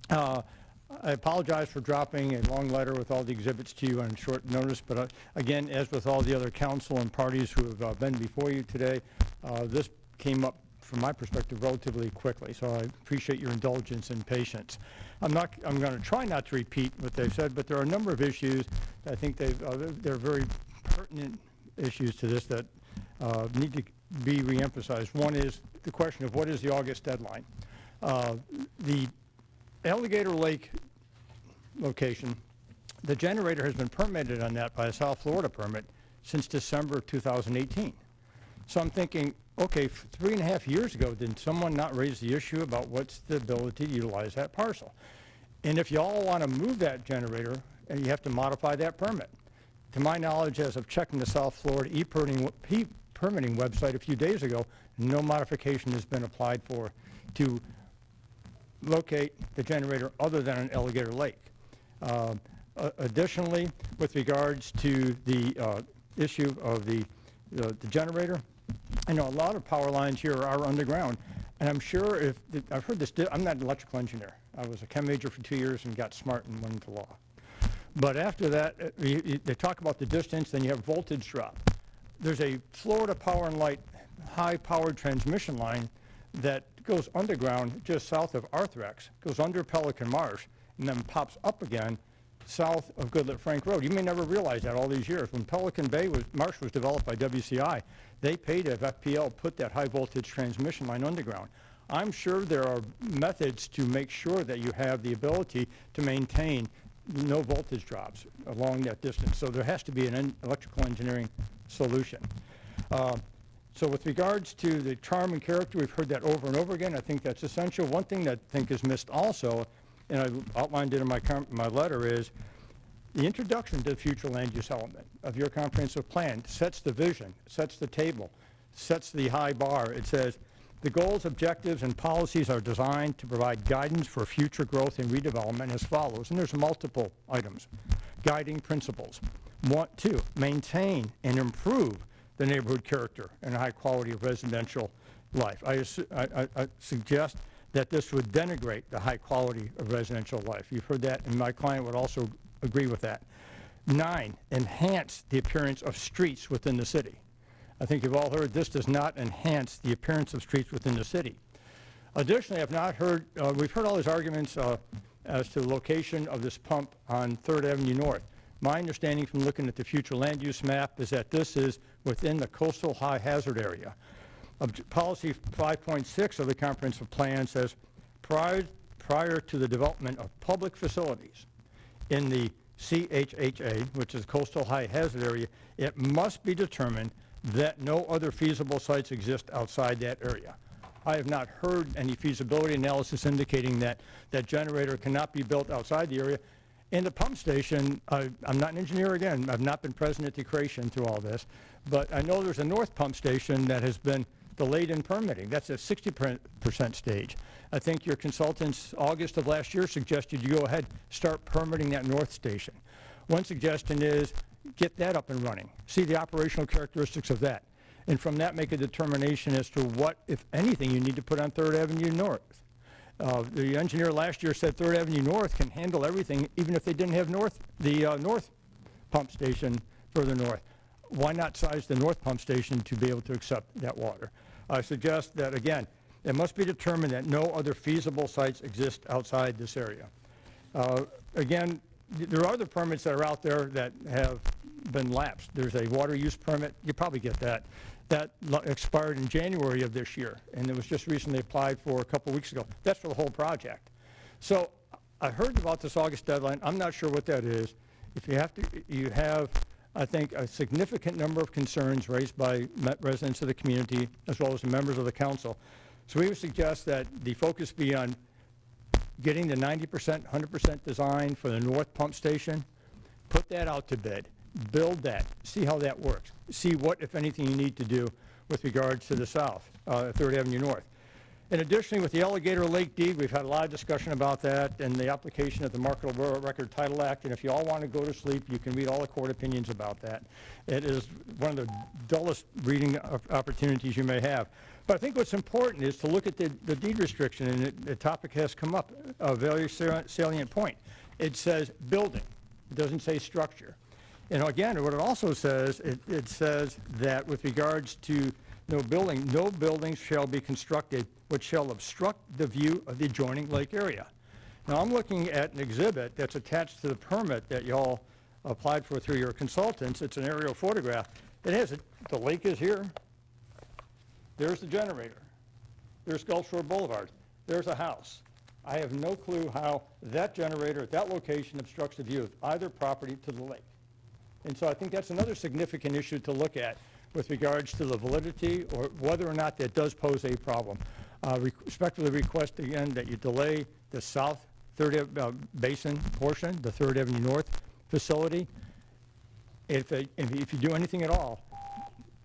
I apologize for dropping a long letter with all the exhibits to you on short notice, but again, as with all the other council and parties who have been before you today, this came up from my perspective relatively quickly, so I appreciate your indulgence and patience. I'm going to try not to repeat what they've said, but there are a number of issues that I think they're very pertinent issues to this that need to be reemphasized. One is the question of what is the August deadline. The Alligator Lake location, the generator has been permitted on that by a South Florida permit since December of 2018. So I'm thinking, okay, 3.5 years ago, did someone not raise the issue about what's the ability to utilize that parcel? And if you all want to move that generator, and you have to modify that permit. To my knowledge, as of checking the South Florida permitting website a few days ago, no modification has been applied for to locate the generator other than an Alligator Lake. Additionally, with regards to the issue of the generator, I know a lot of power lines here are underground, and I'm sure I've heard this, I'm not an electrical engineer. I was a chem major for 2 years and got smart and went into law. But after that, they talk about the distance, then you have voltage drop. There's a Florida Power and Light high-powered transmission line that goes underground just south of Arthrex, goes under Pelican Marsh, and then pops up again south of Goodlet Frank Road. You may never realize that all these years. When Pelican Marsh was developed by WCI, they paid to have FPL put that high-voltage transmission line underground. I'm sure there are methods to make sure that you have the ability to maintain no voltage drops along that distance. So there has to be an electrical engineering solution. So with regards to the charm and character, we've heard that over and over again. I think that's essential. One thing that I think is missed also, and I outlined it in my letter, is the introduction to the future land use element of your comprehensive plan sets the vision, sets the table, sets the high bar. It says, the goals, objectives, and policies are designed to provide guidance for future growth and redevelopment as follows, and there's multiple items. Guiding principles. 2, maintain and improve the neighborhood character and high quality of residential life. I suggest that this would denigrate the high quality of residential life. You've heard that, and my client would also agree with that. 9, enhance the appearance of streets within the city. I think you've all heard this does not enhance the appearance of streets within the city. Additionally, I've not heard, we've heard all these arguments as to the location of this pump on 3rd Avenue North. My understanding from looking at the future land use map is that this is within the coastal high hazard area. Policy 5.6 of the comprehensive plan says prior to the development of public facilities in the CHHA, which is coastal high hazard area, it must be determined that no other feasible sites exist outside that area. I have not heard any feasibility analysis indicating that that generator cannot be built outside the area. In the pump station, I'm not an engineer again. I've not been present at the creation through all this, but I know there's a north pump station that has been delayed in permitting. That's at 60% stage. I think your consultants, August of last year, suggested you go ahead, start permitting that north station. One suggestion is get that up and running, see the operational characteristics of that. and from that make a determination as to what, if anything, you need to put on 3rd Avenue North. The engineer last year said 3rd Avenue North can handle everything, even if they didn't have the north pump station further north. Why not size the north pump station to be able to accept that water? I suggest that, again, it must be determined that no other feasible sites exist outside this area. Again, there are other permits that are out there that have been lapsed. There's a water use permit, you probably get that. That expired in January of this year, and it was just recently applied for a couple weeks ago. That's for the whole project. So I heard about this August deadline. I'm not sure what that is. If you have, I think, a significant number of concerns raised by residents of the community as well as the members of the council. So we would suggest that the focus be on getting the 90%, 100% design for the north pump station, put that out to bid, build that, see how that works, see what, if anything, you need to do with regards to the south, 3rd Avenue North. And additionally, with the Alligator Lake deed, we've had a lot of discussion about that and the application of the Marketable Record Title Act, and if you all want to go to sleep, you can read all the court opinions about that. It is one of the dullest reading opportunities you may have. But I think what's important is to look at the deed restriction, and the topic has come up, a very salient point. It says building. It doesn't say structure. And again, what it also says, it says that with regards to no buildings shall be constructed which shall obstruct the view of the adjoining lake area. Now, I'm looking at an exhibit that's attached to the permit that y'all applied for through your consultants. It's an aerial photograph. It has the lake is here. There's the generator. There's Gulf Shore Boulevard. There's a house. I have no clue how that generator at that location obstructs the view of either property to the lake. And so I think that's another significant issue to look at with regards to the validity or whether or not that does pose a problem. Respectfully request again that you delay the south 3rd Basin portion, the 3rd Avenue North facility. If you do anything at all,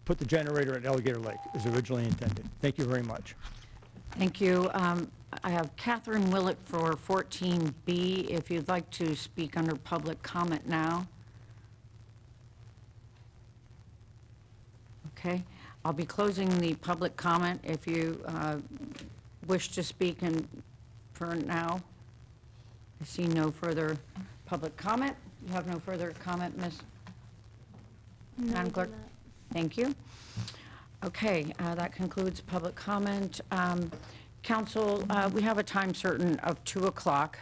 put the generator at Alligator Lake as originally intended. Thank you very much. Thank you. I have Catherine Willett for 14B. If you'd like to speak under public comment now. Okay. I'll be closing the public comment if you wish to speak for now. I see no further public comment. You have no further comment, Ms. Madam Clerk? Thank you. Okay, that concludes public comment. Council, we have a time certain of 2 o'clock.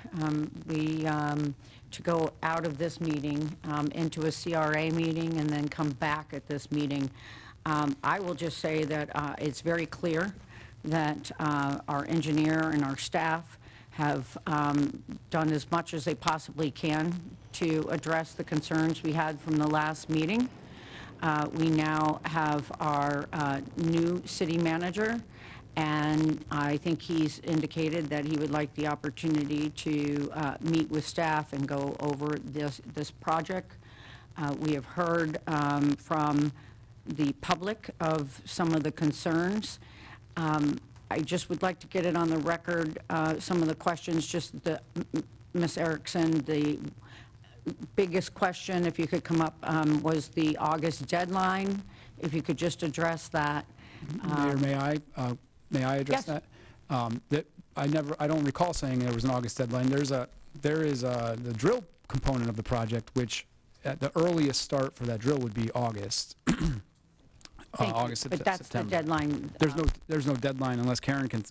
To go out of this meeting into a CRA meeting and then come back at this meeting. I will just say that it's very clear that our engineer and our staff have done as much as they possibly can to address the concerns we had from the last meeting. We now have our new city manager, and I think he's indicated that he would like the opportunity to meet with staff and go over this project. We have heard from the public of some of the concerns. I just would like to get it on the record, some of the questions, just Ms. Erickson, the biggest question, if you could come up, was the August deadline. If you could just address that. Mayor, may I address Yes. that? I don't recall saying there was an August deadline. There is the drill component of the project, which at the earliest start for that drill would be August. August, but that's September. the deadline. There's no deadline unless Karen can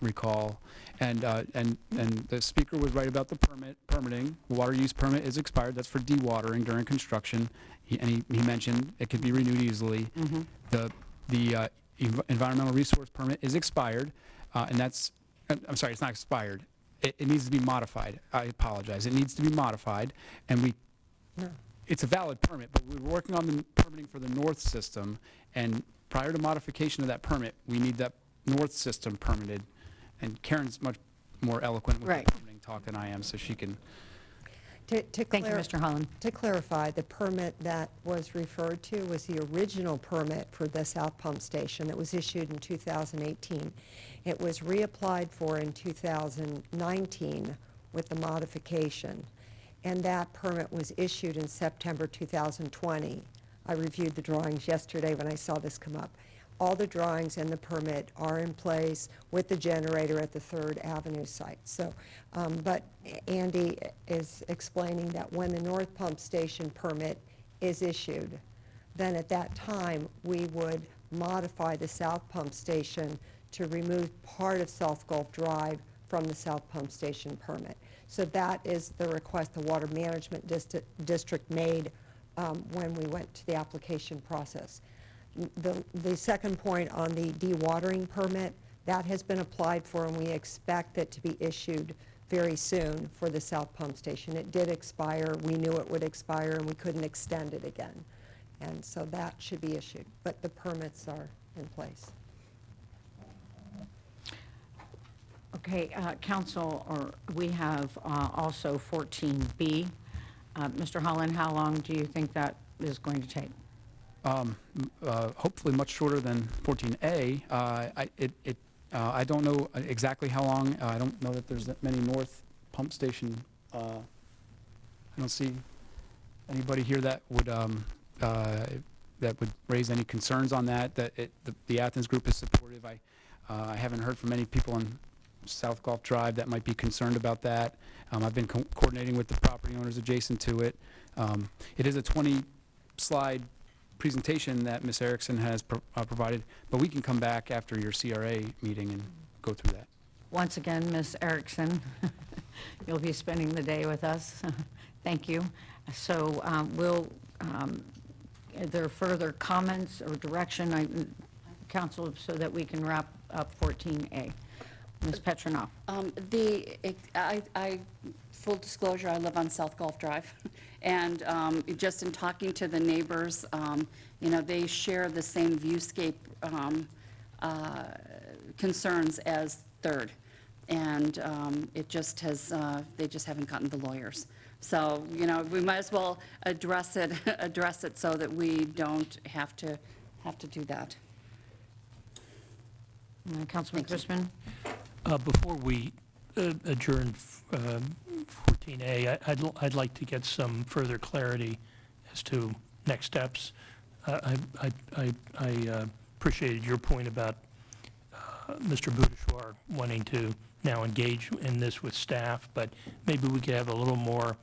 recall. And the speaker was right about the permitting. The water use permit is expired. That's for dewatering during construction. He mentioned it could be renewed easily. The environmental resource permit is expired, and that's, I'm sorry, it's not expired. It needs to be modified. I apologize. It needs to be modified, and it's a valid permit, but we're working on the permitting for the north system, and prior to modification of that permit, we need that north system permitted, and Karen's much more eloquent with the permitting talk than I am, so she can. Thank you, Mr. Holland. To clarify, the permit that was referred to was the original permit for the South Pump Station that was issued in 2018. It was reapplied for in 2019 with the modification, and that permit was issued in September 2020. I reviewed the drawings yesterday when I saw this come up. all the drawings and the permit are in place with the generator at the 3rd Avenue site. So, but Andy is explaining that when the north pump station permit is issued, then at that time, we would modify the south pump station to remove part of South Gulf Drive from the south pump station permit. So that is the request the Water Management District made when we went to the application process. The second point on the dewatering permit, that has been applied for, and we expect it to be issued very soon for the south pump station. It did expire. We knew it would expire, and we couldn't extend it again. And so that should be issued, but the permits are in place. Okay, Council, we have also 14B. Mr. Holland, how long do you think that is going to take? Hopefully much shorter than 14A. I don't know exactly how long. I don't know that there's that many north pump station. I don't see anybody here that would raise any concerns on that. The Athens group is supportive. I haven't heard from many people on South Gulf Drive that might be concerned about that. I've been coordinating with the property owners adjacent to it. It is a 20-slide presentation that Ms. Erickson has provided, but we can come back after your CRA meeting and go through that. Once again, Ms. Erickson, you'll be spending the day with us. Thank you. So are there further comments or direction, Council, so that we can wrap up 14A? Ms. Petronoff. Full disclosure, I live on South Gulf Drive, and just in talking to the neighbors, they share the same viewscape concerns as Third, and it just has, they just haven't gotten the lawyers. So, we might as well address it so that we don't have to do that. Councilman Christman. Before we adjourn 14A, I'd like to get some further clarity as to next steps. I appreciated your point about Mr. Budishwar wanting to now engage in this with staff, but maybe we could have a little more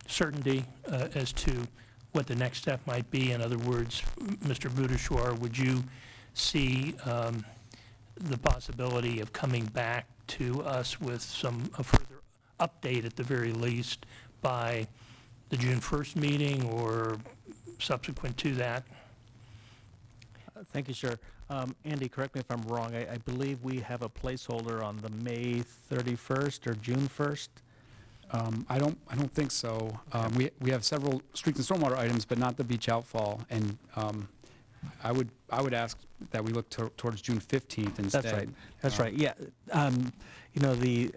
certainty as to what the next step might be. In other words, Mr. Budishwar, would you see the possibility of coming back to us with a further update at the very least by the June 1st meeting or subsequent to that? Thank you, sir. Andy, correct me if I'm wrong. I believe we have a placeholder on the May 31st or June 1st. I don't think so. We have several streets and stormwater items, but not the beach outfall. And I would ask that we look towards June 15th instead. That's right. That's right. Yeah. The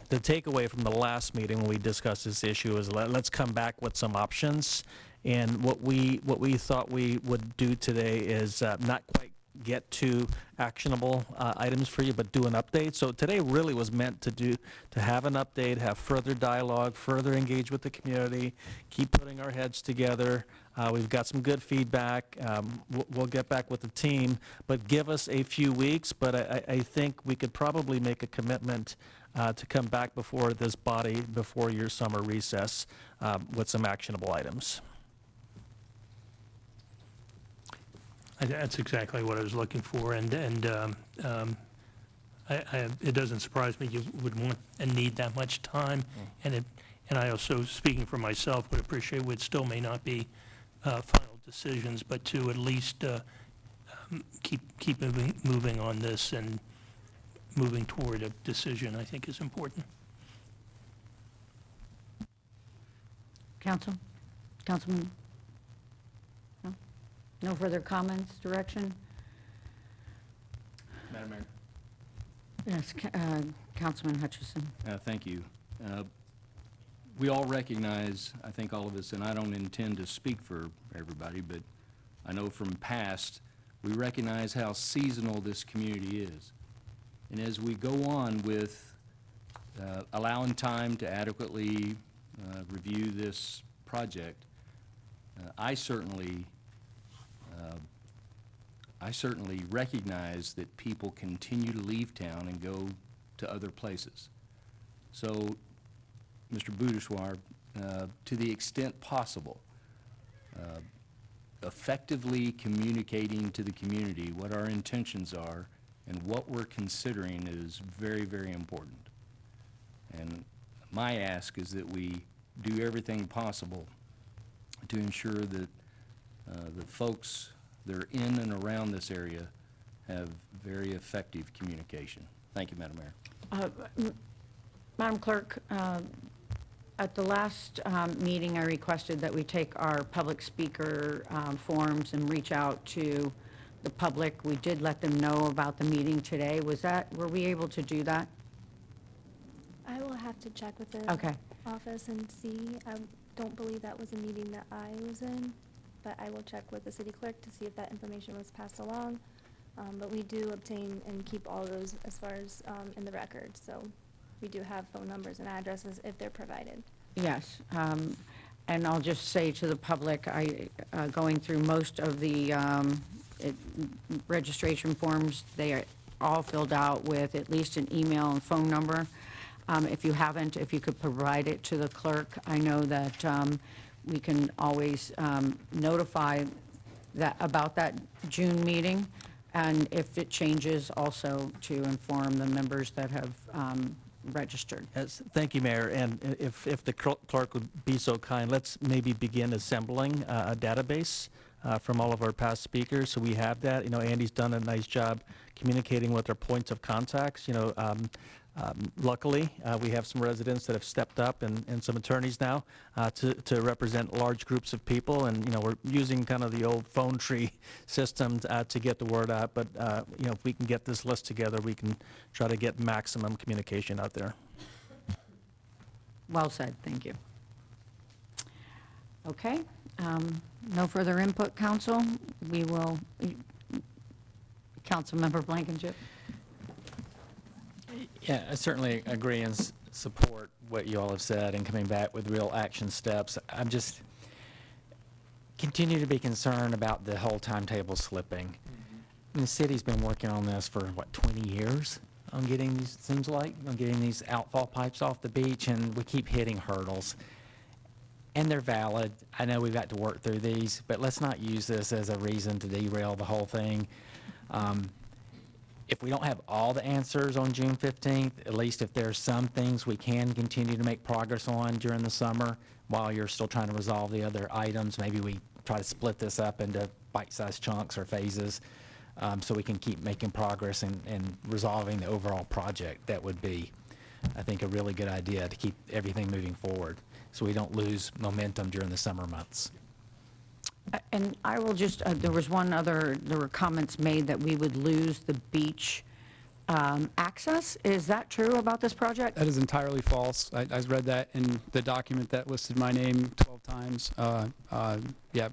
takeaway from the last meeting when we discussed this issue is let's come back with some options. And what we thought we would do today is not quite get to actionable items for you, but do an update. So today really was meant to have an update, have further dialogue, further engage with the community, keep putting our heads together. We've got some good feedback. We'll get back with the team, but give us a few weeks. But I think we could probably make a commitment to come back before this body, before your summer recess, with some actionable items. That's exactly what I was looking for, and it doesn't surprise me you would want and need that much time, and I also, speaking for myself, would appreciate it still may not be final decisions, but to at least keep moving on this and moving toward a decision, I think is important. Councilman? No further comments, direction? Madam Mayor. Yes, Councilman Hutchison. Thank you. We all recognize, I think all of us, and I don't intend to speak for everybody, but I know from past, we recognize how seasonal this community is. And as we go on with allowing time to adequately review this project, I certainly I certainly recognize that people continue to leave town and go to other places. So, Mr. Boudessoir, to the extent possible, effectively communicating to the community what our intentions are and what we're considering is very, very important. And my ask is that we do everything possible to ensure that the folks that are in and around this area have very effective communication. Thank you, Madam Mayor. Madam Clerk, at the last meeting, I requested that we take our public speaker forms and reach out to the public. We did let them know about the meeting today. Were we able to do that? I will have to check with the Okay. office and see. I don't believe that was a meeting that I was in, but I will check with the city clerk to see if that information was passed along. But we do obtain and keep all those as far as in the record. So we do have phone numbers and addresses if they're provided. Yes. And I'll just say to the public, going through most of the registration forms, they are all filled out with at least an email and phone number. If you haven't, if you could provide it to the clerk, I know that we can always notify about that June meeting, and if it changes, also to inform the members that have registered. Yes, thank you, Mayor. And if the clerk would be so kind, let's maybe begin assembling a database from all of our past speakers, so we have that. You know, Andy's done a nice job communicating with our points of contacts. You know, luckily, we have some residents that have stepped up and some attorneys now to represent large groups of people. And, you know, we're using kind of the old phone tree system to get the word out. But, you know, if we can get this list together, we can try to get maximum communication out there. Well said, thank you. Okay, no further input, Council. We will, Councilmember Blankenship. Yeah, I certainly agree and support what you all have said and coming back with real action steps. I'm just continue to be concerned about the whole timetable slipping. And the city's been working on this for, what, 20 years on getting these, seems like, on getting these outfall pipes off the beach, and we keep hitting hurdles. And they're valid. I know we've got to work through these, but let's not use this as a reason to derail the whole thing. If we don't have all the answers on June 15th, at least if there's some things we can continue to make progress on during the summer while you're still trying to resolve the other items, maybe we try to split this up into bite-sized chunks or phases so we can keep making progress and resolving the overall project. That would be, I think, a really good idea to keep everything moving forward so we don't lose momentum during the summer months. And I will just, there were comments made that we would lose the beach access. Is that true about this project? That is entirely false. I read that in the document that listed my name 12 times. Yeah,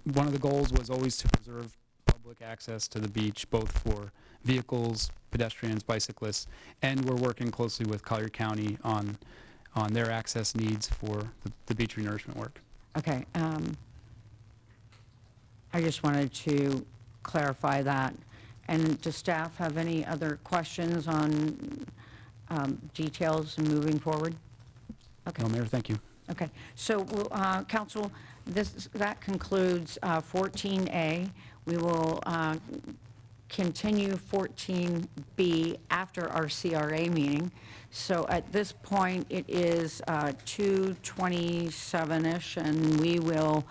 one of the goals was always to preserve public access to the beach, both for vehicles, pedestrians, bicyclists, and we're working closely with Collier County on their access needs for the beach renourishment work. Okay. I just wanted to clarify that. And does staff have any other questions on details moving forward? Okay. No, Mayor, thank you. Okay. So, Council, that concludes 14A. We will continue 14B after our CRA meeting. So at this point, it is 2:27-ish, and we will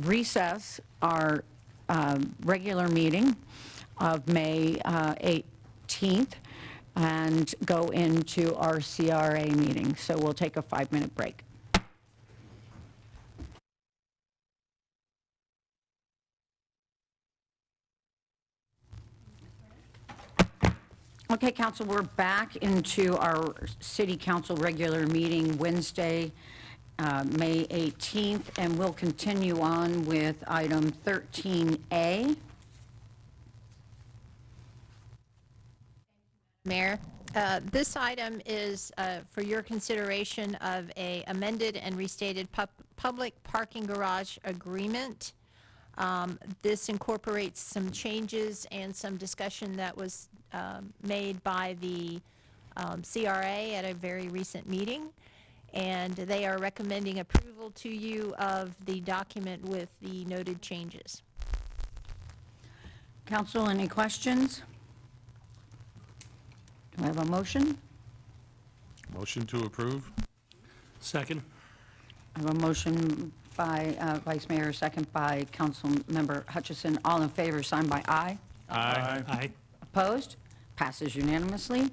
recess our regular meeting of May 18th and go into our CRA meeting. So we'll take a 5-minute break. Okay, Council, we're back into our City Council regular meeting Wednesday, May 18th, and we'll continue on with item 13A. Mayor, this item is for your consideration of a amended and restated public parking garage agreement. This incorporates some changes and some discussion that was made by the CRA at a very recent meeting, and they are recommending approval to you of the document with the noted changes. Council, any questions? Do I have a motion? Motion to approve? Second? I have a motion by Vice Mayor, second by Councilmember Hutchison. All in favor, sign by aye. Aye. Opposed? Passes unanimously.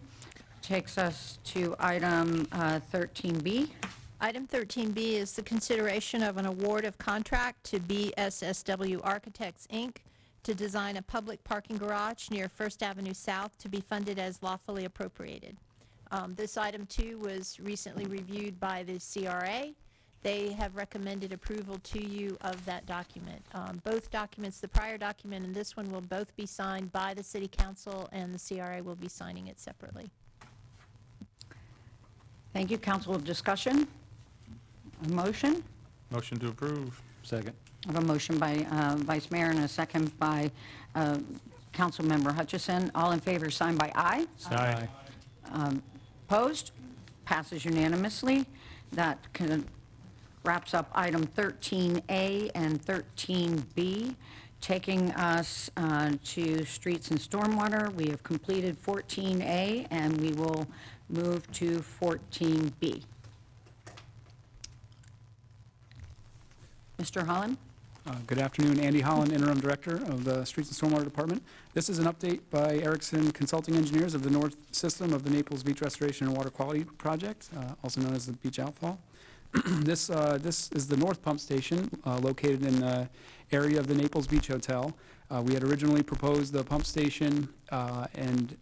Takes us to item 13B. Item 13B is the consideration of an award of contract to BSSW Architects, Inc. to design a public parking garage near First Avenue South to be funded as lawfully appropriated. This item, too, was recently reviewed by the CRA. They have recommended approval to you of that document. Both documents, the prior document and this one, will both be signed by the City Council, and the CRA will be signing it separately. Thank you. Council discussion? A motion? Motion to approve? Second. I have a motion by Vice Mayor and a second by Councilmember Hutchison. All in favor, sign by aye. Aye. Opposed? Passes unanimously. That wraps up item 13A and 13B. Taking us to streets and stormwater, we have completed 14A, and we will move to 14B. Mr. Holland? Good afternoon, Andy Holland, Interim Director of the Streets and Stormwater Department. This is an update by Erickson Consulting Engineers of the North System of the Naples Beach Restoration and Water Quality Project, also known as the Beach Outfall. This is the North Pump Station located in the area of the Naples Beach Hotel. We had originally proposed the pump station and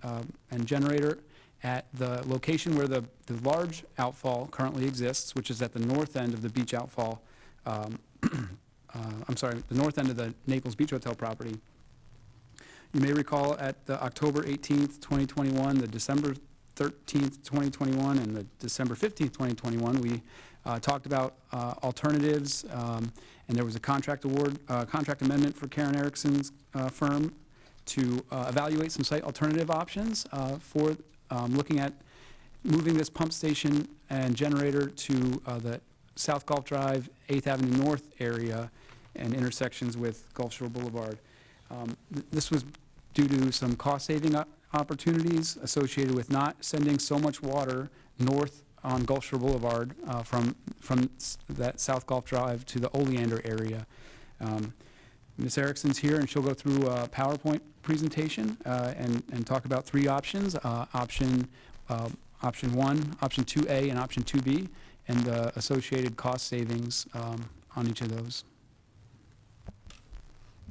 generator at the location where the large outfall currently exists, which is at the north end of the beach outfall. I'm sorry, the north end of the Naples Beach Hotel property. You may recall at the October 18th, 2021, the December 13th, 2021, and the December 15th, 2021, we talked about alternatives, and there was a contract amendment for Karen Erickson's firm to evaluate some site alternative options for looking at moving this pump station and generator to the South Gulf Drive, 8th Avenue North area and intersections with Gulf Shore Boulevard. This was due to some cost-saving opportunities associated with not sending so much water north on Gulf Shore Boulevard from that South Gulf Drive to the Oleander area. Ms. Erickson's here, and she'll go through a PowerPoint presentation and talk about three options, option 1, option 2A, and option 2B, and the associated cost savings on each of those.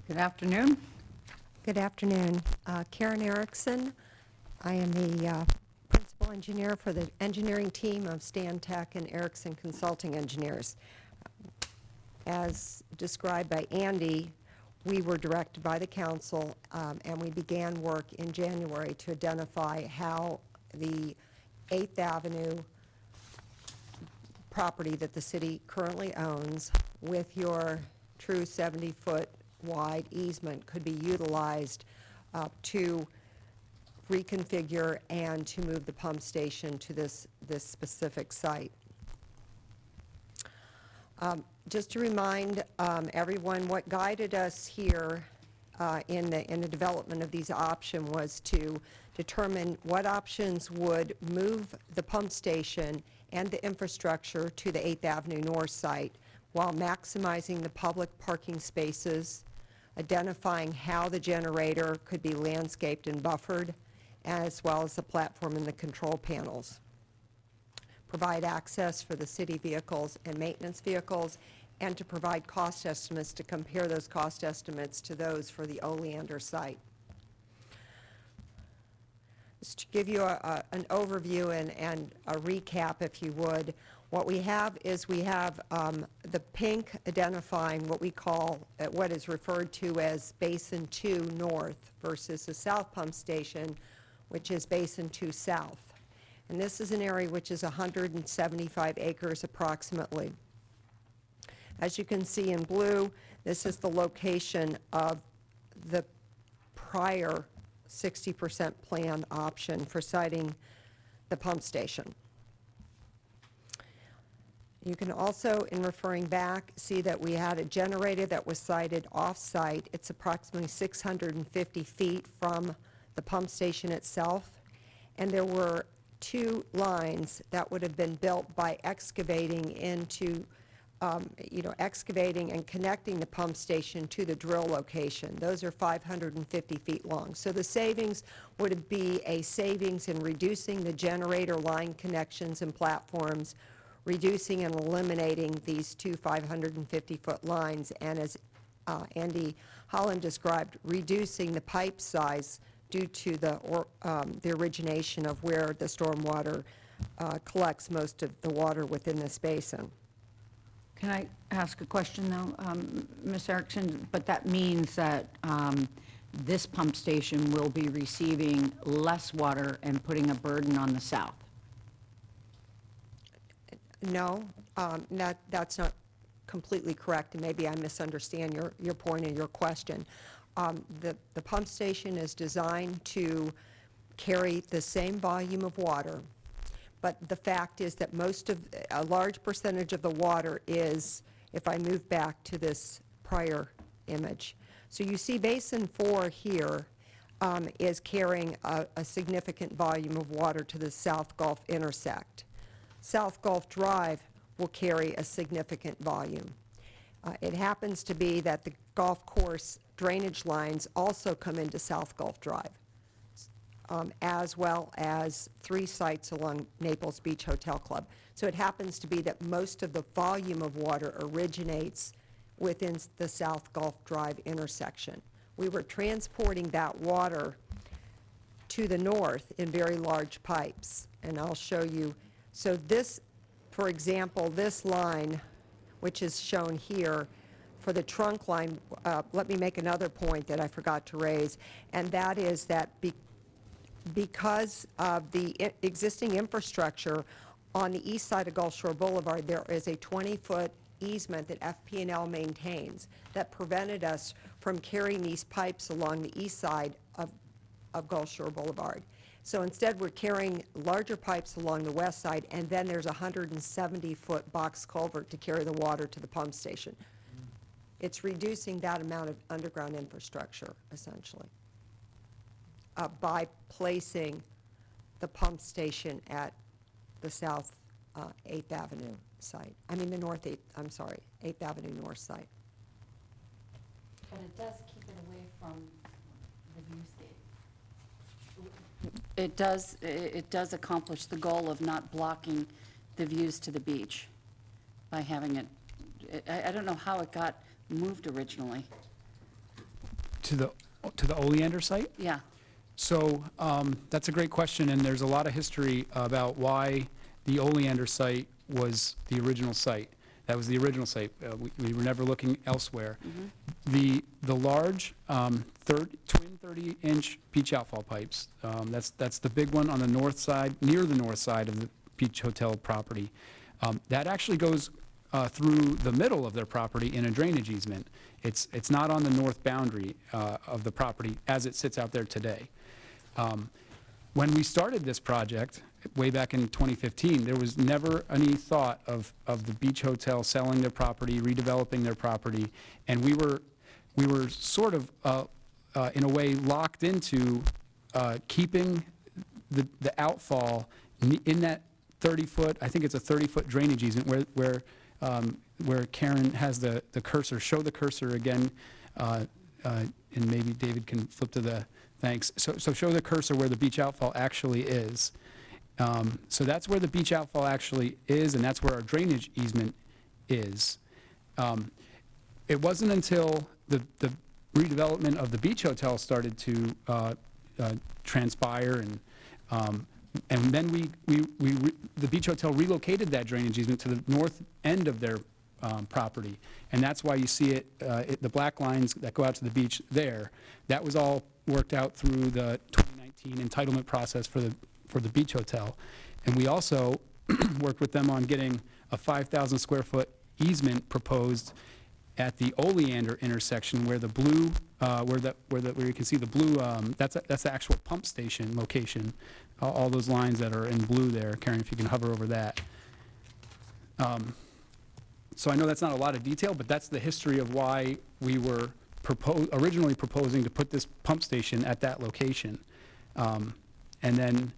Good afternoon. Good afternoon. Karen Erickson. I am the principal engineer for the engineering team of Stantec and Erickson Consulting Engineers. As described by Andy, we were directed by the council, and we began work in January to identify how the 8th Avenue property that the city currently owns with your true 70-foot wide easement could be utilized to reconfigure and to move the pump station to this specific site. Just to remind everyone, what guided us here in the development of these options was to determine what options would move the pump station and the infrastructure to the 8th Avenue North site while maximizing the public parking spaces, identifying how the generator could be landscaped and buffered, as well as the platform and the control panels. Provide access for the city vehicles and maintenance vehicles, and to provide cost estimates to compare those cost estimates to those for the Oleander site. Just to give you an overview and a recap, if you would, what we have is we have the pink identifying what we call, what is referred to as Basin 2 North versus the South Pump Station, which is Basin 2 South. And this is an area which is 175 acres approximately. As you can see in blue, This is the location of the prior 60% plan option for siting the pump station. You can also, in referring back, see that we had a generator that was sited off-site. It's approximately 650 feet from the pump station itself. And there were 2 lines that would have been built by excavating into, excavating and connecting the pump station to the drill location. Those are 550 feet long. So the savings would be a savings in reducing the generator line connections and platforms, reducing and eliminating these 2 550-foot lines, and as Andy Holland described, reducing the pipe size due to the origination of where the stormwater collects most of the water within this basin. Can I ask a question, though, Ms. Erickson? But that means that this pump station will be receiving less water and putting a burden on the south. No, that's not completely correct, and maybe I misunderstand your point and your question. The pump station is designed to carry the same volume of water, but the fact is that a large percentage of the water is, if I move back to this prior image. So you see Basin 4 here is carrying a significant volume of water to the South Gulf intersect. South Gulf Drive will carry a significant volume. It happens to be that the golf course drainage lines also come into South Gulf Drive, as well as 3 sites along Naples Beach Hotel Club. So it happens to be that most of the volume of water originates within the South Gulf Drive intersection. We were transporting that water to the north in very large pipes, and I'll show you. So this, for example, this line, which is shown here, for the trunk line, let me make another point that I forgot to raise, and that is that because of the existing infrastructure on the east side of Gulf Shore Boulevard, there is a 20-foot easement that FP&L maintains that prevented us from carrying these pipes along the east side of Gulf Shore Boulevard. So instead, we're carrying larger pipes along the west side, and then there's a 170-foot box culvert to carry the water to the pump station. It's reducing that amount of underground infrastructure, essentially, by placing the pump station at the South 8th Avenue site. I mean, the North 8th, I'm sorry, 8th Avenue North site. But it does keep it away from the viewscape. It does accomplish the goal of not blocking the views to the beach by having it, I don't know how it got moved originally. To the Oleander site? Yeah. So that's a great question, and there's a lot of history about why the Oleander site was the original site. That was the original site. We were never looking elsewhere. The large twin 30-inch beach outfall pipes, that's the big one on the north side, near the north side of the beach hotel property. That actually goes through the middle of their property in a drainage easement. It's not on the north boundary of the property as it sits out there today. When we started this project, way back in 2015, there was never any thought of the beach hotel selling their property, redeveloping their property, and we were sort of, in a way, locked into keeping the outfall in that 30-foot, I think it's a 30-foot drainage easement where Karen has the cursor. Show the cursor again, and maybe David can flip to the, thanks. So show the cursor where the beach outfall actually is. So that's where the beach outfall actually is, and that's where our drainage easement is. It wasn't until the redevelopment of the beach hotel started to transpire, and then the beach hotel relocated that drainage easement to the north end of their property, and that's why you see the black lines that go out to the beach there. That was all worked out through the 2019 entitlement process for the beach hotel, and we also worked with them on getting a 5,000 square foot easement proposed at the Oleander intersection where the blue, where you can see the blue, that's the actual pump station location. All those lines that are in blue there, Karen, if you can hover over that. So I know that's not a lot of detail, but that's the history of why we were originally proposing to put this pump station at that location. And then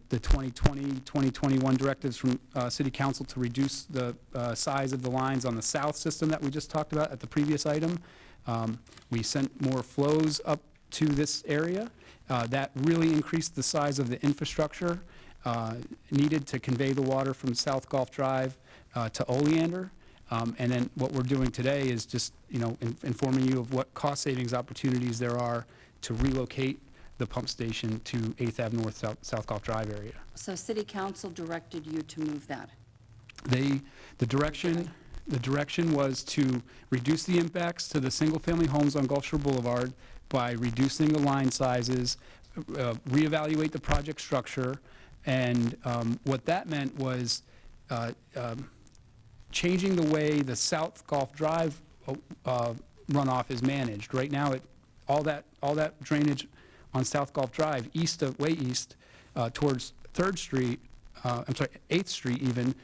the 2020, 2021 directives from City Council to reduce the size of the lines on the south system that we just talked about at the previous item. We sent more flows up to this area. That really increased the size of the infrastructure needed to convey the water from South Gulf Drive to Oleander. And then what we're doing today is just, informing you of what cost savings opportunities there are to relocate the pump station to 8th Ave North, South Gulf Drive area. So City Council directed you to move that? The direction was to reduce the impacts to the single-family homes on Gulf Shore Boulevard by reducing the line sizes, reevaluate the project structure, and what that meant was changing the way the South Gulf Drive runoff is managed. Right now, all that drainage on South Gulf Drive, way east, towards 3rd Street, 8th Street even,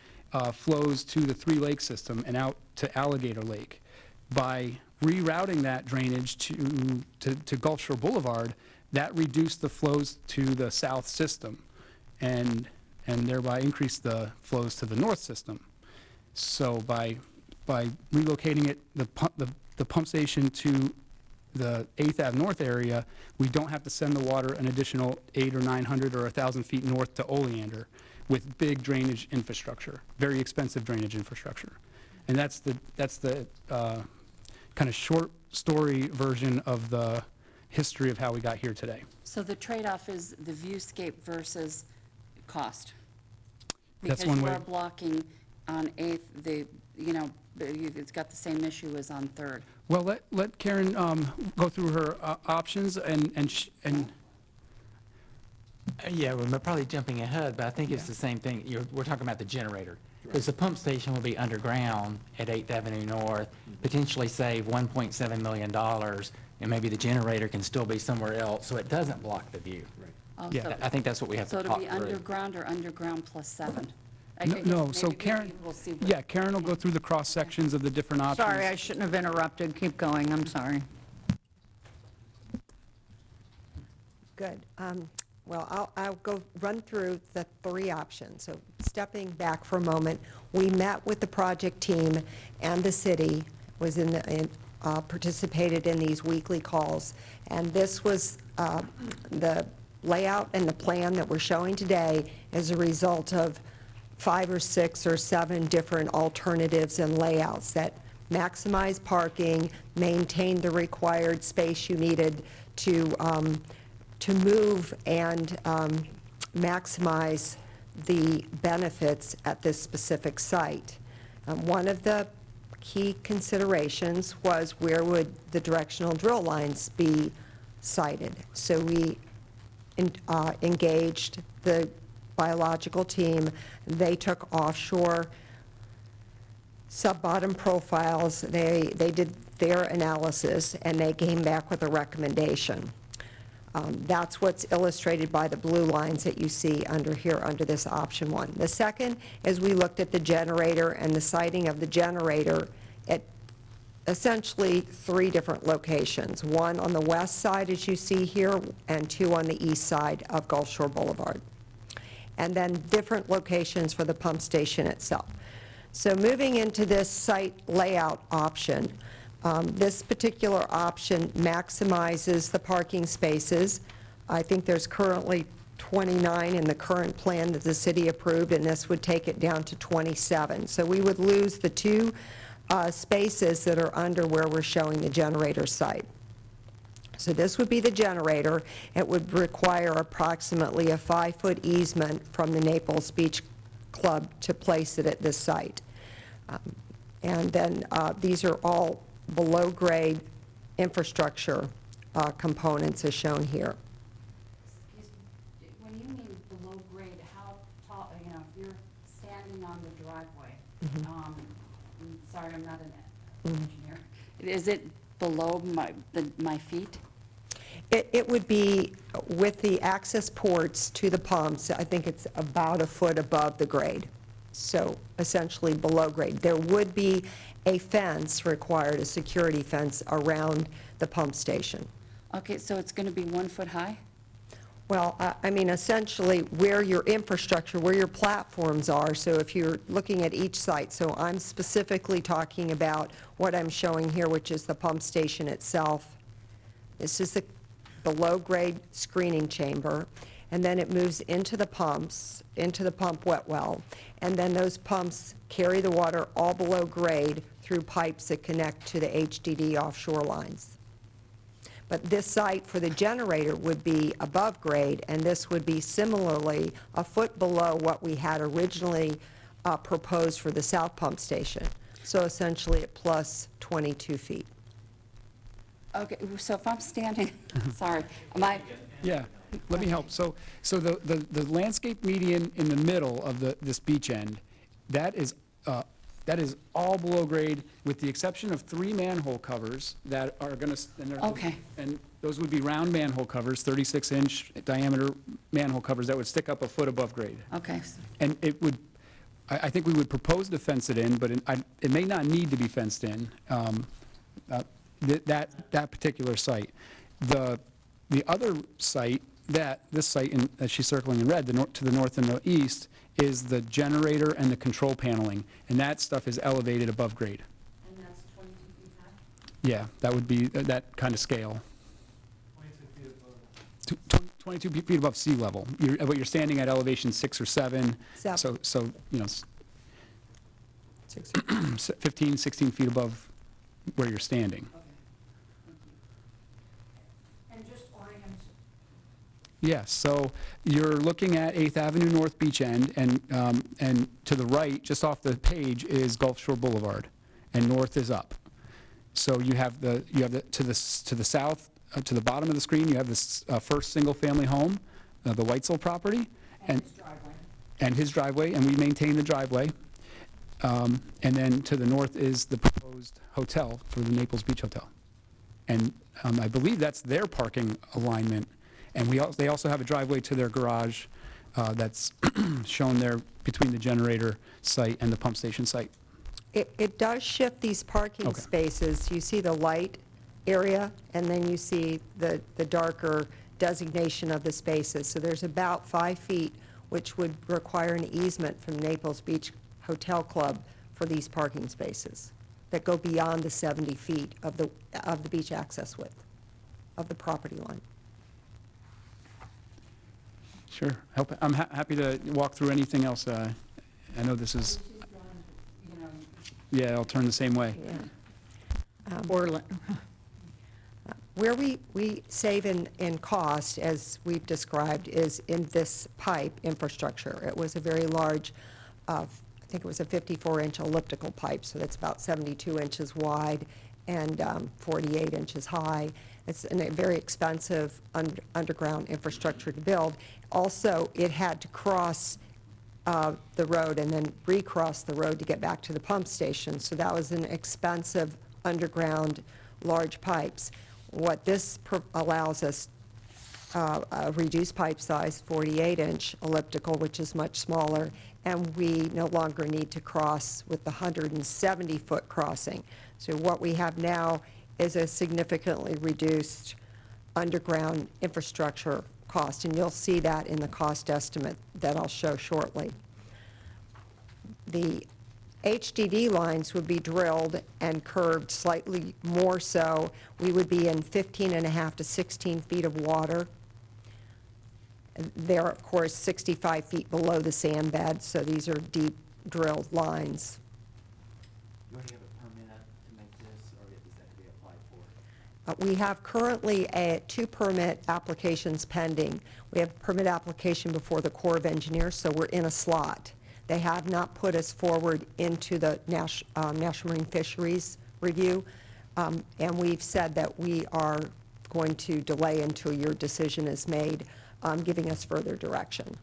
flows to the Three Lake system and out to Alligator Lake. By rerouting that drainage to Gulf Shore Boulevard, that reduced the flows to the south system and thereby increased the flows to the north system. So by relocating it, the pump station to the 8th Ave North area, we don't have to send the water an additional 800 or 900 or 1,000 feet north to Oleander with big drainage infrastructure, very expensive drainage infrastructure. And that's the kind of short story version of the history of how we got here today. So the trade-off is the viewscape versus cost? That's one way. Because you are blocking on 8th, it's got the same issue as on 3rd. Well, let Karen go through her options and yeah, we're probably jumping ahead, but I think it's the same thing. We're talking about the generator. Because the pump station will be underground at 8th Avenue North, potentially save $1.7 million, and maybe the generator can still be somewhere else, so it doesn't block the view. Oh, Yeah. so- I think that's what we have So to it'll talk be through. underground or underground plus 7? No, so Karen, Karen will go through the cross sections of the different options. Sorry, I shouldn't have interrupted. Keep going, I'm sorry. Good. Well, I'll go run through the 3 options. So stepping back for a moment, we met with the project team and the city, participated in these weekly calls. And this was the layout and the plan that we're showing today as a result of 5 or 6 or 7 different alternatives and layouts that maximize parking, maintain the required space you needed to move and maximize the benefits at this specific site. One of the key considerations was where would the directional drill lines be sited. So we engaged the biological team. They took offshore sub-bottom profiles. They did their analysis, and they came back with a recommendation. That's what's illustrated by the blue lines that you see under here, under this option 1. The second is we looked at the generator and the siting of the generator at essentially 3 different locations. 1 on the west side, as you see here, and 2 on the east side of Gulf Shore Boulevard. And then different locations for the pump station itself. So moving into this site layout option, this particular option maximizes the parking spaces. I think there's currently 29 in the current plan that the city approved, and this would take it down to 27. So we would lose the 2 spaces that are under where we're showing the generator site. So this would be the generator. It would require approximately a 5-foot easement from the Naples Beach Club to place it at this site. And then these are all below-grade infrastructure components as shown here. Excuse me, when you mean below grade, how tall, if you're standing on the driveway, sorry, I'm not an engineer. Is it below my feet? It would be with the access ports to the pumps, I think it's about a foot above the grade. So essentially below grade. There would be a fence required, a security fence around the pump station. Okay, so it's going to be 1 foot high? Well, I mean, essentially where your infrastructure, where your platforms are, so if you're looking at each site, so I'm specifically talking about what I'm showing here, which is the pump station itself. This is the low-grade screening chamber, and then it moves into the pumps, into the pump wet well, and then those pumps carry the water all below grade through pipes that connect to the HDD offshore lines. But this site for the generator would be above grade, and this would be similarly a foot below what we had originally proposed for the south pump station. So essentially at plus 22 feet. Okay, so if I'm standing, sorry, am I, Yeah, let me help. So the landscape median in the middle of this beach end, that is all below grade, with the exception of 3 manhole covers that are going to, Okay. and those would be round manhole covers, 36-inch diameter manhole covers that would stick up a foot above grade. okay. And it would, I think we would propose to fence it in, but it may not need to be fenced in, that particular site. The other site, this site that she's circling in red, to the north and the east, is the generator and the control paneling, and that stuff is elevated above grade. And that's 22 feet high? Yeah, that would be that kind of scale. 22 feet above sea level. But you're standing at elevation 6 or 7. Seven. So, you know, 15, 16 feet above where you're standing. And just orient. Yes, so you're looking at 8th Avenue North Beach End, and to the right, just off the page, is Gulf Shore Boulevard, and north is up. So you have to the south, to the bottom of the screen, you have this first single-family home, the Weitzel property, and his driveway, and we maintain the driveway. And then to the north is the proposed hotel for the Naples Beach Hotel, and I believe that's their parking alignment. And they also have a driveway to their garage that's shown there between the generator site and the pump station site. It does shift these parking spaces. You see the light area, and then you see the darker designation of the spaces. So there's about 5 feet, which would require an easement from Naples Beach Hotel Club for these parking spaces that go beyond the 70 feet of the beach access width of the property line. Sure. I'm happy to walk through anything else. I know this is, yeah, I'll turn the same way. Orland. Where we save in cost, as we've described, is in this pipe infrastructure. It was a very large, I think it was a 54-inch elliptical pipe, so that's about 72 inches wide and 48 inches high. It's a very expensive underground infrastructure to build. Also, it had to cross the road and then recross the road to get back to the pump station. So that was an expensive underground large pipes. What this allows us, a reduced pipe size, 48-inch elliptical, which is much smaller, and we no longer need to cross with the 170-foot crossing. So what we have now is a significantly reduced underground infrastructure cost, and you'll see that in the cost estimate that I'll show shortly. The HDD lines would be drilled and curved slightly more so. We would be in 15.5 to 16 feet of water. They're, of course, 65 feet below the sand bed, so these are deep drilled lines. You already have a permit to make this, or is that to be applied for? We have currently 2 permit applications pending. We have a permit application before the Corps of Engineers, so we're in a slot. They have not put us forward into the National Marine Fisheries Review, and we've said that we are going to delay until your decision is made, giving us further direction.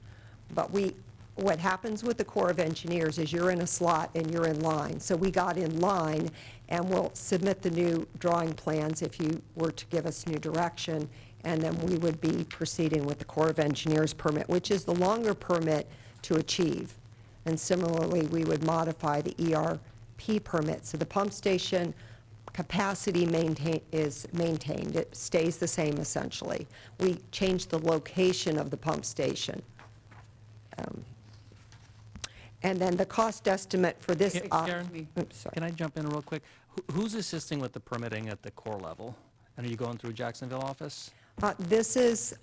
But we what happens with the Corps of Engineers is you're in a slot and you're in line. So we got in line, and we'll submit the new drawing plans if you were to give us new direction, and then we would be proceeding with the Corps of Engineers permit, which is the longer permit to achieve. And similarly, we would modify the ERP permit. So the pump station capacity is maintained. It stays the same essentially. We changed the location of the pump station. And then the cost estimate for this. Karen, Oops, sorry. can I jump in real quick? Who's assisting with the permitting at the core level? And are you going through Jacksonville office? This is,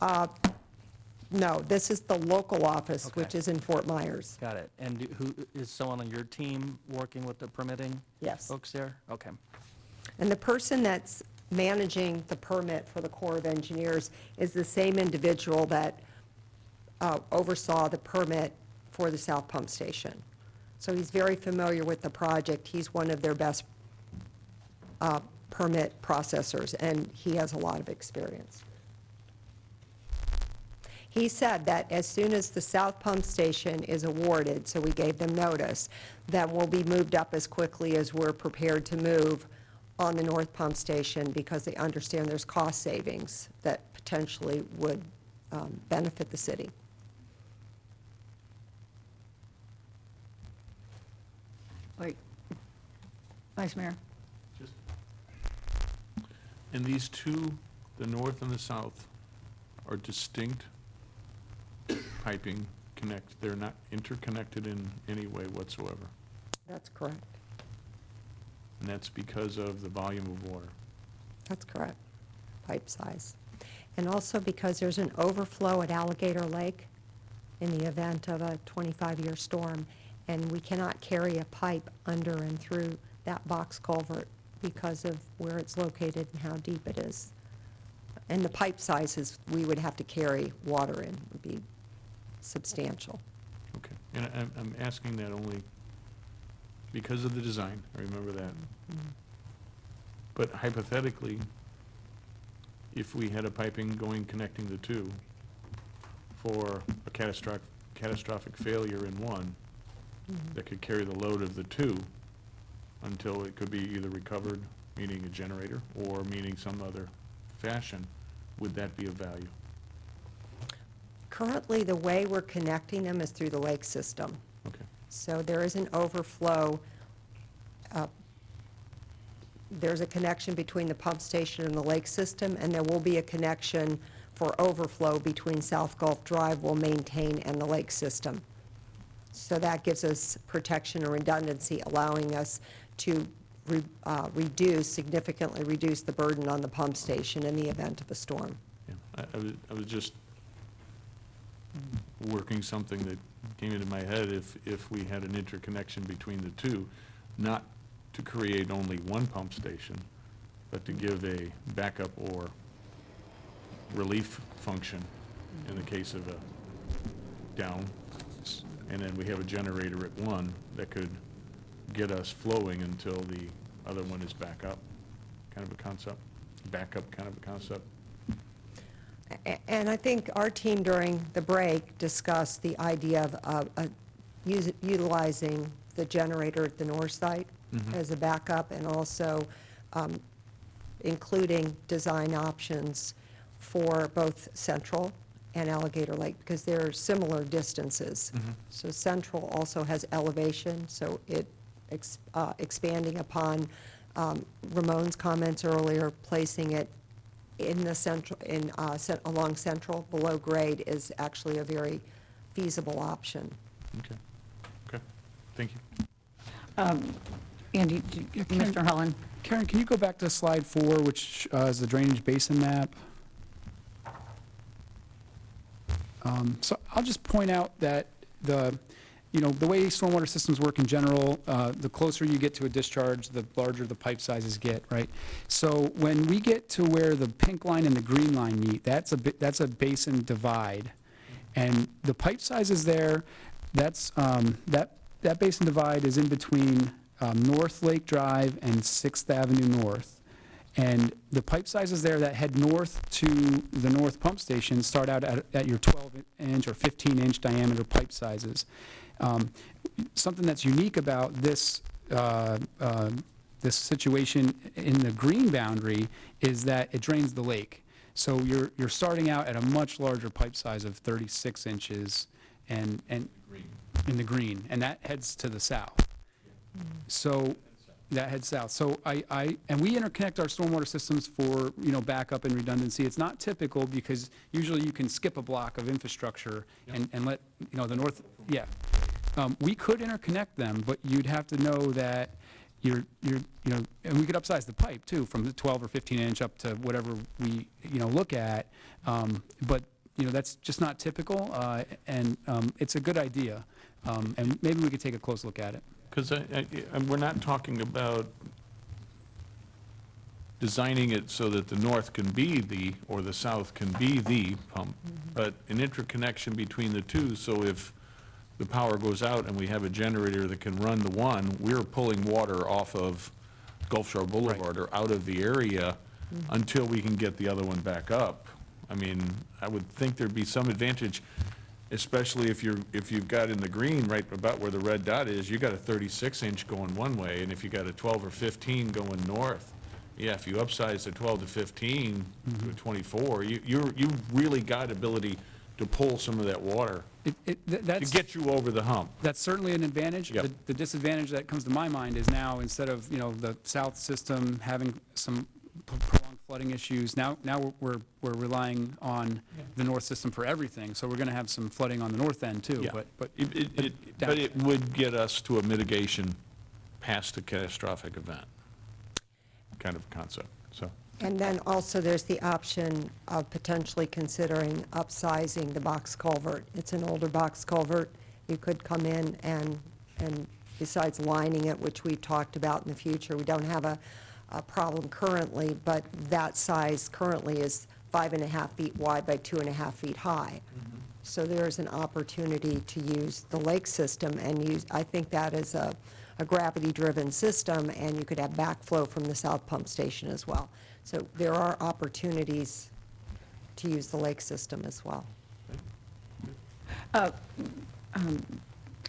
no, this is the local office, Okay. which is in Fort Myers. Got it. And who, is someone on your team working with the permitting? Yes. Folks there? Okay. And the person that's managing the permit for the Corps of Engineers is the same individual that oversaw the permit for the South Pump Station. So he's very familiar with the project. He's one of their best permit processors, and he has a lot of experience. He said that as soon as the South Pump Station is awarded, so we gave them notice, then we'll be moved up as quickly as we're prepared to move on the North Pump Station, because they understand there's cost savings that potentially would benefit the city. Wait, Vice Mayor? And these two, the north and the south, are distinct piping they're not interconnected in any way whatsoever. That's correct. And that's because of the volume of water. That's correct. Pipe size. And also because there's an overflow at Alligator Lake in the event of a 25-year storm, and we cannot carry a pipe under and through that box culvert because of where it's located and how deep it is. And the pipe sizes we would have to carry water in would be substantial. Okay. And I'm asking that only because of the design, I remember that. But hypothetically, if we had a piping connecting the two for a catastrophic failure in one, that could carry the load of the two until it could be either recovered, meaning a generator, or meaning some other fashion, would that be of value? Currently, the way we're connecting them is through the lake system. Okay. So there is an overflow. There's a connection between the pump station and the lake system, and there will be a connection for overflow between South Gulf Drive will maintain and the lake system. So that gives us protection and redundancy, allowing us to significantly reduce the burden on the pump station in the event of a storm. Yeah, I was just working something that came into my head. If we had an interconnection between the two, not to create only one pump station, but to give a backup or relief function in the case of a down, and then we have a generator at one that could get us flowing until the other one is back up, kind of a concept, backup kind of a concept. And I think our team during the break discussed the idea of utilizing the generator at the north site as a backup, and also including design options for both Central and Alligator Lake, because they're similar distances. So Central also has elevation, so it expanding upon Ramon's comments earlier, placing it in the central, along Central below grade is actually a very feasible option. Okay. Okay. Thank you. Andy, Mr. Holland? Karen, can you go back to slide 4, which is the drainage basin map? So I'll just point out that the way stormwater systems work in general, the closer you get to a discharge, the larger the pipe sizes get, right? So when we get to where the pink line and the green line meet, that's a basin divide. And the pipe sizes there, that basin divide is in between North Lake Drive and 6th Avenue North. And the pipe sizes there that head north to the north pump station start out at your 12-inch or 15-inch diameter pipe sizes. Something that's unique about this this situation in the green boundary is that it drains the lake. So you're starting out at a much larger pipe size of 36 inches and in the green, and that heads to the south. So that heads south. So and we interconnect our stormwater systems for, backup and redundancy. It's not typical because usually you can skip a block of infrastructure and let, the north, we could interconnect them, but you'd have to know that and we could upsize the pipe too, from the 12 or 15 inch up to whatever we, look at. But, that's just not typical, and it's a good idea. And maybe we could take a close look at it. Because we're not talking about designing it so that the north can be or the south can be the pump, but an interconnection between the two, so if the power goes out and we have a generator that can run the one, we're pulling water off of Gulf Shore Boulevard or out of the area until we can get the other one back up. I mean, I would think there'd be some advantage, especially if you've got in the green right about where the red dot is, you got a 36-inch going one way, and if you got a 12 or 15 going north, if you upsize the 12 to 15 to a 24, you've really got ability to pull some of that water to get you over the hump. That's certainly an advantage. Yep. The disadvantage that comes to my mind is now, instead of, the south system having some prolonged flooding issues, now we're relying on the north system for everything. So we're going to have some flooding on the north end too. Yeah. But it would get us to a mitigation past a catastrophic event kind of concept, so. And then also there's the option of potentially considering upsizing the box culvert. It's an older box culvert. You could come in and besides lining it, which we've talked about in the future, we don't have a problem currently, but that size currently is 5.5 feet wide by 2.5 feet high. So there's an opportunity to use the lake system and use, I think that is a gravity-driven system, and you could have backflow from the south pump station as well. So there are opportunities to use the lake system as well.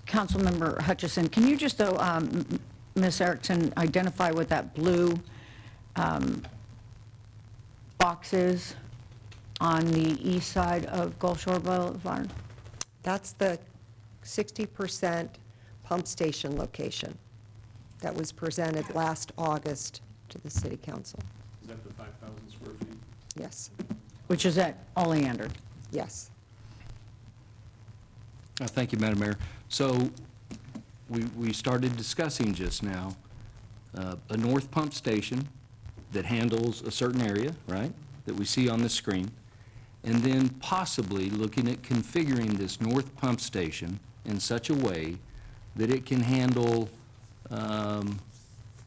Councilmember Hutchison, can you just, though, Ms. Erickson, identify what that blue box is on the east side of Gulf Shore Boulevard? That's the 60% pump station location that was presented last August to the City Council. Is that the 5,000 square feet? Yes. Which is at Oleander? Yes. Thank you, Madam Mayor. So we started discussing just now a north pump station that handles a certain area, right, that we see on the screen, and then possibly looking at configuring this north pump station in such a way that it can handle,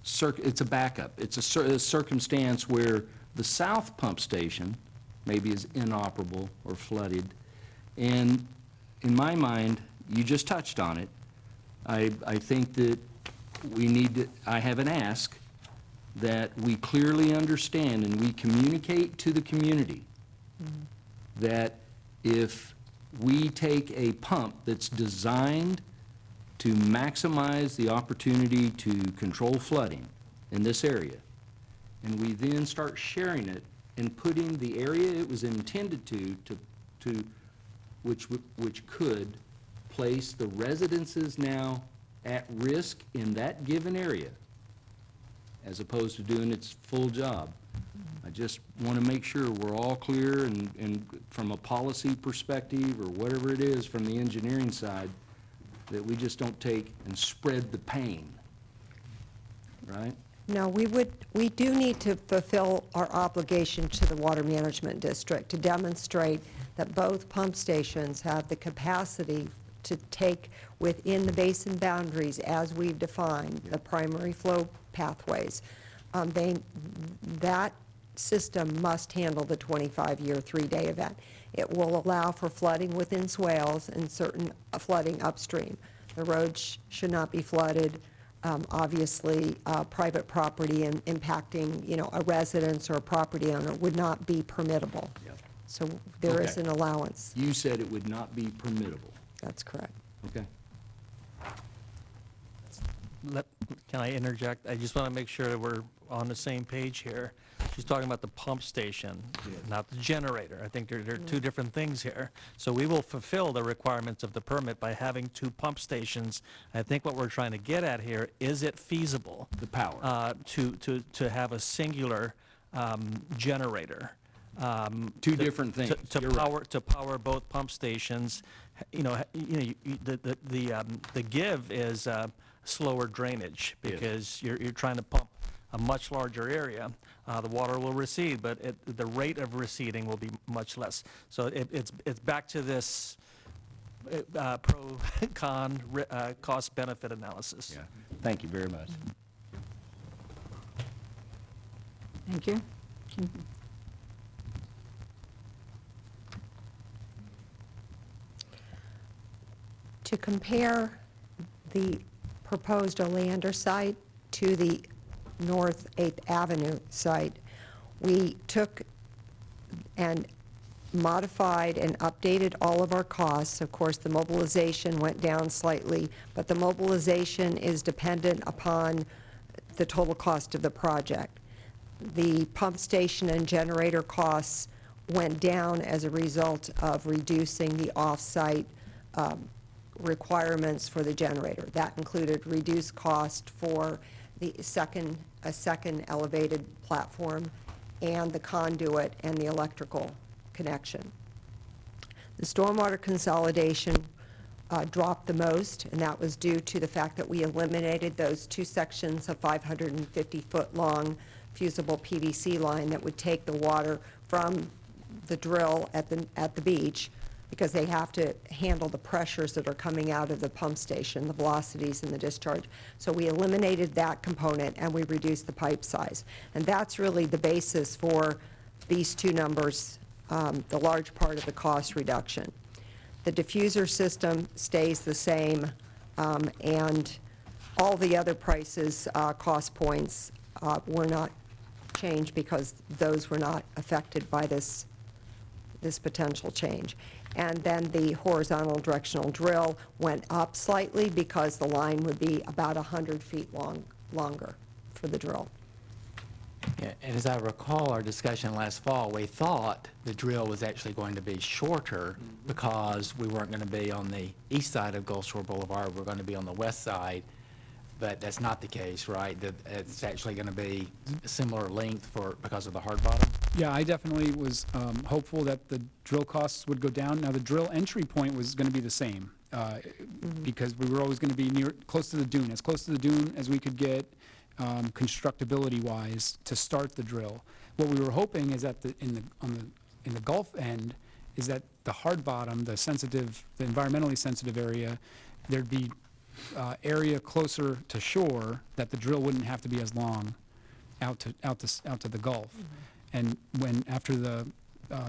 it's a backup. It's a circumstance where the south pump station maybe is inoperable or flooded. And in my mind, you just touched on it, I think that we need to, I have an ask that we clearly understand and we communicate to the community that if we take a pump that's designed to maximize the opportunity to control flooding in this area, and we then start sharing it and putting the area it was intended to which could place the residences now at risk in that given area, as opposed to doing its full job. I just want to make sure we're all clear and from a policy perspective or whatever it is from the engineering side, that we just don't take and spread the pain, right? No, we do need to fulfill our obligation to the Water Management District to demonstrate that both pump stations have the capacity to take within the basin boundaries as we've defined the primary flow pathways. That system must handle the 25-year, 3-day event. It will allow for flooding within swales and certain flooding upstream. The roads should not be flooded. obviously, private property and impacting, a residence or a property owner would not be permittable. Yep. So there is Okay. an allowance. You said it would not be permittable. That's correct. Okay. Can I interject? I just want to make sure that we're on the same page here. She's talking about the pump station, not the generator. I think there are two different things here. So we will fulfill the requirements of the permit by having 2 pump stations. I think what we're trying to get at here, is it feasible? The power. To have a singular generator? Two different things. You're right. To power both pump stations. The give is slower drainage, because you're trying to pump a much larger area. The water will recede, but the rate of receding will be much less. So it's back to this pro-con cost-benefit analysis. Yeah. Thank you very much. Thank you. To compare the proposed Oleander site to the North 8th Avenue site, we took and modified and updated all of our costs. Of course, the mobilization went down slightly, but the mobilization is dependent upon the total cost of the project. The pump station and generator costs went down as a result of reducing the off-site requirements for the generator. That included reduced cost for a second elevated platform and the conduit and the electrical connection. The stormwater consolidation dropped the most, and that was due to the fact that we eliminated those 2 sections of 550-foot-long fusible PVC line that would take the water from the drill at the beach, because they have to handle the pressures that are coming out of the pump station, the velocities and the discharge. So we eliminated that component and we reduced the pipe size. And that's really the basis for these 2 numbers, the large part of the cost reduction. The diffuser system stays the same, and all the other prices, cost points, were not changed because those were not affected by this potential change. And then the horizontal directional drill went up slightly because the line would be about 100 feet longer for the drill. Yeah, and as I recall our discussion last fall, we thought the drill was actually going to be shorter because we weren't going to be on the east side of Gulf Shore Boulevard, we're going to be on the west side, but that's not the case, right? That it's actually going to be a similar length because of the hard bottom? Yeah, I definitely was hopeful that the drill costs would go down. Now, the drill entry point was going to be the same because we were always going to be close to the dune, as close to the dune as we could get constructability-wise to start the drill. What we were hoping is that in the Gulf end is that the hard bottom, the environmentally sensitive area, there'd be area closer to shore that the drill wouldn't have to be as long out to the Gulf. And after the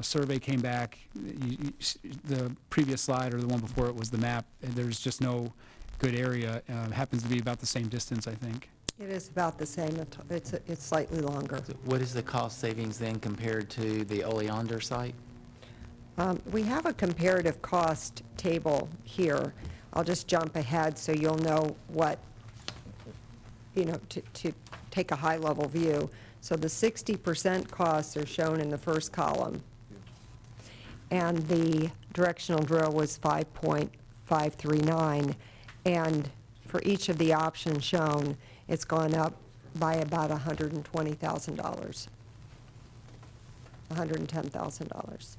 survey came back, the previous slide or the one before it was the map, there's just no good area. Happens to be about the same distance, I think. It is about the same. It's slightly longer. So what is the cost savings then compared to the Oleander site? We have a comparative cost table here. I'll just jump ahead so you'll know what, to take a high-level view. So the 60% costs are shown in the first column. And the directional drill was 5.539. And for each of the options shown, it's gone up by about $120,000, $110,000.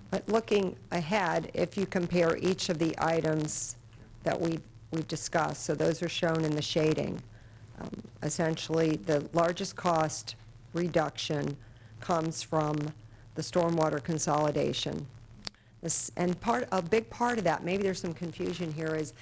But looking ahead, if you compare each of the items that we've discussed, so those are shown in the shading, essentially the largest cost reduction comes from the stormwater consolidation. And a big part of that, maybe there's some confusion here, is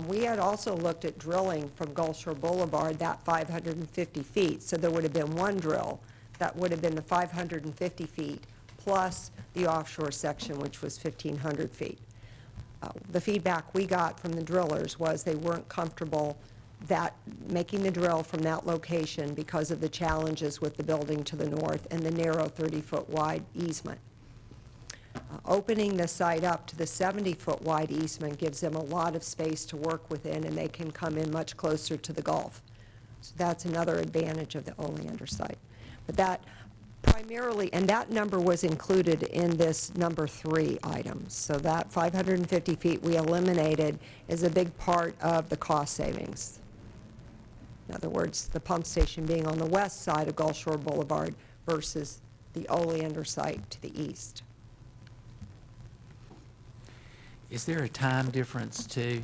we had also looked at drilling from Gulf Shore Boulevard that 550 feet. So there would have been one drill that would have been the 550 feet plus the offshore section, which was 1,500 feet. the feedback we got from the drillers was they weren't comfortable that making the drill from that location because of the challenges with the building to the north and the narrow 30-foot wide easement. Opening the site up to the 70-foot wide easement gives them a lot of space to work within, and they can come in much closer to the Gulf. So that's another advantage of the Oleander site. But that primarily, and that number was included in this number 3 item. So that 550 feet we eliminated is a big part of the cost savings. In other words, the pump station being on the west side of Gulf Shore Boulevard versus the Oleander site to the east. Is there a time difference too?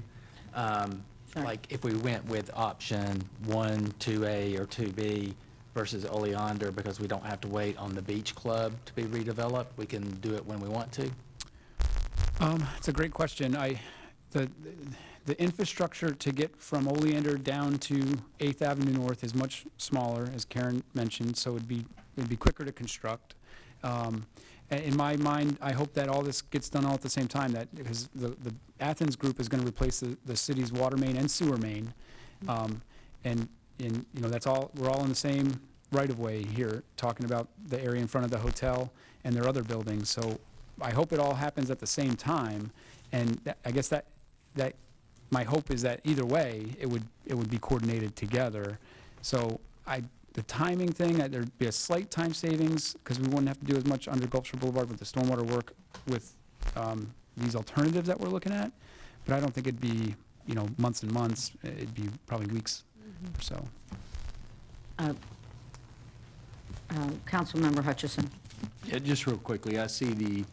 Like if we went with option 1, 2A or 2B versus Oleander, because we don't have to wait on the beach club to be redeveloped, we can do it when we want to? It's a great question. The infrastructure to get from Oleander down to 8th Avenue North is much smaller, as Karen mentioned, so it'd be quicker to construct. In my mind, I hope that all this gets done all at the same time, that because the Athens group is going to replace the city's water main and sewer main, and you know, that's all, we're all in the same right-of-way here, talking about the area in front of the hotel and their other buildings. So I hope it all happens at the same time, and I guess that my hope is that either way, it would be coordinated together. So the timing thing, there'd be a slight time savings because we wouldn't have to do as much under Gulf Shore Boulevard with the stormwater work with these alternatives that we're looking at. But I don't think it'd be, you know, months and months. It'd be probably weeks or so. Councilmember Hutchison. Yeah, just real quickly, I see the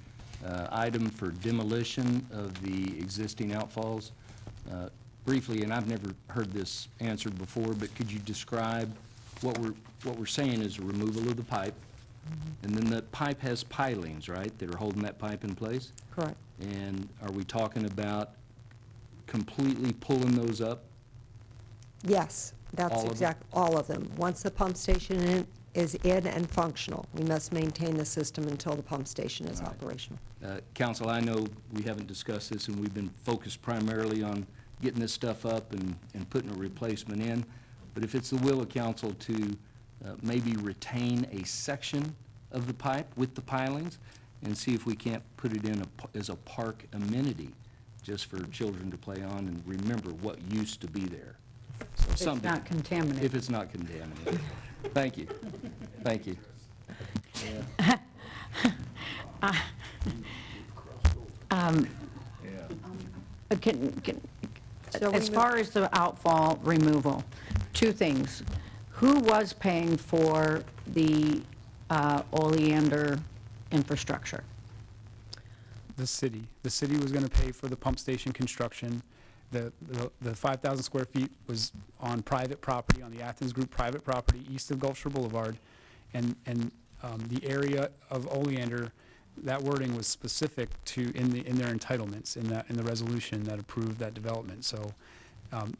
item for demolition of the existing outfalls. Briefly, and I've never heard this answered before, but could you describe what we're saying is a removal of the pipe, and then the pipe has pilings, right, that are holding that pipe in place? Correct. And are we talking about completely pulling those up? Yes, that's All of them? all of them. Once the pump station is in and functional, we must maintain the system until the pump station is operational. Council, I know we haven't discussed this, and we've been focused primarily on getting this stuff up and putting a replacement in, but if it's the will of council to maybe retain a section of the pipe with the pilings and see if we can't put it in as a park amenity just for children to play on and remember what used to be there. So If it's not contaminated. If it's not contaminated. Thank you. Thank you. As far as the outfall removal, 2 things. Who was paying for the Oleander infrastructure? The city. The city was going to pay for the pump station construction. The 5,000 square feet was on private property, on the Athens Group private property, east of Gulf Shore Boulevard, and the area of Oleander, that wording was specific to in their entitlements in the resolution that approved that development. So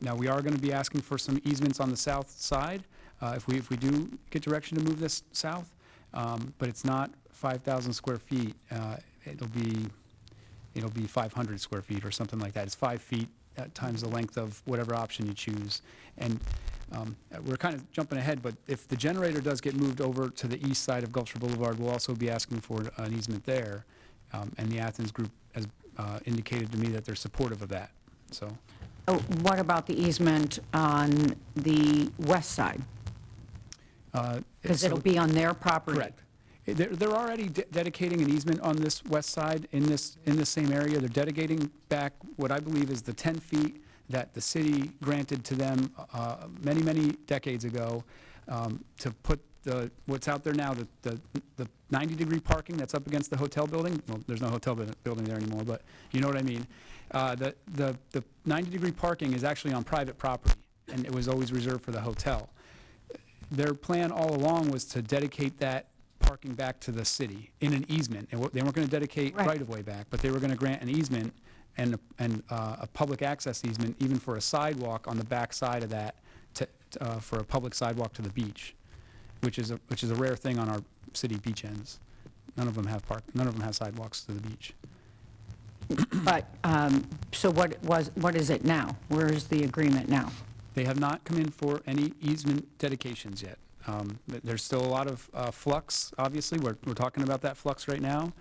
now we are going to be asking for some easements on the south side if we do get direction to move this south, but it's not 5,000 square feet. It'll be 500 square feet or something like that. It's 5 feet times the length of whatever option you choose. And we're kind of jumping ahead, but if the generator does get moved over to the east side of Gulf Shore Boulevard, we'll also be asking for an easement there. And the Athens Group has indicated to me that they're supportive of that, so. Oh, what about the easement on the west side? Because it'll be on their property. Correct. They're already dedicating an easement on this west side in this same area. They're dedicating back what I believe is the 10 feet that the city granted to them many, many decades ago to put what's out there now, the 90-degree parking that's up against the hotel building. Well, there's no hotel building there anymore, but you know what I mean. The 90-degree parking is actually on private property, and it was always reserved for the hotel. Their plan all along was to dedicate that parking back to the city in an easement. They weren't going to dedicate right-of-way back, but they were going to grant an easement and a public access easement even for a sidewalk on the back side of that for a public sidewalk to the beach, which is a rare thing on our city beach ends. None of them have sidewalks to the beach. But, so what is it now? Where is the agreement now? They have not come in for any easement dedications yet. There's still a lot of flux, obviously. We're talking about that flux right now.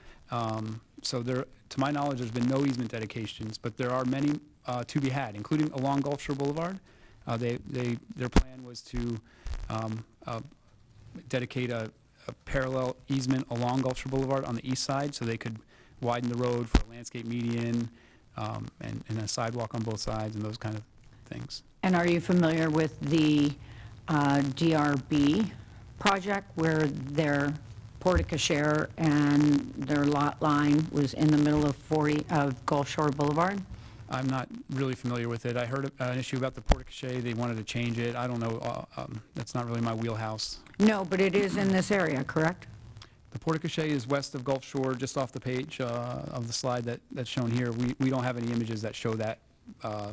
So there, to my knowledge, there's been no easement dedications, but there are many to be had, including along Gulf Shore Boulevard. Their plan was to dedicate a parallel easement along Gulf Shore Boulevard on the east side, so they could widen the road for a landscape median, and a sidewalk on both sides and those kind of things. And are you familiar with the DRB project where their porte-cochere and their lot line was in the middle of Gulf Shore Boulevard? I'm not really familiar with it. I heard an issue about the porte-cochere. They wanted to change it. I don't know. That's not really my wheelhouse. No, but it is in this area, correct? The porte-cochere is west of Gulf Shore, just off the page of the slide that's shown here. We don't have any images that show that.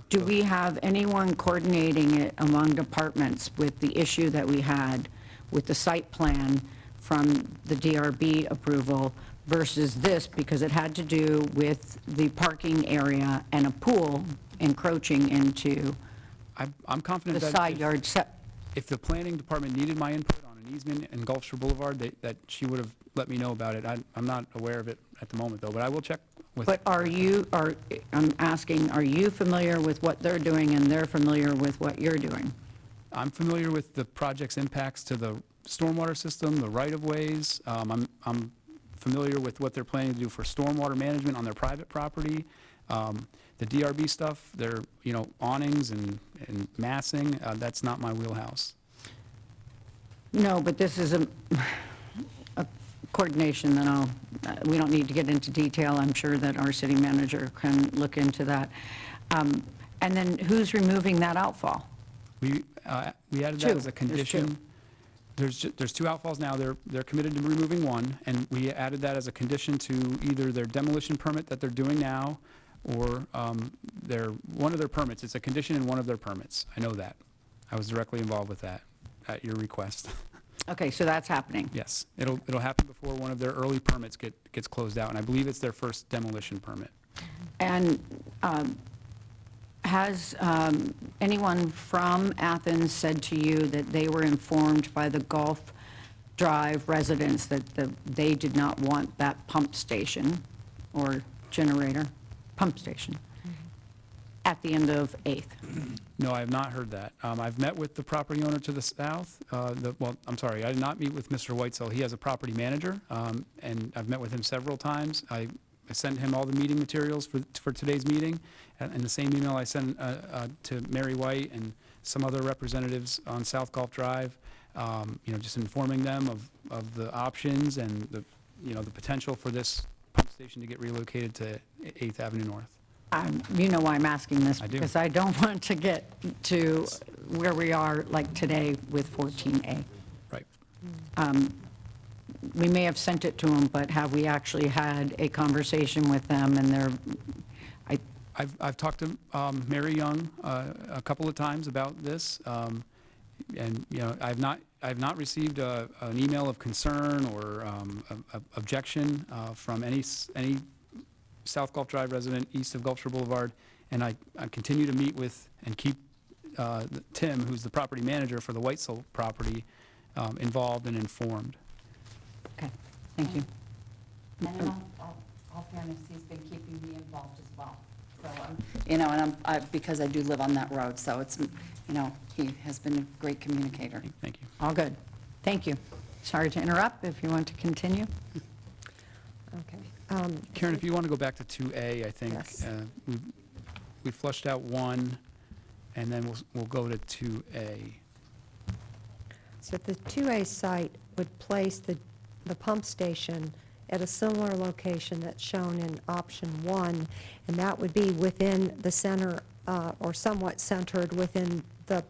Do we have anyone coordinating it among departments with the issue that we had with the site plan from the DRB approval versus this, because it had to do with the parking area and a pool encroaching into I'm confident the that side yard set? if the planning department needed my input on an easement in Gulf Shore Boulevard, that she would have let me know about it. I'm not aware of it at the moment, though, but I will check with. But I'm asking, are you familiar with what they're doing and they're familiar with what you're doing? I'm familiar with the project's impacts to the stormwater system, the right-of-ways. I'm familiar with what they're planning to do for stormwater management on their private property. The DRB stuff, their, awnings and massing, that's not my wheelhouse. No, but this is a coordination that we don't need to get into detail. I'm sure that our city manager can look into that. And then who's removing that outfall? We added that as a condition. There's two outfalls now. They're committed to removing one, and we added that as a condition to either their demolition permit that they're doing now, or one of their permits. It's a condition in one of their permits. I know that. I was directly involved with that at your request. Okay, so that's happening. Yes, it'll happen before one of their early permits gets closed out, and I believe it's their first demolition permit. And has anyone from Athens said to you that they were informed by the Gulf Drive residents that they did not want that pump station or pump station at the end of 8th? No, I have not heard that. I've met with the property owner to the south. I did not meet with Mr. Whitesell. He has a property manager, and I've met with him several times. I sent him all the meeting materials for today's meeting, and the same email I sent to Mary White and some other representatives on South Gulf Drive, just informing them of the options and the potential for this pump station to get relocated to 8th Avenue North. You know why I'm asking this? I do. Because I don't want to get to where we are like today with 14A. Right. We may have sent it to them, but have we actually had a conversation with them and I've talked to Mary Young a couple of times about this, and I've not received an email of concern or objection from any South Gulf Drive resident east of Gulf Shore Boulevard, and I continue to meet with and keep Tim, who's the property manager for the Whitesell property, involved and informed. Okay, thank you. And in all fairness, he's been keeping me involved as well. So, and because I do live on that road, so it's, he has been a great communicator. Thank you. All good. Thank you. Sorry to interrupt, if you want to continue. Okay. Karen, if you want to go back to 2A, I think Yes. we flushed out 1, and then we'll go to 2A. So the 2A site would place the pump station at a similar location that's shown in option 1, and that would be within the center, or somewhat centered within the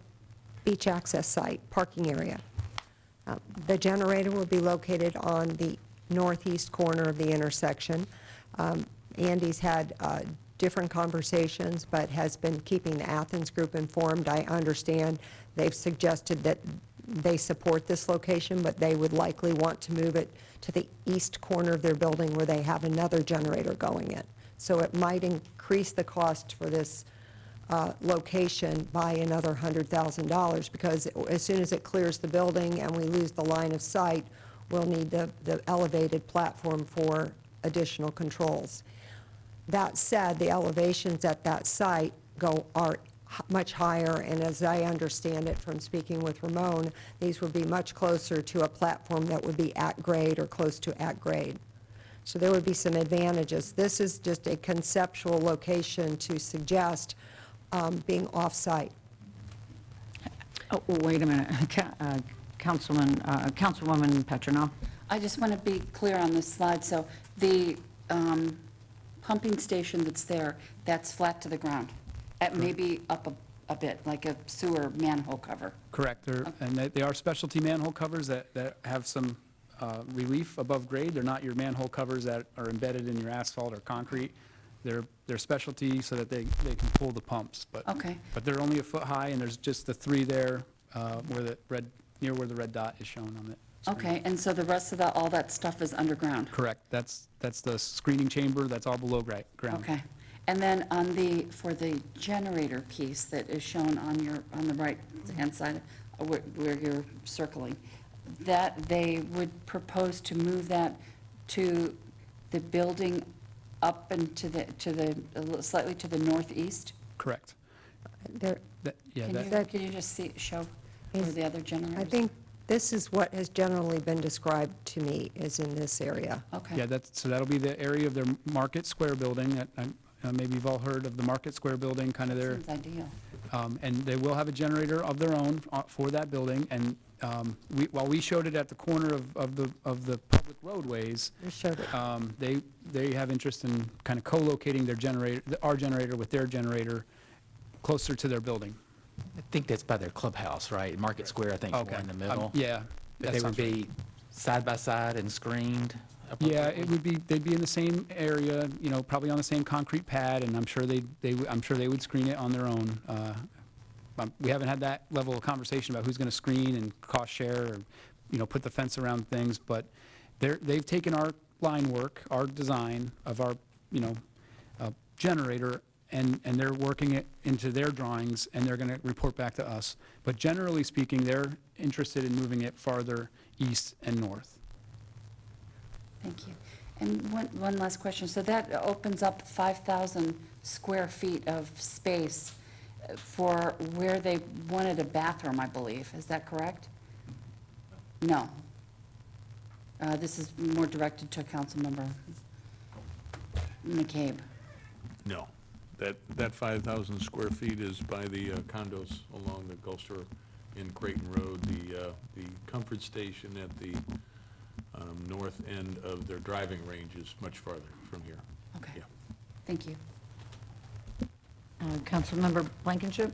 beach access site parking area. The generator will be located on the northeast corner of the intersection. Andy's had different conversations, but has been keeping the Athens group informed. I understand they've suggested that they support this location, but they would likely want to move it to the east corner of their building where they have another generator going in. So it might increase the cost for this location by another $100,000, because as soon as it clears the building and we lose the line of sight, we'll need the elevated platform for additional controls. That said, the elevations at that site are much higher, and as I understand it from speaking with Ramon, these would be much closer to a platform that would be at grade or close to at grade. So there would be some advantages. This is just a conceptual location to suggest being off-site. Oh, wait a minute. Councilwoman Petrino. I just want to be clear on this slide. So the pumping station that's there, that's flat to the ground, at maybe up a bit, like a sewer manhole cover. Correct. And they are specialty manhole covers that have some relief above grade. They're not your manhole covers that are embedded in your asphalt or concrete. They're specialty so that they can pull the pumps. Okay. But they're only a foot high, and there's just the 3 there near where the red dot is shown on it. Okay, and so the rest of all that stuff is underground? Correct. That's the screening chamber. That's all below ground. Okay. And then for the generator piece that is shown on the right-hand side, where you're circling, that they would propose to move that to the building up and slightly to the northeast? Correct. Can you just show where the other generators? I think this is what has generally been described to me, is in this area. Okay. Yeah, so that'll be the area of their Market Square building. Maybe you've all heard of the Market Square building, kind of there. Seems ideal. And they will have a generator of their own for that building. And while we showed it at the corner of the public roadways, We showed it. they have interest in kind of co-locating our generator with their generator closer to their building. I think that's by their clubhouse, right? Market Square, I think, is Okay. more in the middle. Yeah. But that they would sounds right. be side by side and screened? Yeah, appropriately? they'd be in the same area, probably on the same concrete pad, and I'm sure they would screen it on their own. We haven't had that level of conversation about who's going to screen and cost share, or, put the fence around things, but they've taken our line work, our design of our, generator, and they're working it into their drawings, and they're going to report back to us. But generally speaking, they're interested in moving it farther east and north. Thank you. And one last question. So that opens up 5,000 square feet of space for where they wanted a bathroom, I believe. Is that correct? No. This is more directed to Councilmember McCabe. No. That 5,000 square feet is by the condos along the Gulfshore in Creighton Road, the comfort station at the north end of their driving range is much farther from here. Okay. Yeah. Thank you. Councilmember Blankenship?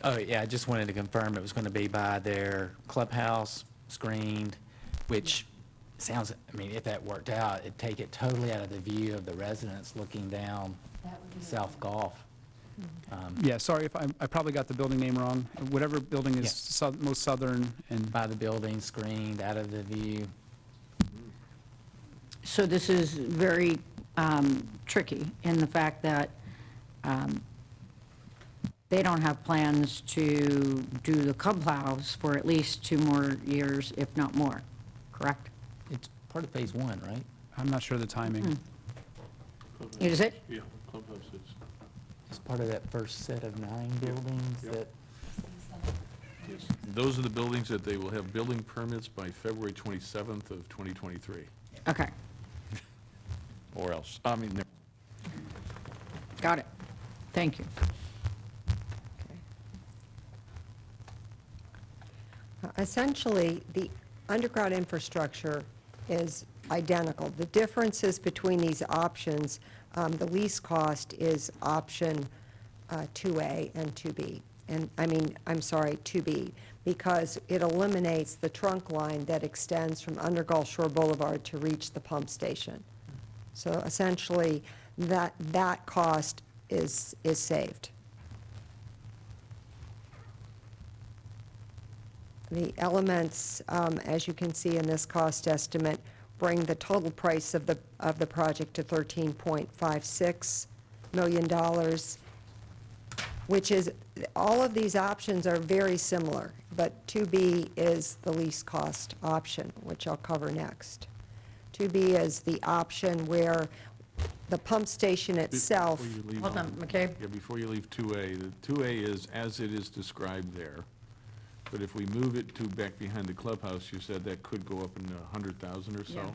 Oh, yeah, I just wanted to confirm it was going to be by their clubhouse, screened, which sounds, if that worked out, it'd take it totally out of the view of the residents looking down South Gulf. Yeah, sorry if I probably got the building name wrong. Whatever building is most southern and. By the building, screened, out of the view. So this is very tricky in the fact that they don't have plans to do the clubhouse for at least 2 more years, if not more, correct? It's part of phase 1, right? I'm not sure the timing. Is it? Yeah, clubhouse is. It's part of that first set of 9 buildings that. Those are the buildings that they will have building permits by February 27th of 2023, Okay, or else. got it. Thank you. Essentially, the underground infrastructure is identical. The differences between these options, the lease cost is option 2A and 2B. And, I'm sorry, 2B, because it eliminates the trunk line that extends from under Gulf Shore Boulevard to reach the pump station. So essentially, that cost is saved. The elements, as you can see in this cost estimate, bring the total price of the project to $13.56 million, which is, all of these options are very similar, but 2B is the least cost option, which I'll cover next. 2B is the option where the pump station itself. Before you leave Hold on, McCabe. Yeah, before you leave 2A, the 2A is as it is described there. But if we move it to back behind the clubhouse, you said that could go up in 100,000 or so? Yeah.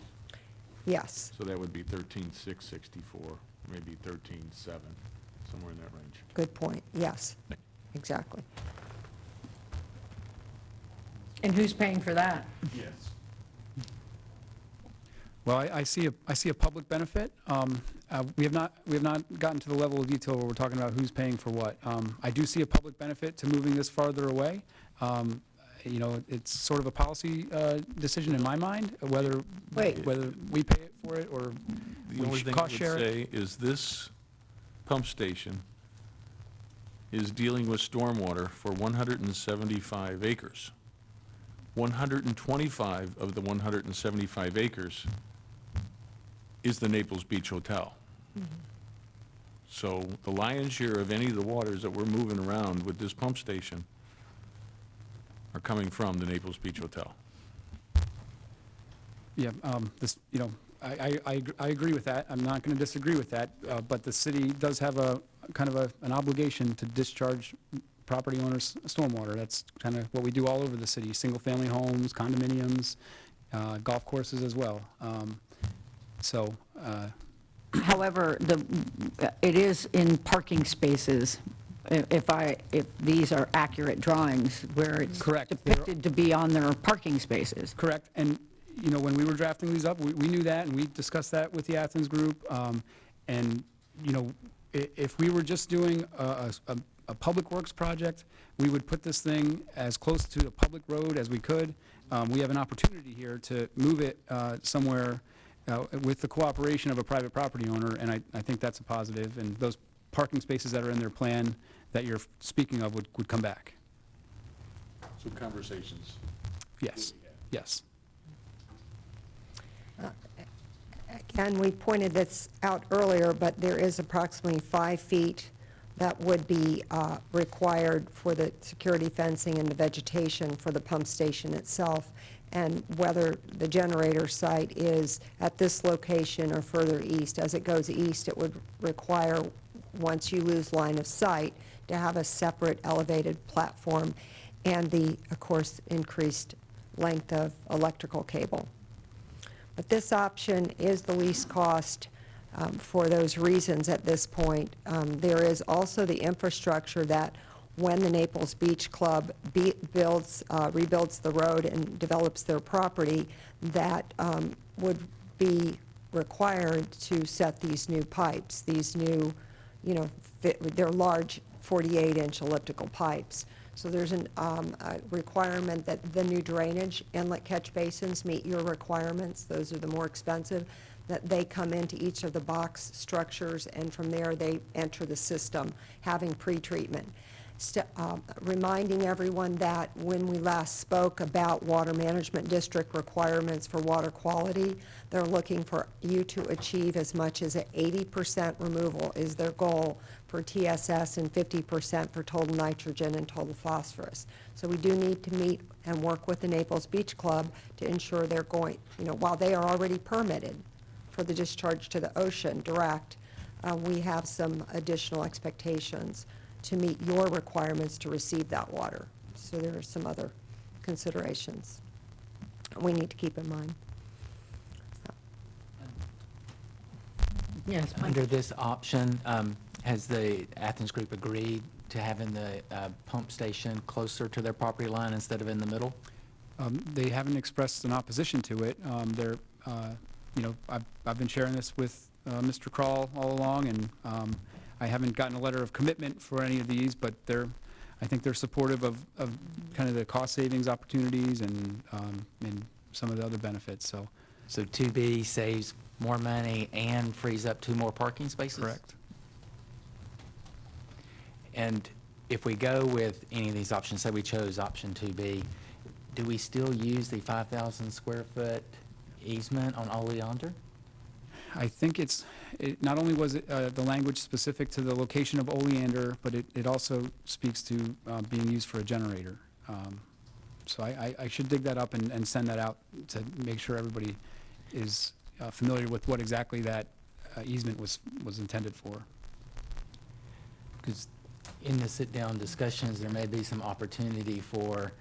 Yes, So that would be 13,664, maybe 13,7, somewhere in that range. good point, yes, exactly. And who's paying for that? Yes. Well, I see a public benefit. We have not gotten to the level of detail where we're talking about who's paying for what. I do see a public benefit to moving this farther away. You know, it's sort of a policy decision in my mind, whether Wait. we pay it for it or The we only should thing I cost share would it. say is this pump station is dealing with stormwater for 175 acres. 125 of the 175 acres is the Naples Beach Hotel. So the lion's share of any of the waters that we're moving around with this pump station are coming from the Naples Beach Hotel. Yeah, this, you know, I agree with that. I'm not going to disagree with that, but the city does have a kind of an obligation to discharge property owners' stormwater. That's kind of what we do all over the city, single-family homes, condominiums, golf courses as well. So, However, it is in parking spaces, if these are accurate drawings, where it's Correct. depicted to be on their parking spaces. correct, and, you know, when we were drafting these up, we knew that, and we discussed that with the Athens group, and, you know, if we were just doing a public works project, we would put this thing as close to a public road as we could. We have an opportunity here to move it somewhere with the cooperation of a private property owner, and I think that's a positive, and those parking spaces that are in their plan that you're speaking of would come back. So conversations. Yes, yes. Again, we pointed this out earlier, but there is approximately 5 feet that would be required for the security fencing and the vegetation for the pump station itself, and whether the generator site is at this location or further east. As it goes east, it would require, once you lose line of sight, to have a separate elevated platform and the, of course, increased length of electrical cable. But this option is the least cost for those reasons at this point. There is also the infrastructure that when the Naples Beach Club rebuilds the road and develops their property, that would be required to set these new pipes, these new, you know, they're large 48-inch elliptical pipes. So there's a requirement that the new drainage inlet catch basins meet your requirements. Those are the more expensive, that they come into each of the box structures, and from there they enter the system, having pretreatment. Reminding everyone that when we last spoke about water management district requirements for water quality, they're looking for you to achieve as much as an 80% removal is their goal for TSS and 50% for total nitrogen and total phosphorus. So we do need to meet and work with the Naples Beach Club to ensure they're going, you know, while they are already permitted for the discharge to the ocean direct, we have some additional expectations to meet your requirements to receive that water. So there are some other considerations we need to keep in mind. Yes, Mike. Under this option, has the Athens group agreed to having the pump station closer to their property line instead of in the middle? They haven't expressed an opposition to it. They're, you know, I've been sharing this with Mr. Kroll all along, and I haven't gotten a letter of commitment for any of these, but I think they're supportive of kind of the cost savings opportunities and some of the other benefits, so. So 2B saves more money and frees up 2 more parking spaces? Correct. And if we go with any of these options, say we chose option 2B, do we still use the 5,000 square foot easement on Oleander? I think not only was it the language specific to the location of Oleander, but it also speaks to being used for a generator. So I should dig that up and send that out to make sure everybody is familiar with what exactly that easement was intended for. Because in the sit-down discussions, there may be some opportunity for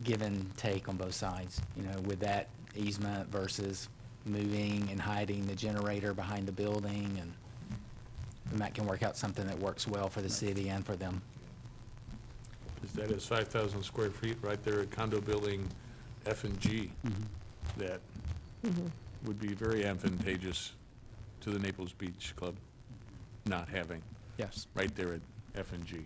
give and take on both sides, with that easement versus moving and hiding the generator behind the building, and that can work out something that works well for the city and for them. That is 5,000 square feet right there at condo building F and G. That would be very advantageous to the Naples Beach Club, not having. Yes. Right there at F and G.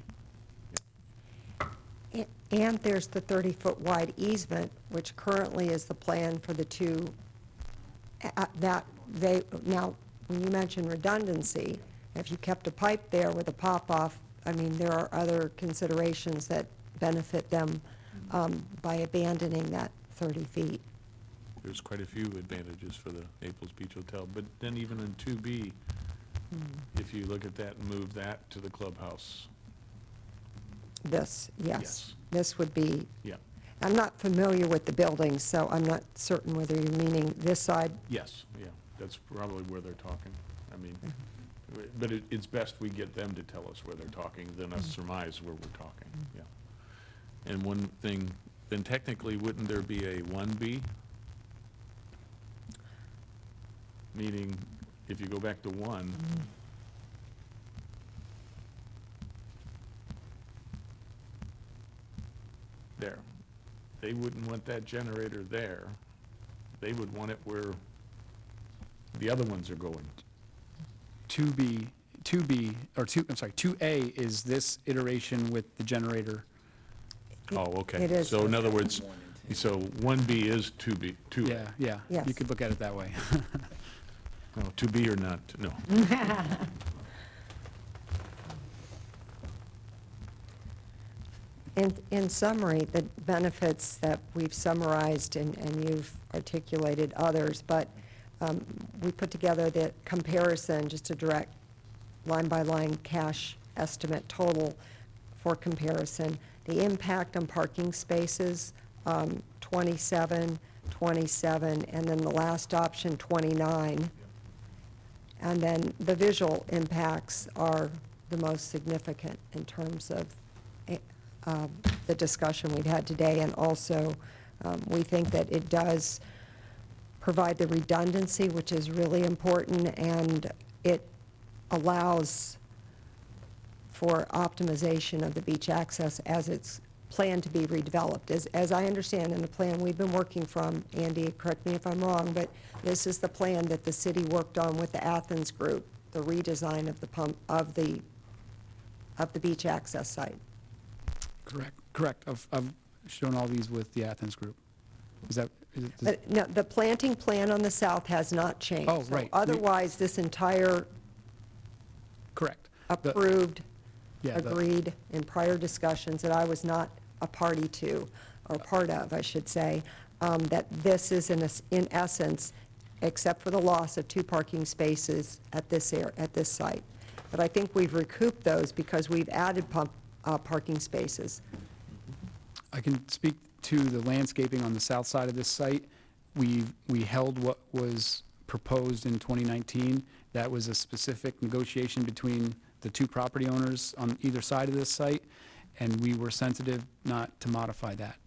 And there's the 30-foot wide easement, which currently is the plan for the two, now, when you mention redundancy, if you kept a pipe there with a pop-off, I mean, there are other considerations that benefit them by abandoning that 30 feet. There's quite a few advantages for the Naples Beach Hotel, but then even in 2B, if you look at that and move that to the clubhouse. This, yes. Yes. This would be, Yeah. I'm not familiar with the building, so I'm not certain whether you're meaning this side. Yes, yeah, that's probably where they're talking. I mean, but it's best we get them to tell us where they're talking than us surmise where we're talking, yeah. And one thing, then technically, wouldn't there be a 1B? Meaning, if you go back to 1, there. They wouldn't want that generator there. They would want it where the other ones are going. 2A is this iteration with the generator. Oh, okay. It is. So in other words, so 1B is 2B, 2A. Yeah, yeah. Yes. You could look at it that way. No, 2B or not, no. In summary, the benefits that we've summarized, and you've articulated others, but we put together the comparison, just a direct line-by-line cash estimate total for comparison. The impact on parking spaces, 27, 27, and then the last option, 29. And then the visual impacts are the most significant in terms of the discussion we've had today, and also we think that it does provide the redundancy, which is really important, and it allows for optimization of the beach access as it's planned to be redeveloped. As I understand in the plan we've been working from, Andy, correct me if I'm wrong, but this is the plan that the city worked on with the Athens group, the redesign of the beach access site. Correct. I've shown all these with the Athens group. Is it? No, the planting plan on the south has not changed. Oh, right. So otherwise, this entire Correct. approved, Yeah, agreed in prior discussions that I was not a party to, or part of, I should say, that this is in essence, except for the loss of 2 parking spaces at this site. But I think we've recouped those because we've added parking spaces. I can speak to the landscaping on the south side of this site. We held what was proposed in 2019. That was a specific negotiation between the 2 property owners on either side of this site, and we were sensitive not to modify that.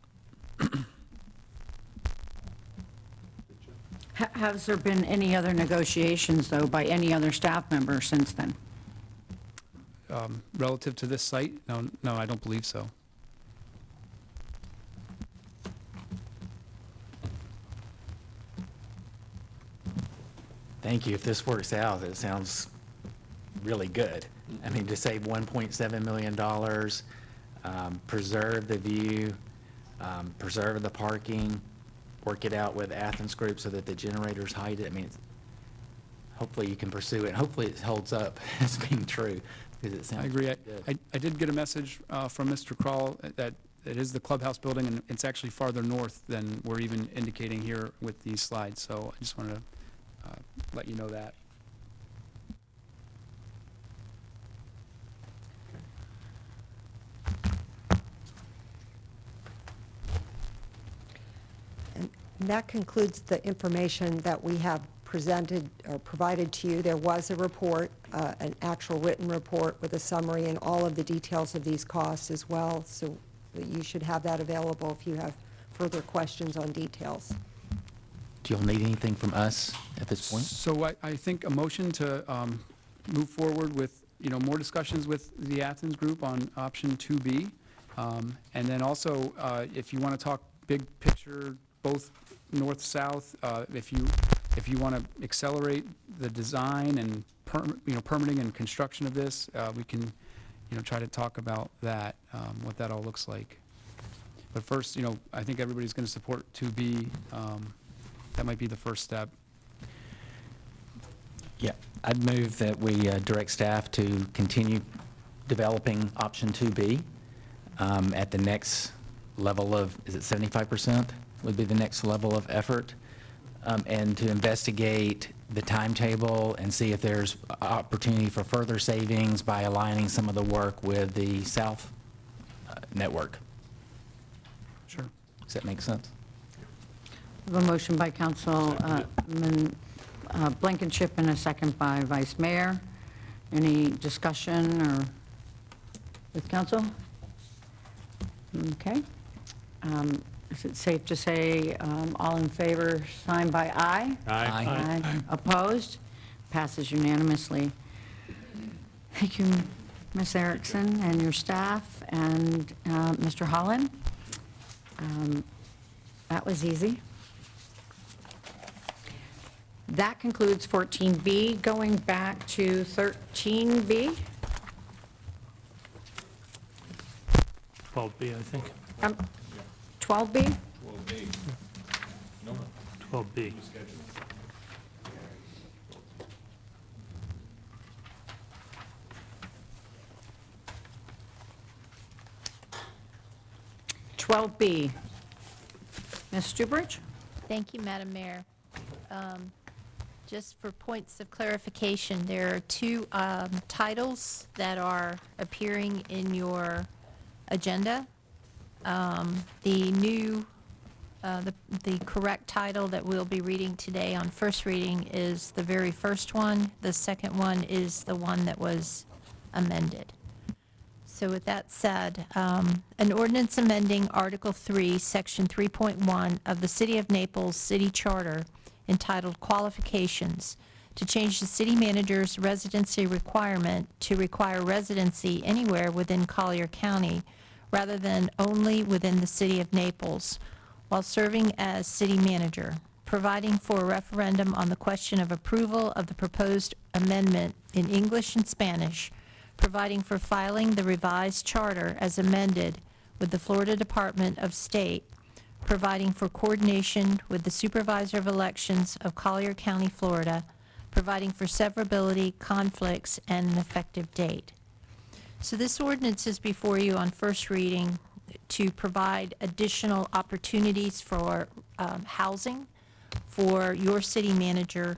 Has there been any other negotiations, though, by any other staff member since then? Relative to this site, no, I don't believe so. Thank you. If this works out, it sounds really good. I mean, to save $1.7 million, preserve the view, preserve the parking, work it out with Athens Group so that the generators hide it. I mean, hopefully you can pursue it. Hopefully it holds up as being true, because it sounds I agree. good. I did get a message from Mr. Kroll that It is the clubhouse building, and it's actually farther north than we're even indicating here with these slides. So I just wanted to let you know that. And that concludes the information that we have presented or provided to you. There was a report, an actual written report with a summary and all of the details of these costs as well. So you should have that available if you have further questions on details. Do you all need anything from us at this point? So I think a motion to move forward with, more discussions with the Athens group on option 2B. And then also, if you want to talk big picture, both north-south, if you want to accelerate the design and permitting and construction of this, we can, try to talk about that, what that all looks like. But first, I think everybody's going to support 2B. That might be the first step. Yeah, I'd move that we direct staff to continue developing option 2B at the next level of, is it 75% would be the next level of effort, and to investigate the timetable and see if there's opportunity for further savings by aligning some of the work with the South network. Sure. Does that make sense? We have a motion by Councilman Blankenship and a second by Vice Mayor. Any discussion or with council? Okay. Is it safe to say all in favor, sign by aye? Aye. Aye. Opposed? Passes unanimously. Thank you, Ms. Erickson, and your staff, and Mr. Holland. That was easy. That concludes 14B. Going back to 13B. 12B, I think. 12B? 12B. 12B. Ms. Stubridge? Thank you, Madam Mayor. Just for points of clarification, there are two titles that are appearing in your agenda. The correct title that we'll be reading today on first reading is the very first one. The second one is the one that was amended. So with that said, an ordinance amending Article 3, Section 3.1 of the City of Naples City Charter entitled Qualifications to change the city manager's residency requirement to require residency anywhere within Collier County rather than only within the City of Naples while serving as city manager, providing for a referendum on the question of approval of the proposed amendment in English and Spanish, providing for filing the revised charter as amended with the Florida Department of State, providing for coordination with the Supervisor of Elections of Collier County, Florida, providing for severability, conflicts, and an effective date. So this ordinance is before you on first reading to provide additional opportunities for housing for your city manager.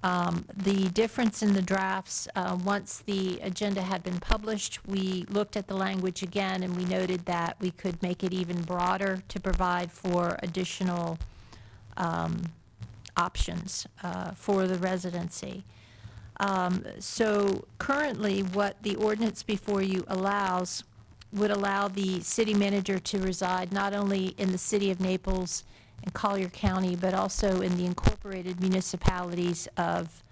The difference in the drafts, once the agenda had been published, we looked at the language again and we noted that we could make it even broader to provide for additional options for the residency. So currently, what the ordinance before you allows would allow the city manager to reside not only in the city of Naples and Collier County, but also in the incorporated municipalities of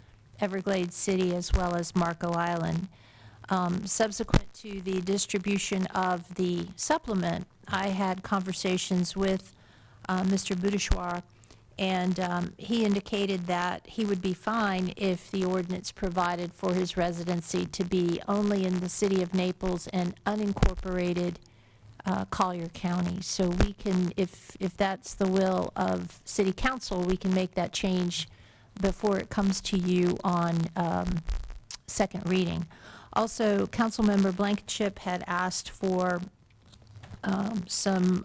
Everglades City as well as Marco Island. Subsequent to the distribution of the supplement, I had conversations with Mr. Boudechouart, and he indicated that he would be fine if the ordinance provided for his residency to be only in the city of Naples and unincorporated Collier County. So we can, if that's the will of City Council, we can make that change before it comes to you on second reading. Also, Councilmember Blankenship had asked for some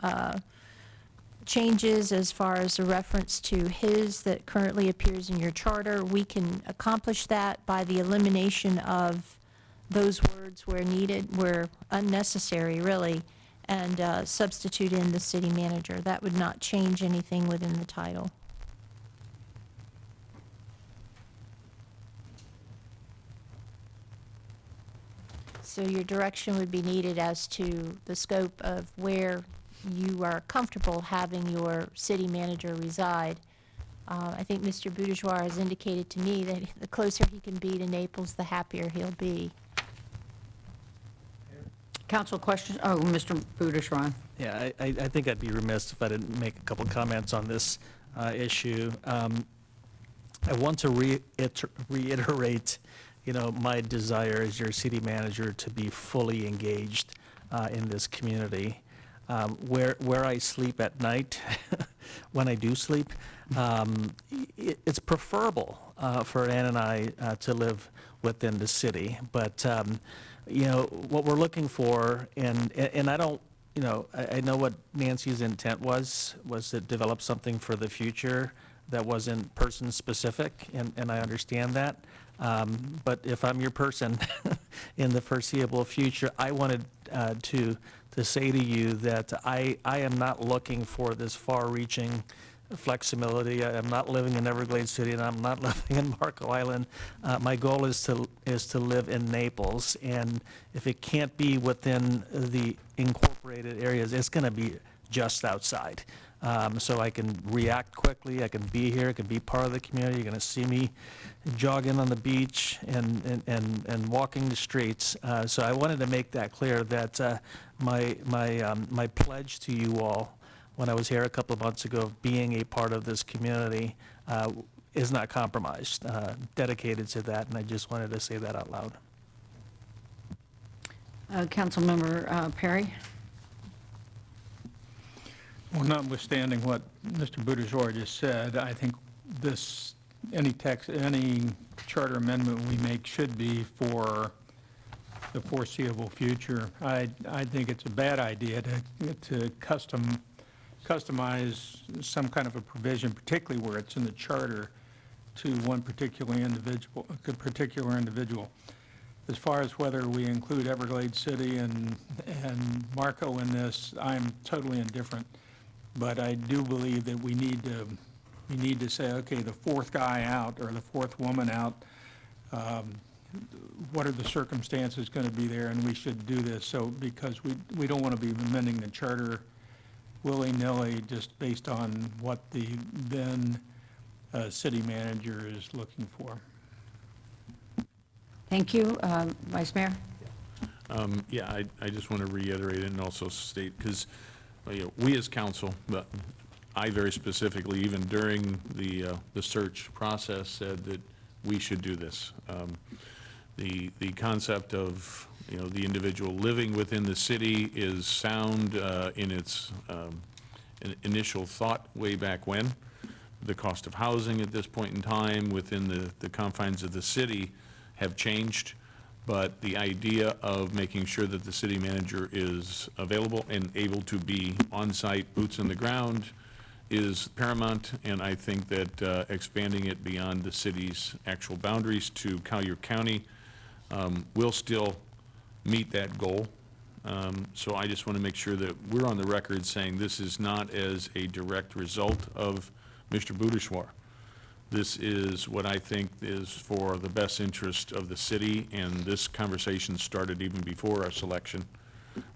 changes as far as a reference to his that currently appears in your charter. We can accomplish that by the elimination of those words where needed, where unnecessary, really, and substitute in the city manager. That would not change anything within the title. So your direction would be needed as to the scope of where you are comfortable having your city manager reside. I think Mr. Boudjouar has indicated to me that the closer he can be to Naples, the happier he'll be. Council question? Oh, Mr. Boudjouar. Yeah, I think I'd be remiss if I didn't make a couple comments on this issue. I want to reiterate, my desire as your city manager to be fully engaged in this community. Where I sleep at night, when I do sleep, it's preferable for Ann and I to live within the city. But, what we're looking for, and I don't, I know what Nancy's intent was to develop something for the future that wasn't person-specific, and I understand that. But if I'm your person in the foreseeable future, I wanted to say to you that I am not looking for this far-reaching flexibility. I am not living in Everglades City, and I'm not living in Marco Island. My goal is to live in Naples, and if it can't be within the incorporated areas, it's going to be just outside. So I can react quickly, I can be here, I can be part of the community. You're going to see me jogging on the beach and walking the streets. So I wanted to make that clear that my pledge to you all when I was here a couple of months ago of being a part of this community is not compromised, dedicated to that, and I just wanted to say that out loud. Councilmember Perry? Well, notwithstanding what Mr. Boudjouar just said, I think any charter amendment we make should be for the foreseeable future. I think it's a bad idea to customize some kind of a provision, particularly where it's in the charter, to one particular individual. As far as whether we include Everglades City and Marco in this, I'm totally indifferent. But I do believe that we need to say, okay, the fourth guy out or the fourth woman out, what are the circumstances going to be there, and we should do this. So because we don't want to be amending the charter willy-nilly just based on what the then city manager is looking for. Thank you. Vice Mayor? Yeah, I just want to reiterate and also state, because we as council, but I very specifically, even during the search process, said that we should do this. The concept of the individual living within the city is sound in its initial thought way back when. The cost of housing at this point in time within the confines of the city have changed. But the idea of making sure that the city manager is available and able to be on-site, boots on the ground, is paramount. And I think that expanding it beyond the city's actual boundaries to Collier County will still meet that goal. So I just want to make sure that we're on the record saying this is not as a direct result of Mr. Boudjouar. This is what I think is for the best interest of the city, and this conversation started even before our selection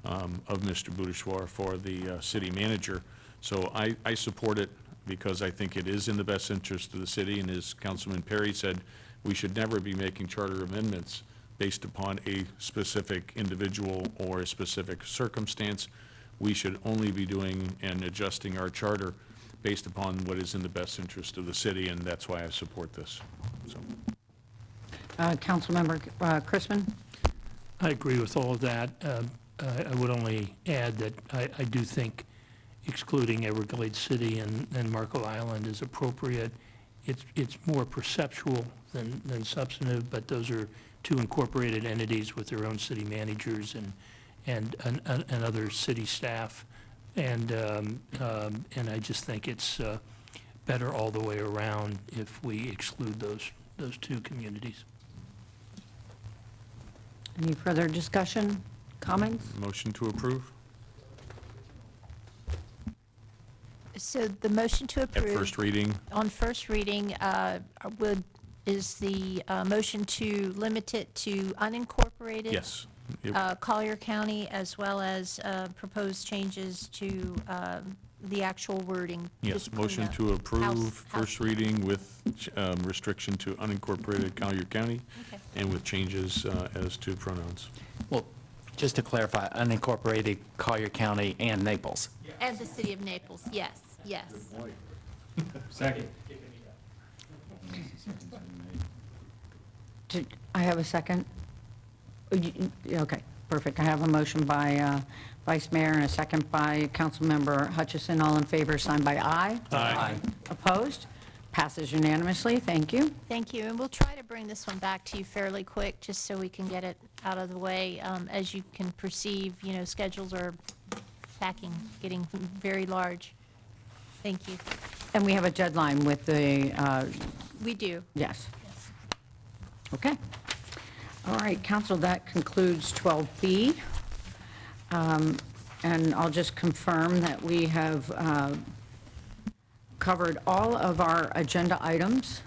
of Mr. Boudjouar for the city manager. So I support it because I think it is in the best interest of the city, and as Councilman Perry said, we should never be making charter amendments based upon a specific individual or a specific circumstance. We should only be doing and adjusting our charter based upon what is in the best interest of the city, and that's why I support this. So, Councilmember Chrisman? I agree with all of that. I would only add that I do think excluding Everglades City and Marco Island is appropriate. It's more perceptual than substantive, but those are two incorporated entities with their own city managers and other city staff. And I just think it's better all the way around if we exclude those two communities. Any further discussion, comments? Motion to approve So the motion to at approve. first reading. On first reading, is the motion to limit it to unincorporated? Yes. Yep. Collier County, as well as proposed changes to the actual wording? Yes, just clean motion up. to approve House- first reading with restriction to unincorporated Collier County Okay. and with changes as to pronouns. Well, just to clarify, unincorporated Collier County and Naples. And the city of Naples, yes, yes. Second. I have a second? Okay, perfect. I have a motion by Vice Mayor and a second by Councilmember Hutchison. All in favor, sign by aye. Aye. Opposed? Passes unanimously. Thank you. Thank you, and we'll try to bring this one back to you fairly quick, just so we can get it out of the way. As you can perceive, schedules are getting very large. Thank you. And we have a deadline with the, We do. yes. Okay. All right, council, that concludes 12B. And I'll just confirm that we have covered all of our agenda items.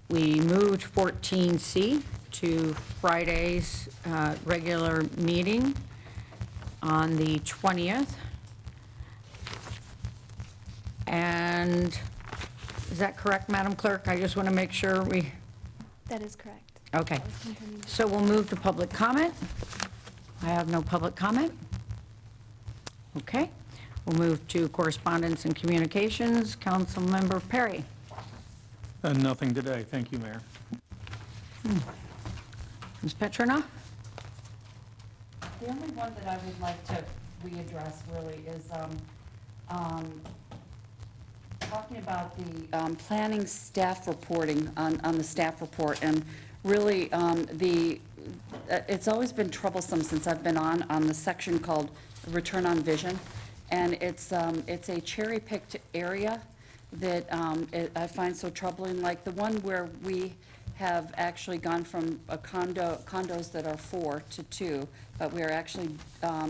We moved 14C to Friday's regular meeting on the 20th. And is that correct, Madam Clerk? I just want to make sure we... That is correct. Okay. That was continued. So we'll move to public comment. I have no public comment. Okay. We'll move to correspondence and communications. Councilmember Perry. Nothing today. Thank you, Mayor. Ms. Petrina? The only one that I would like to readdress really is talking about the planning staff reporting on the staff report. And really, it's always been troublesome since I've been on the section called Return on Vision. And it's a cherry-picked area that I find so troubling, like the one where we have actually gone from condos that are 4 to 2, but we're actually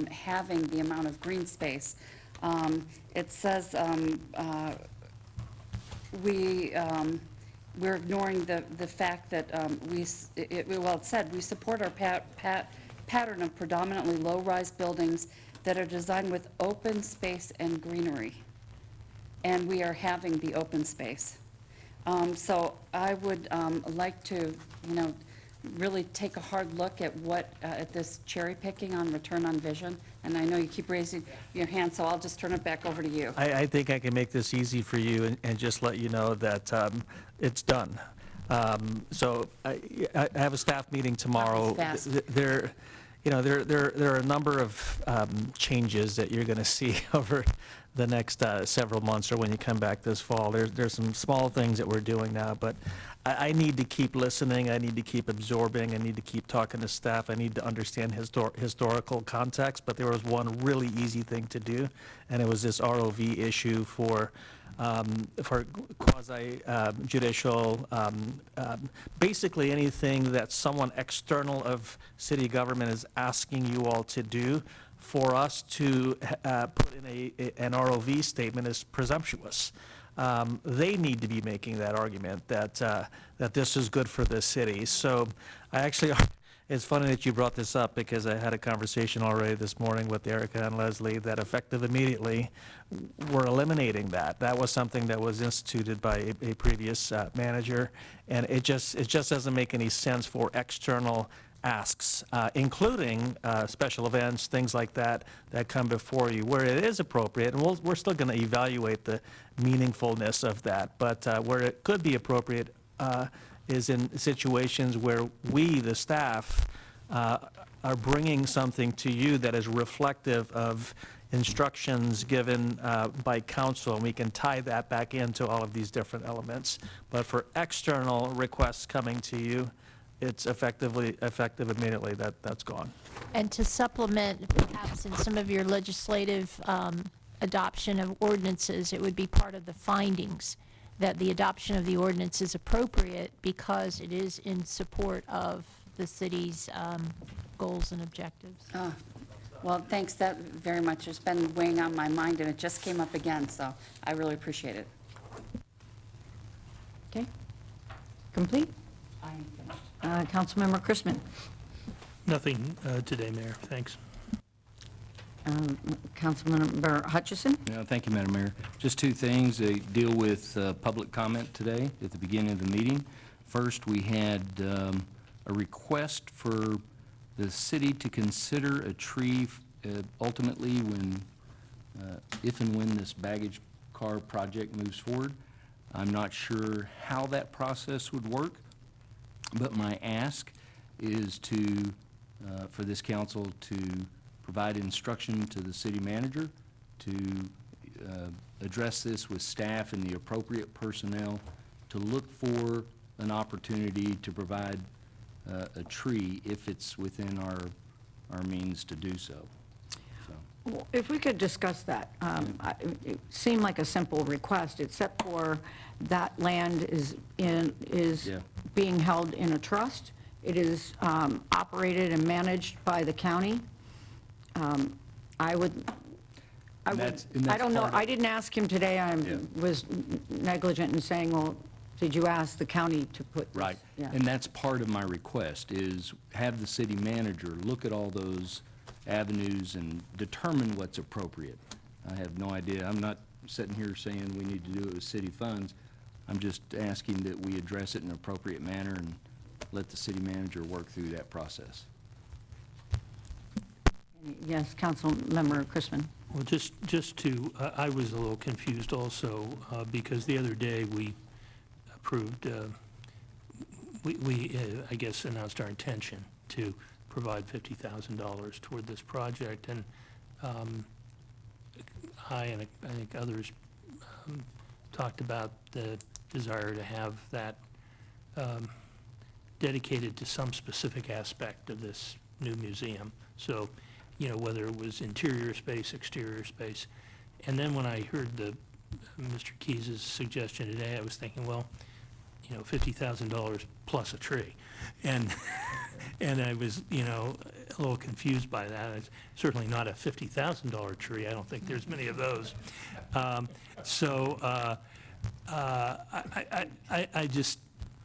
having the amount of green space. It says we're ignoring the fact that it said, we support our pattern of predominantly low-rise buildings that are designed with open space and greenery. And we are having the open space. So I would like to, really take a hard look at at this cherry picking on Return on Vision. And I know you keep raising your hand, so I'll just turn it back over to you. I think I can make this easy for you and just let you know that it's done. So I have a staff meeting tomorrow. Fast. There are a number of changes that you're going to see over the next several months or when you come back this fall. There's some small things that we're doing now, but I need to keep listening. I need to keep absorbing. I need to keep talking to staff. I need to understand historical context, but there was one really easy thing to do, and it was this ROV issue for quasi-judicial, basically anything that someone external of city government is asking you all to do for us to put in an ROV statement is presumptuous. They need to be making that argument that this is good for the city. So it's funny that you brought this up because I had a conversation already this morning with Erica and Leslie that effective immediately we're eliminating that. That was something that was instituted by a previous manager, and it just doesn't make any sense for external asks, including special events, things like that come before you, where it is appropriate, and we're still going to evaluate the meaningfulness of that, but where it could be appropriate is in situations where we, the staff, are bringing something to you that is reflective of instructions given by council, and we can tie that back into all of these different elements. But for external requests coming to you, it's effective immediately, that's gone. And to supplement, perhaps in some of your legislative adoption of ordinances, it would be part of the findings that the adoption of the ordinance is appropriate because it is in support of the city's goals and objectives. Oh, well, thanks that very much. It's been weighing on my mind, and it just came up again, so I really appreciate it. Okay. Complete? Councilmember Chrisman. Nothing today, Mayor. Thanks. Councilmember Hutchison. Yeah, thank you, Madam Mayor. Just two things. They deal with public comment today at the beginning of the meeting. First, we had a request for the city to consider a tree ultimately when, if and when this baggage car project moves forward. I'm not sure how that process would work, but my ask is to, for this council to provide instruction to the city manager to address this with staff and the appropriate personnel to look for an opportunity to provide a tree if it's within our means to do so. Well, if we could discuss that. It seemed like a simple request, except for that land is being held in a trust. It is operated and managed by the county. I don't know, I didn't ask him today. I was negligent in saying, well, did you ask the county to put this? Right, Yeah. and that's part of my request, is have the city manager look at all those avenues and determine what's appropriate. I have no idea, I'm not sitting here saying we need to do it with city funds. I'm just asking that we address it in an appropriate manner and let the city manager work through that process. Yes, Councilmember Chrisman. Well, just to, I was a little confused also, because the other day we approved, we I guess, announced our intention to provide $50,000 toward this project, and I and I think others talked about the desire to have that dedicated to some specific aspect of this new museum. So, you know, whether it was interior space, exterior space. And then when I heard Mr. Keyes' suggestion today, I was thinking, well, you know, $50,000 plus a tree. And I was, you know, a little confused by that. It's certainly not a $50,000 tree. I don't think there's many of those. I just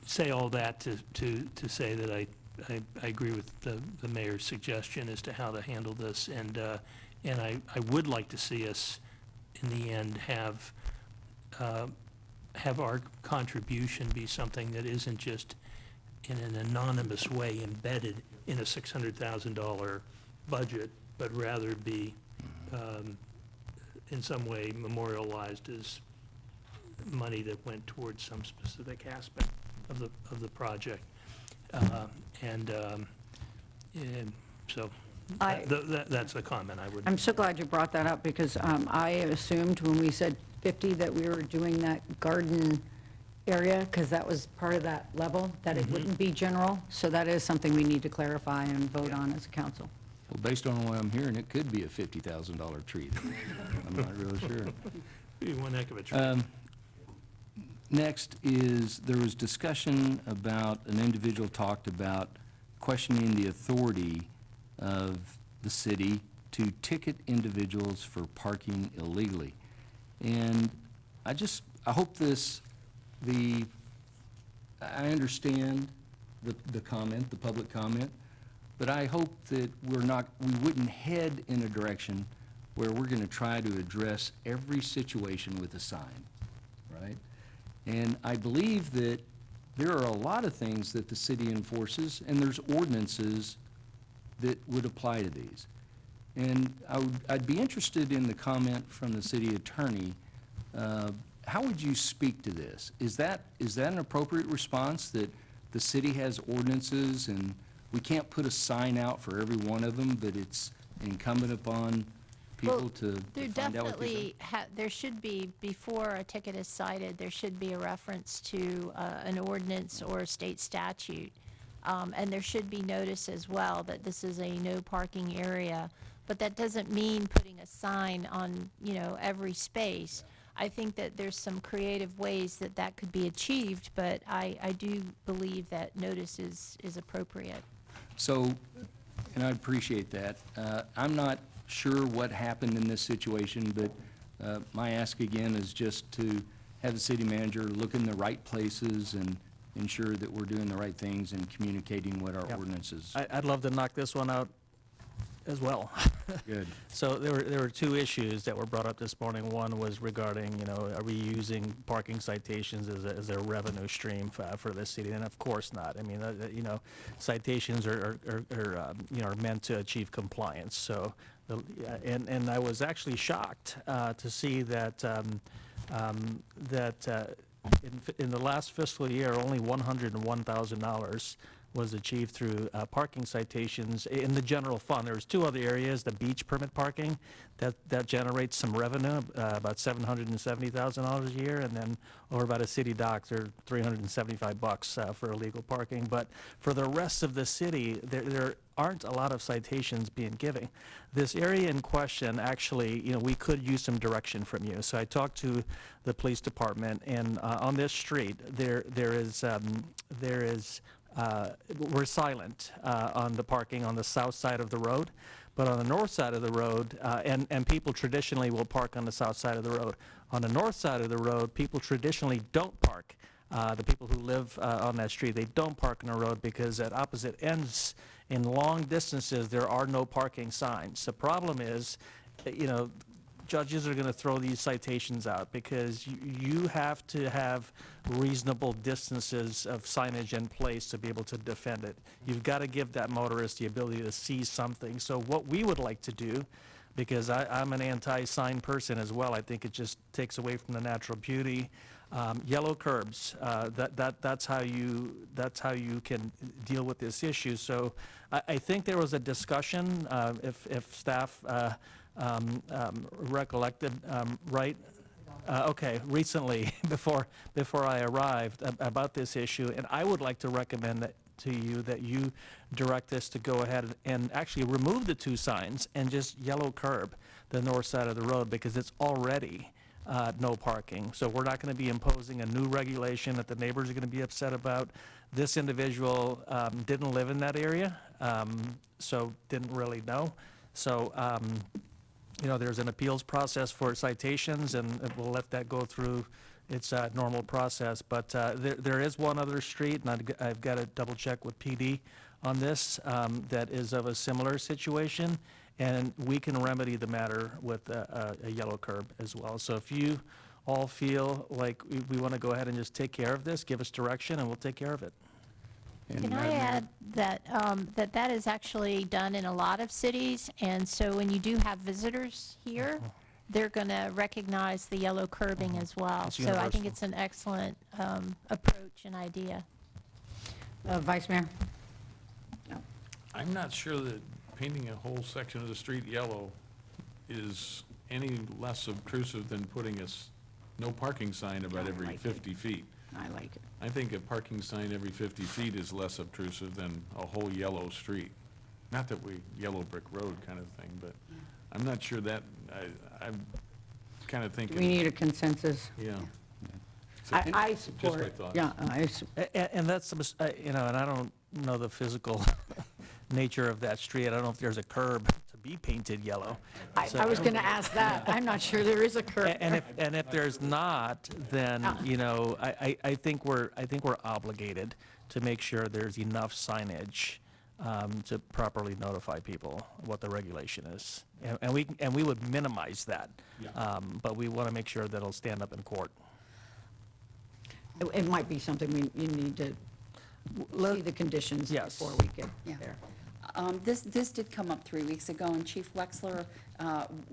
say all that to say that I agree with the mayor's suggestion as to how to handle this, and I would like to see us, in the end, have our contribution be something that isn't just in an anonymous way embedded in a $600,000 budget, but rather be in some way memorialized as money that went towards some specific aspect of the project. So that's a comment I would. I'm so glad you brought that up, because I assumed when we said 50 that we were doing that garden area, because that was part of that level, that it wouldn't be general. So that is something we need to clarify and vote on as a council. Well, based on what I'm hearing, it could be a $50,000 tree. I'm not really sure. Be one heck of a tree. Next is, there was discussion about, an individual talked about questioning the authority of the city to ticket individuals for parking illegally. And I hope I understand the comment, the public comment, but I hope that we wouldn't head in a direction where we're going to try to address every situation with a sign, right? And I believe that there are a lot of things that the city enforces, and there's ordinances that would apply to these. And I'd be interested in the comment from the city attorney. How would you speak to this? Is that an appropriate response, that the city has ordinances and we can't put a sign out for every one of them, but it's incumbent upon people to find out what these are? There should be, before a ticket is cited, there should be a reference to an ordinance or a state statute And there should be notice as well that this is a no parking area. But that doesn't mean putting a sign on, every space. I think that there's some creative ways that that could be achieved, but I do believe that notice is appropriate. So, and I appreciate that. I'm not sure what happened in this situation, but my ask again is just to have the city manager look in the right places and ensure that we're doing the right things and communicating what our ordinances. I'd love to knock this one out as well. Good. So there were two issues that were brought up this morning. One was regarding, are we using parking citations as a revenue stream for this city? And of course not. I mean, citations are meant to achieve compliance. So, and I was actually shocked to see that in the last fiscal year, only $101,000 was achieved through parking citations in the general fund. There's two other areas, the beach permit parking, that generates some revenue, about $770,000 a year, and then over by the city docks, they're $375 for illegal parking. But for the rest of the city, there aren't a lot of citations being given. This area in question, actually, we could use some direction from you. So I talked to the police department, and on this street, we're silent on the parking on the south side of the road, but on the north side of the road, and people traditionally will park on the south side of the road. On the north side of the road, people traditionally don't park. The people who live on that street, they don't park on the road because at opposite ends, in long distances, there are no parking signs. The problem is, judges are going to throw these citations out because you have to have reasonable distances of signage in place to be able to defend it. You've got to give that motorist the ability to see something. So what we would like to do, because I'm an anti-sign person as well, I think it just takes away from the natural beauty. Yellow curbs, that's how you can deal with this issue. So I think there was a discussion, if staff recollected right. Okay, recently, before I arrived, about this issue, and I would like to recommend that to you that you direct us to go ahead and actually remove the two signs and just yellow curb the north side of the road because it's already no parking. So we're not going to be imposing a new regulation that the neighbors are going to be upset about. This individual didn't live in that area, so didn't really know. So there's an appeals process for citations, and we'll let that go through its normal process. But there is one other street, and I've got to double check with PD on this, that is of a similar situation, and we can remedy the matter with a yellow curb as well. So if you all feel like we want to go ahead and just take care of this, give us direction, and we'll take care of it. Can I add that that is actually done in a lot of cities, and so when you do have visitors here, they're going to recognize the yellow curbing as well. It's So I think universal. it's an excellent approach and idea. Vice Mayor? I'm not sure that painting a whole section of the street yellow is any less obtrusive than putting a no parking sign about every 50 feet. I like it. I think a parking sign every 50 feet is less obtrusive than a whole yellow street. Not that yellow brick road kind of thing, but I'm not sure that, I'm kind of thinking. We need a consensus. Yeah. I Just my support, thoughts. yeah, And that's, and I don't know the physical nature of that street. I don't know if there's a curb to be painted yellow. So- I was going to ask that. I'm not sure there is a curb. And if there's not, then, I think we're obligated to make sure there's enough signage to properly notify people what the regulation is. And we would minimize that. But we want to make sure that it'll stand up in court. It might be something you need to see the conditions Yes. before we get Yeah. there. This did come up 3 weeks ago, and Chief Wexler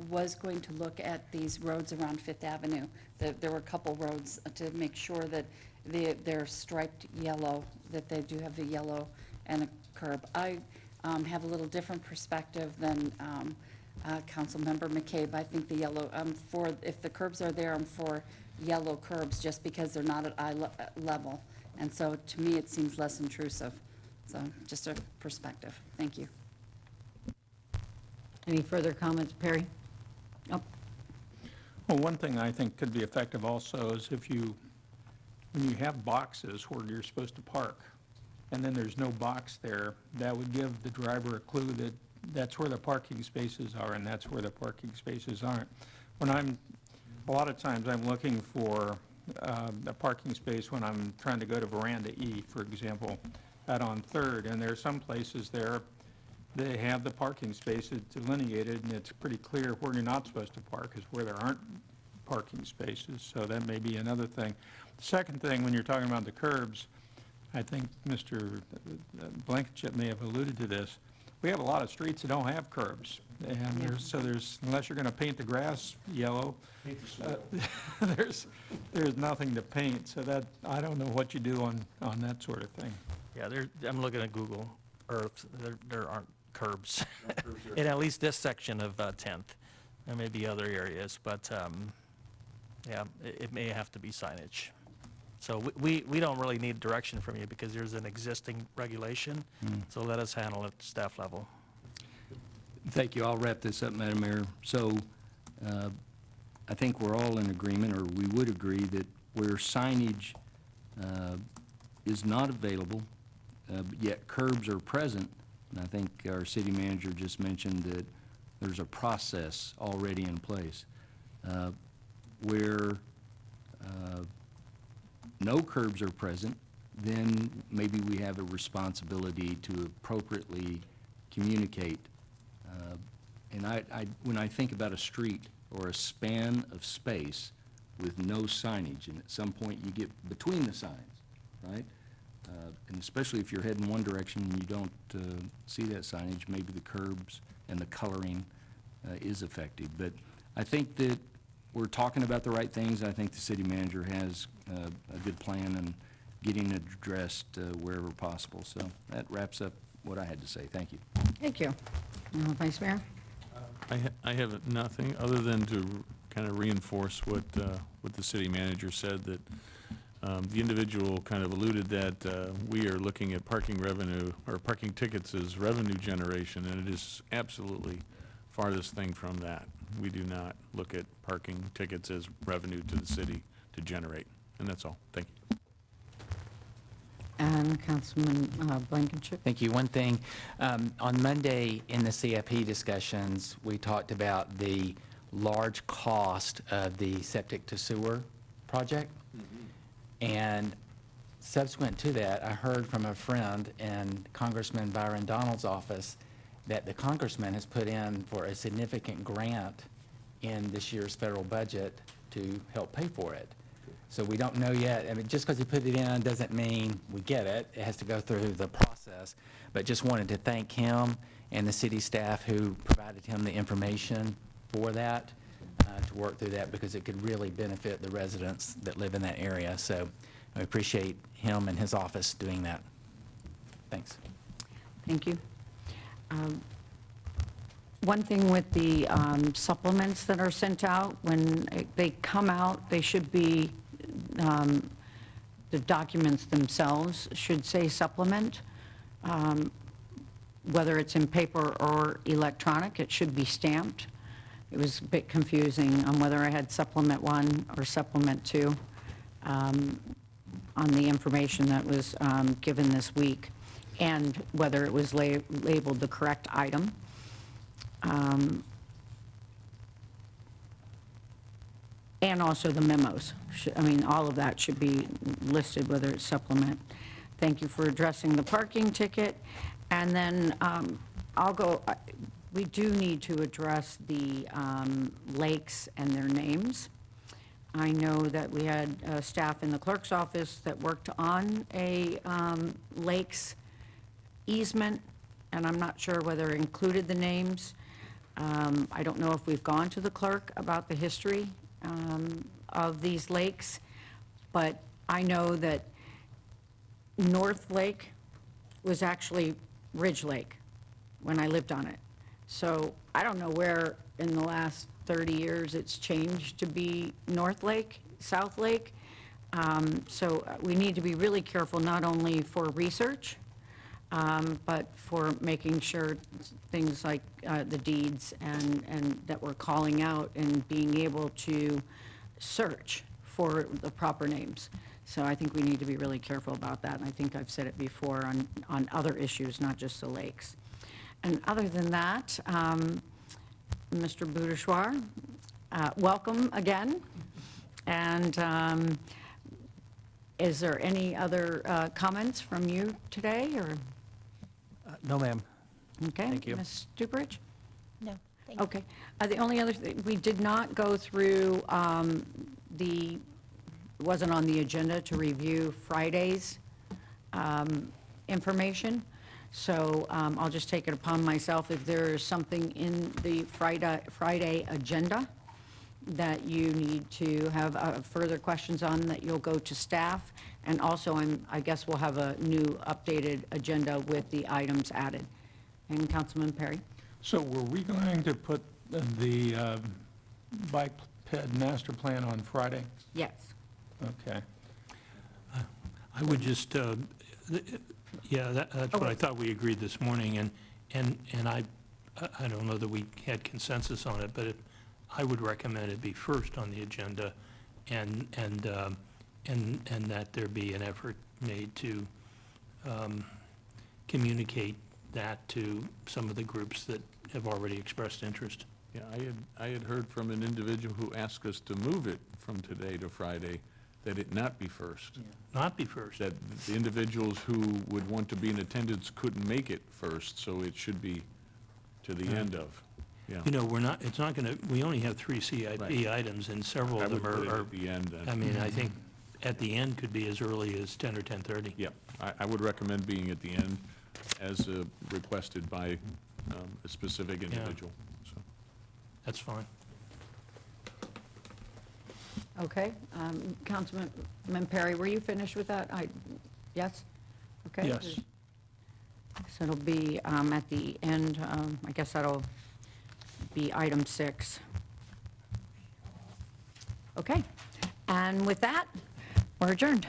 was going to look at these roads around Fifth Avenue. There were a couple roads to make sure that they're striped yellow, that they do have the yellow and a curb. I have a little different perspective than Councilmember McCabe. I think the yellow, if the curbs are there, I'm for yellow curbs just because they're not at eye level. And so to me, it seems less intrusive. So just a perspective. Thank you. Any further comments, Perry? Oh, Well, one thing I think could be effective also is when you have boxes where you're supposed to park, and then there's no box there, that would give the driver a clue that that's where the parking spaces are and that's where the parking spaces aren't. A lot of times I'm looking for a parking space when I'm trying to go to Veranda E, for example, out on Third, and there are some places there, they have the parking spaces delineated, and it's pretty clear where you're not supposed to park is where there aren't parking spaces, so that may be another thing. The second thing, when you're talking about the curbs, I think Mr. Blankenship may have alluded to this. We have a lot of streets that don't have curbs, and there's unless you're going to paint the grass yellow, there's nothing to paint. So that I don't know what you do on that sort of thing. Yeah, I'm looking at Google Earth. There aren't curbs in at least this section of 10th. There may be other areas, but yeah, it may have to be signage. So we don't really need direction from you because there's an existing regulation. So let us handle it at staff level. Thank you. I'll wrap this up, Madam Mayor. So I think we're all in agreement, or we would agree, that where signage is not available, yet curbs are present, and I think our city manager just mentioned that there's a process already in place. Where no curbs are present, then maybe we have a responsibility to appropriately communicate. And when I think about a street or a span of space with no signage, and at some point you get between the signs, right? And especially if you're heading one direction and you don't see that signage, maybe the curbs and the coloring is effective. But I think that we're talking about the right things. I think the city manager has a good plan and getting it addressed wherever possible. So that wraps up what I had to say. Thank you. thank you. Vice Mayor? I have nothing other than to kind of reinforce what the city manager said, that the individual kind of alluded that we are looking at parking revenue or parking tickets as revenue generation, and it is absolutely farthest thing from that. We do not look at parking tickets as revenue to the city to generate, and that's all. Thank you. And Councilman Blankenship? Thank you. One thing, on Monday in the CIP discussions, we talked about the large cost of the septic to sewer project. And subsequent to that, I heard from a friend in Congressman Byron Donald's office that the congressman has put in for a significant grant in this year's federal budget to help pay for it. So we don't know yet. I mean, just because he put it in doesn't mean we get it. It has to go through the process. But just wanted to thank him and the city staff who provided him the information for that, to work through that, because it could really benefit the residents that live in that area. So I appreciate him and his office doing that. Thanks. Thank you. One thing with the supplements that are sent out, when they come out, they should be, the documents themselves should say supplement. Whether it's in paper or electronic, it should be stamped. It was a bit confusing on whether I had supplement 1 or supplement 2 on the information that was given this week, and whether it was labeled the correct item. And also the memos. I mean, all of that should be listed, whether it's supplement. Thank you for addressing the parking ticket. And then we do need to address the lakes and their names. I know that we had staff in the clerk's office that worked on a lakes easement, and I'm not sure whether it included the names. I don't know if we've gone to the clerk about the history of these lakes, but I know that North Lake was actually Ridge Lake when I lived on it. So I don't know where in the last 30 years it's changed to be North Lake, South Lake. So we need to be really careful, not only for research, but for making sure things like the deeds and that we're calling out and being able to search for the proper names. So I think we need to be really careful about that, and I think I've said it before on other issues, not just the lakes. And other than that, Mr. Boudouchoir, welcome again. And is there any other comments from you today, or? No, ma'am. Okay. Thank you. Ms. Sturbridge? No, thank you. Okay. The only other thing, we did not go through it wasn't on the agenda to review Friday's information. So I'll just take it upon myself, if there is something in the Friday agenda that you need to have further questions on, that you'll go to staff. And also, I guess we'll have a new updated agenda with the items added. And Councilman Perry? So were we going to put the bike ped master plan on Friday? Yes. Okay. I would just, yeah, that's what I thought we agreed this morning, and I don't know that we had consensus on it, but I would recommend it be first on the agenda, and that there be an effort made to communicate that to some of the groups that have already expressed interest. Yeah, I had heard from an individual who asked us to move it from today to Friday, that it not be first. Not be first. That the individuals who would want to be in attendance couldn't make it first, so it should be to the end of. Yeah. You know, it's not going to, we only have 3 CIP items, and several of them are, at the end then. I mean, I think at the end could be as early as 10 or 10:30. Yeah, I would recommend being at the end as requested by a specific individual. So. That's fine. Okay. Councilman Perry, were you finished with that? Yes? Okay. Yes. So it'll be at the end, I guess that'll be item 6. Okay. And with that, we're adjourned.